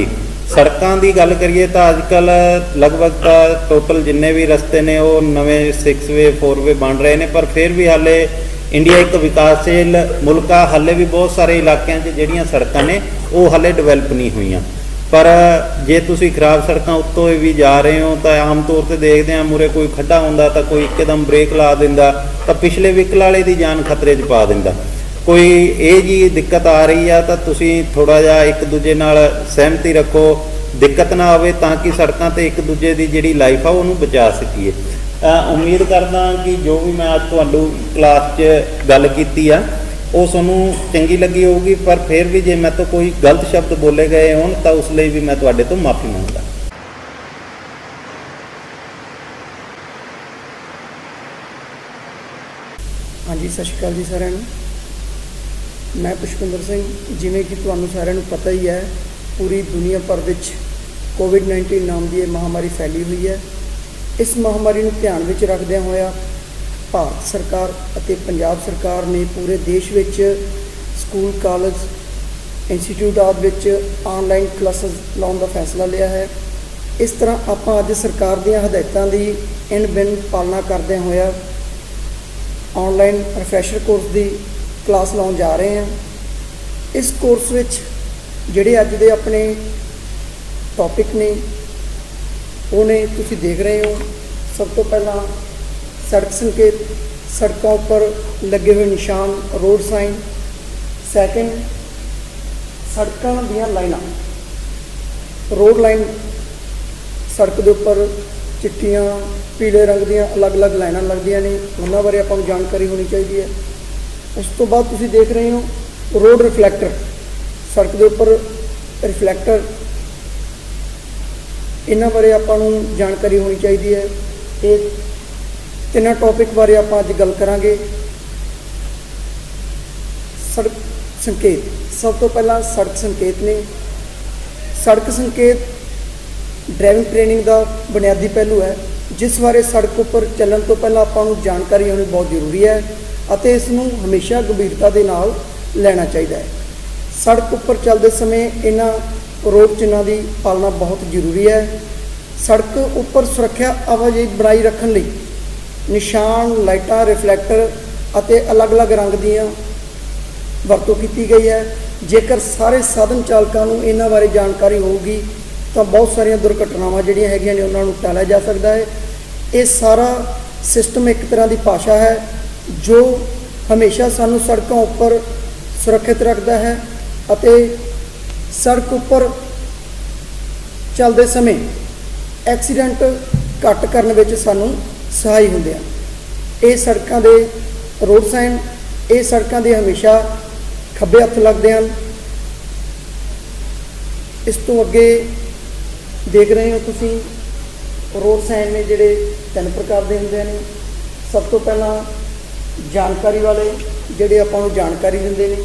ਸੜਕਾਂ ਦੀ ਗੱਲ ਕਰੀਏ ਤਾਂ ਅੱਜ ਕੱਲ੍ਹ ਲਗਭਗ ਤਾਂ ਟੋਟਲ ਜਿੰਨੇ ਵੀ ਰਸਤੇ ਨੇ ਉਹ ਨਵੇਂ 6 ਵੇ 4 ਵੇ ਬਣ ਰਹੇ ਨੇ, ਪਰ ਫਿਰ ਵੀ ਹਾਲੇ ਇੰਡੀਆ ਇੱਕ ਵਿਕਾਸਸ਼ੀਲ ਮੁਲਕ ਆ। ਹਾਲੇ ਵੀ ਬਹੁਤ ਸਾਰੇ ਇਲਾਕਿਆਂ 'ਚ ਜਿਹੜੀਆਂ ਸੜਕਾਂ ਨੇ ਉਹ ਹਾਲੇ ਡਿਵੈਲਪ ਨਹੀਂ ਹੋਈਆਂ। ਪਰ ਜੇ ਤੁਸੀਂ ਖਰਾਬ ਸੜਕਾਂ ਉੱਤੋਂ ਵੀ ਜਾ ਰਹੇ ਹੋ ਤਾਂ ਆਮ ਤੌਰ 'ਤੇ ਦੇਖਦੇ ਹਾਂ ਮੂਹਰੇ ਕੋਈ ਖੱਡਾ ਹੁੰਦਾ ਤਾਂ ਕੋਈ ਇੱਕਦਮ ਬ੍ਰੇਕ ਲਾ ਦਿੰਦਾ ਤਾਂ ਪਿਛਲੇ ਵਹੀਕਲ ਵਾਲੇ ਦੀ ਜਾਨ ਖਤਰੇ 'ਚ ਪਾ ਦਿੰਦਾ। ਕੋਈ ਇਹ ਜੀ ਦਿੱਕਤ ਆ ਰਹੀ ਆ ਤਾਂ ਤੁਸੀਂ ਥੋੜਾ ਜਿਹਾ ਇੱਕ ਦੂਜੇ ਨਾਲ ਸਹਿਮਤੀ ਰੱਖੋ, ਦਿੱਕਤ ਨਾ ਆਵੇ, ਤਾਂ ਕਿ ਸੜਕਾਂ ਤੇ ਇੱਕ ਦੂਜੇ ਦੀ ਜਿਹੜੀ ਲਾਈਫ ਆ ਉਹਨੂੰ ਬਚਾ ਸਕੀਏ। ਉਮੀਦ ਕਰਦਾ ਕਿ ਜੋ ਵੀ ਮੈਂ ਅੱਜ ਤੁਹਾਨੂੰ ਕਲਾਸ 'ਚ ਗੱਲ ਕੀਤੀ ਆ ਉਹ ਤੁਹਾਨੂੰ ਚੰਗੀ ਲੱਗੀ ਹੋਊਗੀ, ਪਰ ਫਿਰ ਵੀ ਜੇ ਮੈਂ ਤੋਂ ਕੋਈ ਗਲਤ ਸ਼ਬਦ ਬੋਲੇ ਗਏ ਹੋਣ ਤਾਂ ਉਸ ਲਈ ਵੀ ਮੈਂ ਤੁਹਾਡੇ ਤੋਂ ਮਾਫੀ ਮੰਗਦਾ। ਹਾਂਜੀ, ਸਤਿ ਸ਼੍ਰੀ ਅਕਾਲ ਜੀ ਸਾਰਿਆਂ ਨੂੰ। ਮੈਂ ਪੁਸ਼ਪਿੰਦਰ ਸਿੰਘ। ਜਿਵੇਂ ਕਿ ਤੁਹਾਨੂੰ ਸਾਰਿਆਂ ਨੂੰ ਪਤਾ ਹੀ ਹੈ, ਪੂਰੀ ਦੁਨੀਆ ਭਰ ਵਿੱਚ ਕੋਵਿਡ-19 ਨਾਮ ਦੀ ਇਹ ਮਹਾਮਾਰੀ ਫੈਲੀ ਹੋਈ ਹੈ। ਇਸ ਮਹਾਮਾਰੀ ਨੂੰ ਧਿਆਨ ਵਿੱਚ ਰੱਖਦਿਆਂ ਹੋਇਆ ਭਾਰਤ ਸਰਕਾਰ ਅਤੇ ਪੰਜਾਬ ਸਰਕਾਰ ਨੇ ਪੂਰੇ ਦੇਸ਼ ਵਿੱਚ ਸਕੂਲ, ਕਾਲਜ, ਇੰਸਟੀਚਿਊਟ ਆਦਿ ਵਿੱਚ ਆਨਲਾਈਨ ਕਲਾਸਿਸ ਲਾਉਣ ਦਾ ਫੈਸਲਾ ਲਿਆ ਹੈ। ਇਸ ਤਰ੍ਹਾਂ ਆਪਾਂ ਅੱਜ ਸਰਕਾਰ ਦੀਆਂ ਹਦਾਇਤਾਂ ਦੀ ਇਨ-ਬਿਨ ਪਾਲਣਾ ਕਰਦਿਆਂ ਹੋਇਆ ਆਨਲਾਈਨ ਰਿਫਰੈਸ਼ਰ ਕੋਰਸ ਦੀ ਕਲਾਸ ਲਾਉਣ ਜਾ ਰਹੇ ਹਾਂ। ਇਸ ਕੋਰਸ ਵਿੱਚ ਜਿਹੜੇ ਅੱਜ ਦੇ ਆਪਣੇ ਟੌਪਿਕ ਨੇ ਉਹ ਨੇ ਤੁਸੀਂ ਦੇਖ ਰਹੇ ਹੋ। ਸਭ ਤੋਂ ਪਹਿਲਾਂ ਸੜਕ ਸੰਕੇਤ, ਸੜਕਾਂ ਉੱਪਰ ਲੱਗੇ ਹੋਏ ਨਿਸ਼ਾਨ, ਰੋਡ ਸਾਈਨ। ਸੈਕਿੰਡ, ਸੜਕਾਂ ਦੀਆਂ ਲਾਈਨਾਂ, ਰੋਡ ਲਾਈਨ, ਸੜਕ ਦੇ ਉੱਪਰ ਚਿੱਟੀਆਂ, ਪੀਲੇ ਰੰਗ ਦੀਆਂ ਅਲੱਗ-ਅਲੱਗ ਲਾਈਨਾਂ ਲੱਗਦੀਆਂ ਨੇ, ਉਹਨਾਂ ਬਾਰੇ ਆਪਾਂ ਨੂੰ ਜਾਣਕਾਰੀ ਹੋਣੀ ਚਾਹੀਦੀ ਹੈ। ਉਸ ਤੋਂ ਬਾਅਦ ਤੁਸੀਂ ਦੇਖ ਰਹੇ ਹੋ ਰੋਡ ਰਿਫਲੈਕਟਰ, ਸੜਕ ਦੇ ਉੱਪਰ ਰਿਫਲੈਕਟਰ, ਇਹਨਾਂ ਬਾਰੇ ਆਪਾਂ ਨੂੰ ਜਾਣਕਾਰੀ ਹੋਣੀ ਚਾਹੀਦੀ ਹੈ। ਇਹ ਤਿੰਨਾਂ ਟੌਪਿਕ ਬਾਰੇ ਆਪਾਂ ਅੱਜ ਗੱਲ ਕਰਾਂਗੇ। ਸੜਕ ਸੰਕੇਤ, ਸਭ ਤੋਂ ਪਹਿਲਾਂ ਸੜਕ ਸੰਕੇਤ ਨੇ। ਸੜਕ ਸੰਕੇਤ ਡਰਾਈਵਿੰਗ ਟ੍ਰੇਨਿੰਗ ਦਾ ਬੁਨਿਆਦੀ ਪਹਿਲੂ ਹੈ, ਜਿਸ ਬਾਰੇ ਸੜਕ ਉੱਪਰ ਚੱਲਣ ਤੋਂ ਪਹਿਲਾਂ ਆਪਾਂ ਨੂੰ ਜਾਣਕਾਰੀ ਹੋਣੀ ਬਹੁਤ ਜ਼ਰੂਰੀ ਹੈ ਅਤੇ ਇਸ ਨੂੰ ਹਮੇਸ਼ਾ ਗੰਭੀਰਤਾ ਦੇ ਨਾਲ ਲੈਣਾ ਚਾਹੀਦਾ ਹੈ। ਸੜਕ ਉੱਪਰ ਚੱਲਦੇ ਸਮੇਂ ਇਹਨਾਂ ਰੋਡ ਚਿੰਨ੍ਹਾਂ ਦੀ ਪਾਲਣਾ ਬਹੁਤ ਜ਼ਰੂਰੀ ਹੈ। ਸੜਕ ਉੱਪਰ ਸੁਰੱਖਿਆ ਆਵਾਜਾਈ ਬਣਾਈ ਰੱਖਣ ਲਈ ਨਿਸ਼ਾਨ, ਲਾਈਟਾਂ, ਰਿਫਲੈਕਟਰ ਅਤੇ ਅਲੱਗ-ਅਲੱਗ ਰੰਗ ਦੀਆਂ ਵਰਤੋਂ ਕੀਤੀ ਗਈ ਹੈ। ਜੇਕਰ ਸਾਰੇ ਸਾਧਨ ਚਾਲਕਾਂ ਨੂੰ ਇਹਨਾਂ ਬਾਰੇ ਜਾਣਕਾਰੀ ਹੋਊਗੀ ਤਾਂ ਬਹੁਤ ਸਾਰੀਆਂ ਦੁਰਘਟਨਾਵਾਂ ਜਿਹੜੀਆਂ ਹੈਗੀਆਂ ਨੇ ਉਹਨਾਂ ਨੂੰ ਟਾਲਿਆ ਜਾ ਸਕਦਾ ਹੈ। ਇਹ ਸਾਰਾ ਸਿਸਟਮ ਇੱਕ ਤਰ੍ਹਾਂ ਦੀ ਭਾਸ਼ਾ ਹੈ ਜੋ ਹਮੇਸ਼ਾ ਸਾਨੂੰ ਸੜਕਾਂ ਉੱਪਰ ਸੁਰੱਖਿਅਤ ਰੱਖਦਾ ਹੈ ਅਤੇ ਸੜਕ ਉੱਪਰ ਚੱਲਦੇ ਸਮੇਂ ਐਕਸੀਡੈਂਟ ਘੱਟ ਕਰਨ ਵਿੱਚ ਸਾਨੂੰ ਸਹਾਈ ਹੁੰਦੇ ਹਨ। ਇਹ ਸੜਕਾਂ ਦੇ ਰੋਡ ਸਾਈਨ, ਇਹ ਸੜਕਾਂ ਦੇ ਹਮੇਸ਼ਾ ਖੱਬੇ ਹੱਥ ਲੱਗਦੇ ਹਨ। ਇਸ ਤੋਂ ਅੱਗੇ ਦੇਖ ਰਹੇ ਹੋ ਤੁਸੀਂ ਰੋਡ ਸਾਈਨ ਨੇ ਜਿਹੜੇ 3 ਪ੍ਰਕਾਰ ਦੇ ਹੁੰਦੇ ਨੇ। ਸਭ ਤੋਂ ਪਹਿਲਾਂ ਜਾਣਕਾਰੀ ਵਾਲੇ, ਜਿਹੜੇ ਆਪਾਂ ਨੂੰ ਜਾਣਕਾਰੀ ਦਿੰਦੇ ਨੇ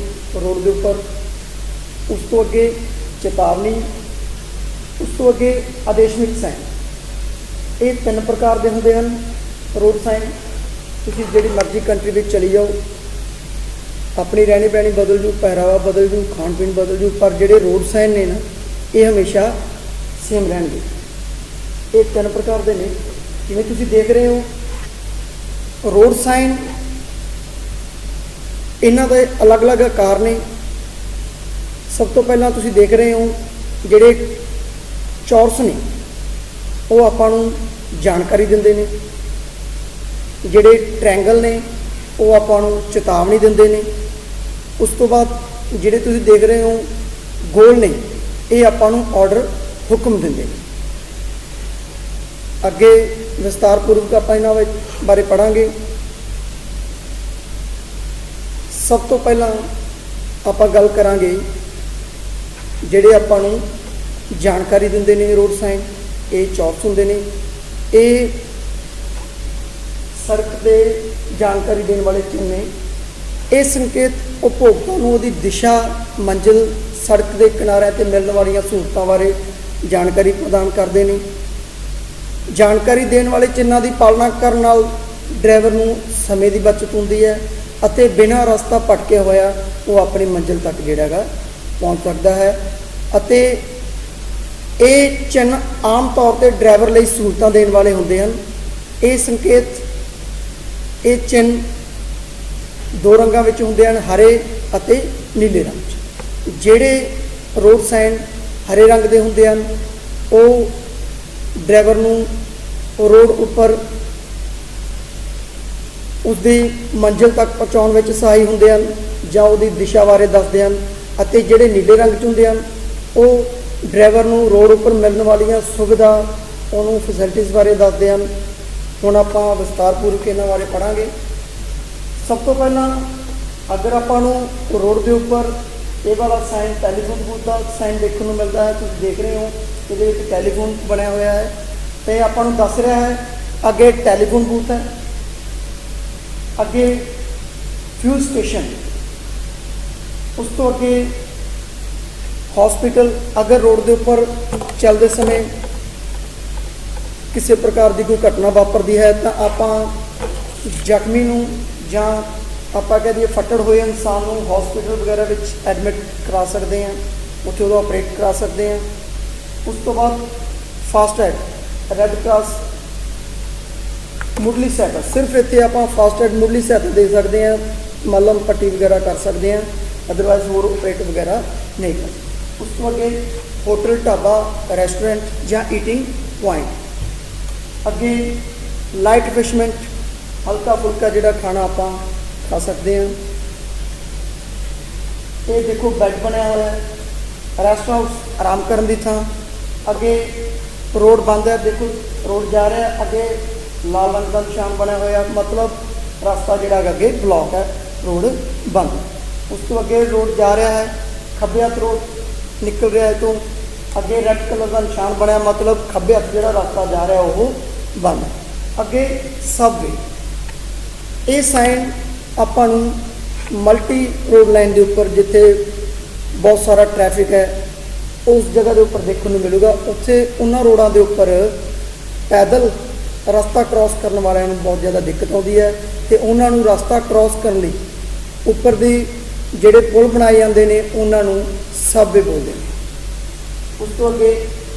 ਰੋਡ ਦੇ ਉੱਪਰ। ਉਸ ਤੋਂ ਅੱਗੇ ਚੇਤਾਵਨੀ, ਉਸ ਤੋਂ ਅੱਗੇ ਆਦੇਸ਼ਮਿਕ ਸਾਈਨ। ਇਹ 3 ਪ੍ਰਕਾਰ ਦੇ ਹੁੰਦੇ ਹਨ ਰੋਡ ਸਾਈਨ। ਤੁਸੀਂ ਜਿਹੜੀ ਮਰਜ਼ੀ ਕੰਟਰੀ ਵਿੱਚ ਚਲੀ ਜਾਓ, ਆਪਣੀ ਰਹਿਣੀ ਬਹਿਣੀ ਬਦਲ ਜੂ, ਪਹਿਰਾਵਾ ਬਦਲ ਜੂ, ਖਾਣ ਪੀਣ ਬਦਲ ਜੂ, ਪਰ ਜਿਹੜੇ ਰੋਡ ਸਾਈਨ ਨੇ ਨਾ ਇਹ ਹਮੇਸ਼ਾ ਸੇਮ ਰਹਿਣਗੇ। ਇਹ 3 ਪ੍ਰਕਾਰ ਦੇ ਨੇ। ਜਿਵੇਂ ਤੁਸੀਂ ਦੇਖ ਰਹੇ ਹੋ ਰੋਡ ਸਾਈਨ, ਇਹਨਾਂ ਦੇ ਅਲੱਗ-ਅਲੱਗ ਆਕਾਰ ਨੇ। ਸਭ ਤੋਂ ਪਹਿਲਾਂ ਤੁਸੀਂ ਦੇਖ ਰਹੇ ਹੋ ਜਿਹੜੇ ਚੌਰਸ ਨੇ ਉਹ ਆਪਾਂ ਨੂੰ ਜਾਣਕਾਰੀ ਦਿੰਦੇ ਨੇ, ਜਿਹੜੇ ਟ੍ਰਾਇੰਗਲ ਨੇ ਉਹ ਆਪਾਂ ਨੂੰ ਚੇਤਾਵਨੀ ਦਿੰਦੇ ਨੇ। ਉਸ ਤੋਂ ਬਾਅਦ ਜਿਹੜੇ ਤੁਸੀਂ ਦੇਖ ਰਹੇ ਹੋ ਗੋਲ ਨੇ, ਇਹ ਆਪਾਂ ਨੂੰ ਆਰਡਰ, ਹੁਕਮ ਦਿੰਦੇ ਨੇ। ਅੱਗੇ ਵਿਸਤਾਰਪੂਰਵਕ ਆਪਾਂ ਇਹਨਾਂ ਬਾਰੇ ਪੜ੍ਹਾਂਗੇ। ਸਭ ਤੋਂ ਪਹਿਲਾਂ ਆਪਾਂ ਗੱਲ ਕਰਾਂਗੇ ਜਿਹੜੇ ਆਪਾਂ ਨੂੰ ਜਾਣਕਾਰੀ ਦਿੰਦੇ ਨੇ ਰੋਡ ਸਾਈਨ। ਇਹ ਚੌਰਸ ਹੁੰਦੇ ਨੇ। ਇਹ ਸੜਕ ਦੇ ਜਾਣਕਾਰੀ ਦੇਣ ਵਾਲੇ ਚਿੰਨ੍ਹ ਨੇ। ਇਹ ਸੰਕੇਤ ਉਪਭੋਗਤਾ ਨੂੰ ਉਹਦੀ ਦਿਸ਼ਾ, ਮੰਜ਼ਿਲ, ਸੜਕ ਦੇ ਕਿਨਾਰਿਆਂ 'ਤੇ ਮਿਲਣ ਵਾਲੀਆਂ ਸਹੂਲਤਾਂ ਬਾਰੇ ਜਾਣਕਾਰੀ ਪ੍ਰਦਾਨ ਕਰਦੇ ਨੇ। ਜਾਣਕਾਰੀ ਦੇਣ ਵਾਲੇ ਚਿੰਨ੍ਹਾਂ ਦੀ ਪਾਲਣਾ ਕਰਨ ਨਾਲ ਡਰਾਈਵਰ ਨੂੰ ਸਮੇਂ ਦੀ ਬਚਤ ਹੁੰਦੀ ਹੈ ਅਤੇ ਬਿਨਾਂ ਰਸਤਾ ਭਟਕਿਆ ਹੋਇਆ ਉਹ ਆਪਣੀ ਮੰਜ਼ਿਲ ਤੱਕ ਜਿਹੜਾ ਹੈਗਾ ਪਹੁੰਚ ਸਕਦਾ ਹੈ। ਅਤੇ ਇਹ ਚਿੰਨ੍ਹ ਆਮ ਤੌਰ 'ਤੇ ਡਰਾਈਵਰ ਲਈ ਸਹੂਲਤਾਂ ਦੇਣ ਵਾਲੇ ਹੁੰਦੇ ਹਨ। ਇਹ ਸੰਕੇਤ, ਇਹ ਚਿੰਨ੍ਹ 2 ਰੰਗਾਂ ਵਿੱਚ ਹੁੰਦੇ ਹਨ, ਹਰੇ ਅਤੇ ਨੀਲੇ ਰੰਗ 'ਚ। ਜਿਹੜੇ ਰੋਡ ਸਾਈਨ ਹਰੇ ਰੰਗ ਦੇ ਹੁੰਦੇ ਹਨ ਉਹ ਡਰਾਈਵਰ ਨੂੰ ਰੋਡ ਉੱਪਰ ਉਸਦੀ ਮੰਜ਼ਿਲ ਤੱਕ ਪਹੁੰਚਾਉਣ ਵਿੱਚ ਸਹਾਈ ਹੁੰਦੇ ਹਨ ਜਾਂ ਉਹਦੀ ਦਿਸ਼ਾ ਬਾਰੇ ਦੱਸਦੇ ਹਨ, ਅਤੇ ਜਿਹੜੇ ਨੀਲੇ ਰੰਗ 'ਚ ਹੁੰਦੇ ਹਨ ਉਹ ਡਰਾਈਵਰ ਨੂੰ ਰੋਡ ਉੱਪਰ ਮਿਲਣ ਵਾਲੀਆਂ ਸੁਵਿਧਾ, ਉਹਨੂੰ ਫੈਸਿਲਿਟੀਜ਼ ਬਾਰੇ ਦੱਸਦੇ ਹਨ। ਹੁਣ ਆਪਾਂ ਵਿਸਤਾਰਪੂਰਵਕ ਇਹਨਾਂ ਬਾਰੇ ਪੜ੍ਹਾਂਗੇ। ਸਭ ਤੋਂ ਪਹਿਲਾਂ ਅਗਰ ਆਪਾਂ ਨੂੰ ਰੋਡ ਦੇ ਉੱਪਰ ਇਹ ਵਾਲਾ ਸਾਈਨ, ਟੈਲੀਫੋਨ ਬੂਥ ਦਾ ਸਾਈਨ ਦੇਖਣ ਨੂੰ ਮਿਲਦਾ ਹੈ, ਤੁਸੀਂ ਦੇਖ ਰਹੇ ਹੋ ਇਹਦੇ ਵਿੱਚ ਟੈਲੀਫੋਨ ਬਣਿਆ ਹੋਇਆ ਹੈ ਤੇ ਆਪਾਂ ਨੂੰ ਦੱਸ ਰਿਹਾ ਹੈ ਅੱਗੇ ਟੈਲੀਫੋਨ ਬੂਥ ਹੈ, ਅੱਗੇ ਫਿਊਲ ਸਟੇਸ਼ਨ, ਉਸ ਤੋਂ ਅੱਗੇ ਹਸਪੀਟਲ। ਅਗਰ ਰੋਡ ਦੇ ਉੱਪਰ ਚੱਲਦੇ ਸਮੇਂ ਕਿਸੇ ਪ੍ਰਕਾਰ ਦੀ ਕੋਈ ਘਟਨਾ ਵਾਪਰਦੀ ਹੈ ਤਾਂ ਆਪਾਂ ਜ਼ਖਮੀ ਨੂੰ ਜਾਂ ਆਪਾਂ ਕਹਿ ਦਈਏ ਫੱਟੜ ਹੋਏ ਇਨਸਾਨ ਨੂੰ ਹਸਪੀਟਲ ਵਗੈਰਾ ਵਿੱਚ ਐਡਮਿਟ ਕਰਾ ਸਕਦੇ ਹਾਂ, ਉੱਥੇ ਉਹਦਾ ਆਪਰੇਟ ਕਰਾ ਸਕਦੇ ਹਾਂ। ਉਸ ਤੋਂ ਬਾਅਦ ਫਾਸਟ ਐਡ, ਰੈੱਡ ਕਰਾਸ ਮੁੱਢਲੀ ਸਹਾਇਤਾ, ਸਿਰਫ ਇੱਥੇ ਆਪਾਂ ਫਾਸਟ ਐਡ ਮੁੱਢਲੀ ਸਹਾਇਤਾ ਦੇ ਸਕਦੇ ਹਾਂ, ਮਲਮ ਪੱਟੀ ਵਗੈਰਾ ਕਰ ਸਕਦੇ ਹਾਂ, ਅਦਰਵਾਈਜ਼ ਹੋਰ ਆਪਰੇਟ ਵਗੈਰਾ ਨਹੀਂ ਕਰ ਸਕਦੇ। ਉਸ ਤੋਂ ਅੱਗੇ ਹੋਟਲ, ਢਾਬਾ, ਰੈਸਟੋਰੈਂਟ ਜਾਂ ਈਟਿੰਗ ਪੁਆਇੰਟ। ਅੱਗੇ ਲਾਈਟ ਫਿਸ਼ਮੈਂਟ, ਹਲਕਾ ਫੁਲਕਾ ਜਿਹੜਾ ਖਾਣਾ ਆਪਾਂ ਖਾ ਸਕਦੇ ਹਾਂ। ਇਹ ਦੇਖੋ ਬੈੱਡ ਬਣਿਆ ਹੋਇਆ ਹੈ, ਰੈਸਟ ਹਾਊਸ, ਆਰਾਮ ਕਰਨ ਦੀ ਥਾਂ। ਅੱਗੇ ਰੋਡ ਬੰਦ ਹੈ, ਦੇਖੋ ਰੋਡ ਜਾ ਰਿਹਾ, ਅੱਗੇ ਲਾਲ ਰੰਗ ਦਾ ਨਿਸ਼ਾਨ ਬਣਿਆ ਹੋਇਆ, ਮਤਲਬ ਰਸਤਾ ਜਿਹੜਾ ਅੱਗੇ ਬਲੌਕ ਹੈ, ਰੋਡ ਬੰਦ। ਉਸ ਤੋਂ ਅੱਗੇ ਰੋਡ ਜਾ ਰਿਹਾ ਹੈ, ਖੱਬੇ ਹੱਥ ਰੋਡ ਨਿਕਲ ਰਿਹਾ ਹੈ ਤੋਂ ਅੱਗੇ ਰੈੱਡ ਕਲਰ ਦਾ ਨਿਸ਼ਾਨ ਬਣਿਆ, ਮਤਲਬ ਖੱਬੇ ਹੱਥ ਜਿਹੜਾ ਰਸਤਾ ਜਾ ਰਿਹਾ ਉਹ ਬੰਦ। ਅੱਗੇ ਸਬਵੇ, ਇਹ ਸਾਈਨ ਆਪਾਂ ਨੂੰ ਮਲਟੀ ਰੋਡ ਲਾਈਨ ਦੇ ਉੱਪਰ ਜਿੱਥੇ ਬਹੁਤ ਸਾਰਾ ਟ੍ਰੈਫਿਕ ਹੈ ਉਸ ਜਗ੍ਹਾ ਦੇ ਉੱਪਰ ਦੇਖਣ ਨੂੰ ਮਿਲੂਗਾ। ਉੱਥੇ ਉਹਨਾਂ ਰੋਡਾਂ ਦੇ ਉੱਪਰ ਪੈਦਲ ਰਸਤਾ ਕ੍ਰਾਸ ਕਰਨ ਵਾਲਿਆਂ ਨੂੰ ਬਹੁਤ ਜ਼ਿਆਦਾ ਦਿੱਕਤ ਆਉਂਦੀ ਹੈ ਅਤੇ ਉਹਨਾਂ ਨੂੰ ਰਸਤਾ ਕ੍ਰਾਸ ਕਰਨ ਲਈ ਉੱਪਰ ਦੀ ਜਿਹੜੇ ਪੁਲ ਬਣਾਏ ਜਾਂਦੇ ਨੇ ਉਹਨਾਂ ਨੂੰ ਸਬਵੇ ਬੋਲਦੇ ਨੇ। ਉਸ ਤੋਂ ਅੱਗੇ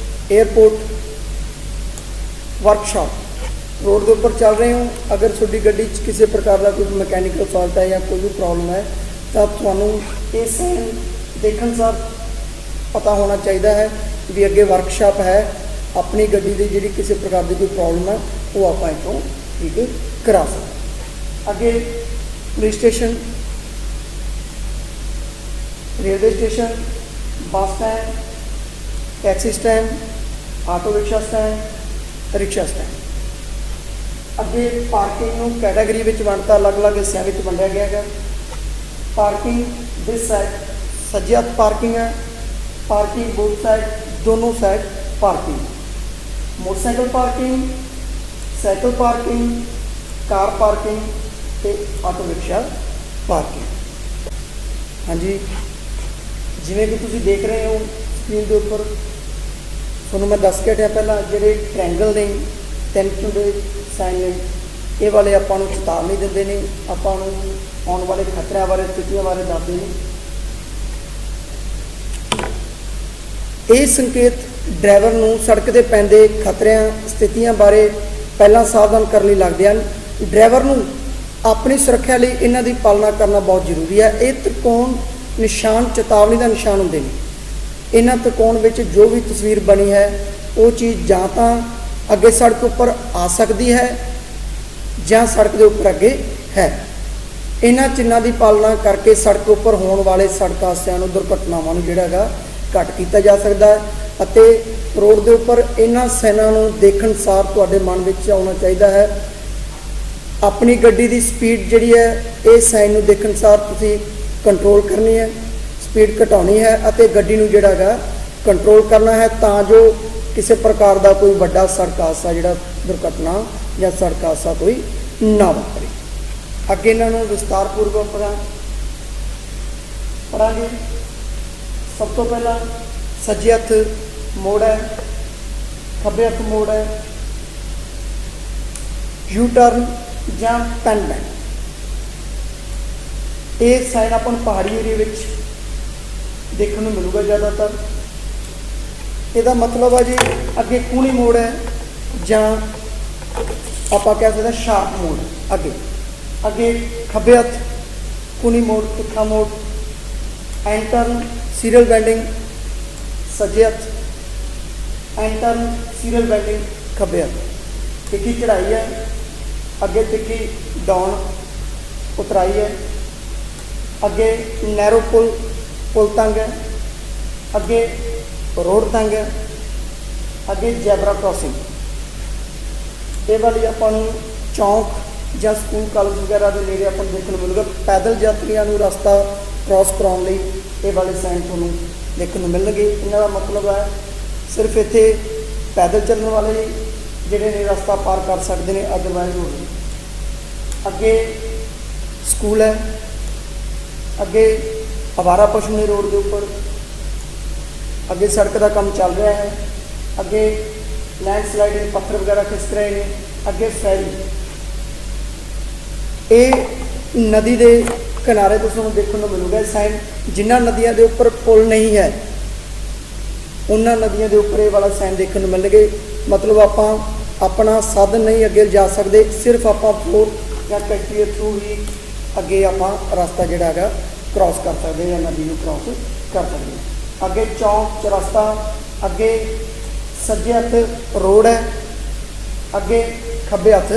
ਏਅਰਪੋਰਟ, ਵਰਕਸ਼ਾਪ, ਰੋਡ ਦੇ ਉੱਪਰ ਚੱਲ ਰਹੇ ਹੋ, ਅਗਰ ਤੁਹਾਡੀ ਗੱਡੀ 'ਚ ਕਿਸੇ ਪ੍ਰਕਾਰ ਦਾ ਕੋਈ ਮਕੈਨੀਕਲ ਫਾਲਟ ਹੈ ਜਾਂ ਕੋਈ ਵੀ ਪ੍ਰੋਬਲਮ ਹੈ ਤਾਂ ਤੁਹਾਨੂੰ ਇਹ ਸਾਈਨ ਦੇਖਣ ਸਾਰ ਪਤਾ ਹੋਣਾ ਚਾਹੀਦਾ ਹੈ ਵੀ ਅੱਗੇ ਵਰਕਸ਼ਾਪ ਹੈ, ਆਪਣੀ ਗੱਡੀ ਦੀ ਜਿਹੜੀ ਕਿਸੇ ਪ੍ਰਕਾਰ ਦੀ ਕੋਈ ਪ੍ਰੋਬਲਮ ਹੈ ਉਹ ਆਪਾਂ ਇੱਥੋਂ ਠੀਕ ਕਰਾ ਸਕਦੇ। ਅੱਗੇ police station, railway station, bus stand, taxi stand, auto rickshaw stand, rickshaw stand. अगे पार्किंग नूं कैटागरी विच वंडता अलग अलग हिस्सों में वंडिया गया है। पार्किंग दिस साइड सज्जे हथ पार्किंग है, पार्किंग बोथ साइड, दोनों side parking, motorcycle parking, cycle parking, car parking ते आटो रिक्शा पार्किंग। हाँ जी, जिवें कि तुसीं देख रहे हो स्क्रीन के उपर तुहानूं मैं दस के हटिया पहला जिहड़े ट्रैंगल ने, तीन चुंडे साइन ने, ये वाले आपां नूं चेतावनी दिंदे ने, आपां नूं आउण वाले खतरिਆਂ बारे, स्थितियां बारे दसदे ने। ਇਹ ਸੰਕੇਤ ਡਰਾਈਵਰ ਨੂੰ ਸੜਕ ਤੇ ਪੈਂਦੇ ਖਤਰਿਆਂ, ਸਥਿਤੀਆਂ ਬਾਰੇ ਪਹਿਲਾਂ ਸਾਵਧਾਨ ਕਰਨ ਲਈ ਲੱਗਦੇ ਹਨ। ਡਰਾਈਵਰ ਨੂੰ ਆਪਣੀ ਸੁਰੱਖਿਆ ਲਈ ਇਹਨਾਂ ਦੀ ਪਾਲਣਾ ਕਰਨਾ ਬਹੁਤ ਜ਼ਰੂਰੀ ਹੈ। ਇਹ ਤ੍ਰਿਕੋਣ ਨਿਸ਼ਾਨ ਚੇਤਾਵਨੀ ਦਾ ਨਿਸ਼ਾਨ ਹੁੰਦੇ ਨੇ। ਇਹਨਾਂ ਤ੍ਰਿਕੋਣ ਵਿੱਚ ਜੋ ਵੀ ਤਸਵੀਰ ਬਣੀ ਹੈ ਉਹ ਚੀਜ਼ ਜਾਂ ਤਾਂ ਅੱਗੇ ਸੜਕ ਉੱਪਰ ਆ ਸਕਦੀ ਹੈ ਜਾਂ ਸੜਕ ਦੇ ਉੱਪਰ ਅੱਗੇ ਹੈ। ਇਹਨਾਂ ਚਿੰਨ੍ਹਾਂ ਦੀ ਪਾਲਣਾ ਕਰਕੇ ਸੜਕ ਉੱਪਰ ਹੋਣ ਵਾਲੇ ਸੜਕ ਹਾਦਸਿਆਂ ਨੂੰ, ਦੁਰਘਟਨਾਵਾਂ ਨੂੰ ਜਿਹੜਾ ਹੈਗਾ ਘੱਟ ਕੀਤਾ ਜਾ ਸਕਦਾ ਹੈ। ਅਤੇ ਰੋਡ ਦੇ ਉੱਪਰ ਇਹਨਾਂ ਸਾਈਨਾਂ ਨੂੰ ਦੇਖਣ ਸਾਰ ਤੁਹਾਡੇ ਮਨ ਵਿੱਚ ਆਉਣਾ ਚਾਹੀਦਾ ਹੈ ਆਪਣੀ ਗੱਡੀ ਦੀ ਸਪੀਡ ਜਿਹੜੀ ਹੈ ਇਹ ਸਾਈਨ ਨੂੰ ਦੇਖਣ ਸਾਰ ਤੁਸੀਂ ਕੰਟਰੋਲ ਕਰਨੀ ਹੈ, ਸਪੀਡ ਘਟਾਉਣੀ ਹੈ ਅਤੇ ਗੱਡੀ ਨੂੰ ਜਿਹੜਾ ਹੈਗਾ ਕੰਟਰੋਲ ਕਰਨਾ ਹੈ ਤਾਂ ਜੋ ਕਿਸੇ ਪ੍ਰਕਾਰ ਦਾ ਕੋਈ ਵੱਡਾ ਸੜਕ ਹਾਦਸਾ ਜਿਹੜਾ ਦੁਰਘਟਨਾ ਜਾਂ ਸੜਕ ਹਾਦਸਾ ਕੋਈ ਨਾ ਵਾਪਰੇ। ਅੱਗੇ ਇਹਨਾਂ ਨੂੰ ਵਿਸਤਾਰਪੂਰਵਕ ਪੜ੍ਹਾਂਗੇ। ਸਭ ਤੋਂ ਪਹਿਲਾਂ ਸੱਜੇ ਹੱਥ ਮੋੜ ਹੈ, ਖੱਬੇ ਹੱਥ ਮੋੜ ਹੈ, ਯੂ ਟਰਨ ਜਾਂ ਪੈਨ ਬੈਂਡ। ਇਹ ਸਾਈਨ ਆਪਾਂ ਨੂੰ ਪਹਾੜੀ ਏਰੀਆ ਵਿੱਚ ਦੇਖਣ ਨੂੰ ਮਿਲੂਗਾ ਜ਼ਿਆਦਾਤਰ। ਇਹਦਾ ਮਤਲਬ ਹੈ ਜੀ ਅੱਗੇ ਕੂਣੀ ਮੋੜ ਹੈ ਜਾਂ ਆਪਾਂ ਕਹਿ ਸਕਦੇ ਹਾਂ ਸ਼ਾਰਪ ਮੋੜ। ਅੱਗੇ ਖੱਬੇ ਹੱਥ ਕੂਣੀ ਮੋੜ, ਤਿੱਖਾ ਮੋੜ, ਐਂਡ ਟਰਨ, ਸੀਰੀਅਲ ਬੈਂਡਿੰਗ, ਸੱਜੇ ਹੱਥ ਐਂਡ ਟਰਨ, ਸੀਰੀਅਲ ਬੈਂਡਿੰਗ, ਖੱਬੇ ਹੱਥ। ਤਿੱਖੀ ਚੜ੍ਹਾਈ ਹੈ, ਅੱਗੇ ਤਿੱਖੀ ਡਾਊਨ ਉਤਰਾਈ ਹੈ, ਅੱਗੇ ਨੈਰੋ ਪੁਲ ਤੰਗ ਹੈ, ਅੱਗੇ ਰੋਡ ਤੰਗ ਹੈ, ਅੱਗੇ ਜੈਬਰਾ ਕ੍ਰਾਸਿੰਗ। ਇਹ ਵਾਲੀ ਆਪਾਂ ਨੂੰ ਚੌਂਕ ਜਾਂ ਸਕੂਲ ਕਾਲਜ ਵਗੈਰਾ ਦੇ ਨੇੜੇ ਆਪਾਂ ਨੂੰ ਦੇਖਣ ਨੂੰ ਮਿਲੂਗਾ। ਪੈਦਲ ਯਾਤਰੀਆਂ ਨੂੰ ਰਸਤਾ ਕ੍ਰਾਸ ਕਰਾਉਣ ਲਈ ਇਹ ਵਾਲੇ ਸਾਈਨ ਤੁਹਾਨੂੰ ਦੇਖਣ ਨੂੰ ਮਿਲਣਗੇ। ਇਹਨਾਂ ਦਾ ਮਤਲਬ ਹੈ ਸਿਰਫ ਇੱਥੇ ਪੈਦਲ ਚੱਲਣ ਵਾਲੇ ਜਿਹੜੇ ਨੇ ਰਸਤਾ ਪਾਰ ਕਰ ਸਕਦੇ ਨੇ, ਅਦਰਵਾਈਜ਼ ਹੋ ਨਹੀਂ। ਅੱਗੇ ਸਕੂਲ ਹੈ, ਅੱਗੇ ਅਵਾਰਾ ਪਸ਼ੂ ਨੇ ਰੋਡ ਦੇ ਉੱਪਰ, ਅੱਗੇ ਸੜਕ ਦਾ ਕੰਮ ਚੱਲ ਰਿਹਾ ਹੈ, ਅੱਗੇ ਲੈਂਡਸਲਾਈਡ ਦੇ ਪੱਥਰ ਵਗੈਰਾ ਖਿਸਕ ਰਹੇ ਨੇ, ਅੱਗੇ ਫੈਰੀ। ਇਹ ਨਦੀ ਦੇ ਕਿਨਾਰੇ ਤੋਂ ਤੁਹਾਨੂੰ ਦੇਖਣ ਨੂੰ ਮਿਲੂਗਾ ਇਹ ਸਾਈਨ। ਜਿਨ੍ਹਾਂ ਨਦੀਆਂ ਦੇ ਉੱਪਰ ਪੁਲ ਨਹੀਂ ਹੈ ਉਹਨਾਂ ਨਦੀਆਂ ਦੇ ਉੱਪਰ ਇਹ ਵਾਲਾ ਸਾਈਨ ਦੇਖਣ ਨੂੰ ਮਿਲਣਗੇ। ਮਤਲਬ ਆਪਾਂ ਆਪਣਾ ਸਾਧਨ ਨਹੀਂ ਅੱਗੇ ਜਾ ਸਕਦੇ, ਸਿਰਫ ਆਪਾਂ ਬੋਟ ਜਾਂ ਟੈਕਸੀ ਦੇ ਥਰੂ ਹੀ ਅੱਗੇ ਆਪਾਂ ਰਸਤਾ ਜਿਹੜਾ ਹੈਗਾ ਕ੍ਰਾਸ ਕਰ ਸਕਦੇ ਜਾਂ ਨਦੀ ਨੂੰ ਕ੍ਰਾਸ ਕਰ ਸਕਦੇ ਹਾਂ। ਅੱਗੇ ਚੌਂਕ ਚੌਰਸਤਾ, ਅੱਗੇ ਸੱਜੇ ਹੱਥ ਰੋਡ ਹੈ, ਅੱਗੇ ਖੱਬੇ ਹੱਥ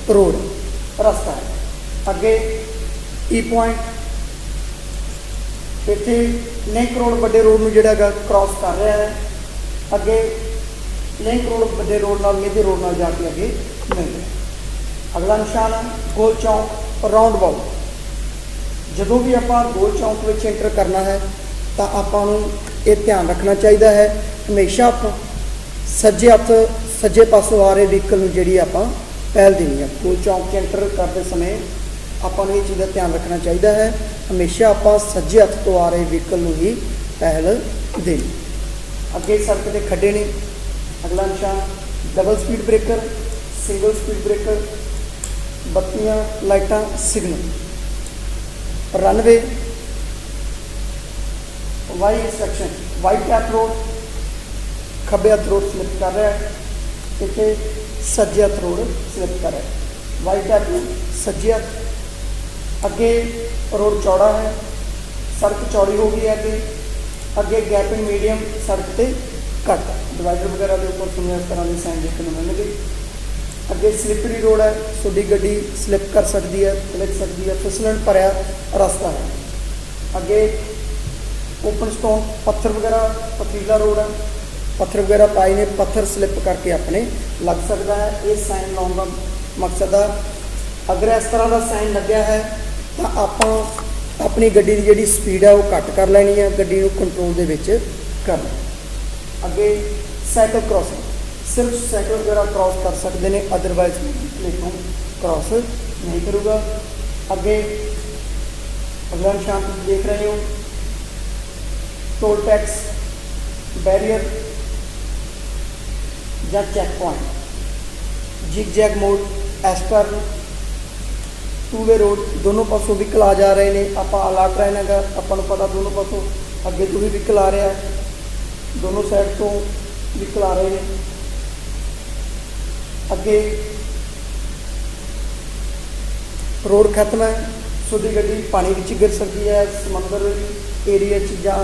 ਰੋਡ ਰਸਤਾ ਹੈ। ਅੱਗੇ ਈ ਪੁਆਇੰਟ, ਇੱਥੇ ਲਿੰਕ ਰੋਡ ਵੱਡੇ ਰੋਡ ਨੂੰ ਜਿਹੜਾ ਹੈਗਾ ਕ੍ਰਾਸ ਕਰ ਰਿਹਾ ਹੈ। ਅੱਗੇ ਲਿੰਕ ਰੋਡ ਵੱਡੇ ਰੋਡ ਨਾਲ ਮੇਜਰ ਰੋਡ ਨਾਲ ਜਾ ਕੇ ਅੱਗੇ ਮਿਲ ਰਿਹਾ। ਅਗਲਾ ਨਿਸ਼ਾਨ ਹੈ ਗੋਲ ਚੌਂਕ ਰਾਉਂਡ ਅਬਾਊਟ। ਜਦੋਂ ਵੀ ਆਪਾਂ ਗੋਲ ਚੌਂਕ ਵਿੱਚ ਐਂਟਰ ਕਰਨਾ ਹੈ ਤਾਂ ਆਪਾਂ ਨੂੰ ਇਹ ਧਿਆਨ ਰੱਖਣਾ ਚਾਹੀਦਾ ਹੈ, ਹਮੇਸ਼ਾ ਆਪਾਂ ਸੱਜੇ ਹੱਥ ਸੱਜੇ ਪਾਸੋਂ ਆ ਰਹੇ ਵਹੀਕਲ ਨੂੰ ਜਿਹੜੀ ਆਪਾਂ ਪਹਿਲ ਦੇਣੀ ਹੈ। ਗੋਲ ਚੌਂਕ 'ਚ ਐਂਟਰ ਕਰਦੇ ਸਮੇਂ ਆਪਾਂ ਨੂੰ ਇਹ ਚੀਜ਼ ਦਾ ਧਿਆਨ ਰੱਖਣਾ ਚਾਹੀਦਾ ਹੈ, ਹਮੇਸ਼ਾ ਆਪਾਂ ਸੱਜੇ ਹੱਥ ਤੋਂ ਆ ਰਹੇ ਵਹੀਕਲ ਨੂੰ ਹੀ ਪਹਿਲ ਦੇਣੀ। ਅੱਗੇ ਸੜਕ ਦੇ ਖੱਡੇ ਨੇ। ਅਗਲਾ ਨਿਸ਼ਾਨ double speed breaker, single speed breaker, ਬੱਤੀਆਂ, ਲਾਈਟਾਂ, signal. Runway, Y section, white tap road, ਖੱਬੇ ਹੱਥ ਰੋਡ ਸਲਿਪ ਕਰ ਰਿਹਾ ਹੈ, ਇੱਥੇ ਸੱਜੇ ਹੱਥ ਰੋਡ ਸਲਿਪ ਕਰ ਰਿਹਾ ਹੈ। ਵਾਈਟ ਟੈਪ ਰੋਡ ਸੱਜੇ ਹੱਥ। ਅੱਗੇ ਰੋਡ ਚੌੜਾ ਹੈ, ਸੜਕ ਚੌੜੀ ਹੋ ਗਈ ਹੈ। ਅੱਗੇ ਗੈਪਿੰਗ ਮੀਡੀਅਮ, ਸੜਕ ਤੇ ਘੱਟ। ਡਿਵਾਈਡਰ ਵਗੈਰਾ ਦੇ ਉੱਪਰ ਤੁਹਾਨੂੰ ਇਸ ਤਰ੍ਹਾਂ ਦੇ ਸਾਈਨ ਦੇਖਣ ਨੂੰ ਮਿਲਣਗੇ। ਅੱਗੇ ਸਲਿਪਰੀ ਰੋਡ ਹੈ, ਤੁਹਾਡੀ ਗੱਡੀ ਸਲਿਪ ਕਰ ਸਕਦੀ ਹੈ, ਤਿਲਕ ਸਕਦੀ ਹੈ, ਫਿਸਲਣ ਭਰਿਆ ਰਸਤਾ ਹੈ। ਅੱਗੇ ਓਪਨ ਸਟੋਨ, ਪੱਥਰ ਵਗੈਰਾ, ਪਥਰੀਲਾ ਰੋਡ ਹੈ, ਪੱਥਰ ਵਗੈਰਾ ਪਾਏ ਨੇ, ਪੱਥਰ ਸਲਿਪ ਕਰਕੇ ਆਪਣੇ ਲੱਗ ਸਕਦਾ ਹੈ। ਇਹ ਸਾਈਨ ਲਾਉਣ ਦਾ ਮਕਸਦ ਹੈ, ਅਗਰ ਇਸ ਤਰ੍ਹਾਂ ਦਾ ਸਾਈਨ ਲੱਗਿਆ ਹੈ ਤਾਂ ਆਪਾਂ ਆਪਣੀ ਗੱਡੀ ਦੀ ਜਿਹੜੀ ਸਪੀਡ ਹੈ ਉਹ ਘੱਟ ਕਰ ਲੈਣੀ ਹੈ, ਗੱਡੀ ਨੂੰ ਕੰਟਰੋਲ ਦੇ ਵਿੱਚ ਕਰਨਾ। ਅੱਗੇ ਸਾਈਕਲ ਕ੍ਰਾਸਿੰਗ, ਸਿਰਫ ਸਾਈਕਲ ਵਗੈਰਾ ਕ੍ਰਾਸ ਕਰ ਸਕਦੇ ਨੇ, ਅਦਰਵਾਈਜ਼ ਪਲੇਟਫਾਰਮ ਕ੍ਰਾਸ ਨਹੀਂ ਕਰੂਗਾ। ਅੱਗੇ ਅਗਲਾ ਨਿਸ਼ਾਨ ਤੁਸੀਂ ਦੇਖ ਰਹੇ ਹੋ ਟੋਲ ਟੈਕਸ, ਬੈਰੀਅਰ ਜਾਂ check point. Zig zag mode, astern, two way road, ਦੋਨੋਂ ਪਾਸੋਂ ਵਹੀਕਲ ਆ ਜਾ ਰਹੇ ਨੇ, ਆਪਾਂ ਅਲਰਟ ਰਹਿਣਾ ਗਾ। ਆਪਾਂ ਨੂੰ ਪਤਾ ਦੋਨੋਂ ਪਾਸੋਂ ਅੱਗੇ ਤੋਂ ਵੀ ਵਹੀਕਲ ਆ ਰਿਹਾ, ਦੋਨੋਂ ਸਾਈਡ ਤੋਂ ਵਹੀਕਲ ਆ ਰਹੇ ਨੇ। ਅੱਗੇ ਰੋਡ ਖਤਮ ਹੈ, ਤੁਹਾਡੀ ਗੱਡੀ ਪਾਣੀ ਵਿੱਚ ਗਿਰ ਸਕਦੀ ਹੈ, ਸਮੁੰਦਰ ਏਰੀਆ 'ਚ ਜਾਂ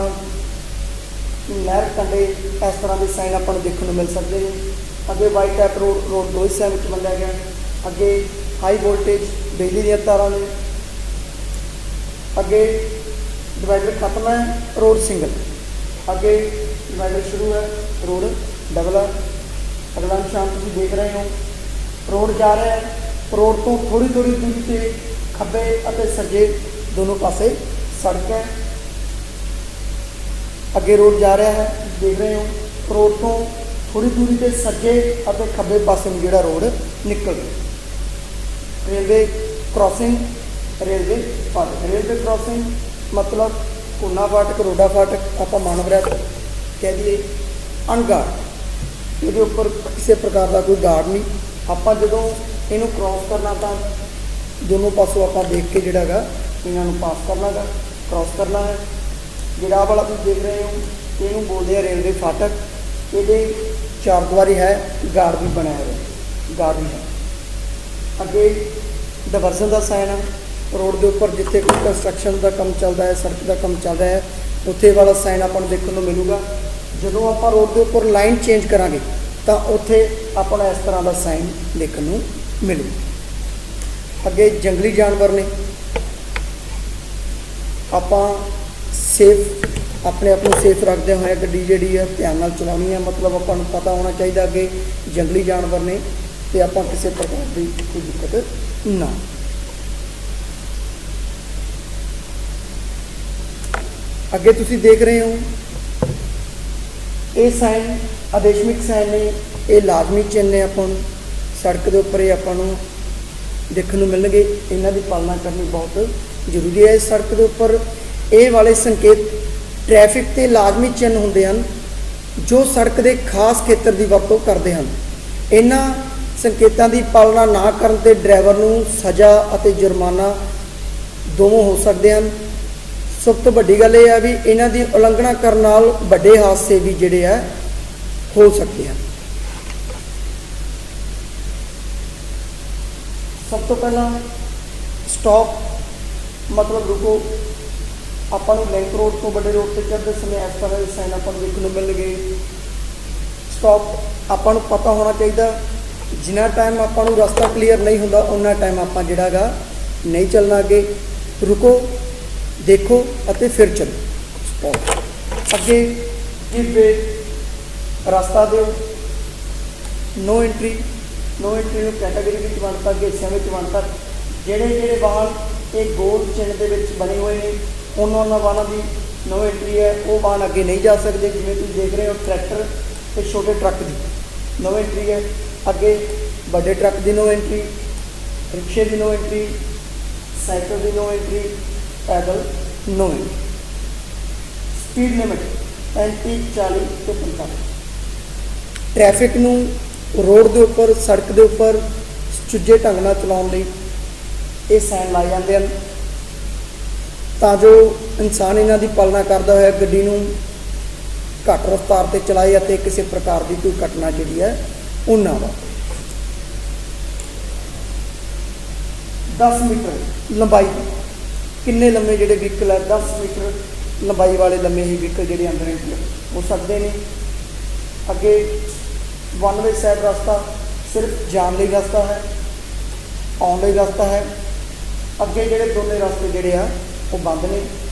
ਨਹਿਰ ਕੰਢੇ, ਇਸ ਤਰ੍ਹਾਂ ਦੇ ਸਾਈਨ ਆਪਾਂ ਨੂੰ ਦੇਖਣ ਨੂੰ ਮਿਲ ਸਕਦੇ ਨੇ। ਅੱਗੇ ਵਾਈਟ ਟੈਪ ਰੋਡ ਦੋ ਹਿੱਸਿਆਂ ਵਿੱਚ ਵੰਡਿਆ ਗਿਆ। ਅੱਗੇ ਹਾਈ ਵੋਲਟੇਜ ਬਿਜਲੀ ਦੀਆਂ ਤਾਰਾਂ ਨੇ। ਅੱਗੇ ਡਿਵਾਈਡਰ ਖਤਮ ਹੈ, ਰੋਡ ਸਿੰਗਲ। ਅੱਗੇ ਡਿਵਾਈਡਰ ਸ਼ੁਰੂ ਹੈ, ਰੋਡ ਡਬਲ ਹੈ। ਅਗਲਾ ਨਿਸ਼ਾਨ ਤੁਸੀਂ ਦੇਖ ਰਹੇ ਹੋ, ਰੋਡ ਜਾ ਰਿਹਾ ਹੈ, ਰੋਡ ਤੋਂ ਥੋੜ੍ਹੀ ਥੋੜ੍ਹੀ ਦੂਰੀ 'ਤੇ ਖੱਬੇ ਅਤੇ ਸੱਜੇ ਦੋਨੋਂ ਪਾਸੇ ਸੜਕ ਹੈ। ਅੱਗੇ ਰੋਡ ਜਾ ਰਿਹਾ ਹੈ, ਦੇਖ ਰਹੇ ਹੋ, ਰੋਡ ਤੋਂ ਥੋੜ੍ਹੀ ਦੂਰੀ 'ਤੇ ਸੱਜੇ ਅਤੇ ਖੱਬੇ ਪਾਸੇ ਨੂੰ ਜਿਹੜਾ ਰੋਡ ਨਿਕਲ ਰਿਹਾ। ਰੇਲਵੇ ਕ੍ਰਾਸਿੰਗ, ਰੇਲਵੇ ਫਾਟਕ। ਰੇਲਵੇ ਕ੍ਰਾਸਿੰਗ ਮਤਲਬ ਕੋਨਾ ਫਾਟਕ, ਰੋਡਾ ਫਾਟਕ ਆਪਾਂ ਮਾਨਵਰਿਆ ਕਹਿ ਦਈਏ, ਅਨਗਾਰਡ, ਇਹਦੇ ਉੱਪਰ ਕਿਸੇ ਪ੍ਰਕਾਰ ਦਾ ਕੋਈ ਗਾਰਡ ਨਹੀਂ। ਆਪਾਂ ਜਦੋਂ ਇਹਨੂੰ ਕ੍ਰਾਸ ਕਰਨਾ ਤਾਂ ਦੋਨੋਂ ਪਾਸੋਂ ਆਪਾਂ ਦੇਖ ਕੇ ਜਿਹੜਾ ਹੈਗਾ ਇਹਨਾਂ ਨੂੰ ਪਾਸ ਕਰਨਾ ਗਾ, ਕ੍ਰਾਸ ਕਰਨਾ ਹੈ। ਜਿਹੜਾ ਵਾਲਾ ਤੁਸੀਂ ਦੇਖ ਰਹੇ ਹੋ ਇਹਨੂੰ ਬੋਲਦੇ ਆ ਰੇਲਵੇ ਫਾਟਕ। ਇਹਦੇ ਚਾਰ ਦੀਵਾਰੀ ਹੈ, ਗਾਰਡ ਵੀ ਬਣਿਆ ਹੋਇਆ, ਗਾਰਡ ਵੀ ਹੈ। ਅੱਗੇ ਡਿਵਰਜ਼ਨ ਦਾ ਸਾਈਨ ਹੈ, ਰੋਡ ਦੇ ਉੱਪਰ ਜਿੱਥੇ ਕੋਈ ਕੰਸਟਰਕਸ਼ਨ ਦਾ ਕੰਮ ਚੱਲਦਾ ਹੈ, ਸੜਕ ਦਾ ਕੰਮ ਚੱਲ ਰਿਹਾ ਹੈ, ਉੱਥੇ ਵਾਲਾ ਸਾਈਨ ਆਪਾਂ ਨੂੰ ਦੇਖਣ ਨੂੰ ਮਿਲੂਗਾ। ਜਦੋਂ ਆਪਾਂ ਰੋਡ ਦੇ ਉੱਪਰ ਲਾਈਨ ਚੇਂਜ ਕਰਾਂਗੇ ਤਾਂ ਉੱਥੇ ਆਪਾਂ ਨੂੰ ਇਸ ਤਰ੍ਹਾਂ ਦਾ ਸਾਈਨ ਦੇਖਣ ਨੂੰ ਮਿਲੂ। ਅੱਗੇ ਜੰਗਲੀ ਜਾਨਵਰ ਨੇ, ਆਪਾਂ ਸੇਫ ਆਪਣੇ ਆਪ ਨੂੰ ਸੇਫ ਰੱਖਦੇ ਹੋਏ ਗੱਡੀ ਜਿਹੜੀ ਹੈ ਧਿਆਨ ਨਾਲ ਚਲਾਉਣੀ ਹੈ। ਮਤਲਬ ਆਪਾਂ ਨੂੰ ਪਤਾ ਹੋਣਾ ਚਾਹੀਦਾ ਅੱਗੇ ਜੰਗਲੀ ਜਾਨਵਰ ਨੇ ਤੇ ਆਪਾਂ ਕਿਸੇ ਪ੍ਰਕਾਰ ਦੀ ਕੋਈ ਦਿੱਕਤ ਨਾ। ਅੱਗੇ ਤੁਸੀਂ ਦੇਖ ਰਹੇ ਹੋ ਇਹ ਸਾਈਨ ਆਦੇਸ਼ਮਿਕ ਸਾਈਨ ਨੇ, ਇਹ ਲਾਜ਼ਮੀ ਚਿੰਨ੍ਹ ਨੇ ਆਪਾਂ ਨੂੰ ਸੜਕ ਦੇ ਉੱਪਰ ਇਹ ਆਪਾਂ ਨੂੰ ਦੇਖਣ ਨੂੰ ਮਿਲਣਗੇ। ਇਹਨਾਂ ਦੀ ਪਾਲਣਾ ਕਰਨੀ ਬਹੁਤ ਜ਼ਰੂਰੀ ਹੈ। ਇਸ ਸੜਕ ਦੇ ਉੱਪਰ ਇਹ ਵਾਲੇ ਸੰਕੇਤ ਟ੍ਰੈਫਿਕ ਤੇ ਲਾਜ਼ਮੀ ਚਿੰਨ੍ਹ ਹੁੰਦੇ ਹਨ ਜੋ ਸੜਕ ਦੇ ਖਾਸ ਖੇਤਰ ਦੀ ਵਰਤੋਂ ਕਰਦੇ ਹਨ। ਇਹਨਾਂ ਸੰਕੇਤਾਂ ਦੀ ਪਾਲਣਾ ਨਾ ਕਰਨ ਤੇ ਡਰਾਈਵਰ ਨੂੰ ਸਜ਼ਾ ਅਤੇ ਜੁਰਮਾਨਾ ਦੋਵੇਂ ਹੋ ਸਕਦੇ ਹਨ। ਸਭ ਤੋਂ ਵੱਡੀ ਗੱਲ ਇਹ ਹੈ ਵੀ ਇਹਨਾਂ ਦੀ ਉਲੰਘਣਾ ਕਰਨ ਨਾਲ ਵੱਡੇ ਹਾਦਸੇ ਵੀ ਜਿਹੜੇ ਆ ਹੋ ਸਕਦੇ ਹਨ। ਸਭ ਤੋਂ ਪਹਿਲਾਂ ਸਟਾਪ ਮਤਲਬ ਰੁਕੋ। ਆਪਾਂ ਨੂੰ ਲਿੰਕ ਰੋਡ ਤੋਂ ਵੱਡੇ ਰੋਡ ਤੇ ਚੜ੍ਹਦੇ ਸਮੇਂ ਇਸ ਤਰ੍ਹਾਂ ਦੇ ਸਾਈਨ ਆਪਾਂ ਨੂੰ ਦੇਖਣ ਨੂੰ ਮਿਲਣਗੇ। ਸਟਾਪ ਆਪਾਂ ਨੂੰ ਪਤਾ ਹੋਣਾ ਚਾਹੀਦਾ, ਜਿੰਨਾ ਟਾਈਮ ਆਪਾਂ ਨੂੰ ਰਸਤਾ ਕਲੀਅਰ ਨਹੀਂ ਹੁੰਦਾ ਉਨਾ ਟਾਈਮ ਆਪਾਂ ਜਿਹੜਾ ਗਾ ਨਹੀਂ ਚੱਲਣਾ। ਅੱਗੇ ਰੁਕੋ, ਦੇਖੋ ਅਤੇ ਫਿਰ ਚੱਲੋ। ਸਟਾਪ। ਅੱਗੇ ਗਿਵ ਵੇ, ਰਸਤਾ ਦਿਓ। ਨੋ ਐਂਟਰੀ, ਨੋ ਐਂਟਰੀ ਨੂੰ ਕੈਟਾਗਰੀ ਵਿੱਚ ਵੰਡਤਾ, ਹਿੱਸਿਆਂ ਵਿੱਚ ਵੰਡਤਾ। ਜਿਹੜੇ ਵਾਹਨ ਇਹ ਗੋਲ ਚਿੰਨ੍ਹ ਦੇ ਵਿੱਚ ਬਣੇ ਹੋਏ ਨੇ ਉਹਨਾਂ ਵਾਹਨਾਂ ਦੀ ਨੋ ਐਂਟਰੀ ਹੈ, ਉਹ ਵਾਹਨ ਅੱਗੇ ਨਹੀਂ ਜਾ ਸਕਦੇ। ਜਿਵੇਂ ਤੁਸੀਂ ਦੇਖ ਰਹੇ ਹੋ ਟਰੈਕਟਰ ਤੇ ਛੋਟੇ ਟਰੱਕ ਦੀ ਨੋ ਐਂਟਰੀ ਹੈ। ਅੱਗੇ ਵੱਡੇ ਟਰੱਕ ਦੀ ਨੋ ਐਂਟਰੀ, ਰਿਕਸ਼ੇ ਦੀ ਨੋ ਐਂਟਰੀ, ਸਾਈਕਲ ਦੀ ਨੋ ਐਂਟਰੀ, ਪੈਦਲ ਨੋ ਐਂਟਰੀ। ਸਪੀਡ ਲਿਮਿਟ 35, 40 ਤੇ 45। ਟ੍ਰੈਫਿਕ ਨੂੰ ਰੋਡ ਦੇ ਉੱਪਰ ਸੜਕ ਦੇ ਉੱਪਰ ਸੁਚੱਜੇ ਢੰਗ ਨਾਲ ਚਲਾਉਣ ਲਈ ਇਹ ਸਾਈਨ ਲਾਏ ਜਾਂਦੇ ਹਨ ਤਾਂ ਜੋ ਇਨਸਾਨ ਇਹਨਾਂ ਦੀ ਪਾਲਣਾ ਕਰਦਾ ਹੋਇਆ ਗੱਡੀ ਨੂੰ ਘੱਟ ਰਫ਼ਤਾਰ ਤੇ ਚਲਾਏ ਅਤੇ ਕਿਸੇ ਪ੍ਰਕਾਰ ਦੀ ਕੋਈ ਘਟਨਾ ਜਿਹੜੀ ਹੈ ਉਹ ਨਾ ਵਾਪਰੇ। 10 ਮੀਟਰ ਲੰਬਾਈ, ਕਿੰਨੇ ਲੰਮੇ ਜਿਹੜੇ ਵਹੀਕਲ ਹੈ 10 ਮੀਟਰ ਲੰਬਾਈ ਵਾਲੇ ਲੰਮੇ ਹੀ ਵਹੀਕਲ ਜਿਹੜੇ ਅੰਦਰ ਐਂਟਰ ਹੋ ਸਕਦੇ ਨੇ। ਅੱਗੇ ਵਨ ਵੇ ਸਾਈਡ ਰਸਤਾ ਸਿਰਫ ਜਾਣ ਲਈ ਰਸਤਾ ਹੈ, ਆਉਣ ਲਈ ਰਸਤਾ ਹੈ। ਅੱਗੇ ਜਿਹੜੇ ਦੋਨੇ ਰਸਤੇ ਜਿਹੜੇ ਆ ਉਹ ਬੰਦ ਨੇ।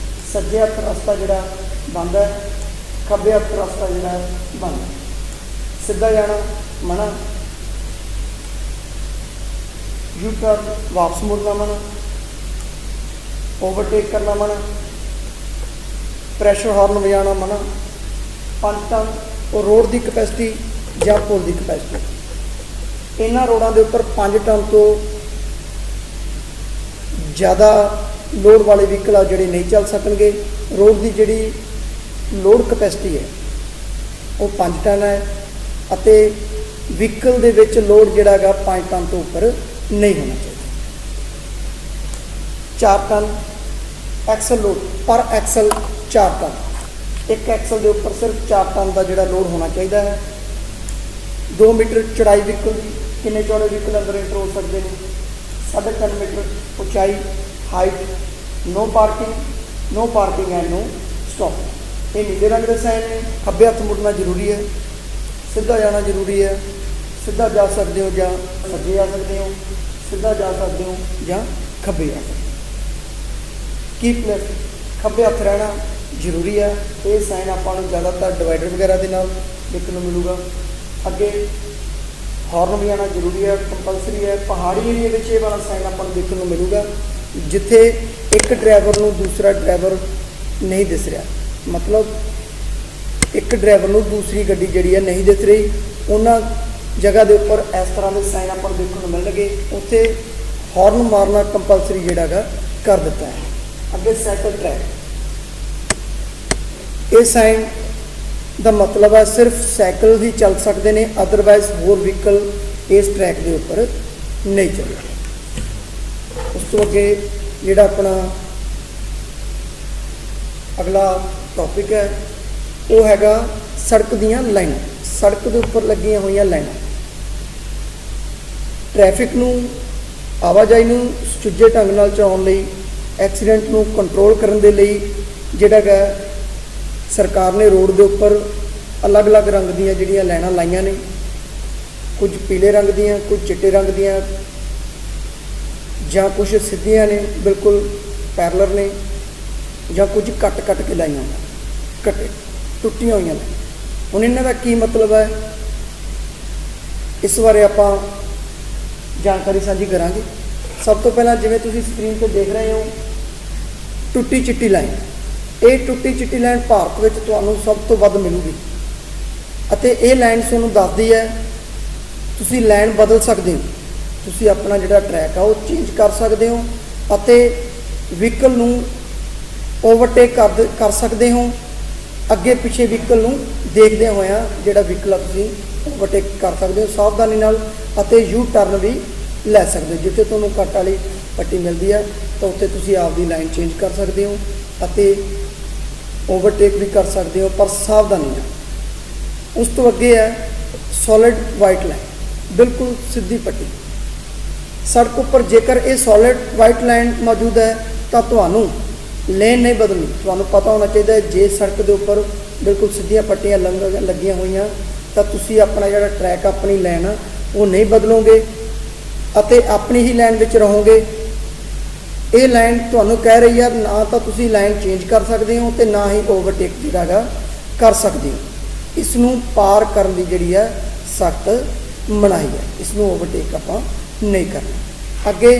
ਸੱਜੇ ਹੱਥ ਰਸਤਾ ਜਿਹੜਾ ਬੰਦ ਹੈ, ਖੱਬੇ ਹੱਥ ਰਸਤਾ ਜਿਹੜਾ ਬੰਦ ਹੈ। ਸਿੱਧਾ ਜਾਣਾ ਮਨਾ, ਯੂ ਟਰਨ ਵਾਪਸ ਮੁੜਨਾ ਮਨਾ, ਓਵਰਟੇਕ ਕਰਨਾ ਮਨਾ, ਪ੍ਰੈਸ਼ਰ ਹਾਰਨ ਵਜਾਉਣਾ ਮਨਾ। 5 ਟਨ ਉਹ ਰੋਡ ਦੀ ਕਪੈਸਿਟੀ ਜਾਂ ਪੁਲ ਦੀ ਕਪੈਸਿਟੀ। ਇਹਨਾਂ ਰੋਡਾਂ ਦੇ ਉੱਪਰ 5 ਟਨ ਤੋਂ ਜ਼ਿਆਦਾ ਲੋਡ ਵਾਲੇ ਵਹੀਕਲ ਆ ਜਿਹੜੇ ਨਹੀਂ ਚੱਲ ਸਕਣਗੇ। ਰੋਡ ਦੀ ਜਿਹੜੀ ਲੋਡ ਕਪੈਸਿਟੀ ਹੈ ਉਹ 5 ਟਨ ਹੈ ਅਤੇ ਵਹੀਕਲ ਦੇ ਵਿੱਚ ਲੋਡ ਜਿਹੜਾ ਹੈਗਾ 5 ਟਨ ਤੋਂ ਉੱਪਰ ਨਹੀਂ ਹੋਣਾ ਚਾਹੀਦਾ। 4 ਟਨ ਐਕਸਲ ਲੋਡ ਪਰ ਐਕਸਲ 4 ਟਨ। ਇੱਕ ਐਕਸਲ ਦੇ ਉੱਪਰ ਸਿਰਫ 4 ਟਨ ਦਾ ਜਿਹੜਾ ਲੋਡ ਹੋਣਾ ਚਾਹੀਦਾ ਹੈ। 2 ਮੀਟਰ ਚੌੜਾਈ ਵਹੀਕਲ ਦੀ, ਕਿੰਨੇ ਚੌੜੇ ਵਹੀਕਲ ਅੰਦਰ ਐਂਟਰ ਹੋ ਸਕਦੇ ਨੇ। 3.5 ਮੀਟਰ ਉਚਾਈ, height. No parking and no stop. ਇਹ ਨੀਲੇ ਰੰਗ ਦੇ ਸਾਈਨ ਨੇ। ਖੱਬੇ ਹੱਥ ਮੁੜਨਾ ਜ਼ਰੂਰੀ ਹੈ, ਸਿੱਧਾ ਜਾਣਾ ਜ਼ਰੂਰੀ ਹੈ। ਸਿੱਧਾ ਜਾ ਸਕਦੇ ਹੋ ਜਾਂ ਸੱਜੇ ਜਾ ਸਕਦੇ ਹੋ, ਸਿੱਧਾ ਜਾ ਸਕਦੇ ਹੋ ਜਾਂ ਖੱਬੇ ਜਾ ਸਕਦੇ ਹੋ। ਕੀਪ ਲੈਫਟ, ਖੱਬੇ ਹੱਥ ਰਹਿਣਾ ਜ਼ਰੂਰੀ ਹੈ। ਇਹ ਸਾਈਨ ਆਪਾਂ ਨੂੰ ਜ਼ਿਆਦਾਤਰ ਡਿਵਾਈਡਰ ਵਗੈਰਾ ਦੇ ਨਾਲ ਦੇਖਣ ਨੂੰ ਮਿਲੂਗਾ। ਅੱਗੇ ਹਾਰਨ ਵਜਾਉਣਾ ਜ਼ਰੂਰੀ ਹੈ, ਕੰਪਲਸਰੀ ਹੈ। ਪਹਾੜੀ ਏਰੀਏ ਵਿੱਚ ਇਹ ਵਾਲਾ ਸਾਈਨ ਆਪਾਂ ਨੂੰ ਦੇਖਣ ਨੂੰ ਮਿਲੂਗਾ ਜਿੱਥੇ ਇੱਕ ਡਰਾਈਵਰ ਨੂੰ ਦੂਸਰਾ ਡਰਾਈਵਰ ਨਹੀਂ ਦਿਸ ਰਿਹਾ, ਮਤਲਬ ਇੱਕ ਡਰਾਈਵਰ ਨੂੰ ਦੂਸਰੀ ਗੱਡੀ ਜਿਹੜੀ ਹੈ ਨਹੀਂ ਦਿਸ ਰਹੀ। ਉਹਨਾਂ ਜਗ੍ਹਾ ਦੇ ਉੱਪਰ ਇਸ ਤਰ੍ਹਾਂ ਦੇ ਸਾਈਨ ਆਪਾਂ ਨੂੰ ਦੇਖਣ ਨੂੰ ਮਿਲਣਗੇ। ਉੱਥੇ ਹਾਰਨ ਮਾਰਨਾ ਕੰਪਲਸਰੀ ਜਿਹੜਾ ਗਾ ਕਰ ਦਿੱਤਾ ਹੈ। ਅੱਗੇ ਸਾਈਕਲ ਟਰੈਕ, ਇਹ ਸਾਈਨ ਦਾ ਮਤਲਬ ਹੈ ਸਿਰਫ ਸਾਈਕਲ ਹੀ ਚੱਲ ਸਕਦੇ ਨੇ, ਅਦਰਵਾਈਜ਼ ਹੋਰ ਵਹੀਕਲ ਇਸ ਟਰੈਕ ਦੇ ਉੱਪਰ ਨਹੀਂ ਚੱਲਦੇ। ਉਸ ਤੋਂ ਅੱਗੇ ਜਿਹੜਾ ਆਪਣਾ ਅਗਲਾ ਟੌਪਿਕ ਹੈ ਉਹ ਹੈਗਾ ਸੜਕ ਦੀਆਂ ਲਾਈਨਾਂ। ਸੜਕ ਦੇ ਉੱਪਰ ਲੱਗੀਆਂ ਹੋਈਆਂ ਲਾਈਨਾਂ ਟ੍ਰੈਫਿਕ ਨੂੰ, ਆਵਾਜਾਈ ਨੂੰ ਸੁਚੱਜੇ ਢੰਗ ਨਾਲ ਚਲਾਉਣ ਲਈ, ਐਕਸੀਡੈਂਟ ਨੂੰ ਕੰਟਰੋਲ ਕਰਨ ਦੇ ਲਈ ਜਿਹੜਾ ਗਾ ਸਰਕਾਰ ਨੇ ਰੋਡ ਦੇ ਉੱਪਰ ਅਲੱਗ-ਅਲੱਗ ਰੰਗ ਦੀਆਂ ਜਿਹੜੀਆਂ ਲਾਈਨਾਂ ਲਾਈਆਂ ਨੇ। ਕੁਝ ਪੀਲੇ ਰੰਗ ਦੀਆਂ, ਕੁਝ ਚਿੱਟੇ ਰੰਗ ਦੀਆਂ ਜਾਂ ਕੁਝ ਸਿੱਧੀਆਂ ਨੇ, ਬਿਲਕੁਲ ਪੈਰਲਰ ਨੇ। ਜਾਂ ਕੁਝ ਕੱਟ ਕੇ ਲਾਈਆਂ ਹੋਈਆਂ, ਕੱਟੇ ਟੁੱਟੀਆਂ ਹੋਈਆਂ ਨੇ। ਹੁਣ ਇਹਨਾਂ ਦਾ ਕੀ ਮਤਲਬ ਹੈ, ਇਸ ਬਾਰੇ ਆਪਾਂ ਜਾਣਕਾਰੀ ਸਾਂਝੀ ਕਰਾਂਗੇ। ਸਭ ਤੋਂ ਪਹਿਲਾਂ ਜਿਵੇਂ ਤੁਸੀਂ ਸਕਰੀਨ ਤੇ ਦੇਖ ਰਹੇ ਹੋ, ਟੁੱਟੀ ਚਿੱਟੀ ਲਾਈਨ। ਇਹ ਟੁੱਟੀ ਚਿੱਟੀ ਲਾਈਨ ਭਾਰਤ ਵਿੱਚ ਤੁਹਾਨੂੰ ਸਭ ਤੋਂ ਵੱਧ ਮਿਲੂਗੀ ਅਤੇ ਇਹ ਲਾਈਨ ਤੁਹਾਨੂੰ ਦੱਸਦੀ ਹੈ ਤੁਸੀਂ ਲਾਈਨ ਬਦਲ ਸਕਦੇ ਹੋ, ਤੁਸੀਂ ਆਪਣਾ ਜਿਹੜਾ ਟਰੈਕ ਆ ਉਹ ਚੇਂਜ ਕਰ ਸਕਦੇ ਹੋ ਅਤੇ ਵਹੀਕਲ ਨੂੰ ਓਵਰਟੇਕ ਕਰ ਸਕਦੇ ਹੋ। ਅੱਗੇ ਪਿੱਛੇ ਵਹੀਕਲ ਨੂੰ ਦੇਖਦੇ ਹੋਇਆਂ ਜਿਹੜਾ ਵਹੀਕਲ ਆ ਤੁਸੀਂ ਓਵਰਟੇਕ ਕਰ ਸਕਦੇ ਹੋ ਸਾਵਧਾਨੀ ਨਾਲ ਅਤੇ ਯੂ ਟਰਨ ਵੀ ਲੈ ਸਕਦੇ ਹੋ। ਜਿੱਥੇ ਤੁਹਾਨੂੰ ਕੱਟ ਵਾਲੀ ਪੱਟੀ ਮਿਲਦੀ ਹੈ ਤਾਂ ਉੱਥੇ ਤੁਸੀਂ ਆਪਦੀ ਲਾਈਨ ਚੇਂਜ ਕਰ ਸਕਦੇ ਹੋ ਅਤੇ ਓਵਰਟੇਕ ਵੀ ਕਰ ਸਕਦੇ ਹੋ, ਪਰ ਸਾਵਧਾਨੀ ਨਾਲ। ਉਸ ਤੋਂ ਅੱਗੇ ਹੈ ਸੋਲਿਡ ਵਾਈਟ ਲਾਈਨ, ਬਿਲਕੁਲ ਸਿੱਧੀ ਪੱਟੀ। ਸੜਕ ਉੱਪਰ ਜੇਕਰ ਇਹ ਸੋਲਿਡ ਵਾਈਟ ਲਾਈਨ ਮੌਜੂਦ ਹੈ ਤਾਂ ਤੁਹਾਨੂੰ ਲੇਨ ਨਹੀਂ ਬਦਲਣੀ। ਤੁਹਾਨੂੰ ਪਤਾ ਹੋਣਾ ਚਾਹੀਦਾ ਜੇ ਸੜਕ ਦੇ ਉੱਪਰ ਬਿਲਕੁਲ ਸਿੱਧੀਆਂ ਪੱਟੀਆਂ ਲੱਗੀਆਂ ਹੋਈਆਂ ਤਾਂ ਤੁਸੀਂ ਆਪਣਾ ਜਿਹੜਾ ਟਰੈਕ, ਆਪਣੀ ਲਾਈਨ ਆ ਉਹ ਨਹੀਂ ਬਦਲੋਗੇ ਅਤੇ ਆਪਣੀ ਹੀ ਲਾਈਨ ਵਿੱਚ ਰਹੋਗੇ। ਇਹ ਲਾਈਨ ਤੁਹਾਨੂੰ ਕਹਿ ਰਹੀ ਹੈ ਨਾ ਤਾਂ ਤੁਸੀਂ ਲਾਈਨ ਚੇਂਜ ਕਰ ਸਕਦੇ ਹੋ ਤੇ ਨਾ ਹੀ ਓਵਰਟੇਕ ਜਿਹੜਾ ਗਾ ਕਰ ਸਕਦੇ ਹੋ। ਇਸ ਨੂੰ ਪਾਰ ਕਰਨ ਦੀ ਜਿਹੜੀ ਹੈ ਸਖਤ ਮਨਾਹੀ ਹੈ, ਇਸ ਨੂੰ ਓਵਰਟੇਕ ਆਪਾਂ ਨਹੀਂ ਕਰਨਾ। ਅੱਗੇ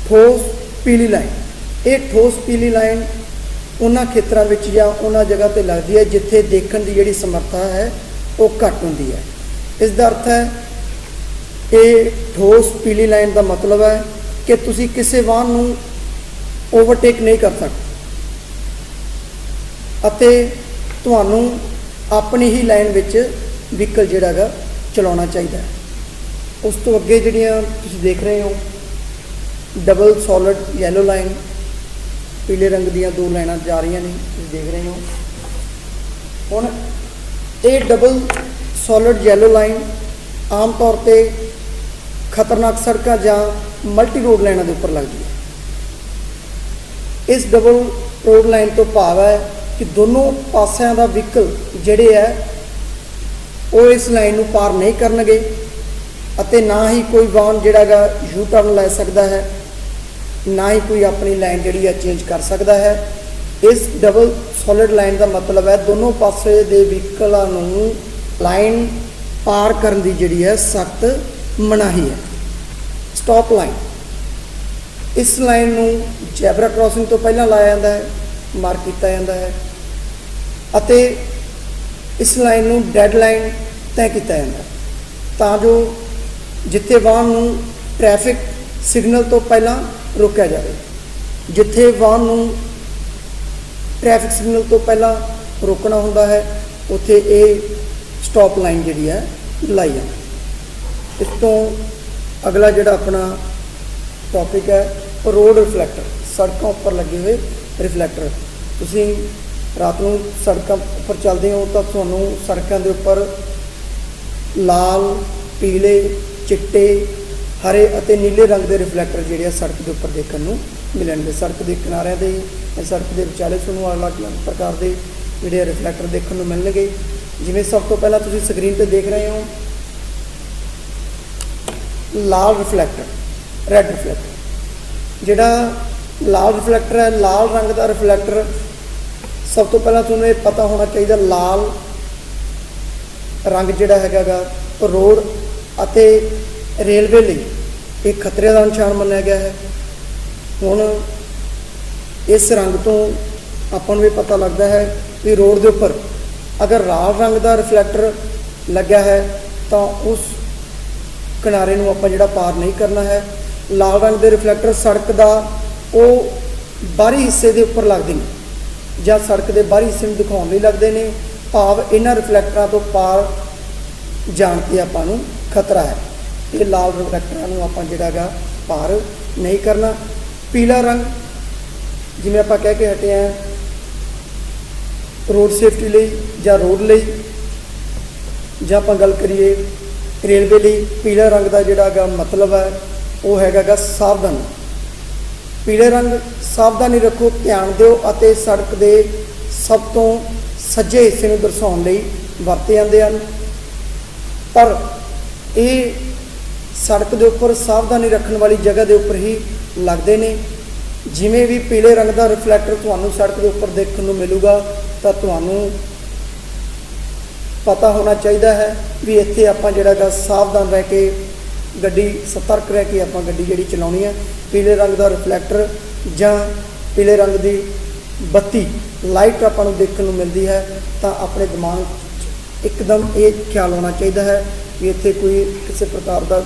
ਠੋਸ ਪੀਲੀ ਲਾਈਨ। ਇਹ ਠੋਸ ਪੀਲੀ ਲਾਈਨ ਉਹਨਾਂ ਖੇਤਰਾਂ ਵਿੱਚ ਜਾਂ ਉਹਨਾਂ ਜਗ੍ਹਾ ਤੇ ਲੱਗਦੀ ਹੈ ਜਿੱਥੇ ਦੇਖਣ ਦੀ ਜਿਹੜੀ ਸਮਰੱਥਾ ਹੈ ਉਹ ਘੱਟ ਹੁੰਦੀ ਹੈ। ਇਸ ਦਾ ਅਰਥ ਹੈ ਇਹ ਠੋਸ ਪੀਲੀ ਲਾਈਨ ਦਾ ਮਤਲਬ ਹੈ ਕਿ ਤੁਸੀਂ ਕਿਸੇ ਵਾਹਨ ਨੂੰ ਓਵਰਟੇਕ ਨਹੀਂ ਕਰ ਸਕਦੇ ਅਤੇ ਤੁਹਾਨੂੰ ਆਪਣੀ ਹੀ ਲਾਈਨ ਵਿੱਚ ਵਹੀਕਲ ਜਿਹੜਾ ਹੈਗਾ ਚਲਾਉਣਾ ਚਾਹੀਦਾ ਹੈ। ਉਸ ਤੋਂ ਅੱਗੇ ਜਿਹੜੀਆਂ ਤੁਸੀਂ ਦੇਖ ਰਹੇ ਹੋ ਡਬਲ ਸੋਲਿਡ ਯੈਲੋ ਲਾਈਨ, ਪੀਲੇ ਰੰਗ ਦੀਆਂ ਦੋ ਲਾਈਨਾਂ ਜਾ ਰਹੀਆਂ ਨੇ, ਤੁਸੀਂ ਦੇਖ ਰਹੇ ਹੋ। ਹੁਣ ਇਹ ਡਬਲ ਸੋਲਿਡ ਯੈਲੋ ਲਾਈਨ ਆਮ ਤੌਰ ਤੇ ਖਤਰਨਾਕ ਸੜਕਾਂ ਜਾਂ ਮਲਟੀ ਰੋਡ ਲਾਈਨਾਂ ਦੇ ਉੱਪਰ ਲੱਗਦੀ ਹੈ। ਇਸ ਡਬਲ ਰੋਡ ਲਾਈਨ ਤੋਂ ਭਾਵ ਹੈ ਕਿ ਦੋਨੋਂ ਪਾਸਿਆਂ ਦਾ ਵਹੀਕਲ ਜਿਹੜੇ ਹੈ ਉਹ ਇਸ ਲਾਈਨ ਨੂੰ ਪਾਰ ਨਹੀਂ ਕਰਨਗੇ ਅਤੇ ਨਾ ਹੀ ਕੋਈ ਵਾਹਨ ਜਿਹੜਾ ਹੈਗਾ ਯੂ ਟਰਨ ਲੈ ਸਕਦਾ ਹੈ, ਨਾ ਹੀ ਕੋਈ ਆਪਣੀ ਲਾਈਨ ਜਿਹੜੀ ਹੈ ਚੇਂਜ ਕਰ ਸਕਦਾ ਹੈ। ਇਸ ਡਬਲ ਸੋਲਿਡ ਲਾਈਨ ਦਾ ਮਤਲਬ ਹੈ ਦੋਨੋਂ ਪਾਸੇ ਦੇ ਵਹੀਕਲਾਂ ਨੂੰ ਲਾਈਨ ਪਾਰ ਕਰਨ ਦੀ ਜਿਹੜੀ ਹੈ ਸਖਤ ਮਨਾਹੀ ਹੈ। Stop line. ਇਸ ਲਾਈਨ ਨੂੰ ਜ਼ੈਬਰਾ ਕ੍ਰਾਸਿੰਗ ਤੋਂ ਪਹਿਲਾਂ ਲਾਇਆ ਜਾਂਦਾ ਹੈ, ਮਾਰਕ ਕੀਤਾ ਜਾਂਦਾ ਹੈ ਅਤੇ ਇਸ ਲਾਈਨ ਨੂੰ ਡੈਡ ਲਾਈਨ ਤੈਅ ਕੀਤਾ ਜਾਂਦਾ ਹੈ ਤਾਂ ਜੋ ਜਿੱਥੇ ਵਾਹਨ ਨੂੰ ਟ੍ਰੈਫਿਕ ਸਿਗਨਲ ਤੋਂ ਪਹਿਲਾਂ ਰੋਕਿਆ ਜਾਵੇ। ਜਿੱਥੇ ਵਾਹਨ ਨੂੰ ਟ੍ਰੈਫਿਕ ਸਿਗਨਲ ਤੋਂ ਪਹਿਲਾਂ ਰੋਕਣਾ ਹੁੰਦਾ ਹੈ ਉੱਥੇ ਇਹ ਸਟਾਪ ਲਾਈਨ ਜਿਹੜੀ ਹੈ ਲਾਈ ਜਾਂਦੀ। ਇਸ ਤੋਂ ਅਗਲਾ ਜਿਹੜਾ ਆਪਣਾ ਟੌਪਿਕ ਹੈ ਰੋਡ ਰਿਫਲੈਕਟਰ, ਸੜਕਾਂ ਉੱਪਰ ਲੱਗੇ ਹੋਏ ਰਿਫਲੈਕਟਰ। ਤੁਸੀਂ ਰਾਤ ਨੂੰ ਸੜਕਾਂ ਉੱਪਰ ਚੱਲਦੇ ਹੋ ਤਾਂ ਤੁਹਾਨੂੰ ਸੜਕਾਂ ਦੇ ਉੱਪਰ ਲਾਲ, ਪੀਲੇ, ਚਿੱਟੇ, ਹਰੇ ਅਤੇ ਨੀਲੇ ਰੰਗ ਦੇ ਰਿਫਲੈਕਟਰ ਜਿਹੜੇ ਆ ਸੜਕ ਦੇ ਉੱਪਰ ਦੇਖਣ ਨੂੰ ਮਿਲਣਗੇ। ਸੜਕ ਦੇ ਕਿਨਾਰਿਆਂ ਦੇ, ਸੜਕ ਦੇ ਵਿਚਾਲੇ ਤੁਹਾਨੂੰ ਅਲੱਗ-ਅਲੱਗ ਪ੍ਰਕਾਰ ਦੇ ਜਿਹੜੇ ਰਿਫਲੈਕਟਰ ਦੇਖਣ ਨੂੰ ਮਿਲਣਗੇ। ਜਿਵੇਂ ਸਭ ਤੋਂ ਪਹਿਲਾਂ ਤੁਸੀਂ ਸਕਰੀਨ ਤੇ ਦੇਖ ਰਹੇ ਹੋ ਲਾਲ ਰਿਫਲੈਕਟਰ, ਰੈੱਡ ਰਿਫਲੈਕਟਰ। ਜਿਹੜਾ ਲਾਲ ਰਿਫਲੈਕਟਰ ਹੈ, ਲਾਲ ਰੰਗ ਦਾ ਰਿਫਲੈਕਟਰ, ਸਭ ਤੋਂ ਪਹਿਲਾਂ ਤੁਹਾਨੂੰ ਇਹ ਪਤਾ ਹੋਣਾ ਚਾਹੀਦਾ ਲਾਲ ਰੰਗ ਜਿਹੜਾ ਹੈਗਾ ਗਾ ਰੋਡ ਅਤੇ ਰੇਲਵੇ ਲਈ ਇਹ ਖਤਰੇ ਦਾ ਨਿਸ਼ਾਨ ਮੰਨਿਆ ਗਿਆ ਹੈ। ਹੁਣ ਇਸ ਰੰਗ ਤੋਂ ਆਪਾਂ ਨੂੰ ਇਹ ਪਤਾ ਲੱਗਦਾ ਹੈ ਕਿ ਰੋਡ ਦੇ ਉੱਪਰ ਅਗਰ ਲਾਲ ਰੰਗ ਦਾ ਰਿਫਲੈਕਟਰ ਲੱਗਿਆ ਹੈ ਤਾਂ ਉਸ ਕਿਨਾਰੇ ਨੂੰ ਆਪਾਂ ਜਿਹੜਾ ਪਾਰ ਨਹੀਂ ਕਰਨਾ ਹੈ। ਲਾਲ ਰੰਗ ਦੇ ਰਿਫਲੈਕਟਰ ਸੜਕ ਦਾ ਉਹ ਬਾਹਰੀ ਹਿੱਸੇ ਦੇ ਉੱਪਰ ਲੱਗਦੇ ਨੇ ਜਾਂ ਸੜਕ ਦੇ ਬਾਹਰੀ ਹਿੱਸੇ ਨੂੰ ਦਿਖਾਉਣ ਲਈ ਲੱਗਦੇ ਨੇ, ਭਾਵ ਇਹਨਾਂ ਰਿਫਲੈਕਟਰਾਂ ਤੋਂ ਪਾਰ ਜਾਣ 'ਤੇ ਆਪਾਂ ਨੂੰ ਖਤਰਾ ਹੈ। ਇਹ ਲਾਲ ਰਿਫਲੈਕਟਰਾਂ ਨੂੰ ਆਪਾਂ ਜਿਹੜਾ ਹੈਗਾ ਪਾਰ ਨਹੀਂ ਕਰਨਾ। ਪੀਲਾ ਰੰਗ ਜਿਵੇਂ ਆਪਾਂ ਕਹਿ ਕੇ ਹਟੇ ਹਾਂ ਰੋਡ ਸੇਫਟੀ ਲਈ ਜਾਂ ਰੋਡ ਲਈ, ਜਾਂ ਆਪਾਂ ਗੱਲ ਕਰੀਏ ਰੇਲਵੇ ਲਈ, ਪੀਲੇ ਰੰਗ ਦਾ ਜਿਹੜਾ ਹੈਗਾ ਮਤਲਬ ਹੈ ਉਹ ਹੈਗਾ ਗਾ ਸਾਵਧਾਨੀ। ਪੀਲੇ ਰੰਗ ਸਾਵਧਾਨੀ ਰੱਖੋ, ਧਿਆਨ ਦਿਓ ਅਤੇ ਸੜਕ ਦੇ ਸਭ ਤੋਂ ਸੱਜੇ ਹਿੱਸੇ ਨੂੰ ਦਰਸਾਉਣ ਲਈ ਵਰਤੇ ਜਾਂਦੇ ਹਨ, ਪਰ ਇਹ ਸੜਕ ਦੇ ਉੱਪਰ ਸਾਵਧਾਨੀ ਰੱਖਣ ਵਾਲੀ ਜਗ੍ਹਾ ਦੇ ਉੱਪਰ ਹੀ ਲੱਗਦੇ ਨੇ ਜਿਵੇਂ ਵੀ ਪੀਲੇ ਰੰਗ ਦਾ ਰਿਫਲੈਕਟਰ ਤੁਹਾਨੂੰ ਸੜਕ ਦੇ ਉੱਪਰ ਦੇਖਣ ਨੂੰ ਮਿਲੂਗਾ ਤਾਂ ਤੁਹਾਨੂੰ ਪਤਾ ਹੋਣਾ ਚਾਹੀਦਾ ਹੈ ਵੀ ਇੱਥੇ ਆਪਾਂ ਜਿਹੜਾ ਗਾ ਸਾਵਧਾਨ ਰਹਿ ਕੇ ਗੱਡੀ, ਸਤਰਕ ਰਹਿ ਕੇ ਆਪਾਂ ਗੱਡੀ ਜਿਹੜੀ ਚਲਾਉਣੀ ਹੈ। ਪੀਲੇ ਰੰਗ ਦਾ ਰਿਫਲੈਕਟਰ ਜਾਂ ਪੀਲੇ ਰੰਗ ਦੀ ਬੱਤੀ ਲਾਈਟ ਆਪਾਂ ਨੂੰ ਦੇਖਣ ਨੂੰ ਮਿਲਦੀ ਹੈ ਤਾਂ ਆਪਣੇ ਦਿਮਾਗ 'ਚ ਇੱਕਦਮ ਇਹ ਖਿਆਲ ਹੋਣਾ ਚਾਹੀਦਾ ਹੈ ਵੀ ਇੱਥੇ ਕੋਈ ਕਿਸੇ ਪ੍ਰਕਾਰ ਦਾ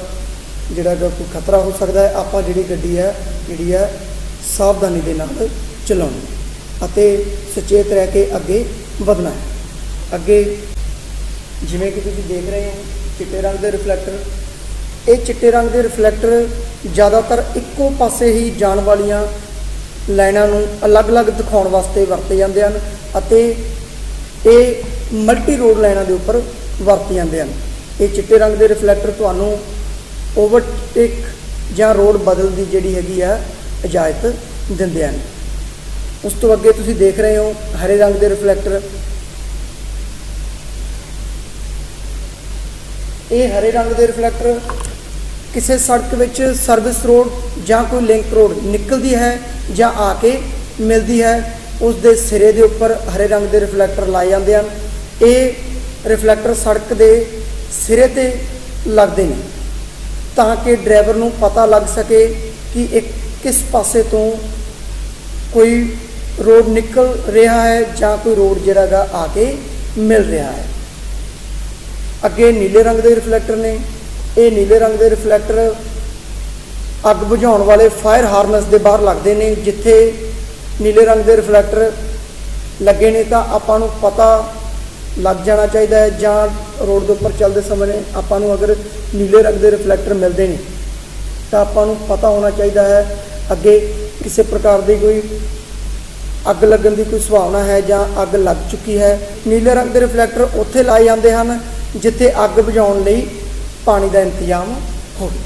ਜਿਹੜਾ ਗਾ ਕੋਈ ਖਤਰਾ ਹੋ ਸਕਦਾ ਹੈ। ਆਪਾਂ ਜਿਹੜੀ ਗੱਡੀ ਹੈ ਸਾਵਧਾਨੀ ਦੇ ਨਾਲ ਚਲਾਉਣੀ ਅਤੇ ਸੁਚੇਤ ਰਹਿ ਕੇ ਅੱਗੇ ਵਧਣਾ ਹੈ। ਅੱਗੇ ਜਿਵੇਂ ਕਿ ਤੁਸੀਂ ਦੇਖ ਰਹੇ ਹੋ ਚਿੱਟੇ ਰੰਗ ਦੇ ਰਿਫਲੈਕਟਰ, ਇਹ ਚਿੱਟੇ ਰੰਗ ਦੇ ਰਿਫਲੈਕਟਰ ਜ਼ਿਆਦਾਤਰ ਇੱਕੋ ਪਾਸੇ ਹੀ ਜਾਣ ਵਾਲੀਆਂ ਲਾਈਨਾਂ ਨੂੰ ਅਲੱਗ-ਅਲੱਗ ਦਿਖਾਉਣ ਵਾਸਤੇ ਵਰਤੇ ਜਾਂਦੇ ਹਨ ਅਤੇ ਇਹ ਮਲਟੀ ਰੋਡ ਲਾਈਨਾਂ ਦੇ ਉੱਪਰ ਵਰਤੇ ਜਾਂਦੇ ਹਨ। ਇਹ ਚਿੱਟੇ ਰੰਗ ਦੇ ਰਿਫਲੈਕਟਰ ਤੁਹਾਨੂੰ ਓਵਰਟੇਕ ਜਾਂ ਰੋਡ ਬਦਲ ਦੀ ਜਿਹੜੀ ਹੈਗੀ ਆ ਇਜਾਜ਼ਤ ਦਿੰਦੇ ਹਨ। ਉਸ ਤੋਂ ਅੱਗੇ ਤੁਸੀਂ ਦੇਖ ਰਹੇ ਹੋ ਹਰੇ ਰੰਗ ਦੇ ਰਿਫਲੈਕਟਰ। ਇਹ ਹਰੇ ਰੰਗ ਦੇ ਰਿਫਲੈਕਟਰ ਕਿਸੇ ਸੜਕ ਵਿੱਚ ਸਰਵਿਸ ਰੋਡ ਜਾਂ ਕੋਈ ਲਿੰਕ ਰੋਡ ਨਿਕਲਦੀ ਹੈ ਜਾਂ ਆ ਕੇ ਮਿਲਦੀ ਹੈ, ਉਸ ਦੇ ਸਿਰੇ ਦੇ ਉੱਪਰ ਹਰੇ ਰੰਗ ਦੇ ਰਿਫਲੈਕਟਰ ਲਾਏ ਜਾਂਦੇ ਹਨ। ਇਹ ਰਿਫਲੈਕਟਰ ਸੜਕ ਦੇ ਸਿਰੇ ਤੇ ਲੱਗਦੇ ਨੇ ਤਾਂ ਕਿ ਡਰਾਈਵਰ ਨੂੰ ਪਤਾ ਲੱਗ ਸਕੇ ਕਿ ਇਹ ਕਿਸ ਪਾਸੇ ਤੋਂ ਕੋਈ ਰੋਡ ਨਿਕਲ ਰਿਹਾ ਹੈ ਜਾਂ ਕੋਈ ਰੋਡ ਜਿਹੜਾ ਗਾ ਆ ਕੇ ਮਿਲ ਰਿਹਾ ਹੈ। ਅੱਗੇ ਨੀਲੇ ਰੰਗ ਦੇ ਰਿਫਲੈਕਟਰ ਨੇ। ਇਹ ਨੀਲੇ ਰੰਗ ਦੇ ਰਿਫਲੈਕਟਰ ਅੱਗ ਬੁਝਾਉਣ ਵਾਲੇ ਫਾਇਰ ਹਾਰਨਸ ਦੇ ਬਾਹਰ ਲੱਗਦੇ ਨੇ। ਜਿੱਥੇ ਨੀਲੇ ਰੰਗ ਦੇ ਰਿਫਲੈਕਟਰ ਲੱਗੇ ਨੇ ਤਾਂ ਆਪਾਂ ਨੂੰ ਪਤਾ ਲੱਗ ਜਾਣਾ ਚਾਹੀਦਾ ਹੈ, ਜਾਂ ਰੋਡ ਦੇ ਉੱਪਰ ਚੱਲਦੇ ਸਮੇਂ ਆਪਾਂ ਨੂੰ ਅਗਰ ਨੀਲੇ ਰੰਗ ਦੇ ਰਿਫਲੈਕਟਰ ਮਿਲਦੇ ਨੇ ਤਾਂ ਆਪਾਂ ਨੂੰ ਪਤਾ ਹੋਣਾ ਚਾਹੀਦਾ ਹੈ ਅੱਗੇ ਕਿਸੇ ਪ੍ਰਕਾਰ ਦੀ ਕੋਈ ਅੱਗ ਲੱਗਣ ਦੀ ਕੋਈ ਸੰਭਾਵਨਾ ਹੈ ਜਾਂ ਅੱਗ ਲੱਗ ਚੁੱਕੀ ਹੈ। ਨੀਲੇ ਰੰਗ ਦੇ ਰਿਫਲੈਕਟਰ ਉੱਥੇ ਲਾਏ ਜਾਂਦੇ ਹਨ ਜਿੱਥੇ ਅੱਗ ਬੁਝਾਉਣ ਲਈ ਪਾਣੀ ਦਾ ਇੰਤਜ਼ਾਮ ਹੋਵੇ।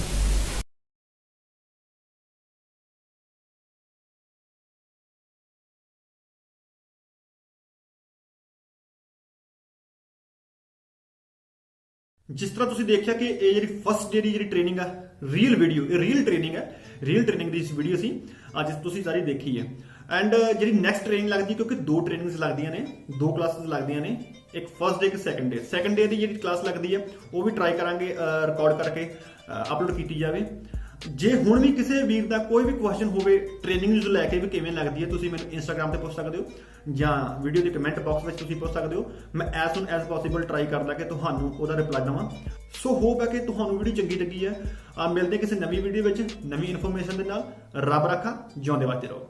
ਜਿਸ ਤਰ੍ਹਾਂ ਤੁਸੀਂ ਦੇਖਿਆ ਕਿ ਇਹ ਜਿਹੜੀ ਫਸਟ ਜਿਹੜੀ ਟ੍ਰੇਨਿੰਗ ਆ, ਰੀਅਲ ਵੀਡੀਓ, ਇਹ ਰੀਅਲ ਟ੍ਰੇਨਿੰਗ ਹੈ। ਰੀਅਲ ਟ੍ਰੇਨਿੰਗ ਦੀ ਇਸ ਵੀਡੀਓ ਸੀ ਅੱਜ ਤੁਸੀਂ ਸਾਰੀ ਦੇਖੀ ਹੈ। ਐਂਡ ਜਿਹੜੀ ਨੈਕਸਟ ਟ੍ਰੇਨਿੰਗ ਲੱਗਦੀ, ਕਿਉਂਕਿ 2 ਟ੍ਰੇਨਿੰਗਸ ਲੱਗਦੀਆਂ ਨੇ, 2 ਕਲਾਸਿਸ ਲੱਗਦੀਆਂ ਨੇ, ਇੱਕ ਫਸਟ ਡੇ ਇੱਕ ਸੈਕੰਡ ਡੇ। ਸੈਕੰਡ ਡੇ ਦੀ ਜਿਹੜੀ ਕਲਾਸ ਲੱਗਦੀ ਹੈ ਉਹ ਵੀ ਟਰਾਈ ਕਰਾਂਗੇ ਰਿਕਾਰਡ ਕਰਕੇ ਅਪਲੋਡ ਕੀਤੀ ਜਾਵੇ। ਜੇ ਹੁਣ ਵੀ ਕਿਸੇ ਵੀਰ ਦਾ ਕੋਈ ਵੀ ਕੁਐਸਚਨ ਹੋਵੇ ਟ੍ਰੇਨਿੰਗ ਨੂੰ ਲੈ ਕੇ ਵੀ ਕਿਵੇਂ ਲੱਗਦੀ ਹੈ, ਤੁਸੀਂ ਮੈਨੂੰ ਇੰਸਟਾਗ੍ਰਾਮ ਤੇ ਪੁੱਛ ਸਕਦੇ ਹੋ ਜਾਂ ਵੀਡੀਓ ਦੇ ਕਮੈਂਟ ਬਾਕਸ ਵਿੱਚ ਤੁਸੀਂ ਪੁੱਛ ਸਕਦੇ ਹੋ। ਮੈਂ ਐਜ਼ ਸੂਨ ਐਜ਼ ਪੋਸੀਬਲ ਟਰਾਈ ਕਰਦਾ ਕਿ ਤੁਹਾਨੂੰ ਉਹਦਾ ਰਿਪਲਾਈ ਦੇਵਾਂ। ਸੋ ਹੋਪ ਹੈ ਕਿ ਤੁਹਾਨੂੰ ਵੀਡੀਓ ਚੰਗੀ ਲੱਗੀ ਹੈ। ਮਿਲਦੇ ਕਿਸੇ ਨਵੀਂ ਵੀਡੀਓ ਵਿੱਚ ਨਵੀਂ ਇਨਫੋਰਮੇਸ਼ਨ ਦੇ ਨਾਲ। ਰੱਬ ਰਾਖਾ, ਜਿਉਂਦੇ ਵਾਸਤੇ ਰਹੋ।